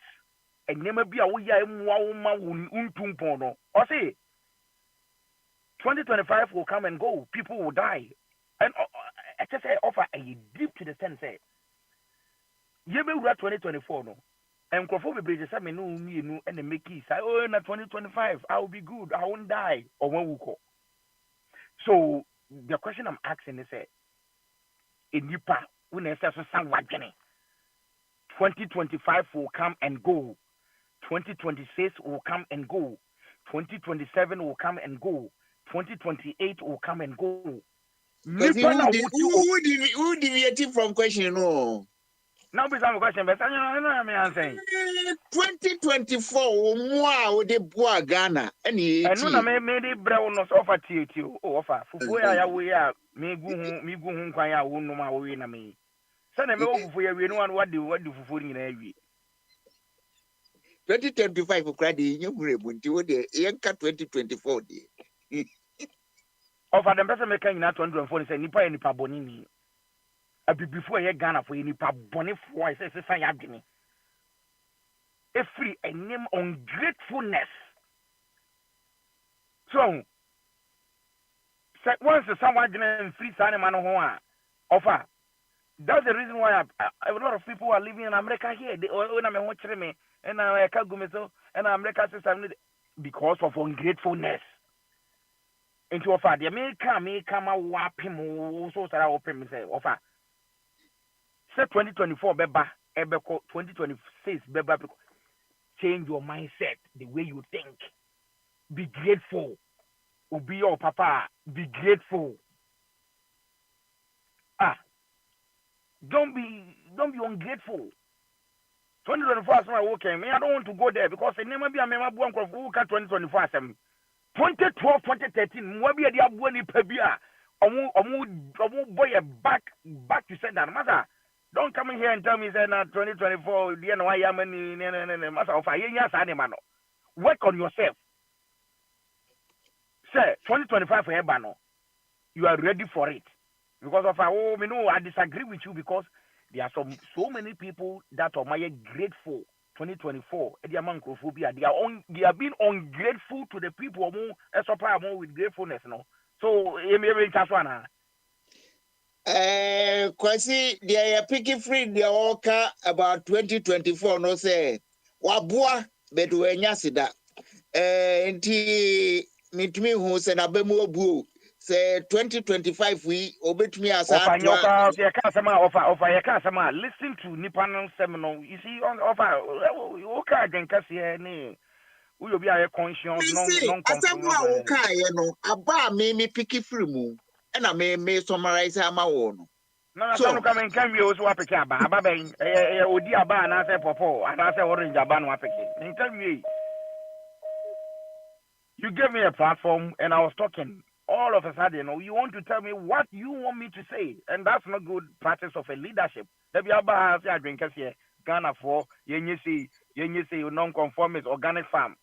and never be a wo ya emu wo ma untumpon no o say 2025 will come and go people will die and I just say offer a deep to the sense say you be 2024 no and nkrofo bebree say me no mienu and make it say oh na 2025 I will be good I won't die or when we go. So the question I'm asking is say in nipa when say so san wadwene 2025 will come and go 2026 will come and go 2027 will come and go 2028 will come and go Because nipa na wuti who deviated from question? No. now be some question but I know me answering 2024, moi, de bois Ghana, and ɛno na ye. mede brɛ wo no sɛ ɔfa tietio o ɔfa fufuo a yɛawoe a megu ho nkwan a wonom a wowie na meyi sɛne mɛwɔ fufuo yɛ awie no wa no wade fufuo no nyinaa awie 2025 crowd, you will be 2024. ɔfa dɛm pɛ sɛ meka nyinaa 2024 no sɛ nnipa yɛ nipa bɔne ni abibifoɔ a ɛyɛ ghanafoɔ yɛ nipa bɔnefoɔ a ɛsɛ ɛsesa yɛ adwene ɛfiri ɛnim ungratefulness so once someone didn't free sign man offer. That's the reason why a lot of people are living in America here. They when I'm watching me and I can't go so and America system because of ungratefulness. Into offer the America may come out whap him so that I open say offer. Say 2024 beba ebeko 2026 beba change your mindset, the way you think. Be grateful. Be your papa. Be grateful. Don't be ungrateful. 2024 is not okay. Me, I don't want to go there because it never be a member of 2024. 2012, 2013, maybe the abuani pebia. Boy back to send that matter. Don't come in here and tell me say 2024. The why am matter of work on yourself. Say 2025 for Ebano. You are ready for it. Because of I disagree with you because there are so many people that are grateful. 2024, they are being ungrateful to the people who supply more with gratefulness. No, so Kwasi, they are picking free the oka about 2024. No say wabua beduenya sida. Nti mitumi hu se na bemu obu. Say 2025 we obet me as offer listen to Nippon seminar. You see on offer okay then kasi we will be a conscious non conformable. Okay, no aba me picky free mu. And I may summarize ama wono. No, so come and come you also apeke aba ben odi aba na say popo and say orange aba no apeke. Tell me you gave me a platform and I was talking. All of a sudden, you want to tell me what you want me to say, and that's not good practice of a leadership. Ghana for you say non-conformist organic farm.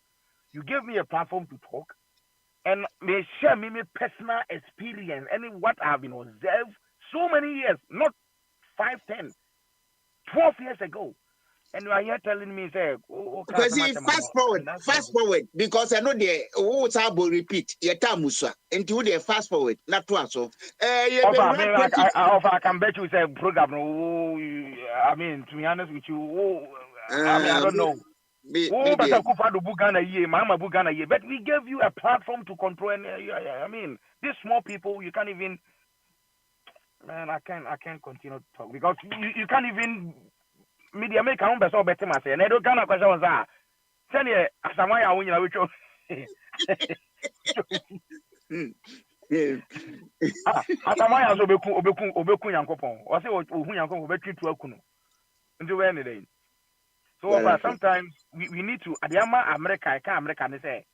You gave me a platform to talk, and may share me personal experience and what I have been observed so many years, not 5, 10, 12 years ago. And you are here telling me, say, fast forward, because I know the what's able repeat. Yetamusa, into the fast forward, not to us. I can bet you say program. I mean, to be honest with you, I don't know. But we gave you a platform to control. And I mean, these small people, you can't even. Man, I can't continue to talk because you can't even media make on beso better my say. And I don't Ghana question was that. Send you Asamaya when you which Asamaya so obeku yankopon. O say ohu yankopon obetwi to akunu. Nti we any day. So sometimes we need to Adiama America, I can't America say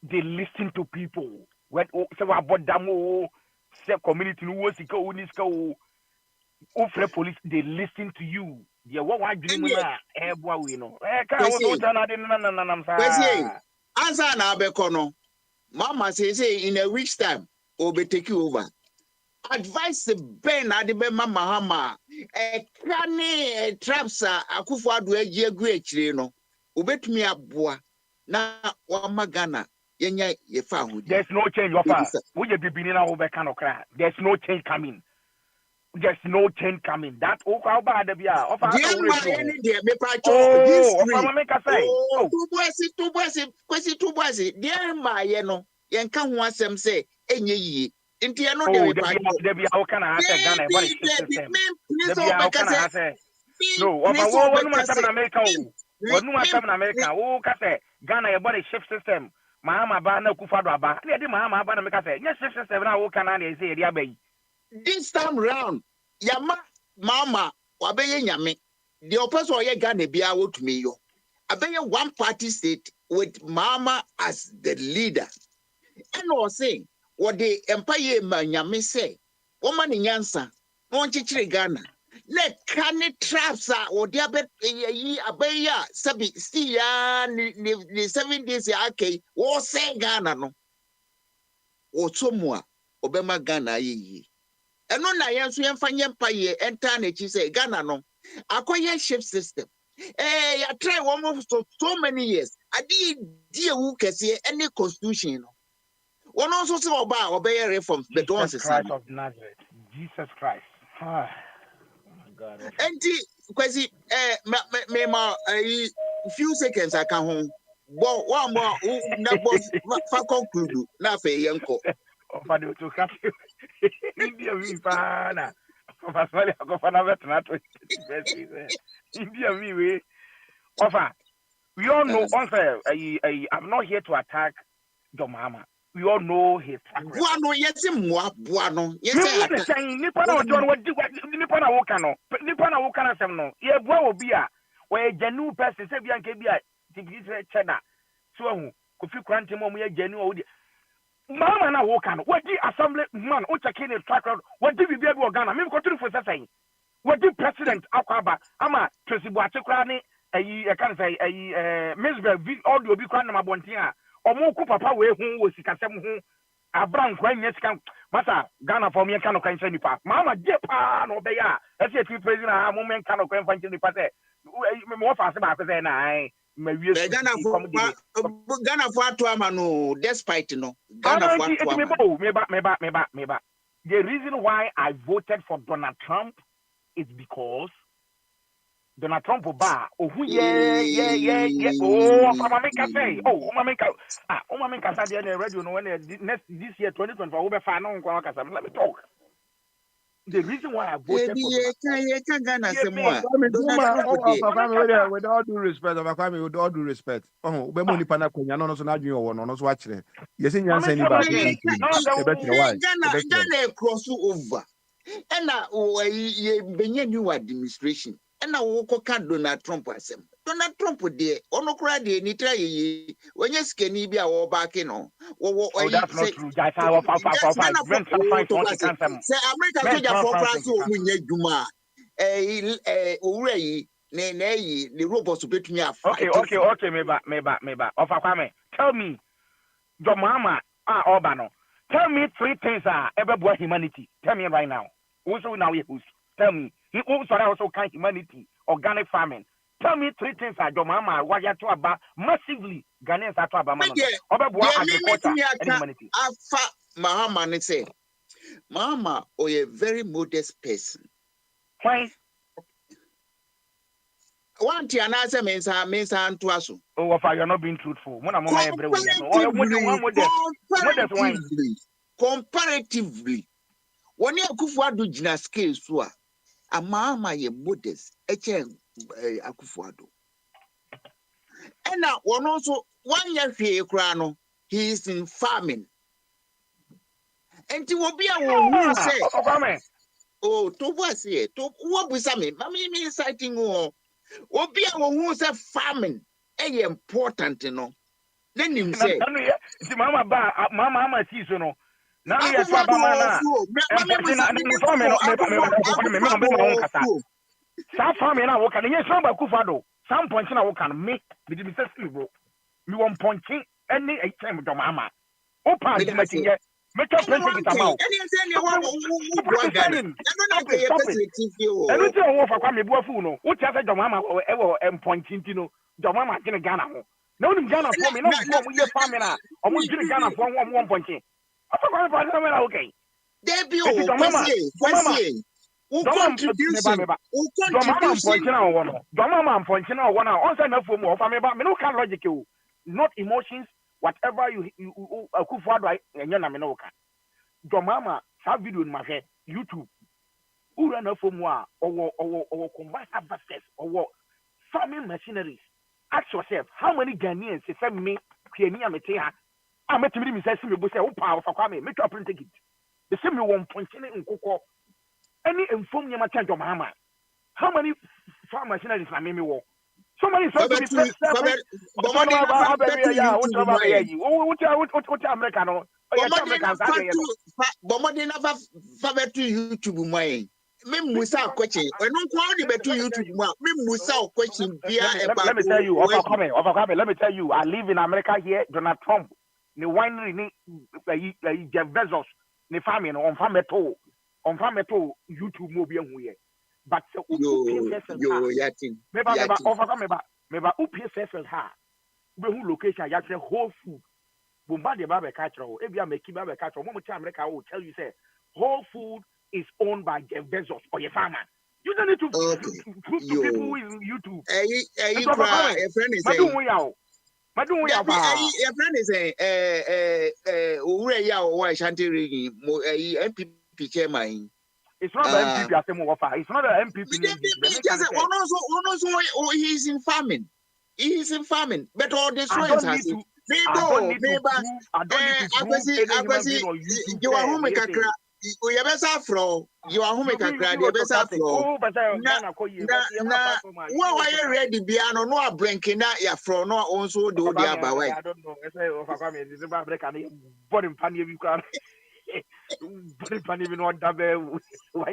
they listen to people. When say about damo say community no sika uniska o police they listen to you. They what dream na eboa we no. Ka wo so tana de na sa. Answer na abekono. Mama say in a week's time obe take you over. Advice ben adebe mama hama krane trapsa akufo ado agi agu akire no obetumi aboa na wama Ghana yenya yefa ahudi. There's no change offer. We just be na over kind of cry. There's no change coming. There's no change coming. That offer bad be offer any there me pacho history. Offer make say. Oh, two boys. There ma ye no yenka ho asem say enye yi. Inti no there be how can I say Ghana what is system. There be how can I say no, offer what no matter in America. What no matter in America. Oh, ka say Ghana your body shift system. Mahama ba na Kufado aba. Na dey Mahama ba na make say yes shift system na wo can na dey say area bay. This time round, Yama Mama wabeye nyame. The opposite oye Ghana bia wotumi yo. Abeye one party state with Mama as the leader. And was saying what the empire nyame say. Woman in Yansa, won chichire Ghana. Ne kane traps or the abeya sabi see ya ni 7 days ya okay. Wo say Ghana no. O tomwa obema Ghana yi. Eno na yenso yemfa nyempa ye enter na chi say Ghana no akoye shift system ya try one so many years adi die wu kese any constitution no one also say oba obey reforms but don't say Christ of Nazareth. Jesus Christ. Oh my God. Enti kwesi me ma few seconds aka ho bo one more na boss fa conclude na fe yenko Offer to cut India me pana. Offer sorry go for na veteran to India me we offer. We all know also I'm not here to attack Domama. We all know his track record. Buano buano yes saying nipa na ojo what nipa na wo kano nipa na wo kana sem no ye bua obi a we genu person say bia nke bia tigisi cheda so hu kofi kwante mo ye genu o Mama na wo kano what the assembly man o check in the track record what the bibia bi Ghana me ko turu for say what the president akwaba ama Tresibu atekra ni e kan say Misbel audio bi kwa na mabonten a omo papa we hu wo sikasem hu abran kwa nya sika masa Ghana for me kan kan nipa mama je pa no be ya e se fi president ha mo men kan kan fan nipa say me wo fa se ba say na ai ma wie Ghana for ato ama no despite no Ghana for ato ama me ba the reason why I voted for Donald Trump is because Donald Trump ba oh mama make say mama make say the radio no when next this year 2024 we be fa no nko akasa let me talk. The reason why I voted for Ghana with all due respect oh be mo nipa na kwanya no so na adwen wo no so akire yes nyansa ni ba Ghana cross over and ye benye new administration and wo koka Donald Trump asem Donald Trump de ono kura de ni try yi wenye skeni bi a wo back no wo that's not true guys I say America soldier for France o munye dwuma owura yi ne robots betumi afa okay me ba of akwame tell me your mama Obano tell me 3 things ever boy humanity tell me right now also now you tell me he also kind humanity organic farming. Tell me 3 things your mama waya to about massively Ghanaians are to about agriculture and humanity. Afa Mahama say Mama a very modest person. Why? One tia na say mensa anto aso. Oh, if you're not being truthful. When I'm comparatively, when you Akufo-Addo gina scale so a Mama ye modest. Echen Akufo-Addo. And now one also 1 year no, he is in farming. And to be a who say, oh, to was here, to what was I mean? Me citing or be a who say farming, important, you know. Then him say, Mama sees no. Now you are Bamana. Some farming now can yes some Akufo-Addo. Some punching I can make with the necessary bro. Me want punching any time with your mama. Opa is making it. Make your print it about. And we tell you for kwame buafu no. What you say your mama or punching no. Your mama can Ghana. No Ghana for me no for we farming na. Omo gina Ghana for one punching. Okay. Debbie oh mama. Contribution. Not emotions, whatever you Akufo-Addo and your naminoka. Mama, have video in my head, YouTube. Who run a from or combined harvesters or farming machineries. Ask yourself, how many Ghanaians send me Kenya Metea? I met him say me say oh power for Kwame, make your print ticket. The same one punching in Coco. Any inform you change your mama. How many farm machineries na me wo? So many so to be America no. YouTube mai. Me musa question. When no kwa the betu YouTube ma. Me musa question via about. Let me tell you, let me tell you, I live in America here. Donald Trump, the winery ni Jeff Bezos, the farming on farm metal. On farm metal YouTube mo bi ehu ye but meba UPSS ha be hu location ya say Whole Food bomba de ba be catch ro e bia make ba be catch ro mo tell America will tell you say Whole Food is owned by Jeff Bezos or your farmer. You don't need to prove to people who is YouTube. A friend is saying a friend is saying ure ya o Shantiri MPP chairman. It's not the MPP. It's not the MPP. He is in farming. He is in farming. But all this I don't need to prove any human being or YouTube. You are home kakra. You are best afro. You are home kakra. You are best afro. Na why are ready? Biano no a brinking na ya fro no also do the abawai. I don't know. I say of a family. This is about break and body pan you can. Even what double.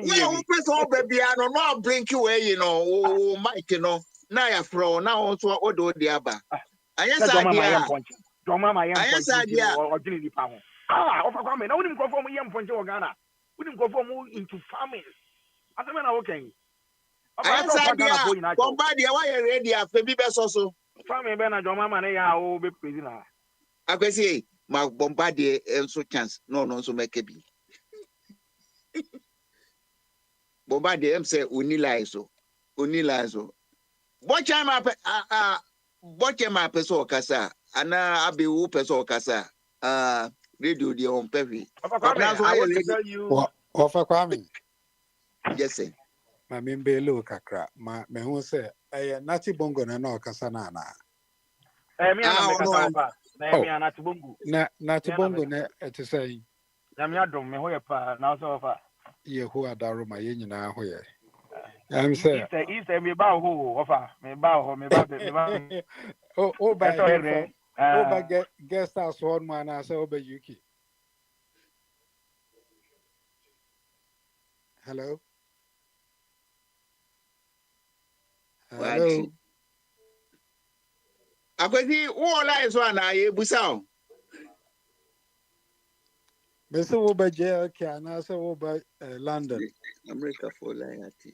Yeah, person baby, I don't know. Bring you away, you know. Oh, Mike, you know. Now you're from now on to Odo Diaba. I yes, idea. Or Jimmy Pound. Of a comment. I wouldn't go from a young point to Ghana. Wouldn't go from into farming. As a man, okay. Somebody, why are you ready? Baby, best also. Farming, Ben, and your mama, and I will be prisoner. I can say. Ma Bombardier so chance no so make be Bombardier say unila so bocha ma peso kasa ana abi wo peso kasa radio dey on pevi now so I want to tell you Ofa Kwame yes sir ma membe lo kakra ma me hu say nati bongo na kasa na me na Natibongo. Natibongo ne ete say. Nyame adom me hoye pa na so fa. Ye ho adaro ma ye nyina hoye. Am say. Is me ba ho ofa. Me ba Oh ba guest house one man na say oba UK. Hello. Akwesi wo line so na ye busa. Me say wo ba JLK na say wo ba London. America for line ati.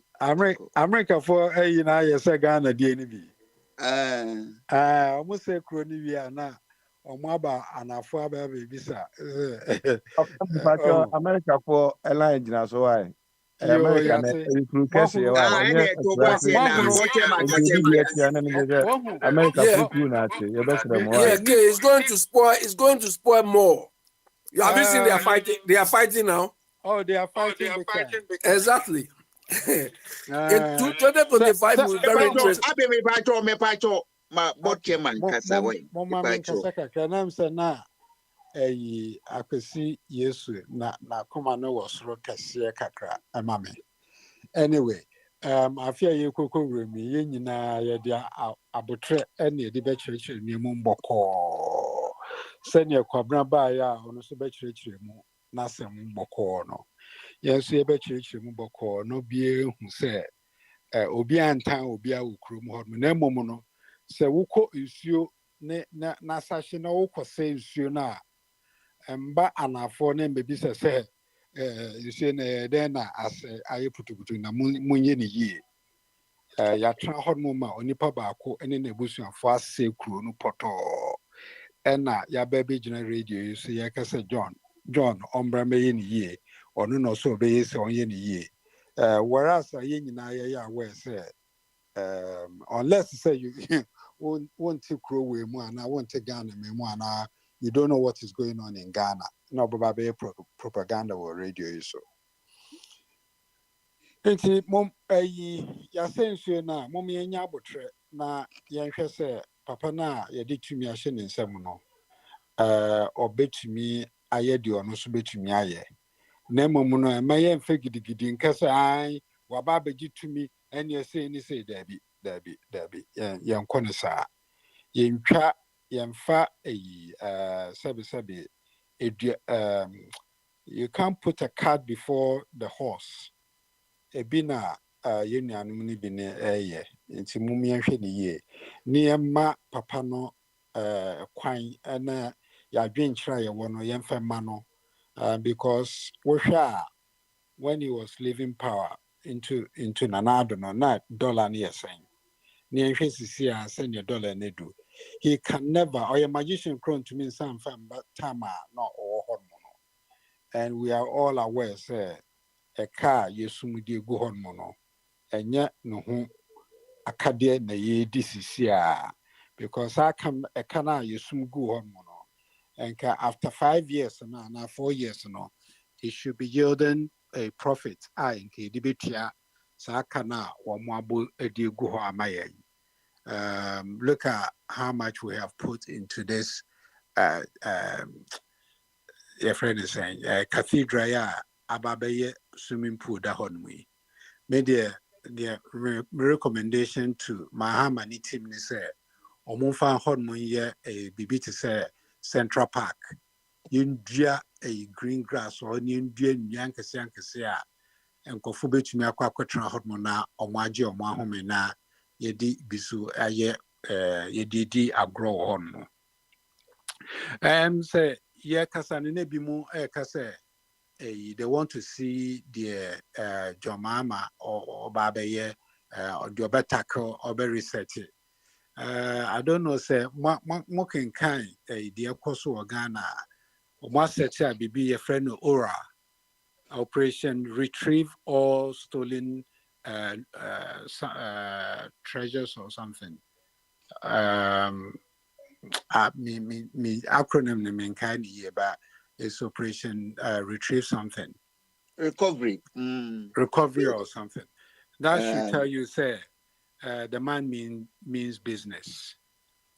America for na ye say Ghana die ni bi. Omo say kro ni wi ana omo aba anafo aba be bisa. America for line jina so why. America na recruit kesi wa America recruit na che you best them why. Yeah, it's going to spoil more. You have seen they are fighting now. Oh, they are fighting. Exactly. In 2025, will be very interesting. Me pacho, my board chairman, Kasaway. Mama Kasaka, Kanam Sana, Akasi, Yesu, na Komano was Rokasia Kakra, a mammy. Anyway, I fear you cocoa room, Yina, Yadia, Abutre, any debate church in Mumboko. Send your Quabra Baya on a subet church, Nasam Boko. Yes, you bet church, Mumboko, no beer who said, Obian town, Obia Ukrum, Hormono. Se wuko isuo ne na sashi na wuko se isuo na mba anafo ne mbebi se isuo na den na ase aye putuputu na munye ne yie ya tra hodmo ma onipa baako ene na ebusuafo ase kuro no poto ena ya bebe gina radio yuso ya kase John ombra meye ne yie onu no so be yese onye ne yie whereas aye nyina ya we say unless say you won't take Crowe and I won't take Ghana, you don't know what is going on in Ghana. No, but propaganda or radio so. Mom, ya sense na mommy and yabotre na yan say papa na ya did to me a shin in semono. Or bet to me I yedi or no so bet to me aye. Nemo muno and my yan figgy in case I wababe to me and you say any say Debbie, young connoisseur. Yentwa yemfa sabi you can't put a cart before the horse ebina yenuanum ni bi ne nti mumie hwe ne ye niema papa no kwan na ya dwenkyira ye wono yemfa ma no because when he was leaving power into nanado no na dollar ne yesen ne hwe sisi a send your dollar ne do. He can never, or a magician crown to mean some fam, but tama not or hormono. And we are all aware, say, a car, yesumudi go hormono, and yet no home acadea na ye disisia, because I come a cana yesum go hormono, and after 5 years and now 4 years, no, it should be yielding a profit. I in Kidibitia, Sakana, or Mabu, a dear go amaye. Look at how much we have put into this. Your friend is saying, cathedral, Ababaye swimming pool, that on me. Made the recommendation to Mahamani team, they say, Omunfa Honmu ye a bibi to say Central Park. Yundria a green grass or Indian Yankasiankisia, and Kofube to me a quaquatra hormona or Maji or Mahomena. Yedi bisu aye yedi agro on say ye kasane bi mu kase they want to see the Jomama or babaye or the tackle or be research I don't know say mo can kind the akoso Ghana or mo search bibi ye friend Ora Operation Retrieve All Stolen treasures or something. Me acronym name kind of but it's Operation Retrieve something. Recovery. Recovery or something. That should tell you say the man means business.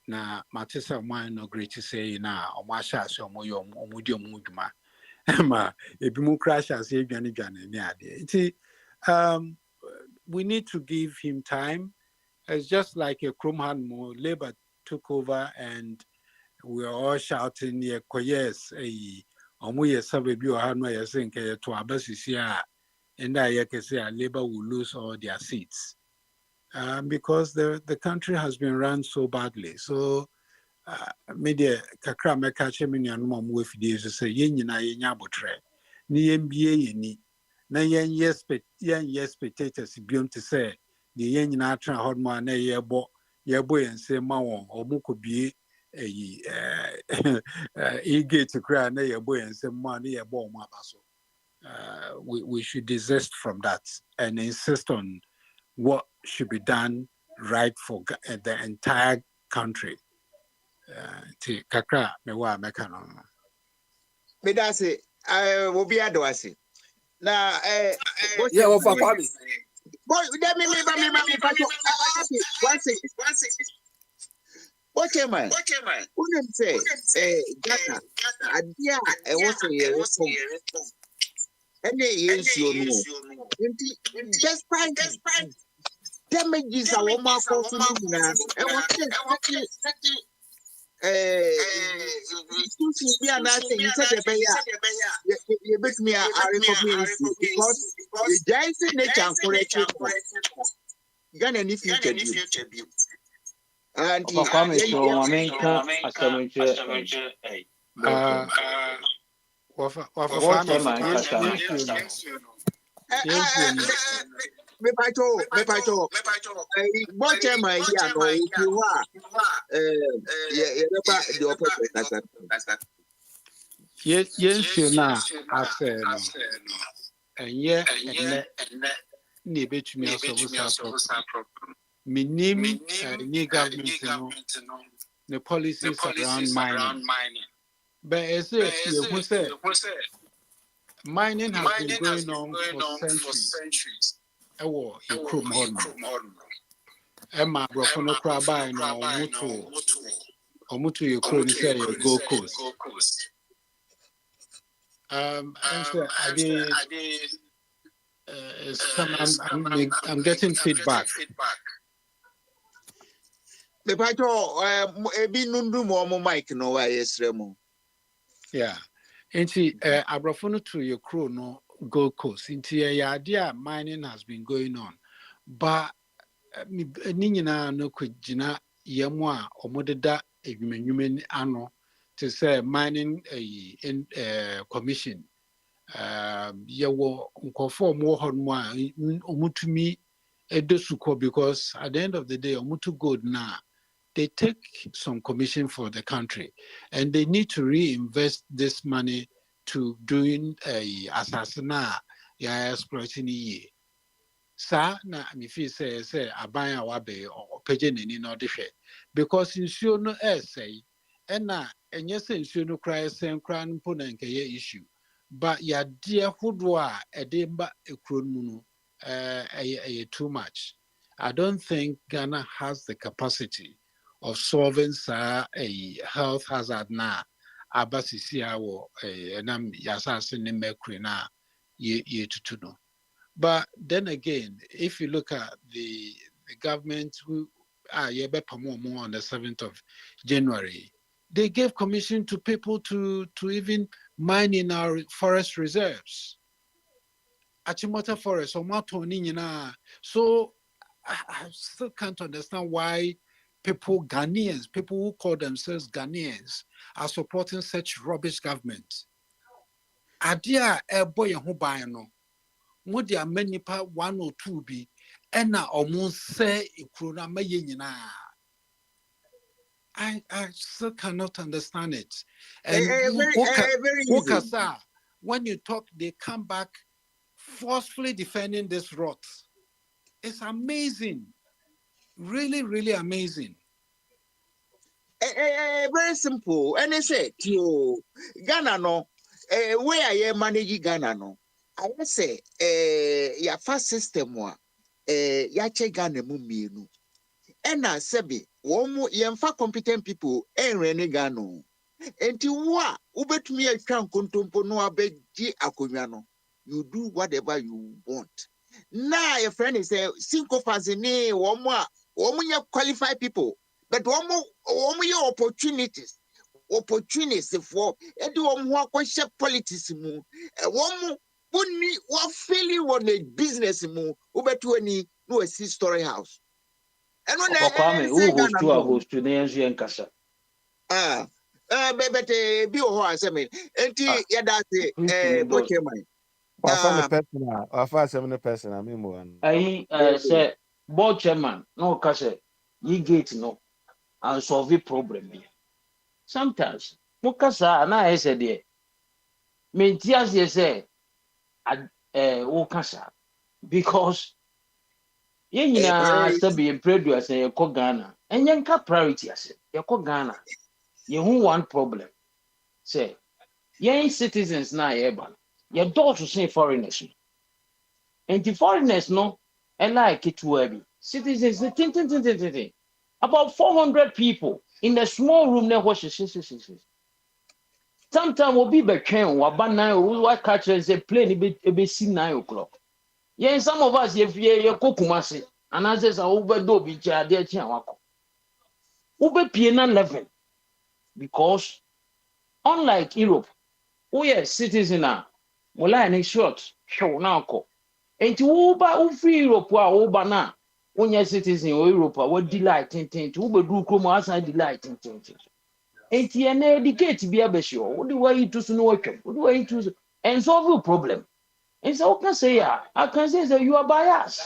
Na matisa mine no great to say na omasha so moyo omudi omuduma. Ma ebimu crash as e gwane ne ade. We need to give him time. It's just like a Krumhan Mo Labour took over and we are all shouting, yes, Omuye Sababi or Hanwa Yasinke to Abasisia, and I can say Labour will lose all their seats. Because the country has been run so badly. So, media kakra meka chemini and mom with these to say, yen na yabotre, ni MBA ni. Na yes spectators beyond to say the yen natra hodma na ye boy and say mawon or muko be eager to cry na ye boy and say money a bomb mabaso. We should desist from that and insist on what should be done right for the entire country. Kakra mewa mekano. Medase, I will be adwasi. Now, yeah, well, for Kwame. Boy, let me one second. What am I? Wouldn't say, Ghana, idea, I was a year. Any years you know. Despite damages our mark of Lumina, and was we are not saying such a you bet me a recognition because the giants in nature and correct Ghana any future view. And Kwame so America asamaje wafa chairman kasa me pato boche my here no you are yeah the opposite kasa yes na ase no enye ene na ebetumi asolve sa problem minim new government no the policies around mining but as if you say mining has been going on for centuries ewo ikrom hon Emma Brofono Krabai no Omutu Ukraine say Gold Coast. And so I'm getting feedback. Me pato ebi nundu mo mic no wa yesremo. Yeah. Inti Abrofono to Ukraine no Gold Coast. Inti idea mining has been going on. But ninyina no kujina yemwa omodeda edwumanwuman ano to say mining in commission yewo nkofo mo honmo a omutumi edosuko because at the end of the day omutu gold na they take some commission for the country and they need to reinvest this money to doing asasana ya exploiting ye. Sa na me feel say aban a wabe opege nani no de hwe because nsuo no say na enye se nsuo no cry sen cry mpo na nkeye issue but ya de hodo a ede mba ekro mu no too much. I don't think Ghana has the capacity of solving a health hazard na abasisi awo enam yasase ne mekre na ye tutu no. But then again, if you look at the government who are on the 7th of January, they gave commission to people to even mine in our forest reserves. Achimota Forest, so I still can't understand why Ghanaians, people who call themselves Ghanaians, are supporting such rubbish government. Adia boy who buy no. Mo dia manipa 1 or 2 bi ena omo se ikrona maye nyina. I still cannot understand it. And Wokasa, when you talk, they come back forcefully defending this rot. It's amazing. Really, really amazing. Very simple. And I say to Ghana no, where I manage Ghana no. I say, ya fast system wa, ya che Ghana mu mienu. Ena sebi, womu yemfa competent people enrene Ghana. Enti wa, ubetumi etwa nkontompo no abeji akonwa no. You do whatever you want. Now your friend is say cinco fazini womu ya qualified people, but womu ya opportunities for edi womu wa kwashe politics mu. Womu Bunni wa feeling on a business mu ubetu any no see story house. And when Kwame who host to the enzo enkasa. Bebete bi o ho asemi. Enti yada se boche man. Wafa 7 person I mean one. Say boche man no kase yi gate no and solve the problem bi. Sometimes mukasa na say there. Mentias say kasa because yen nyina sabi empredu ase ye ko Ghana enye nka priority ase ye ko Ghana ye hu one problem say yen citizens na ye ba ye do to say foreigners and the foreigners no and like it will be citizens about 400 people in a small room there was sometimes will be between what about 9 what catchers a plane be see 9 o'clock. Yeah, some of us if you kokumase and as says over do be there wako ube piena 11 because unlike Europe we are citizen now well in short show now ko enti uba free Europe wa uba na onye citizen o Europe wa delight tintin ube do kromo asa delight tintin enti ene educate bi abehio wo de wa yitu so no watwam wo de wa yitu so and solve the problem and so can say I can say that you are biased.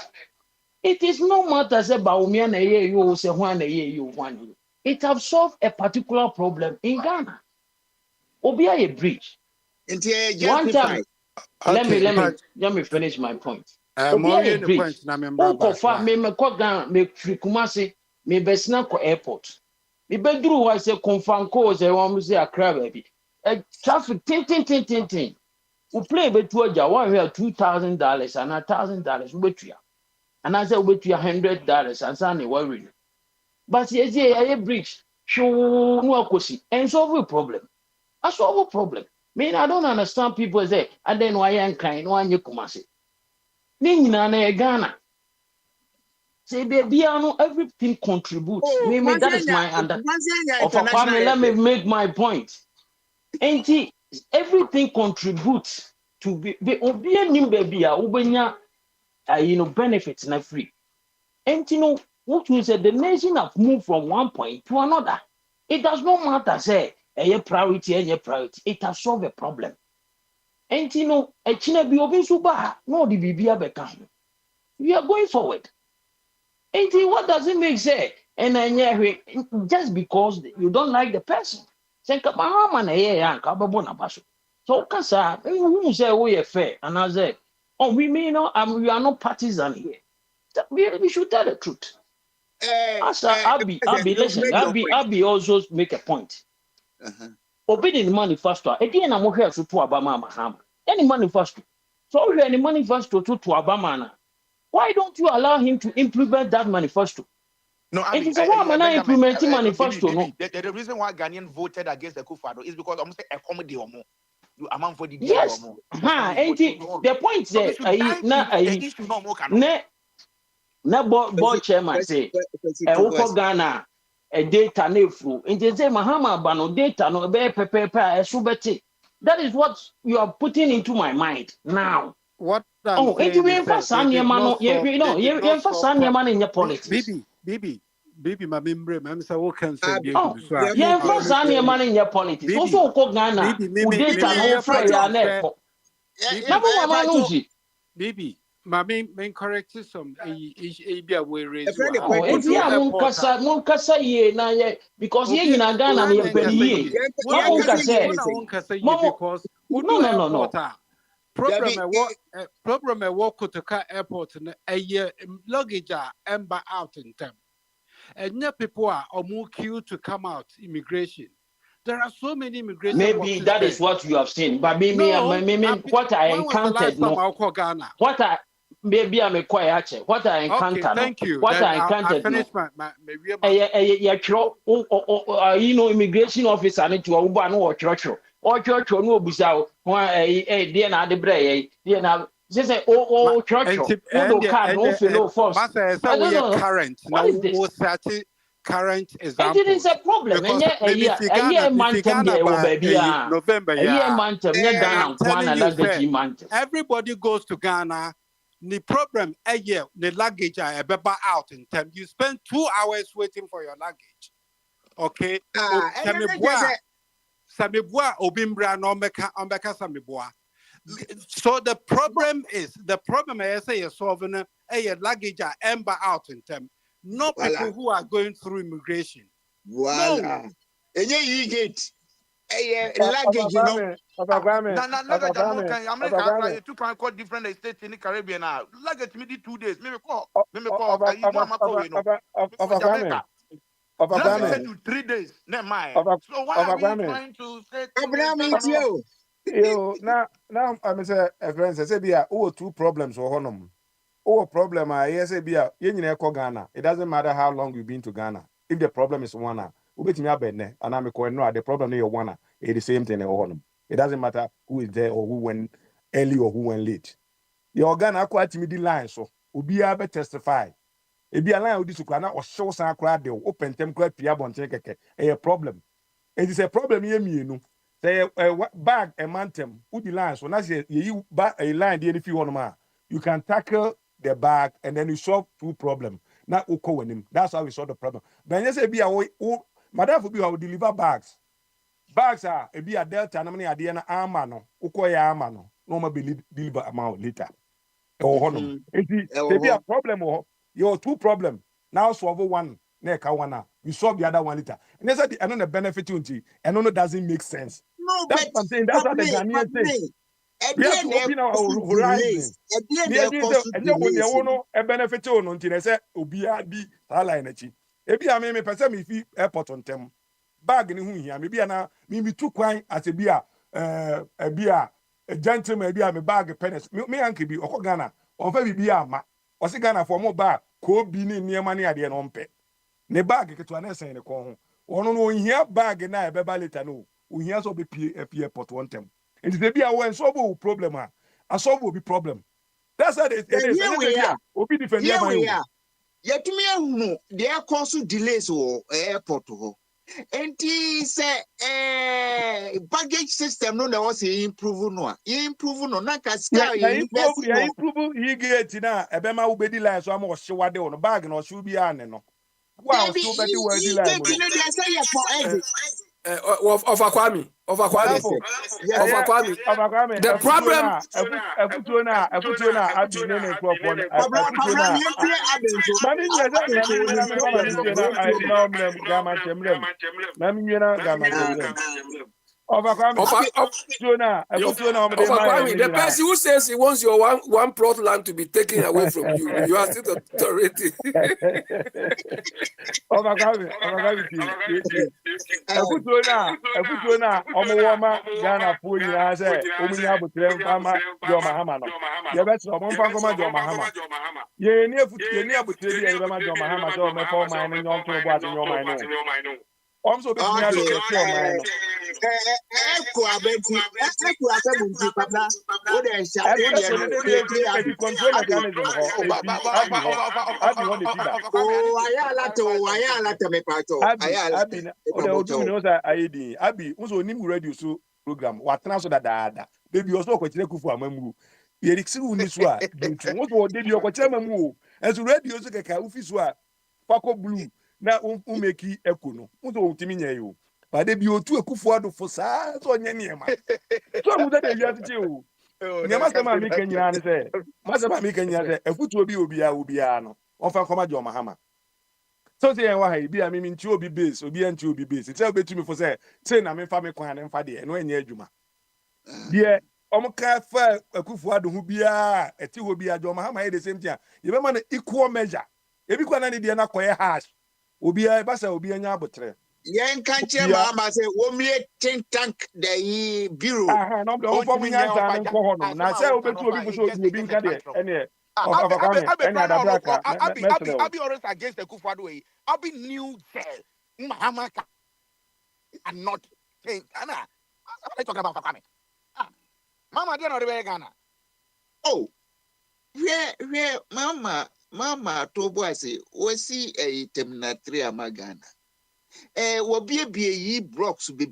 It is no matter say Baumia na ye you say one na ye you one. It have solved a particular problem in Ghana. Obia a bridge. One time, Okay, let me finish my point. mo Obia ye a ne bridge. point na membra Unko back. fa me ko Ghana me free Kumasi me besna ko airport. Me beduru wa say konfanko say one say Accra baby. Traffic tin. We play betu aja one here $2,000 and $1,000 betu. And I said, wait, $100 and Sunday worry. But yes, yeah, bridge. Show no question and solve a problem. I solve a problem. Mean I don't understand people say, and then why I'm kind, why you come say. Nina Ghana. Say baby, I know everything contributes. Oh, Me that is my under of a family. Let me make my point. Ain't it? Everything contributes to be obedient baby, ubenya benefits na free. And what you said, the nation have moved from one point to another. It does not matter, say, a priority. It has solved a problem. And a China be open suba, no, the BB we are going forward. And what does it make, say? And then, just because you don't like the person, say, Kabahama, Kababona Basu. So, Kasa, who say we are fair? And I say, oh, we may not, we are not partisan here. We should tell the truth. Asa Abi, listen, Abi also make a point. Obeying the manifesto, again, I'm here to Abama Mahama. Any manifesto. So, any manifesto to Abama. Why don't you allow him to implement that manifesto? No, It is a woman implementing manifesto. No, the reason why Ghanaian voted against the Kufado is because almost a comedy or more. You amount for the yes. The point there, board chairman say, Ghana, a data nefu. And they say, Mahama Bano data no be pepe subeti. That is what you are putting into my mind now. What I'm saying is that they did not solve in your politics. Bibi, my member, I'm so can say, in your politics. Also, Ghana, who data no free Bibi, my main correct some a way raise. Monkasa ye na ye because ye in Ghana ye penny. Because no. Problem at walk to car airport and a year luggage ember out in time. And now people are more queue to come out immigration. There are so many immigration. Maybe that is what you have seen, but what I encountered. What I maybe I'm a quiet. What I encountered. Okay, thank you. What I encountered. Immigration officer need to Uber no church. Or church no busao. Dear na de bray. Dear na. They say church. No card no fellow force. Current. What is this? Current example. It is a problem. November, everybody goes to Ghana. The problem, the luggage are out in time. You spend 2 hours waiting for your luggage. Okay. Samibua obimbra no meka samibua. So the problem I say is solving a luggage are ember out in time. Not people who are going through immigration. No. You get luggage, you know. America, two can call different states in the Caribbean now. Luggage me 2 days. Maybe call. Jamaica. Now you 3 days. Never mind. So why are we trying to say now I'm say a friend say be 2 problems or honum. Oh, problem. Yes, be Ghana. It doesn't matter how long you've been to Ghana. If the problem is one, and I'm no, the problem is one. It's the same thing. It doesn't matter who is there or who went early or who went late. Your Ghana quite me the line, so Ubi be testify. If be a line with this Ukraine or show some crowd, they open them crowd pia bonche a problem. It is a problem here, me, no. Say a bag a mantem, put the lines. When I say you back a line, the if you want you can tackle the bag and then you solve two problem. Not uko him. That's how we solve the problem. But you say be a madam will be our deliver bags. Bags are a be a delta and many idea amano, uko ya amano. No more be deliver amount later. Or honum. It be a problem or your two problem. Now solve one. You solve the other one later. And that's the another benefit to and no doesn't make sense. No, That's but what I'm saying. That's what the Ghanaians say. We have to open our horizon. And you would know a benefit on until I say Ubia be Alainachi. Ebi a me person me fi airport on them. Bag in who here, maybe na me too quine as a beer, a beer, a gentleman, be a bag pennies. Me uncle be or Ghana, or very be a ma, or say Ghana for more bag, could be near money at the end on pay. Ne bag to an essay in the corner. Or no, here bag and I be later no. We hear so be airport one time. And if be a one solve problem, a solve will be problem. That's how it is. Here we are. Be different. Here we are. Yet me who there cause delays or airport. And he say baggage system no was improve no. Improve no na kaska improve he get na ebema wo bedi line so am o hye on bag no shoe bi an no. Wow, so bedi wo di line mo. Of Akwami. The problem. The person who says he wants your one plot land to be taken away from you, you are still authority. Ghana for you as a woman fama Joma Hamano. You bet some Fangoma Joma Hama. Ye near Butti and Rama Joma Hama, Joma for mine and your two what in your mind. Also, be mine. Control mechanism. Abi, also new radio so program. What transfer that baby also kwetire kufu amamu. Ye rixiru ni so a bintu. Wo de bi okwetire amamu. Enso radio so keka ufi so a fako blue na umeki echo no. Wo utimi nya yo. Ba de bi otu ekufu ado fo saa so nya niema. So mu de wi atete o. Niema sema mi kanyina ne se. Masema mi kanyina se efutu obi no. Onfa koma jo mahama. So say why be a me nti obi base obi anti obi base tell betumi for say na me fa me kwan ne mfa de no anya adwuma de omuka fa akufu ado hu bia eti ho bia jo mahama the same thing ye be man equal measure ebi kwa na ne de na koye hash obi a ba say obi anya abotre yen kan che mama say wo mie think tank the bureau no do for me nyanta ne ko hono na say obetu obi for so obi nka de ene Abi always against the Kufuado way. Abi knew that Mahama and not think. Anna, I'm talking about Fakame. Mama didn't know Ghana. Oh, where Mama told boy say, we see a terminatria Magana. Will be a ye blocks be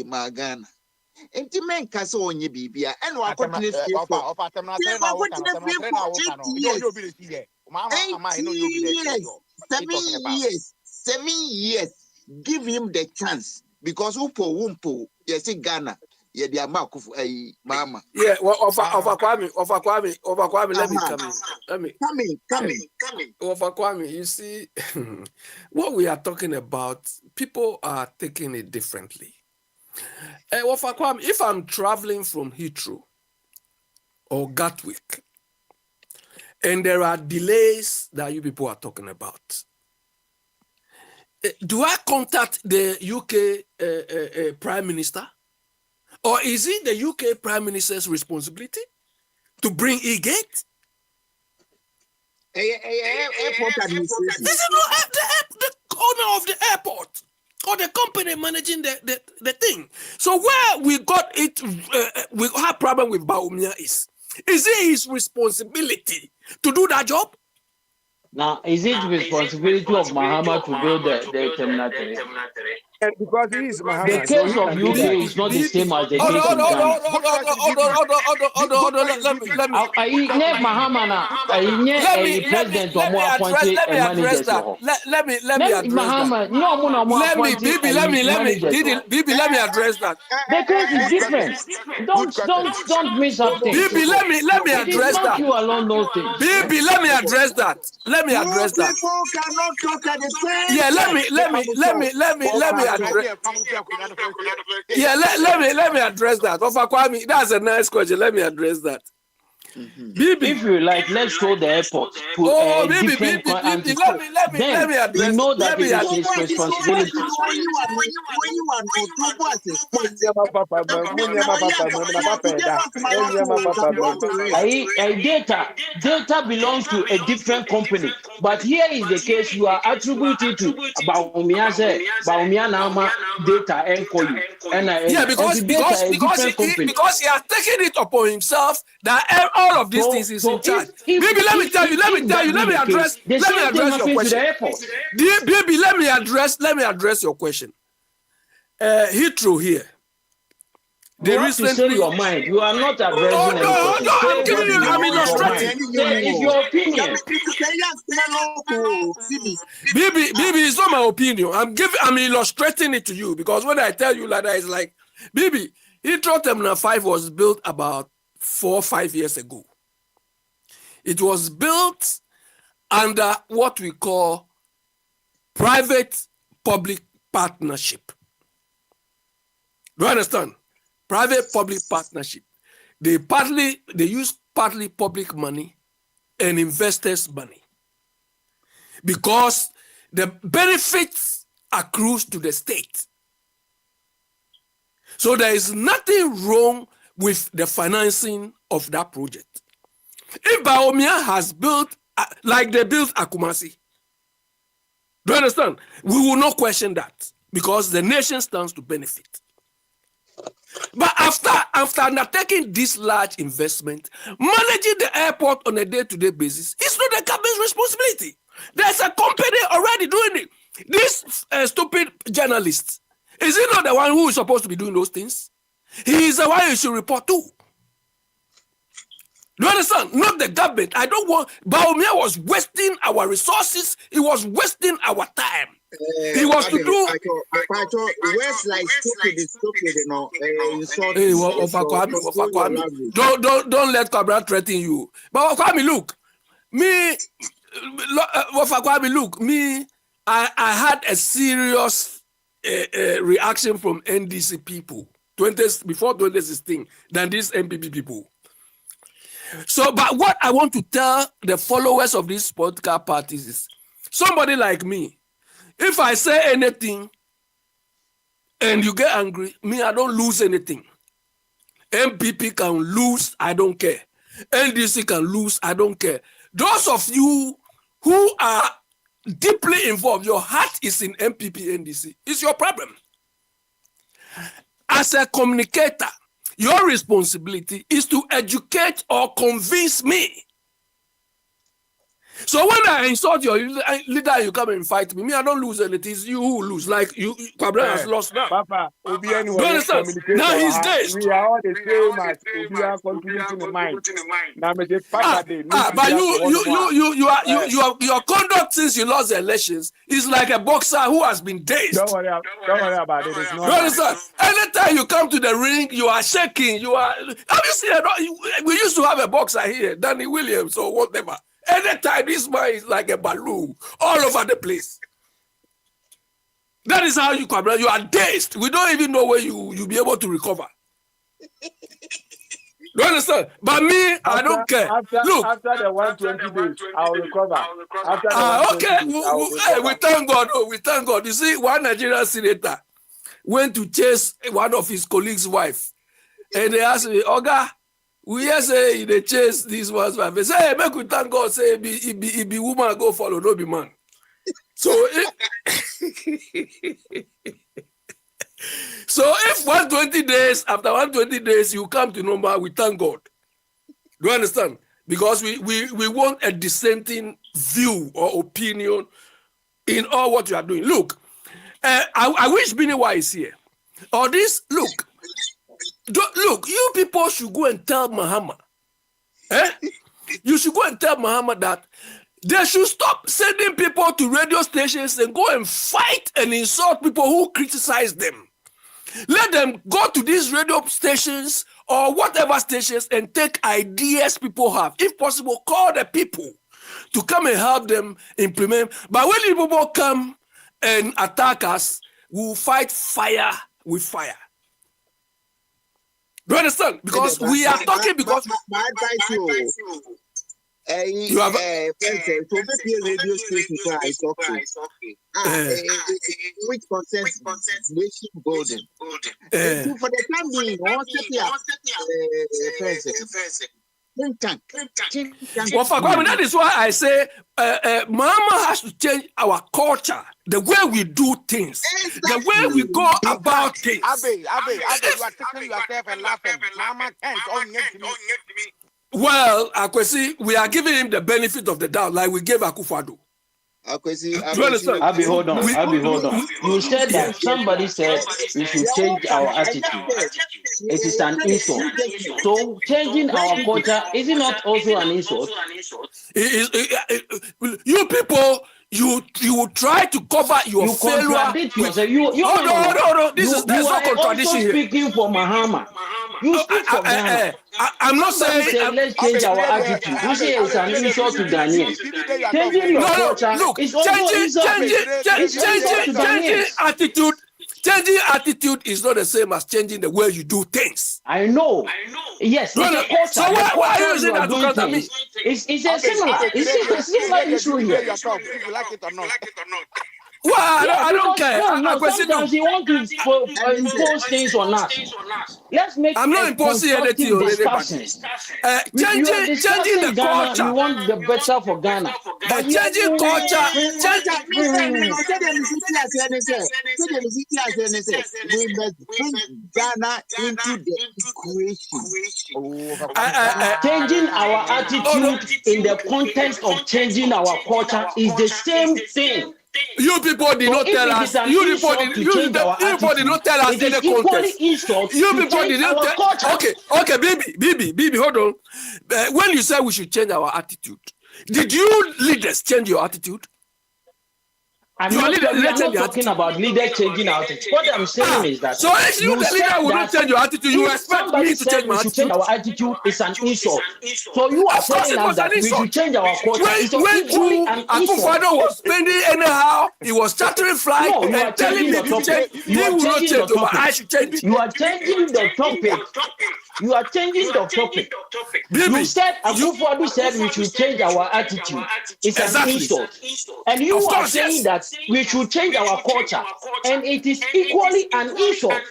Magana. Enti men kase onye bibia ene wa continue to of atemna 7 years give him the chance because wumpo yes in Ghana ye dia makufu mama yeah of Akwami let me come in of Akwami you see what we are talking about people are taking it differently. If I'm traveling from Heathrow or Gatwick and there are delays that you people are talking about, do I contact the UK Prime Minister? Or is it the UK Prime Minister's responsibility to bring e-gate? Airport administration. This is not the owner of the airport or the company managing the thing. So where we got it, we have problem with Baumia is it his responsibility to do that job? Now, is it responsibility of Mahama to build the terminal 3? And because he is The Mahama, so case he of can do UK that. is not the same as the Hold case on, in Ghana. Let Mahama na president or more appointed managers. Let me address Mahama, no more appointed managers. Bibi, let me address that. The case is different. Don't mix up things. Bibi, let me It is address not that. you alone know things. Bibi, let me address that. Let me You address that. people cannot talk at the same Yeah, let me address. Yeah, let me address that. Kwame, that's a nice question. Let me address that. If you like, let's show the airport to different countries. Then we know that it is his responsibility. Data belongs to a different company. But here is the case you are attributing to Baumia Nama data and call you. Yeah, because he has taken it upon himself that all of these things is in charge. Baby, let me address your question. Baby, let me address your question. Heathrow here. You have to say your mind. You are not addressing any question. I'm giving you. I'm illustrating. It's your opinion. Bibi, it's not my opinion. I'm illustrating it to you because when I tell you like that, it's like, Bibi, Heathrow Terminal 5 was built about 4 or 5 years ago. It was built under what we call private-public partnership. Do you understand? Private-public partnership. They use partly public money and investors' money because the benefits accrues to the state. So there is nothing wrong with the financing of that project. If Baumia has built, like they built Akumasi, do you understand? We will not question that because the nation stands to benefit. But after undertaking this large investment, managing the airport on a day-to-day basis is not the government's responsibility. There's a company already doing it. This stupid journalist, is he not the one who is supposed to be doing those things? He is the one you should report to. Do you understand? Not the government. I don't want. Baumia was wasting our resources. He was wasting our time. He was to do. Words like stupid is stupid, you know. Don't let Kabra threaten you. But Kwame, look, me. Look, me. I had a serious reaction from NDC people before 2016 than these MPP people. So, but what I want to tell the followers of these political parties is, somebody like me, if I say anything and you get angry, me, I don't lose anything. MPP can lose, I don't care. NDC can lose, I don't care. Those of you who are deeply involved, your heart is in MPP, NDC, it's your problem. As a communicator, your responsibility is to educate or convince me. So when I insult your leader, you come and fight me. I don't lose anything. It's you who lose. Like you, Kwabra has lost now. Papa, now he's dazed. We are all the same as we are contributing the mind. Now, but your conduct since you lost the elections is like a boxer who has been dazed. Don't worry about it. It's not. Anytime you come to the ring, you are shaking. You are. Have you seen? We used to have a boxer here, Danny Williams or whatever. Anytime this man is like a balloon all over the place. That is how you come. You are dazed. We don't even know where you'll be able to recover. You understand? But me, I don't care. Look, after the 120 days, I'll recover. We thank God. We thank God. You see, one Nigerian senator went to chase one of his colleagues' wife, and they asked me, Oga, We just say they chase these ones. They say, hey, make we thank God. Say, it be woman go follow, no be man. So if 120 days, after 120 days, you come to normal, we thank God. Do you understand? Because we want a dissenting view or opinion in all what you are doing. Look, I wish Biniwa is here. Or this, look, you people should go and tell Mahama. You should go and tell Mahama that they should stop sending people to radio stations and go and fight and insult people who criticize them. Let them go to these radio stations or whatever stations and take ideas people have. If possible, call the people to come and help them implement. But when people come and attack us, we will fight fire with fire. Do you understand? Because we are talking because... My advice you have radio station is okay. Which concerns nation building. For the time being, that is why I say Mama has to change our culture, the way we do things, the way we go about things. Abe, you are taking yourself and laughing. Mama can't own it to me. Well, Akwesi, we are giving him the benefit of the doubt, like we gave Akufo-Addo. Akwesi, hold on. You said that somebody said we should change our attitude. It is an insult. So changing our culture is it not also an insult? You people, you try to cover your failure. Contradict yourself. You there's no contradiction here. Speaking for Mahama. You speak for Ghana. I'm not saying let's change our attitude. You say it's an insult to Ghanaians. Changing your culture is also Changing attitude is not the same as changing the way you do things. I know. Yes, it's a culture. So why are you using that to counter me? It's a similar issue here. If you like it or not. Well, I don't care. Sometimes you want to impose things on us. Let's make. I'm not imposing anything on anybody. Changing the culture. You want the better for Ghana. But changing culture. We must bring Ghana into the equation. Changing our attitude in the context of changing our culture is the same thing. You people did not tell us. You people did not tell us any context. You people did not tell. Okay, baby, hold on. When you said we should change our attitude, did you leaders change your attitude? I'm not talking about leaders changing our attitude. What I'm saying is that. So if you, the leader, will not change your attitude, you expect me to change my attitude? Change our attitude is an insult. So you are telling us that we should change our culture. When Akufo-Addo was spending anyhow, he was chattering fly and telling me to change. He will not change, but I should change. You are changing the topic. You are changing the topic. You said Akufo-Addo said we should change our attitude. It's an insult. And you are saying that we should change our culture, and it is equally an insult.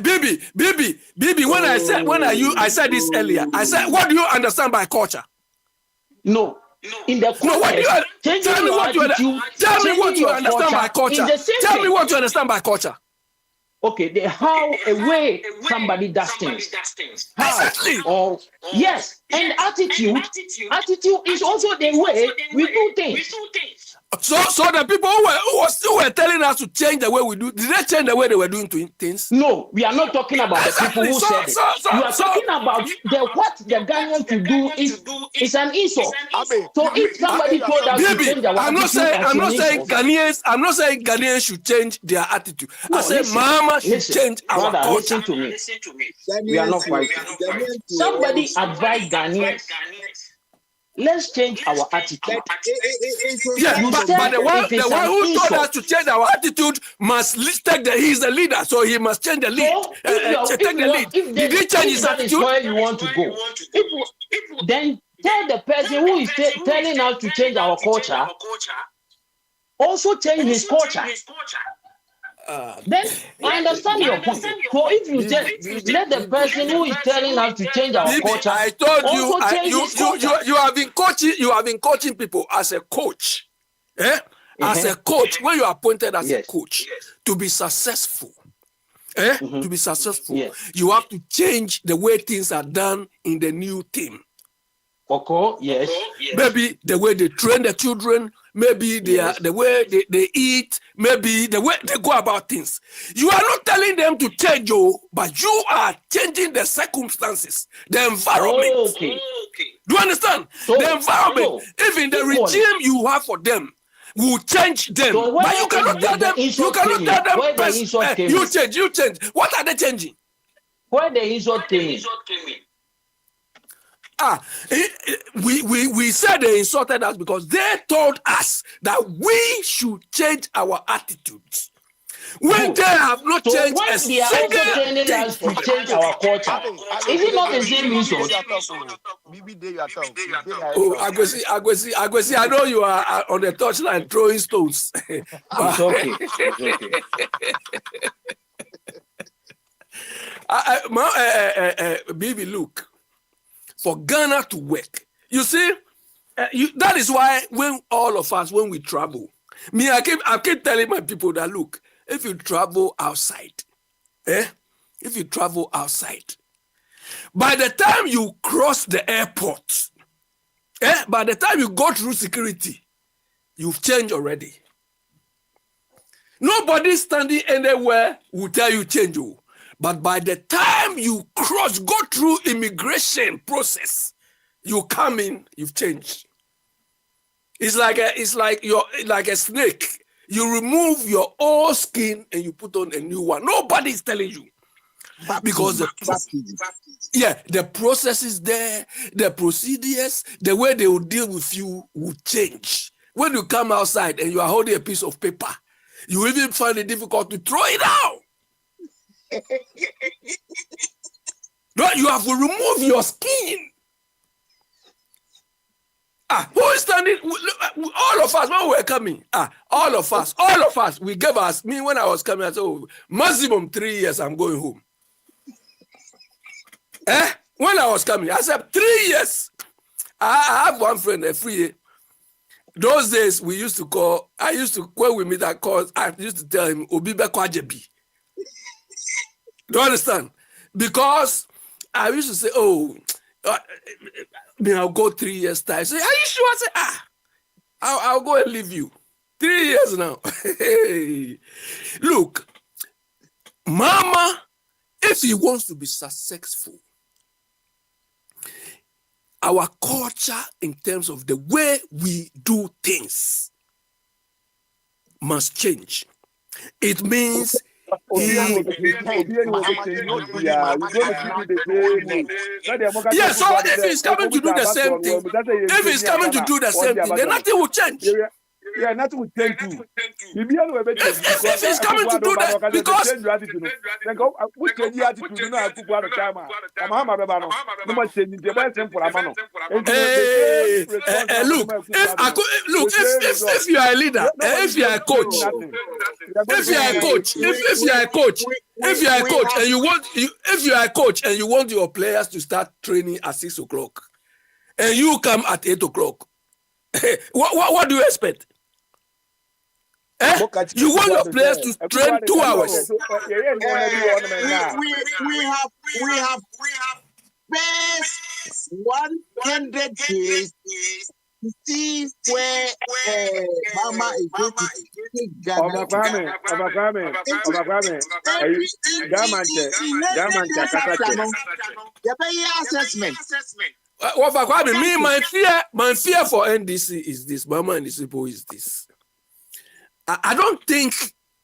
Baby. When I said this earlier. I said, what do you understand by culture? No. In the context, tell me what you understand by culture. Tell me what you understand by culture. Okay, how a way somebody does things. How? Exactly. Yes, and attitude is also the way we do things. So the people who were telling us to change the way we do, did they change the way they were doing things? No, we are not talking about the people who said it. We are talking about what the Ghanaians to do is an insult. So if somebody told us to change our attitude, I'm not saying Ghanaians should change their attitude. I said Mama should change our culture. Listen to me. We are not fighting. Somebody advised Ghanaians. Let's change our attitude. Yeah, but the one who told us to change our attitude must take he's the leader, so he must change the lead. Take the lead. Did he change his attitude? Where you want to go? Then tell the person who is telling us to change our culture, also change his culture. Then I understand your point. So if you let the person who is telling us to change our culture, I told you, also change his culture. you have been coaching people as a coach. As a coach, when you are appointed as a coach, to be successful, to be successful, you have to change the way things are done in the new team. Yes. Maybe the way they train the children, maybe the way they eat, maybe the way they go about things. You are not telling them to change, but you are changing the circumstances, the environment. Okay. Do you understand? The environment, even the regime you have for them, will change them. So but you cannot tell them. You cannot tell them. You change. What are they changing? Where the insult came in? We said they insulted us because they told us that we should change our attitudes. When they have not changed a single thing, they are also training us to change our culture. Is it not the same insult? Agwesi, I know you are on the touchline throwing stones. It's okay. Baby, look. For Ghana to work, you see, that is why when all of us, when we travel, I keep telling my people that, look, if you travel outside, by the time you cross the airport, by the time you go through security, you've changed already. Nobody standing anywhere will tell you change. But by the time you go through immigration process, you come in, you've changed. It's like a snake. You remove your old skin and you put on a new one. Nobody is telling you. Because the process is there, the procedures, the way they will deal with you will change. When you come outside and you are holding a piece of paper, you even find it difficult to throw it out. No, you have to remove your skin. Who is standing? All of us, when we were coming, all of us, we gave us, me when I was coming, I said, maximum 3 years, I'm going home. When I was coming, I said, 3 years. I have one friend, a free. Those days, I used to, when we meet at calls, I used to tell him, Obibe Kwajebi. Do you understand? Because I used to say, I'll go 3 years time. Say, are you sure? I say, I'll go and leave you. 3 years now. Look, Mama, if he wants to be successful, our culture in terms of the way we do things must change. It means so if he's coming to do the same thing, then nothing will change. Yeah, nothing will change too. If he's coming to do that, because if you are a leader, if you are a coach, and you want your players to start training at 6 o'clock, and you come at 8 o'clock, what do you expect? You want your players to train 2 hours. We have best 100 days to see where Mama is going to take Ghana. My fear for NDC is this. Mama and Isipo is this. I don't think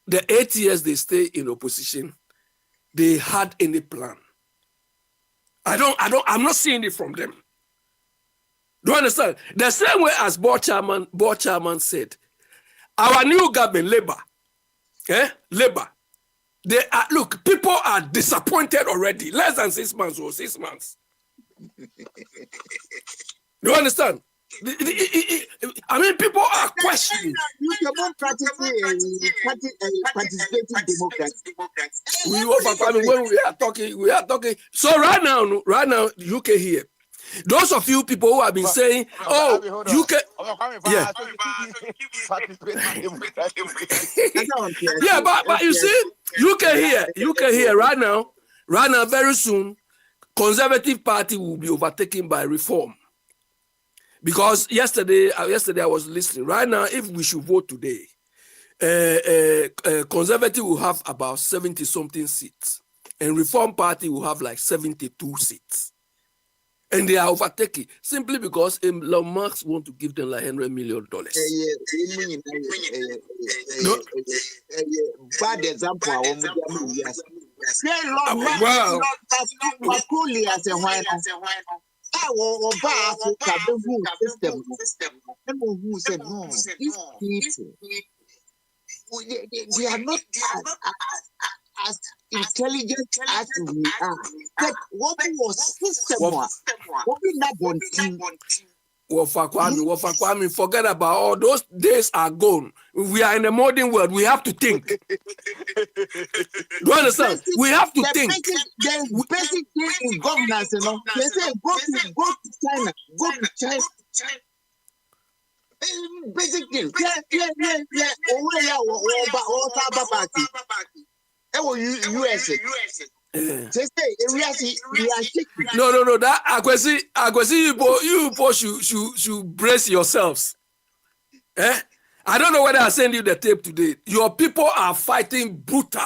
the 8 years they stay in opposition, they had any plan. I'm not seeing it from them. Do you understand? The same way as board chairman said, our new government, Labour, look, people are disappointed already. Less than 6 months or 6 months. Do you understand? I mean, people are questioning. You cannot participating democracy. When we are talking. So right now, UK here. Those of you people who have been saying, "Oh, UK," yeah, yeah, but you see, UK here right now, very soon, Conservative Party will be overtaken by Reform. Because yesterday I was listening. Right now, if we should vote today, Conservative will have about 70-something seats, and Reform Party will have like 72 seats. And they are overtaking simply because Elon Musk want to give them like $100 million. Bad example. They are not as intelligent as we are. But what was system? What we not want to. Wafakwami, forget about all those days are gone. We are in the modern world. We have to think. Do you understand? We have to think. The basic thing in governance, you know. They say go to China. Go to China. Basic thing. USA. No. That Akwesi, you should brace yourselves. I don't know whether I send you the tape today. Your people are fighting brutal.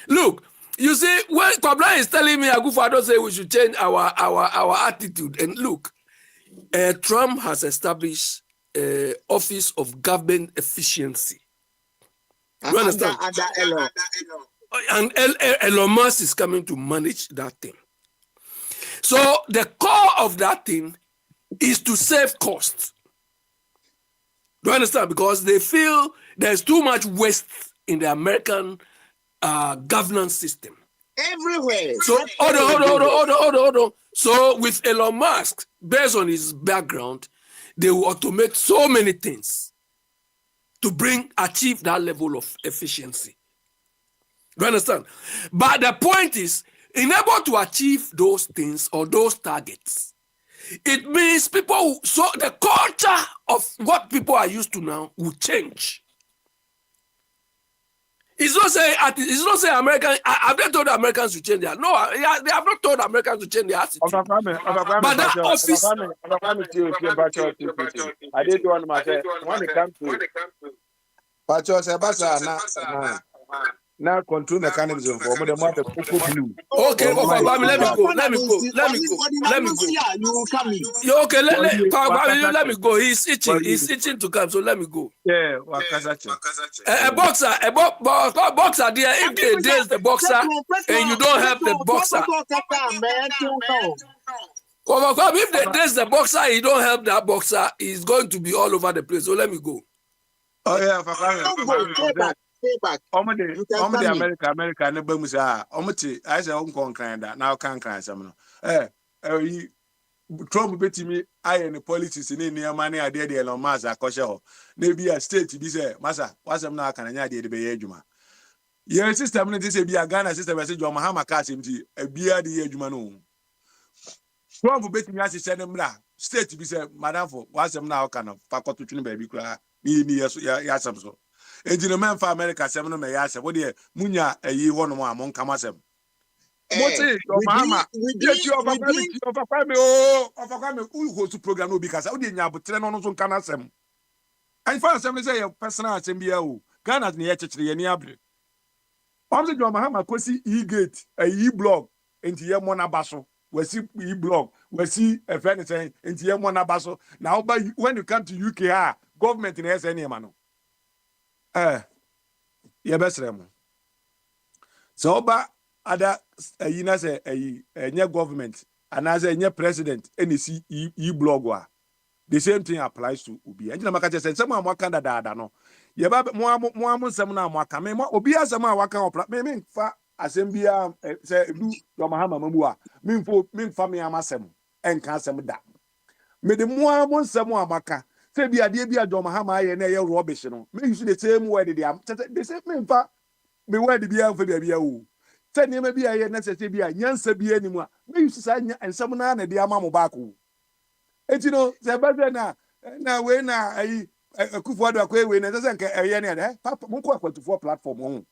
Look, you see, when Kwabla is telling me Akufo don't say we should change our attitude. And look, Trump has established Office of Government Efficiency. You understand? And Elon Musk is coming to manage that thing. So the core of that thing is to save costs. Do you understand? Because they feel there's too much waste in the American governance system. Everywhere. So hold on. So with Elon Musk, based on his background, they will automate so many things to achieve that level of efficiency. Do you understand? But the point is, in order to achieve those things or those targets, it means so the culture of what people are used to now will change. It's not say Americans. Have they told Americans to change their? No, they have not told Americans to change their attitude. But that office. I did one myself. When it comes to Pacho Sebasa now control mechanism for the matter blue. Okay, let me go. You come in. Okay, let me go. He's itching to come, so let me go. Yeah, a boxer there. If they days the boxer and you don't help the boxer, if they days the boxer, you don't help that boxer, he's going to be all over the place. So let me go. Oh yeah, America ne bamu sa omete I say on kan da na kan sam no Trump betimi aye ne politics ne niam ne ade de Elon Musk akoshe ho na bi a state bi say masa wasem na aka na nya de be ye adwuma ye system ne say bi a Ghana system say John Mahama ka semti bia de ye adwuma no Trump betimi asese ne mra state bi say madam for wasem na aka na fakoto twene ba bi kura ni ya samso ejina man for America sem no me ya se wo de munya ayi ho no mo amon kama sem moti o mama je of me who host program no bi kasa wo de nya abotre no so nkana sem and for sem say your personal sem bia o Ghana ne ye chechire ye ni abre omse jo mahama kosi e-gate ayi blog enti ye mo na baso wasi e-blog wasi efene say enti ye mo na baso now when you come to UK government in SN man no ye besrem so oba ada na say nye government and as nye president NC e-blog wa the same thing applies to obi enjina maka say some am waka da no ye ba mo nsem na am waka me obi asem a waka opla me fa asem bia say du do mahama mamu a me fa me amasem and Cassam da. Made the more nsɛm a maka sɛ bi adeɛ bi a John Mahama ayɛ na ɛyɛ rubbish no me use the same word they say me mfa me word bi a mfa bi a wo sɛ nneɛma bi a ɛyɛ na sɛ bi a nyansa bi anim a me use saa nsɛm na de ama mo back wo enti no sɛ bɛsɛ na we na ayi akufo ado akɔ we na sɛ nka ɛyɛ ne ade papa mo kɔ akwatufo platform ho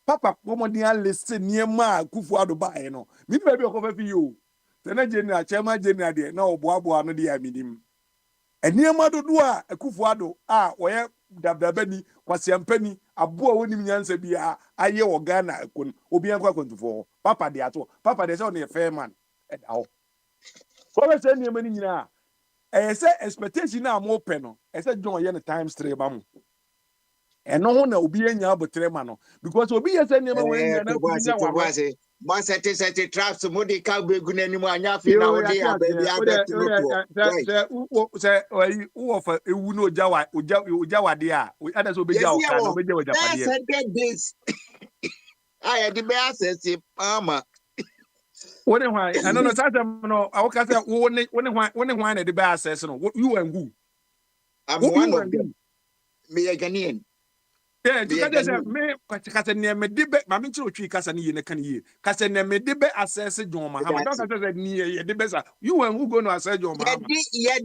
papa mo dia list nneɛma a akufo ado bae no me bi baabi ɔkɔfa fi yo sɛ na general chairman general de na ɔboaboa no de aminim nneɛma dodo a akufo ado a ɔyɛ dabdabani kwasiampani aboa wonim nyansa bi a ayɛ wɔ Ghana akon obi ankɔ akwantufo papa de ato papa de sɛ ɔne fair man ɛda hɔ so bɛ sɛ nneɛma ni nyinaa ɛyɛ sɛ expectation na mo pɛ no ɛsɛ John yɛ no times 3 ba mo ɛno ho na obi anya abotre ma no because obi yɛ sɛ nneɛma wɔ nyina na obi nya wano ma sete traps mo de ka begu n'anim anya fi na wo de ababi abetu no to sɛ wo fa ewu no ogya wade a ada sɛ obegya wo ka na obegya wo japade this I de be access mama wone hwan ɛno no sɛ asɛm no awoka sɛ wone hwan na de be access no you and who I'm one of them me a Ghanaian. Yeah, you can say me kasa ne me de be ma me nkyere otwi kasa ne ye ne kan ye kasa ne me de be assess John Mahama don't kasa say ne ye de be sa you and who go no assess John Mahama ye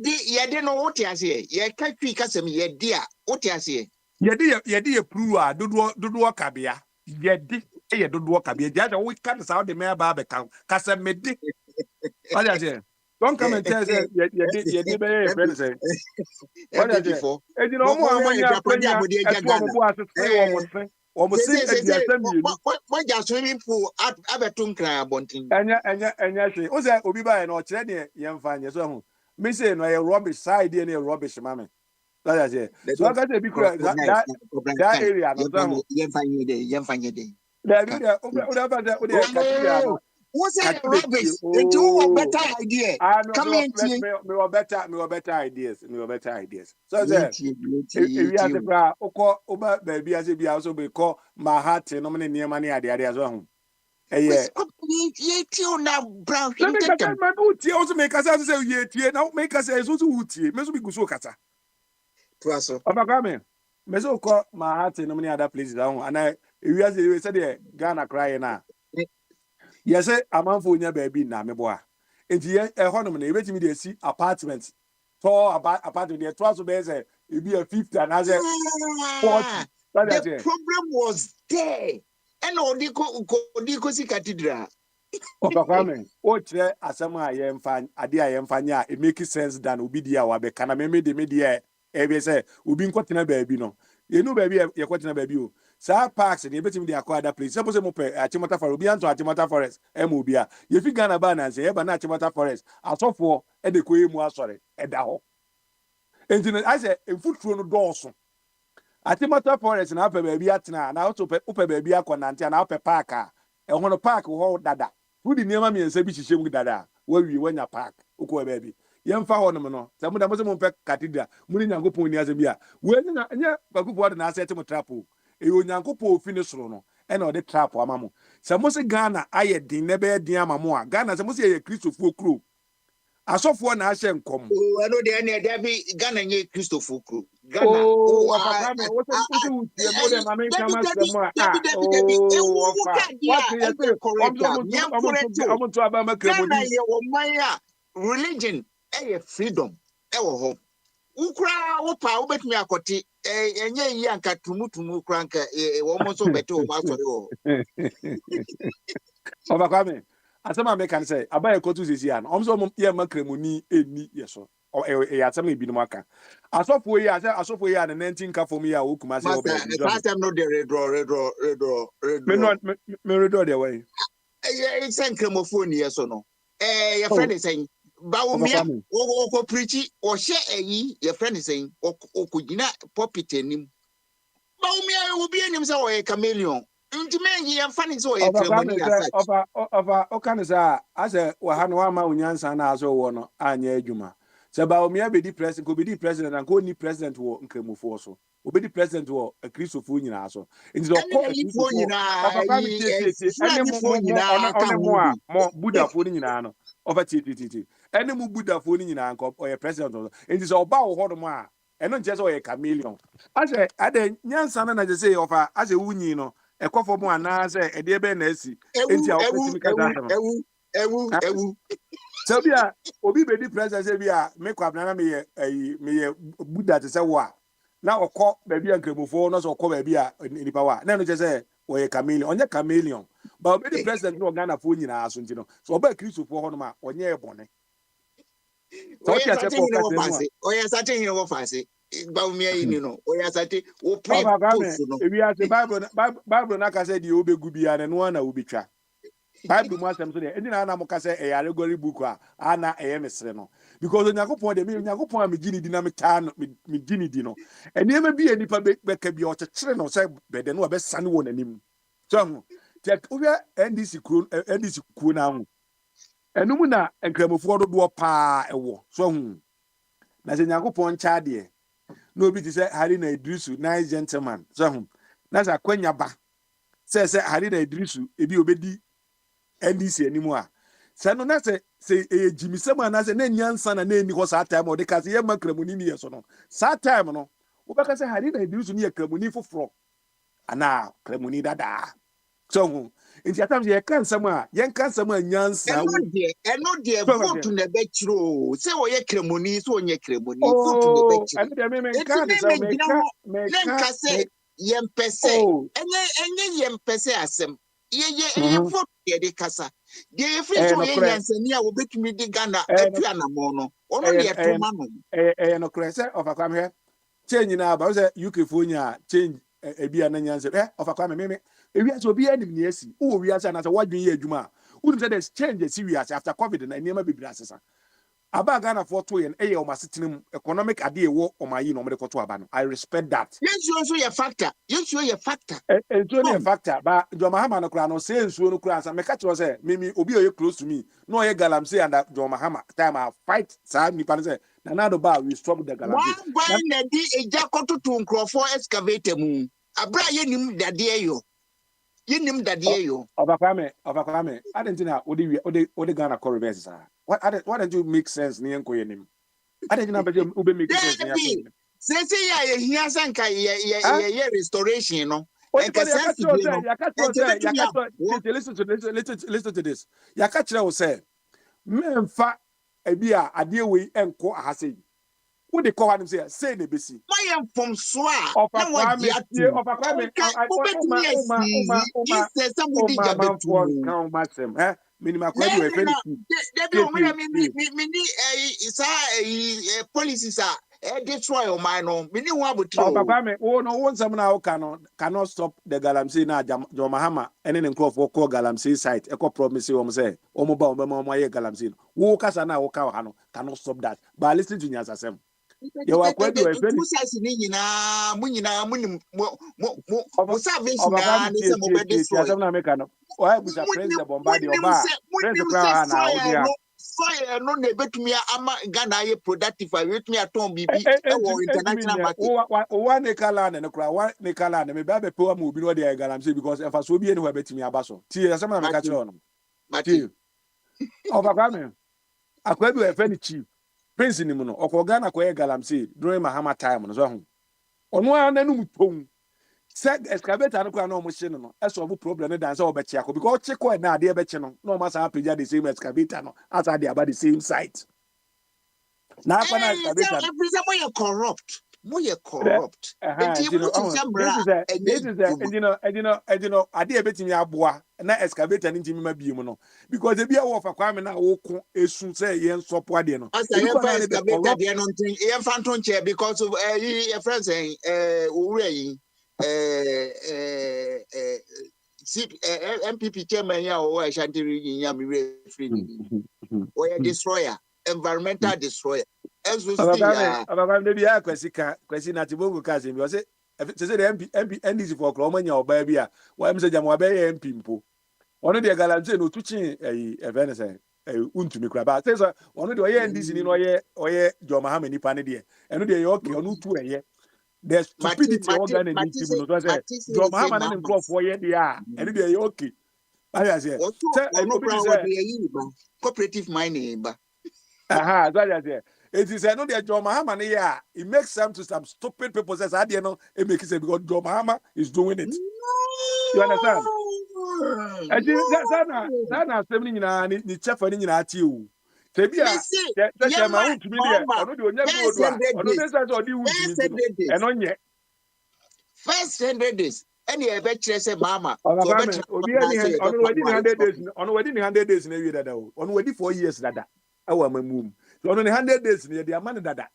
de no what ase ye ka twi kasa me ye de a what ase ye de prove a dodo kabea ye de dodo kabea dia we can say the me ba be kan kasa me de what I say don't come and tell say ye de be your friend say what I say e di no mo amanya kwanya eto mo bo asese wo mo se aduasa mienu mo ja swimming pool abeto nkran abontin enya hwe o say obi ba ye no kire ne ye mfa nye so hu me say no ye rubbish side ne rubbish mame that I say so I got to be correct that area no so ye mfa nye de that be there o da ba that o dey category no who say rubbish it you better idea come in me were better ideas so say if you have to go over baby as be also be call my heart no me niam na ade as well yeah you na brown my booty also make us say you tie now make us say so utie me so be guso kasa to aso oba me so call my heart no me other places down and I if you say the Ghana cry na yes amanfo nya baby na me boa enti honom na ebetimi de si apartment tall apartment de twice be say e be a 50 and as a 40 the problem was there and odiko si cathedral Obakwame o kire asem a ye mfa ade a ye mfa nya it make sense than obi dia wa be kana me de e be say obi nkotena baby no ye no baby ye kotena baby o sa parks de betimi de akwa place suppose mo pe Achimota Forest obi anto Achimota Forest e mo bia ye fi Ghana ba na say ye ba na Achimota Forest asofo e de koye mu asore e da ho enti no I say enfuturo no dooso Achimota Forest na pe baby atena na auto pe baby akonante na pe park a e ho no park ho dada wudi niema mi ense bi hihye mu dada wawie wanya park ukọ baby ye mfa ho no no se mo da mo se mo pe cathedral mu ni Nyankopon ni ase bi a we ni na nya bakupo na ase mo trapo e Onyankopon ofi ne soro no e na o de trap ama mo se mo se Ghana aye din ne be din ama mo a Ghana se mo se ye Kristofo kro asofo na ahye nkom no de na de bi Ghana nye Kristofo kro Ghana afakame wo se utie mo de mama kama se mo omo aba makremodi Ghana ye wo man a religion e freedom e wo ho ukra wo pa wo betumi akoti enye yi anka tumutumu kra anka wo mo so bete wo asore wo afakame asema me kan say abaye kotu sisi an omso mo ye makremoni eni yeso asema ebi no aka asofo yi asofo yi an 19 ka fom ya okuma se oba bi so asem no de redro me redro de way it's enkremofone yeso no your friend is saying Baumia o preachi o she eyi your friend is saying o kugina pulpit enim Baumia will be enim say o chameleon nti me ye fan so e kremoni asat o kan say ase wa ha no ama onyansa na aso wo no anya adwuma se Baumia be di president ko be di president and ko ni president wo nkremofo so obedi president wo Kristofo nyina aso nti do ko Kristofo nyina ene mo Buddha fo nyina no over titi Any mu Buddha phone in an or a president. It is all bow Hodoma, and not just a chameleon. As I then, young son, as I say, of as a winino, a cough more, and I say, a dear Benesi, into our Ewu. so bia obi be di president say bia make up na me Buddha to say wa na okọ ba bia nkremofo no so okọ ba bia nipa wa na no je say o ye chameleon onye chameleon but obi di president no Ghana fo nyina aso ntino so oba Christopher ho no ma onye ebone so what you say ko ka tenu Oya sate here wo fase ba mi ayi ni no oya sate wo pre Papa post game no e wi ase Bible na ka say di obegu bia na no na obetwa Bible mu asem so de enti na mo ka say e allegory book a na e mesre no because Onyankopon de me Onyankopon a me gini di na me taa no me gini di no enema bi enipa be ka bi o chekere no say bede no be sane won anim so ho te obi NDC kro na ho enum na enkramofo do pa ewo so ho na se Onyankopon cha de no obi ti say Hari na Idrisu nice gentleman so ho na sa kwanya ba say Hari na Idrisu ebi obedi NDC anymore. So no na say Jimmy Sama na say na nyansa na eni ho sa time o de ka say ye makramuni ni yeso no. Sa time no. Wo ba ka say Hari na Idrisu ni yakramuni foforo. Ana kramuni dada. So ho. Nti atam ye kan sama, ye kan sama nyansa wo. Eno de vote na be chiro. Say wo ye kramuni so onye kramuni vote na be chiro. Eno de me kan say me ka say ye mpese. Enye ye mpese asem. Ye vote de kasa de free so ye nyansani a wobetumi di Ghana atua na mo no ono ne to ma no no krese of akwam he change na ba say UK fo nya change ebia na nyanse of akwam me ewia so obi anim ne asi wo wi asa na say wadwen ye adwuma wonu say there's change serious after COVID na niema bibira asesa aba Ghana for to yen eye o masetenem economic ade ewo o mayi no mo de koto aba no I respect that yes you also your factor it's only a factor but Joma Hama no kra no say nsuo no kra sa me catch say me obi oye close to me no oye galamsey and Joma Hama time I fight sa nipa no say na do ba we stop the galamsey one na di eja koto to nkrofo excavator mu abra ye nim dade yo Obafame I didn't know odi Ghana core reverse sa why don't you make sense ni enko yenim I didn't know ube make sense ni enko yenim say ya ye hia sanka ye restoration no listen to this. Yakachira will say, Memfa ebia ade we enko ahase. Who they call him say ne besi. My am from Swa. Of a somebody count maxim, eh? Minima kwadu e feni. Policies are destroy o man no. Mini ho abotro. Oh papa me, oh no one some now cannot stop the galamsey na Joma Hama ene ne nkrofo call galamsey site. Eko promise o say, o mo ba o ma ye galamsey. Wo kasa na wo ka ha no cannot stop that. But listen to Nyasasem. You are quite doing two sides in salvation na ne se mo be destroy. Why we praise the bombardie oba praise the crown na odia soil no na betumi ama Ghana ye productive betumi aton bibi e wo international market one kala na kra one kala na me ba be pe wa mo bi no dey galamsey because if so bi eni ho betumi abaso tie asem na me ka kire ono tie oba kwa me akwadu e fe ni chief prince ni mu no okọ Ghana ko ye galamsey during Mahama time no so ho ono a nanum tom se excavator no kwa na omo hye no e solve problem no dance obechi akọ because cheko na ade ebechi no na omo sa apagya the same excavator no as ade about the same site na akọ na excavator no corrupt enti you know this is ade ebetimi aboa na excavator ni ntimi ma biemu no because ebi awo fa kwame na wo ko esu say yen sopo ade no excavator de no ntin yen fanton che because of your friends owura yi MPP chairman ya o Ashantiri yin mi free ni o ya destroyer environmental destroyer ezo sti ya ababa de bia kwesi na tibongo kaze bi o se the MP NDC for kromanya oba bia wa em se jam wa be MP mpo ono de galamsey no tuchi evene say untumi kura ba say so ono de oye NDC ni no oye Joma Hama nipa ne de eno de ye okay ono tu eye the stupidity organ and team no say Joma Hama ne nkrofo ye de a eno de ye okay I say cooperative mining ba Aha, that's it. It is no the John Mahama yeah. It makes sense to some stupid people says I don't know it makes sense because John Mahama is doing it. You understand? And that's something ni chef ni na ati o. Tebia Listen, the chairman Yama, won to me there. Mama, Ono de onya first gold a. 100 Ono days, ne sense odi won to me first no. 100 days, Eno nye. first 100 days, any ever say Mama, Oga to a kwame better obi than ani say a ono better wedi ni 100 days ono wedi ni 100 days na wi dada o. Ono wedi 4 years dada. Awa mamum. So ono ni 100 days ni de amane dada.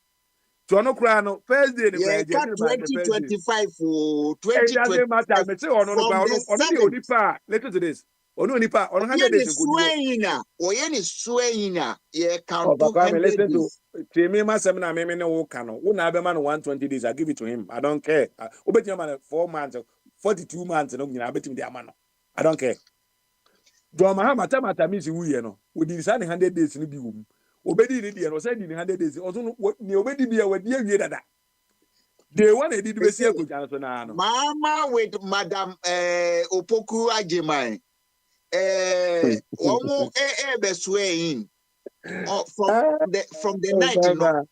So ono kra no first day ni kra Yeah, je cut by the first day. 2025 or It doesn't 2025 matter. Me say ono no from kwa the ono the 7th. onipa. Listen to this. Ono onipa ono 100 days Oyeni nko ni wo. swayina, oyeni swayina, yeah, count Oh, Papa, 200 listen to days. me, my seminar, me, no cano. When I have man 120 days, I give it to him. I don't care. Obey your man 4 months, 42 months, and I bet him the man. I don't care. John Mahama, Tamata means you know. We design 100 days in the room. Obey the Indian or said in 100 days. Also, what the obey be a dear year that. They want to do a circle, Jonathan. Mama with Madam Opoku Ajimai. Omo be swaying from the night, you know.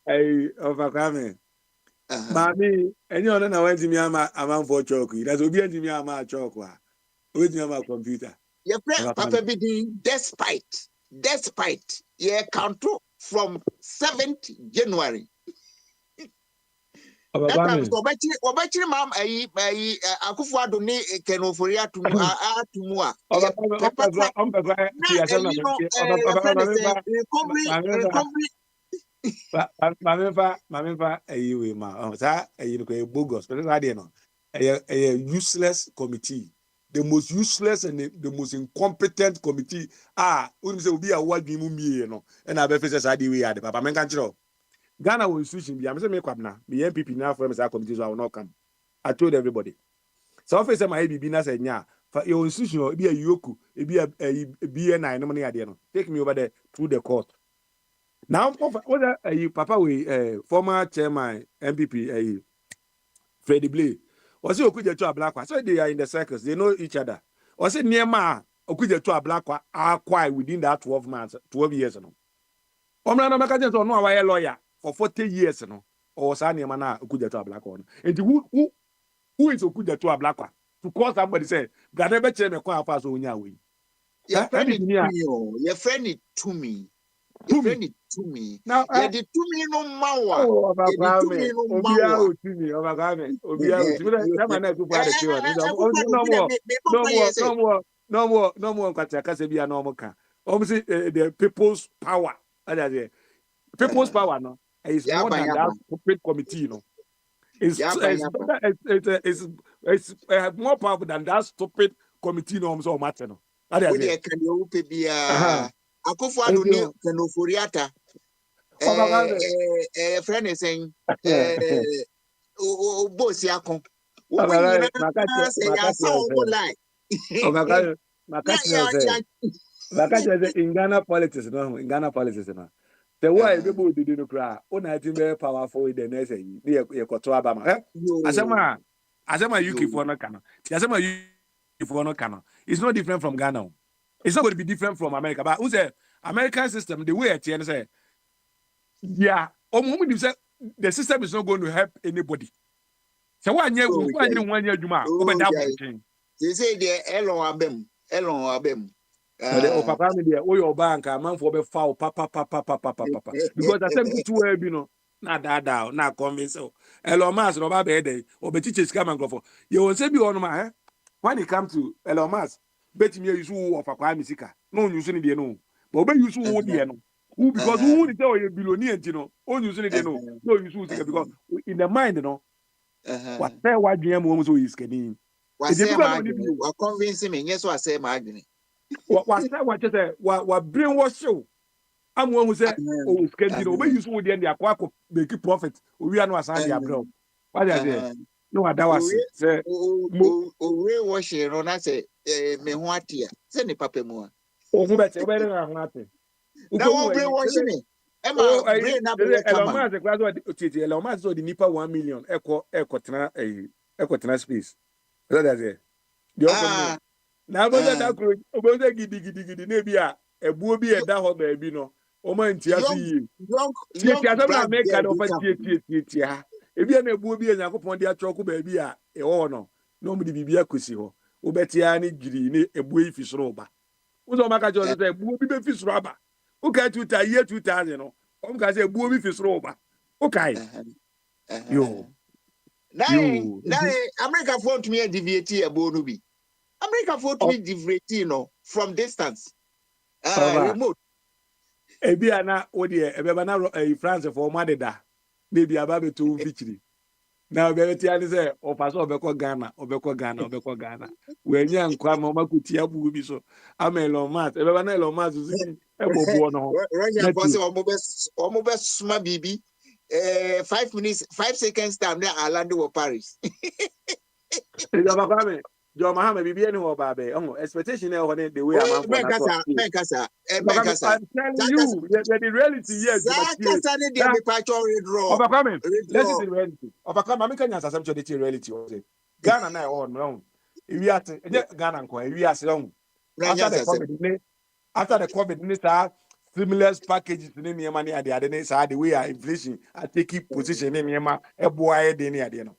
Overcoming. Mami, and you know, when Jimmy Ama for choke. That's Obi and Jimmy Ama choke. With your computer. Yeah, Papa Bidin, despite, yeah, count from 7th January. That time, so Obachi Mam, Akufuado ne Kenoforia to Mua. Mamma, you ma, you bogus, but I didn't know. A useless committee. The most useless and the most incompetent committee. Will be a word you know, and I bet I did we had the Papa Mencancho. Ghana will switch in the Amazon make up now. The MPP now for MSR committees will not come. I told everybody. So officer my ABB na said, yeah, for your institution, be a yoku, it be a BNI, no money idea. Take me over there through the court. Now, what Papa, we former chairman MPP, Freddie Blay, was he okuja to a black one? So they are in the circles, they know each other. Was it near ma okuja to a black one are quiet within that 12 months, 12 years? No, Omrana Makajan or no, a lawyer for 40 years, no, or Sani Mana okuja to a black one. And who is okuja to a black one? To call somebody say, God never tell me quite fast on your way. Your friend it to me. Your friend it to me. Now, yeah, the to me no mawa. Oh, Yeah, the to me no mawa. No more. The people's power. People's power, no, is more than that stupid committee, you know. It's more powerful than that stupid committee, no, so matter, no. Akufuado ni Kenoforiata. Friend is saying, boss yakon. In Ghana politics, no, in Ghana politics, no. The way people did no cry, on I think very powerful in the next year, you got to Abama. Asama UK for no cano. Asama UK for no cano. It's not different from Ghana. It's not going to be different from America. But who's the American system? The way it say, yeah, the system is not going to help anybody. So one year, 1 year, Juma, over that thing. They say the Elon Abem. Papa, your bank, a man for be foul, papa. Because I said to you know, not that down, not convince so. Elon Musk, Robert Bede, or Betty come and go for. You will say, be on my when it comes to Elon Musk, bet me you of a prime sicker. No, you shouldn't be no. But you should know. Who because who would tell you billionaire, you know, all you shouldn't know. No, you should because in the mind, you know, what fair white GM woman so is getting. What convince me? Yes, what say my agony. What brainwash you? I'm one who said, oh, scanty, no, but you saw the end of the make profit. We are not aside the bro. What I say? No, I was say, wash it on. I say, me what here? Send the papa more. Oh, who better than nothing. Now, brainwash me. Elon Musk the Nipa 1 million equatina space. That's it. Now, but that could giddy, maybe a buoy be a daho baby no. Oma ntia yi. Young Tia na black make girl kind of tia. Ebi na ebuo bi Yakobon de atwoko ba bi a ewo no. No mu di bibia kosi ho. Wo betia ne giri ne ebuo yi fi soro ba. Wo so maka jo say ebuo bi be fi soro aba. Wo ka 2000 no. Ka say ebuo bi fi soro ba. Wo kai. Yo. America for to me deviate abo no bi. America for to me deviate no from distance. Remote. Ebi ana wo de ebeba na France for madeda. Na bi aba beto mfichiri. Na obetia ni say o pass obekọ Ghana. We nya nkwa ma makuti abu bi so. Elon Musk. Ebeba na Elon Musk ziki ebobo no. Roger for say omo be suma bibi. 5 seconds time there I land in Paris. John Mahama bibi any ho babe. Expectation e ho the way am for na so. I'm telling you, the reality yes, let's see the reality. Overcome I'm can answer some to the reality. Ghana na on no. If you are Ghana nko, if you are after the COVID ni sa stimulus packages ni niema ni ade ni sa the way inflation I take position ni niema eboa e de ni ade no.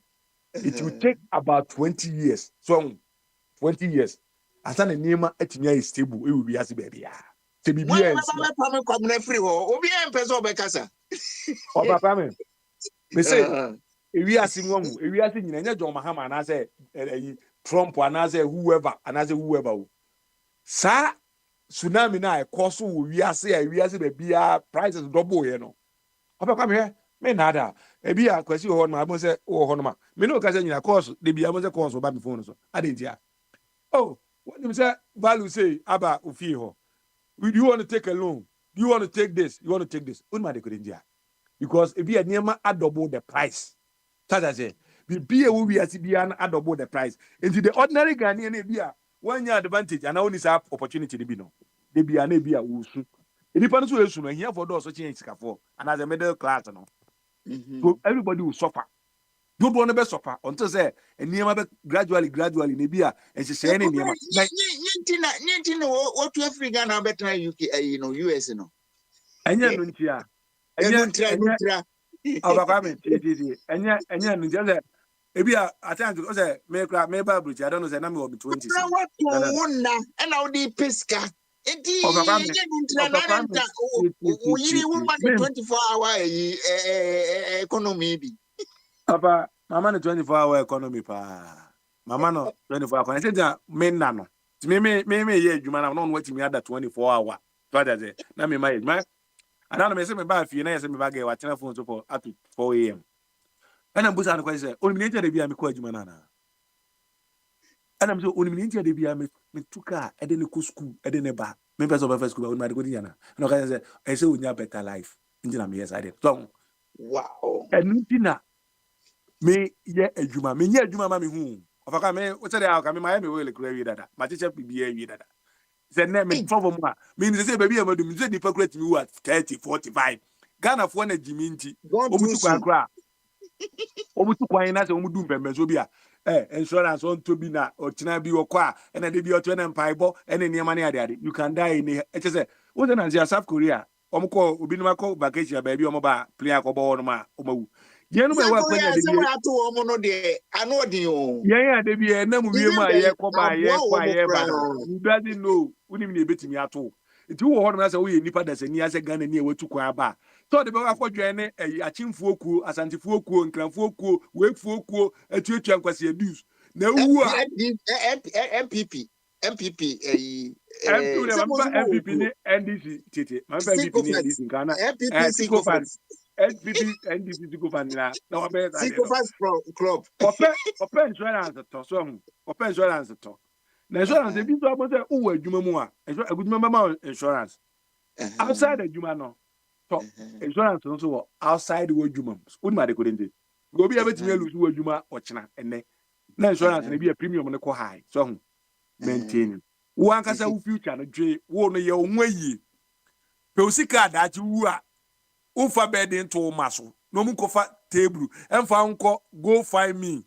It will take about 20 years. So 20 years. Asa na niema atimi is stable, e will be as baby ya. Se bibia ensi. Me say ewi ase nwamu, ewi ase nyina nya John Mahama na say Trump na say whoever. Sa tsunami na e koso wo wi ase bia prices double here no. Obakwa me me nada. Ebi akwasi ho no ma say wo ho no ma. Me no ka say nyina course de bia mo say course ba me phone so. Adentia. Oh, what you say value say aba ofi ho. Do you want to take a loan? Do you want to take this? You want to take this? Unma de kodindia. Because if you are near double the price. That's I say. Be a we as be an double the price. Into the ordinary Ghanaian be a 1 year advantage and only have opportunity to be no. They be an be a wusu. It depends who is here for those such things for and as a middle class no. So everybody will suffer. Don't want to be suffer until say and near gradually nebia and she say any near. What to Africa now better UK US no. Enya nuntia. Enya Obakame enya nuntia. Ebi at times because me Bible I don't know say na me will be 20. And now the pesca. It 24-hour economy. Papa, mama no 24-hour economy pa. Mama no 24-hour. I say me nano. Me ye adwuma na no wati me ada 24-hour. What does it? Na me my I don't know say me ba fie na say me ba get wa phone so for up to 4 a.m. And I'm busa no kwese say oniminitia de bia me ko adwuma na na. And I'm so oniminitia de bia me tuka e de ne ko school e de ne ba. Me person of school ba onima de ko di yana. No ka say I say unya better life. Injina me yes I did. So wow. And ntina me ye adwuma me nye adwuma ma me hu. Ofaka me wo tell ya ka me Miami we le kura wi dada. Ma teacher bibia wi dada. Say na me for mu a. Me ni say baby amadu me say di calculate me what 30 45. Ghana for na jimi nti. Omutu kwa omutu kwan na se omudu mpembezo bia insurance on to be na otina bi okwa na de bi oto na mpaibo ene niema na ade you can die in it say wo na nzia South Korea omko obinum akọ vacation ba bi omo ba play akọbọ wono ma omawu ye no me wa kwanya de bi ato omo no de ano de o ye ya de bi na mu wie ma ye kọ ba ye kwa ye ba you doesn't know unim na ebetimi ato it wo ho na say wo ye nipa da sani ase Ghana ni e watu kwa ba so de be wa fodwe ne achimfuo kuo asantefuo kuo nkranfuo kuo wefuo kuo atuatua nkwase abuse na wu a MPP MPP ni NDC tete MPP ni NDC Ghana MPP NDC sikofan na wa be that club open insurance to so hu open insurance to na insurance bi so abo say uwa adwuma mu a agudwuma ma insurance outside adwuma no so insurance no so outside wodwuma uni ma de ko dente go bi abetimi alusu wodwuma ochina enne na insurance na bi a premium ne ko high so hu maintain wo ankasa wo future no dwe wo no ye onwa yi pe osika adachi wu a ufa bed into maso no mu kofa table emfa nko go find me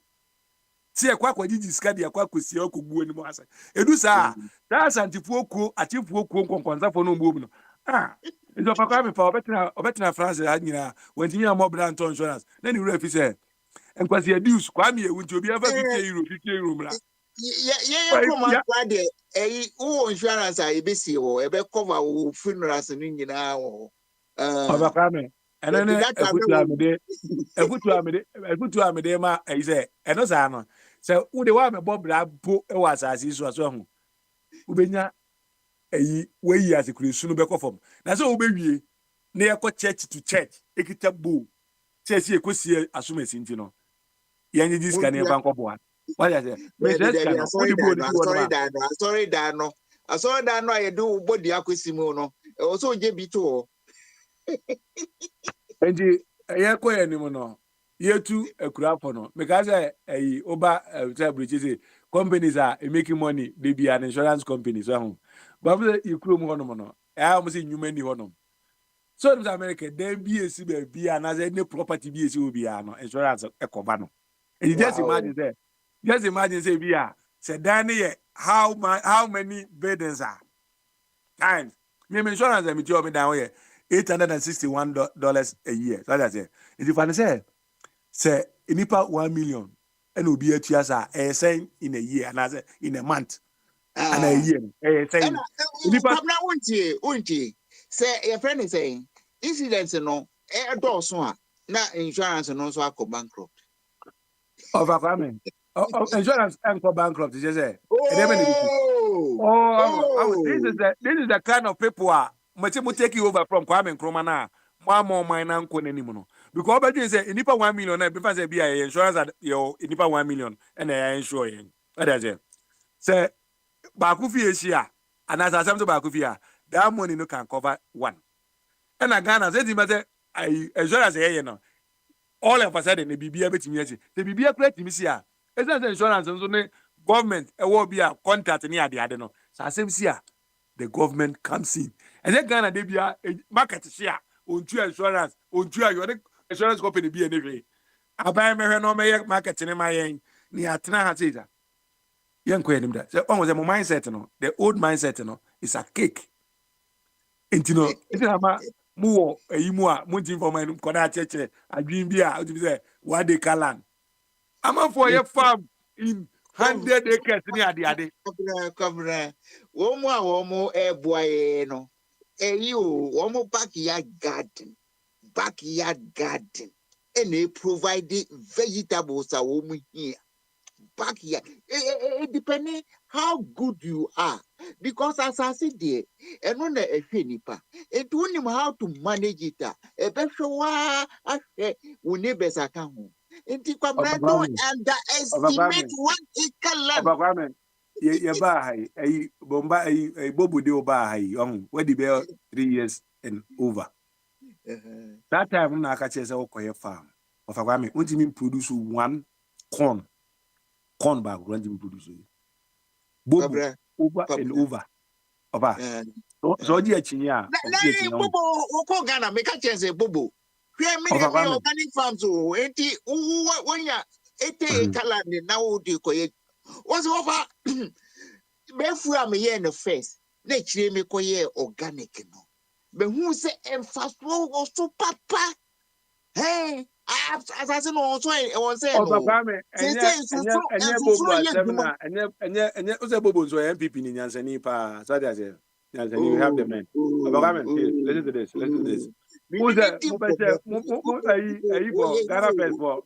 ti ekwa kwagiji skadi ekwa kwesi okogbu ani asa edu sa da santifu okuo atifu okuo nkonkonza fo no mbo no It's a papa for better France. When you are more brand insurance, then you refi say, and because you dues, Kwame, would you be ever 50 euro, 50 euro? Yeah, come on, Friday. Oh, insurance, I be see, or a cover funerals and now. Kwame, and then That a good to Amade, ma, I say, and no Sano. So, who the one Bob Brabo was as is was wrong. Ubenya, a way as a cruise soon be from. That's all baby. Near church to church, a kitab boo. Says he could see as soon as Intino. Yanni this can never come one. What I say, Mrs. Cano, what the board sorry, Dano. I saw that I do body acquisimono. Also, JB2. And ye ko animo no ye tu akura for no because oba bridges companies are making money they be an insurance company so but you kuro mu hono no am say nyuma ni hono so in America there be a si be an as any property be a obi no insurance ekoba no and you just imagine say be a say dan how many buildings are times me insurance me job me down here $861 a year. So that's it. If you say nipa 1 million and will be a tiasa in a year and as in a month and a year. And won't say your friend is saying incidents no doors one na insurance no so go bankrupt. Of a family. Insurance and for bankrupt, just say. This is the kind of people much take you over from Kwame Nkrumah one more mine uncle anymore. Because I say nipa 1 million before say be insurance at your nipa 1 million and I insure you. What does it? Say Bakufi Asia and as I say to Bakufi, that money no can cover one. And I Ghana say I insurance you know. All of a sudden the BBA betimi the BBA create me see it's not insurance so the government will be a contact near the other no so same see the government comes in and then Ghana they be a market share on two insurance on two your insurance company be anyway abai me no me market in my yen ni atena ha say that yen ko enim that so on the mindset no the old mindset no is a cake intino ama mu eyimu a mu tin for my koda cheche adwin bi a o say what they call I'm for your farm in 100 acres near the ade. Kabra. Womo boy no. You womo backyard garden. And they provide vegetables a woman here. Backyard. Depending how good you are. Because as I said there, and on a nipa, and don't know how to manage it. A better we neighbors account. Don't underestimate what it can learn. Obakwame, ye ba hai, bomba bobu de oba hai, where the bear 3 years and over. That time na aka chese okoye farm. Obakwame, unti me produce one corn bag, unti me produce. Bobu over and over. Oba. So di achinya. Bobo, oko Ghana make a chance Bobo. We are many organic farms oh, enti when ya 80 acre now do koye. What's over? Befu am here in the face. Na chire me koye organic no. Be hu say emphasize so papa. Hey, as I say no so e won say no. Obakwame, enye bobo asemna, enye ose bobo so MPP ni nyansani pa. So that say nyansani we have the men. Obakwame, listen to this. Who's that?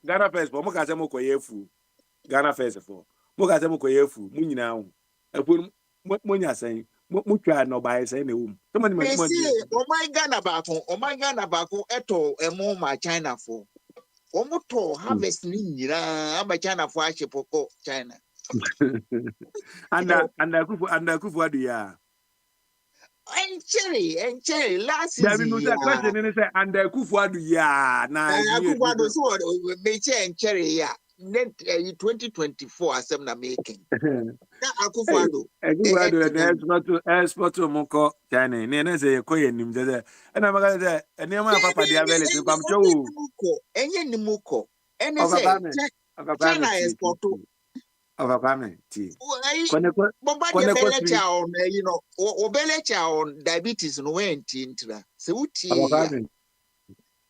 Ghana first for. Mo ka say mo koye fu. Ghana first for. Mo ka say mo koye fu. Mo nyina ho. Epu mo nyasan. Mo twa no ba say na wo. O my Ghana bako eto emo ma China for. Omoto harvest ni nyira aba China for achepoko China. And kufu adu ya. And cherry last season. There is question in say and kufu adu ya na kufu adu so me and cherry ya. Then 2024 asem na making. Na akufu adu export to moko China. Ne say koye nim say. Na maka say enema papa dia vele to pam cho. Enye nimuko. Ene say China export to Kwame, T. Boba de belecha on o belecha on diabetes no went intra. So uti ya.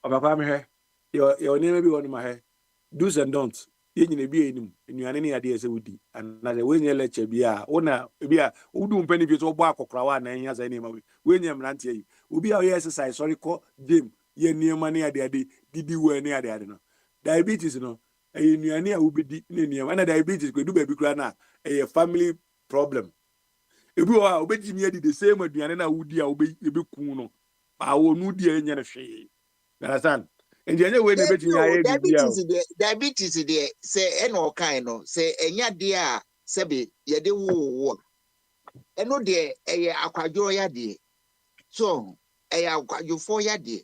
Kwame, your name be one my hair. Do's and don'ts. Yen be in any idea woody. And as a winning lecture be a owner be a who do penny bit or bark or crown and has any way. When you ranty, will be our exercise. Sorry, call Jim. Ye near money at the idea. Did you wear near the idea? Diabetes, no. A near will be near and diabetes could do baby grana. A family problem. If you are obeying me, the same with Diana would be obey kuno. I will no dear in your shade. Understand? And the other way, diabetes there say any kind of say enya dia sebe ye de wo eno de eye akwadwo ya de so eye akwadwo fo ya de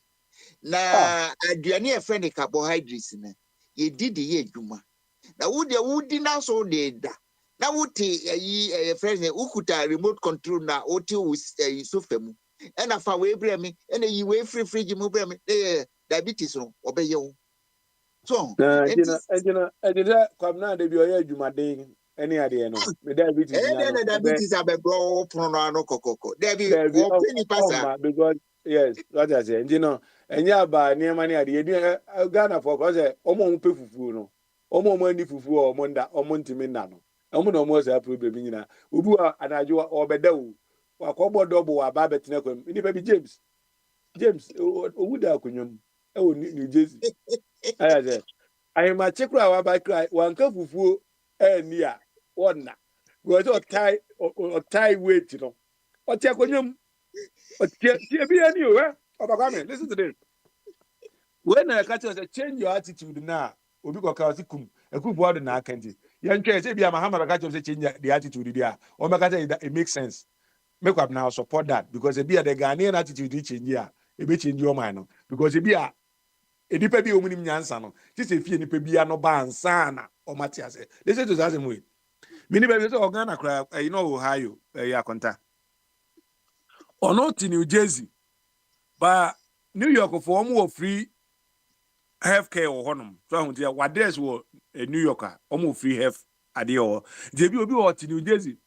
na aduane e friend carbohydrates na ye didi ye adwuma na wudi na so de da na wuti friend ukuta remote control na oti so fam ena fa we bre me ena yi we free fridge mu bre me diabetes no obeye wo so ejina kwamna de bi oya adwumaden any ade no me diabetes nya no diabetes abegro prono no kokoko debi o peni pasa because yes what I say ejina enya ba niam ne ade edu Ghana for cause omo mu pe fufu no omo ani fufu omo nda omo ntimi nna no omo na omo say problem nyina obu anajo obeda wo wakobo double wa ba betena kwam ni baby James owuda akonwam e wo New Jersey aya say ahima chekura wa ba krai wanka fufuo ni a wonna go to tie weight no o tie akonwam o tie bi ani o obakame listen to this when I catch us change your attitude now obi ko ka osikum ekufu ado na akanti yantwe say bia mahama ka say change the attitude there o make say it makes sense make up now support that because e be the Ghanaian attitude change here e be change your mind no because e be a edipa bi omunim nyansa no ti se fie nipa bia no ba ansa na o mate ase listen to that way mini be so Ghana kra you know Ohio ya konta ono ti New Jersey ba New York for omo free healthcare or honum so ahun dia wades wo New Yorker omo free health ade o je bi obi o ti New Jersey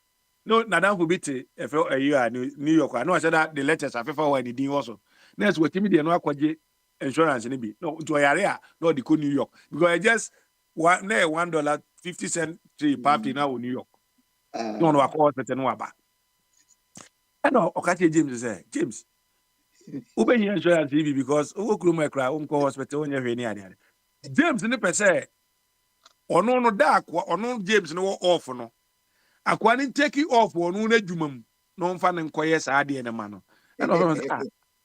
no na dan ko biti e fe New York no I said that the letters afefa wa ni din also next we timi de no akwaje insurance ni bi no to yare a no de ko New York because I just $1.50 party now in New York no akọ hospital no aba and okache James say James ube insurance bi because o kuro mo ekra o hospital onye hwe ni ade James ni pese ono no da akwa ono James no off no akwa ni take off ono na dwumam no mfa ne nkoye saa de ne ma no and of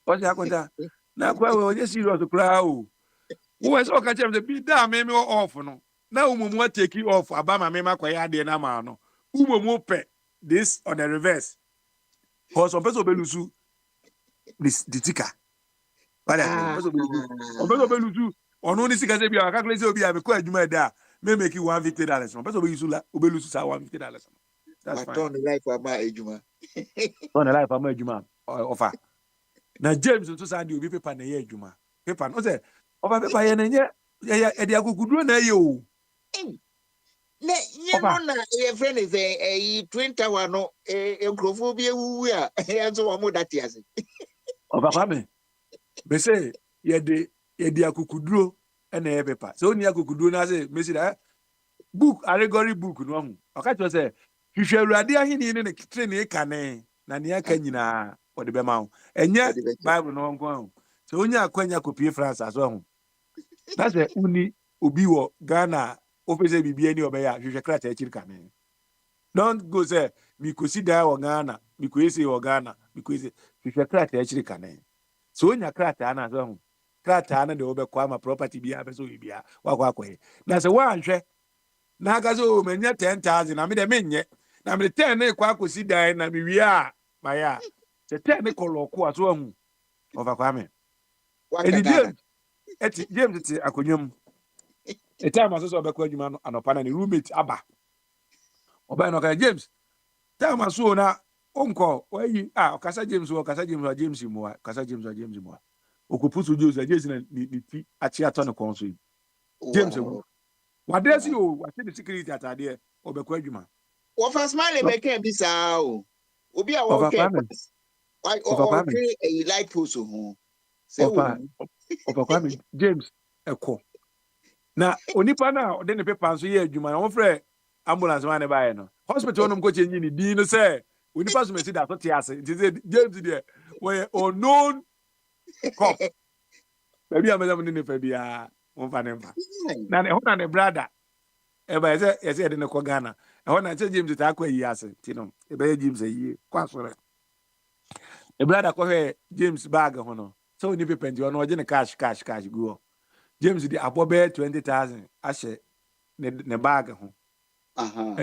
o se akonta na akwa we onye serious kra o wo se o ka chem de bi da me off no na umumu take off abama me makoye ade na ma no umumu pe this on the reverse cause some person be lusu the ticker what I say person be lusu ono ni sika se bi aka calculate obi a me ko adwuma da me make you $150 no person be lusu la obe lusu sa $150 that's fine turn the life ama ejuma on the life ama ejuma offer na James nso sa di obi paper na ye ejuma paper no say offer paper ye na nye e di akukuduro na ye o ne ye no na ye friend is twin tower no enkrofo bi ewu a enso wo mo that years offer kwame be say ye di akukuduro na ye paper so oni akukuduro na say me see that book allegory book no hu okacho say hwehwe awurade ahini ne kitre ne kane na ne aka nyina o de be ma ho enye bible no nko ho so onya akwanya kopie France aso ho na say uni obi wo Ghana ofese bibia ni obeya hwehwe krata akiri kane don't go say mi kosi da wo Ghana mi koesi wo Ghana mi koesi hwehwe krata akiri kane so onya krata na aso ho krata na de obekwa ma property bia be so bia wakwa akwe na say wa anhwe na agazo menya 10,000 na me de menye na me 10 na kwa akosi dan na me wi a maya se 10 ne koloko aso ahu over kwame James ti akonyam e time aso so obekwa adwuma no anopa na ne roommate aba oba no ka James time aso na onko wayi okasa James mu okupusu James na ni ti achi ato ne konso James What does you? What the security at idea? Obekwadjuma. Ofa smile be can be sao. Obi a wo Of care a pass. Why or Kwame. three a light post ho. Say Of wo. Kwame. James Eko. Na onipa na ode ne paper so ye adwuma na wofre ambulance man ba no hospital no ko chenyi ni din no say onipa so mesi da so te ase nti say James there we unknown cop baby ameza mun ne fa bia won fa ne mfa na ne ho na ne brother e ba ye de ne ko Ghana e ho na che James ta akwa yi ase ti no e ba James yi kwa sore e brother ko he James bag ho no so oni paper ndi ono oje ne cash go James di abobe 20,000 ashe ne bag ho Aha.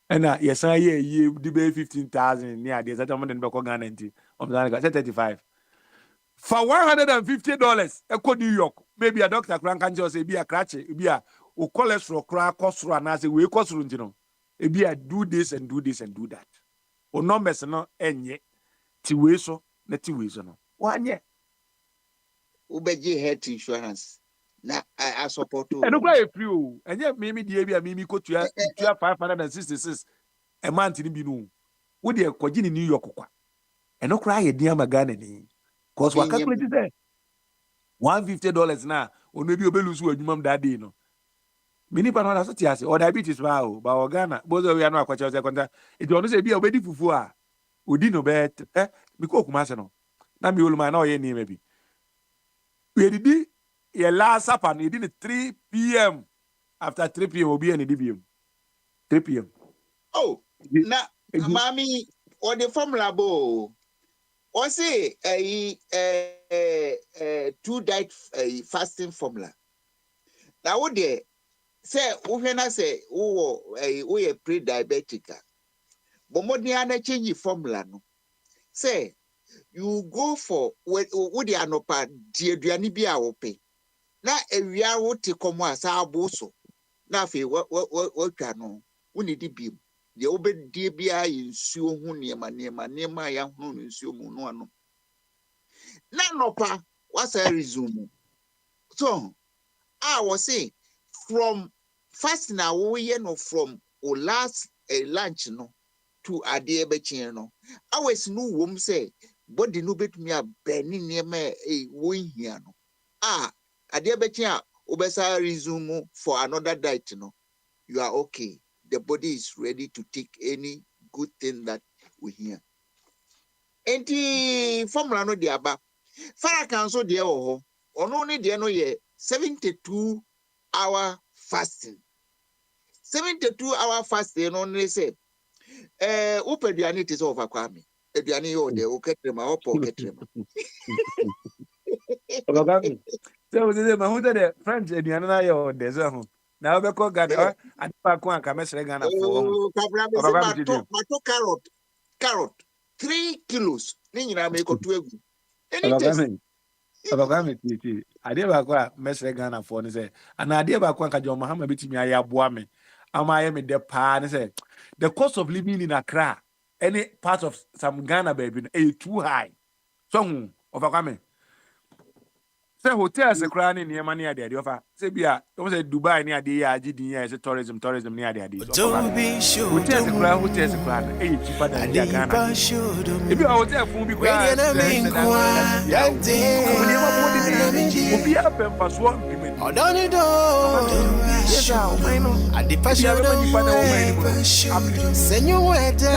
and yes I ye di be 15,000 near the that man be ko Ghana nti o me 35 for $150 e ko New York maybe a doctor kran kan say be a crache be a o cholesterol kra kosoro na say we kosoro nti no e be a do this and do this and do that o numbers no enye ti we so na ti we so no wanye Ubeji health insurance. Na I support you. e no kwa e free o enye me die bi a me ko tua 566 a month ni bi no wo de kwaji ni New York kwa eno kra ye dia magana ni cause wa calculate say $150 na ono bi obelusu adwumam that day no mini pa no na so tiase or diabetes ba o ba organa bozo we no akwacha se konta e ono se bi obedi fufu a odi no bet mi ko kuma se no na mi oluma na o ye ni me bi we didi ye last supper ni di 3 p.m. after 3 p.m. obi ani di bi 3 p.m. Oh, na mami or the formula bo. Or say a 2 diet fasting formula. Now what they say when I say we a pre-diabetic. But more than change formula no. Say you go for what the anopa diaduani bi a ope. Na ewia wo te komo asa aboso. Na fe what no. We need bi. The obed dear bia in nsuo ho niema ya ho nsuo mu no ano. Na nopa what's a resume. So I was saying from fasting we no from o last lunch no to ade bechi no. I was no wom say body no betumi a beni niema wo hia no. Ade bechi a obesa resume for another diet no. You are okay. The body is ready to take any good thing that we hear. Enti formula no dia ba. Fara kanso dia ho. Ono ne dia no ye 72-hour fasting. 72-hour fasting no ne say upeduani te so kwame. Eduani yo de oketrema opo oketrema. Obagami. So we say ma hu de French eduani na yo de so ho. Na obekọ Ghana ade pa ko anka mesre Ghana for ho. Mato carrot 3 kilos. Ni nyina me ko to egu. Any test. Obagami titi. Ade ba ko mesre Ghana for ne say ana ade ba ko anka John Mahama bitimi ayaboa me. Ama aye me de pa ne say the cost of living in Accra any part of some Ghana baby is too high. So Obagami say hotels ekra ni niema ni ade ofa say bia o say Dubai ni ade ya agidi ya say tourism ni ade so hotels ekra na cheaper than Ghana ebi a hotel fun bi kwa niema bodi ni obi a pempa so mpime odoni do yes a o maino ade pa show do ni pa na o maino senyo weda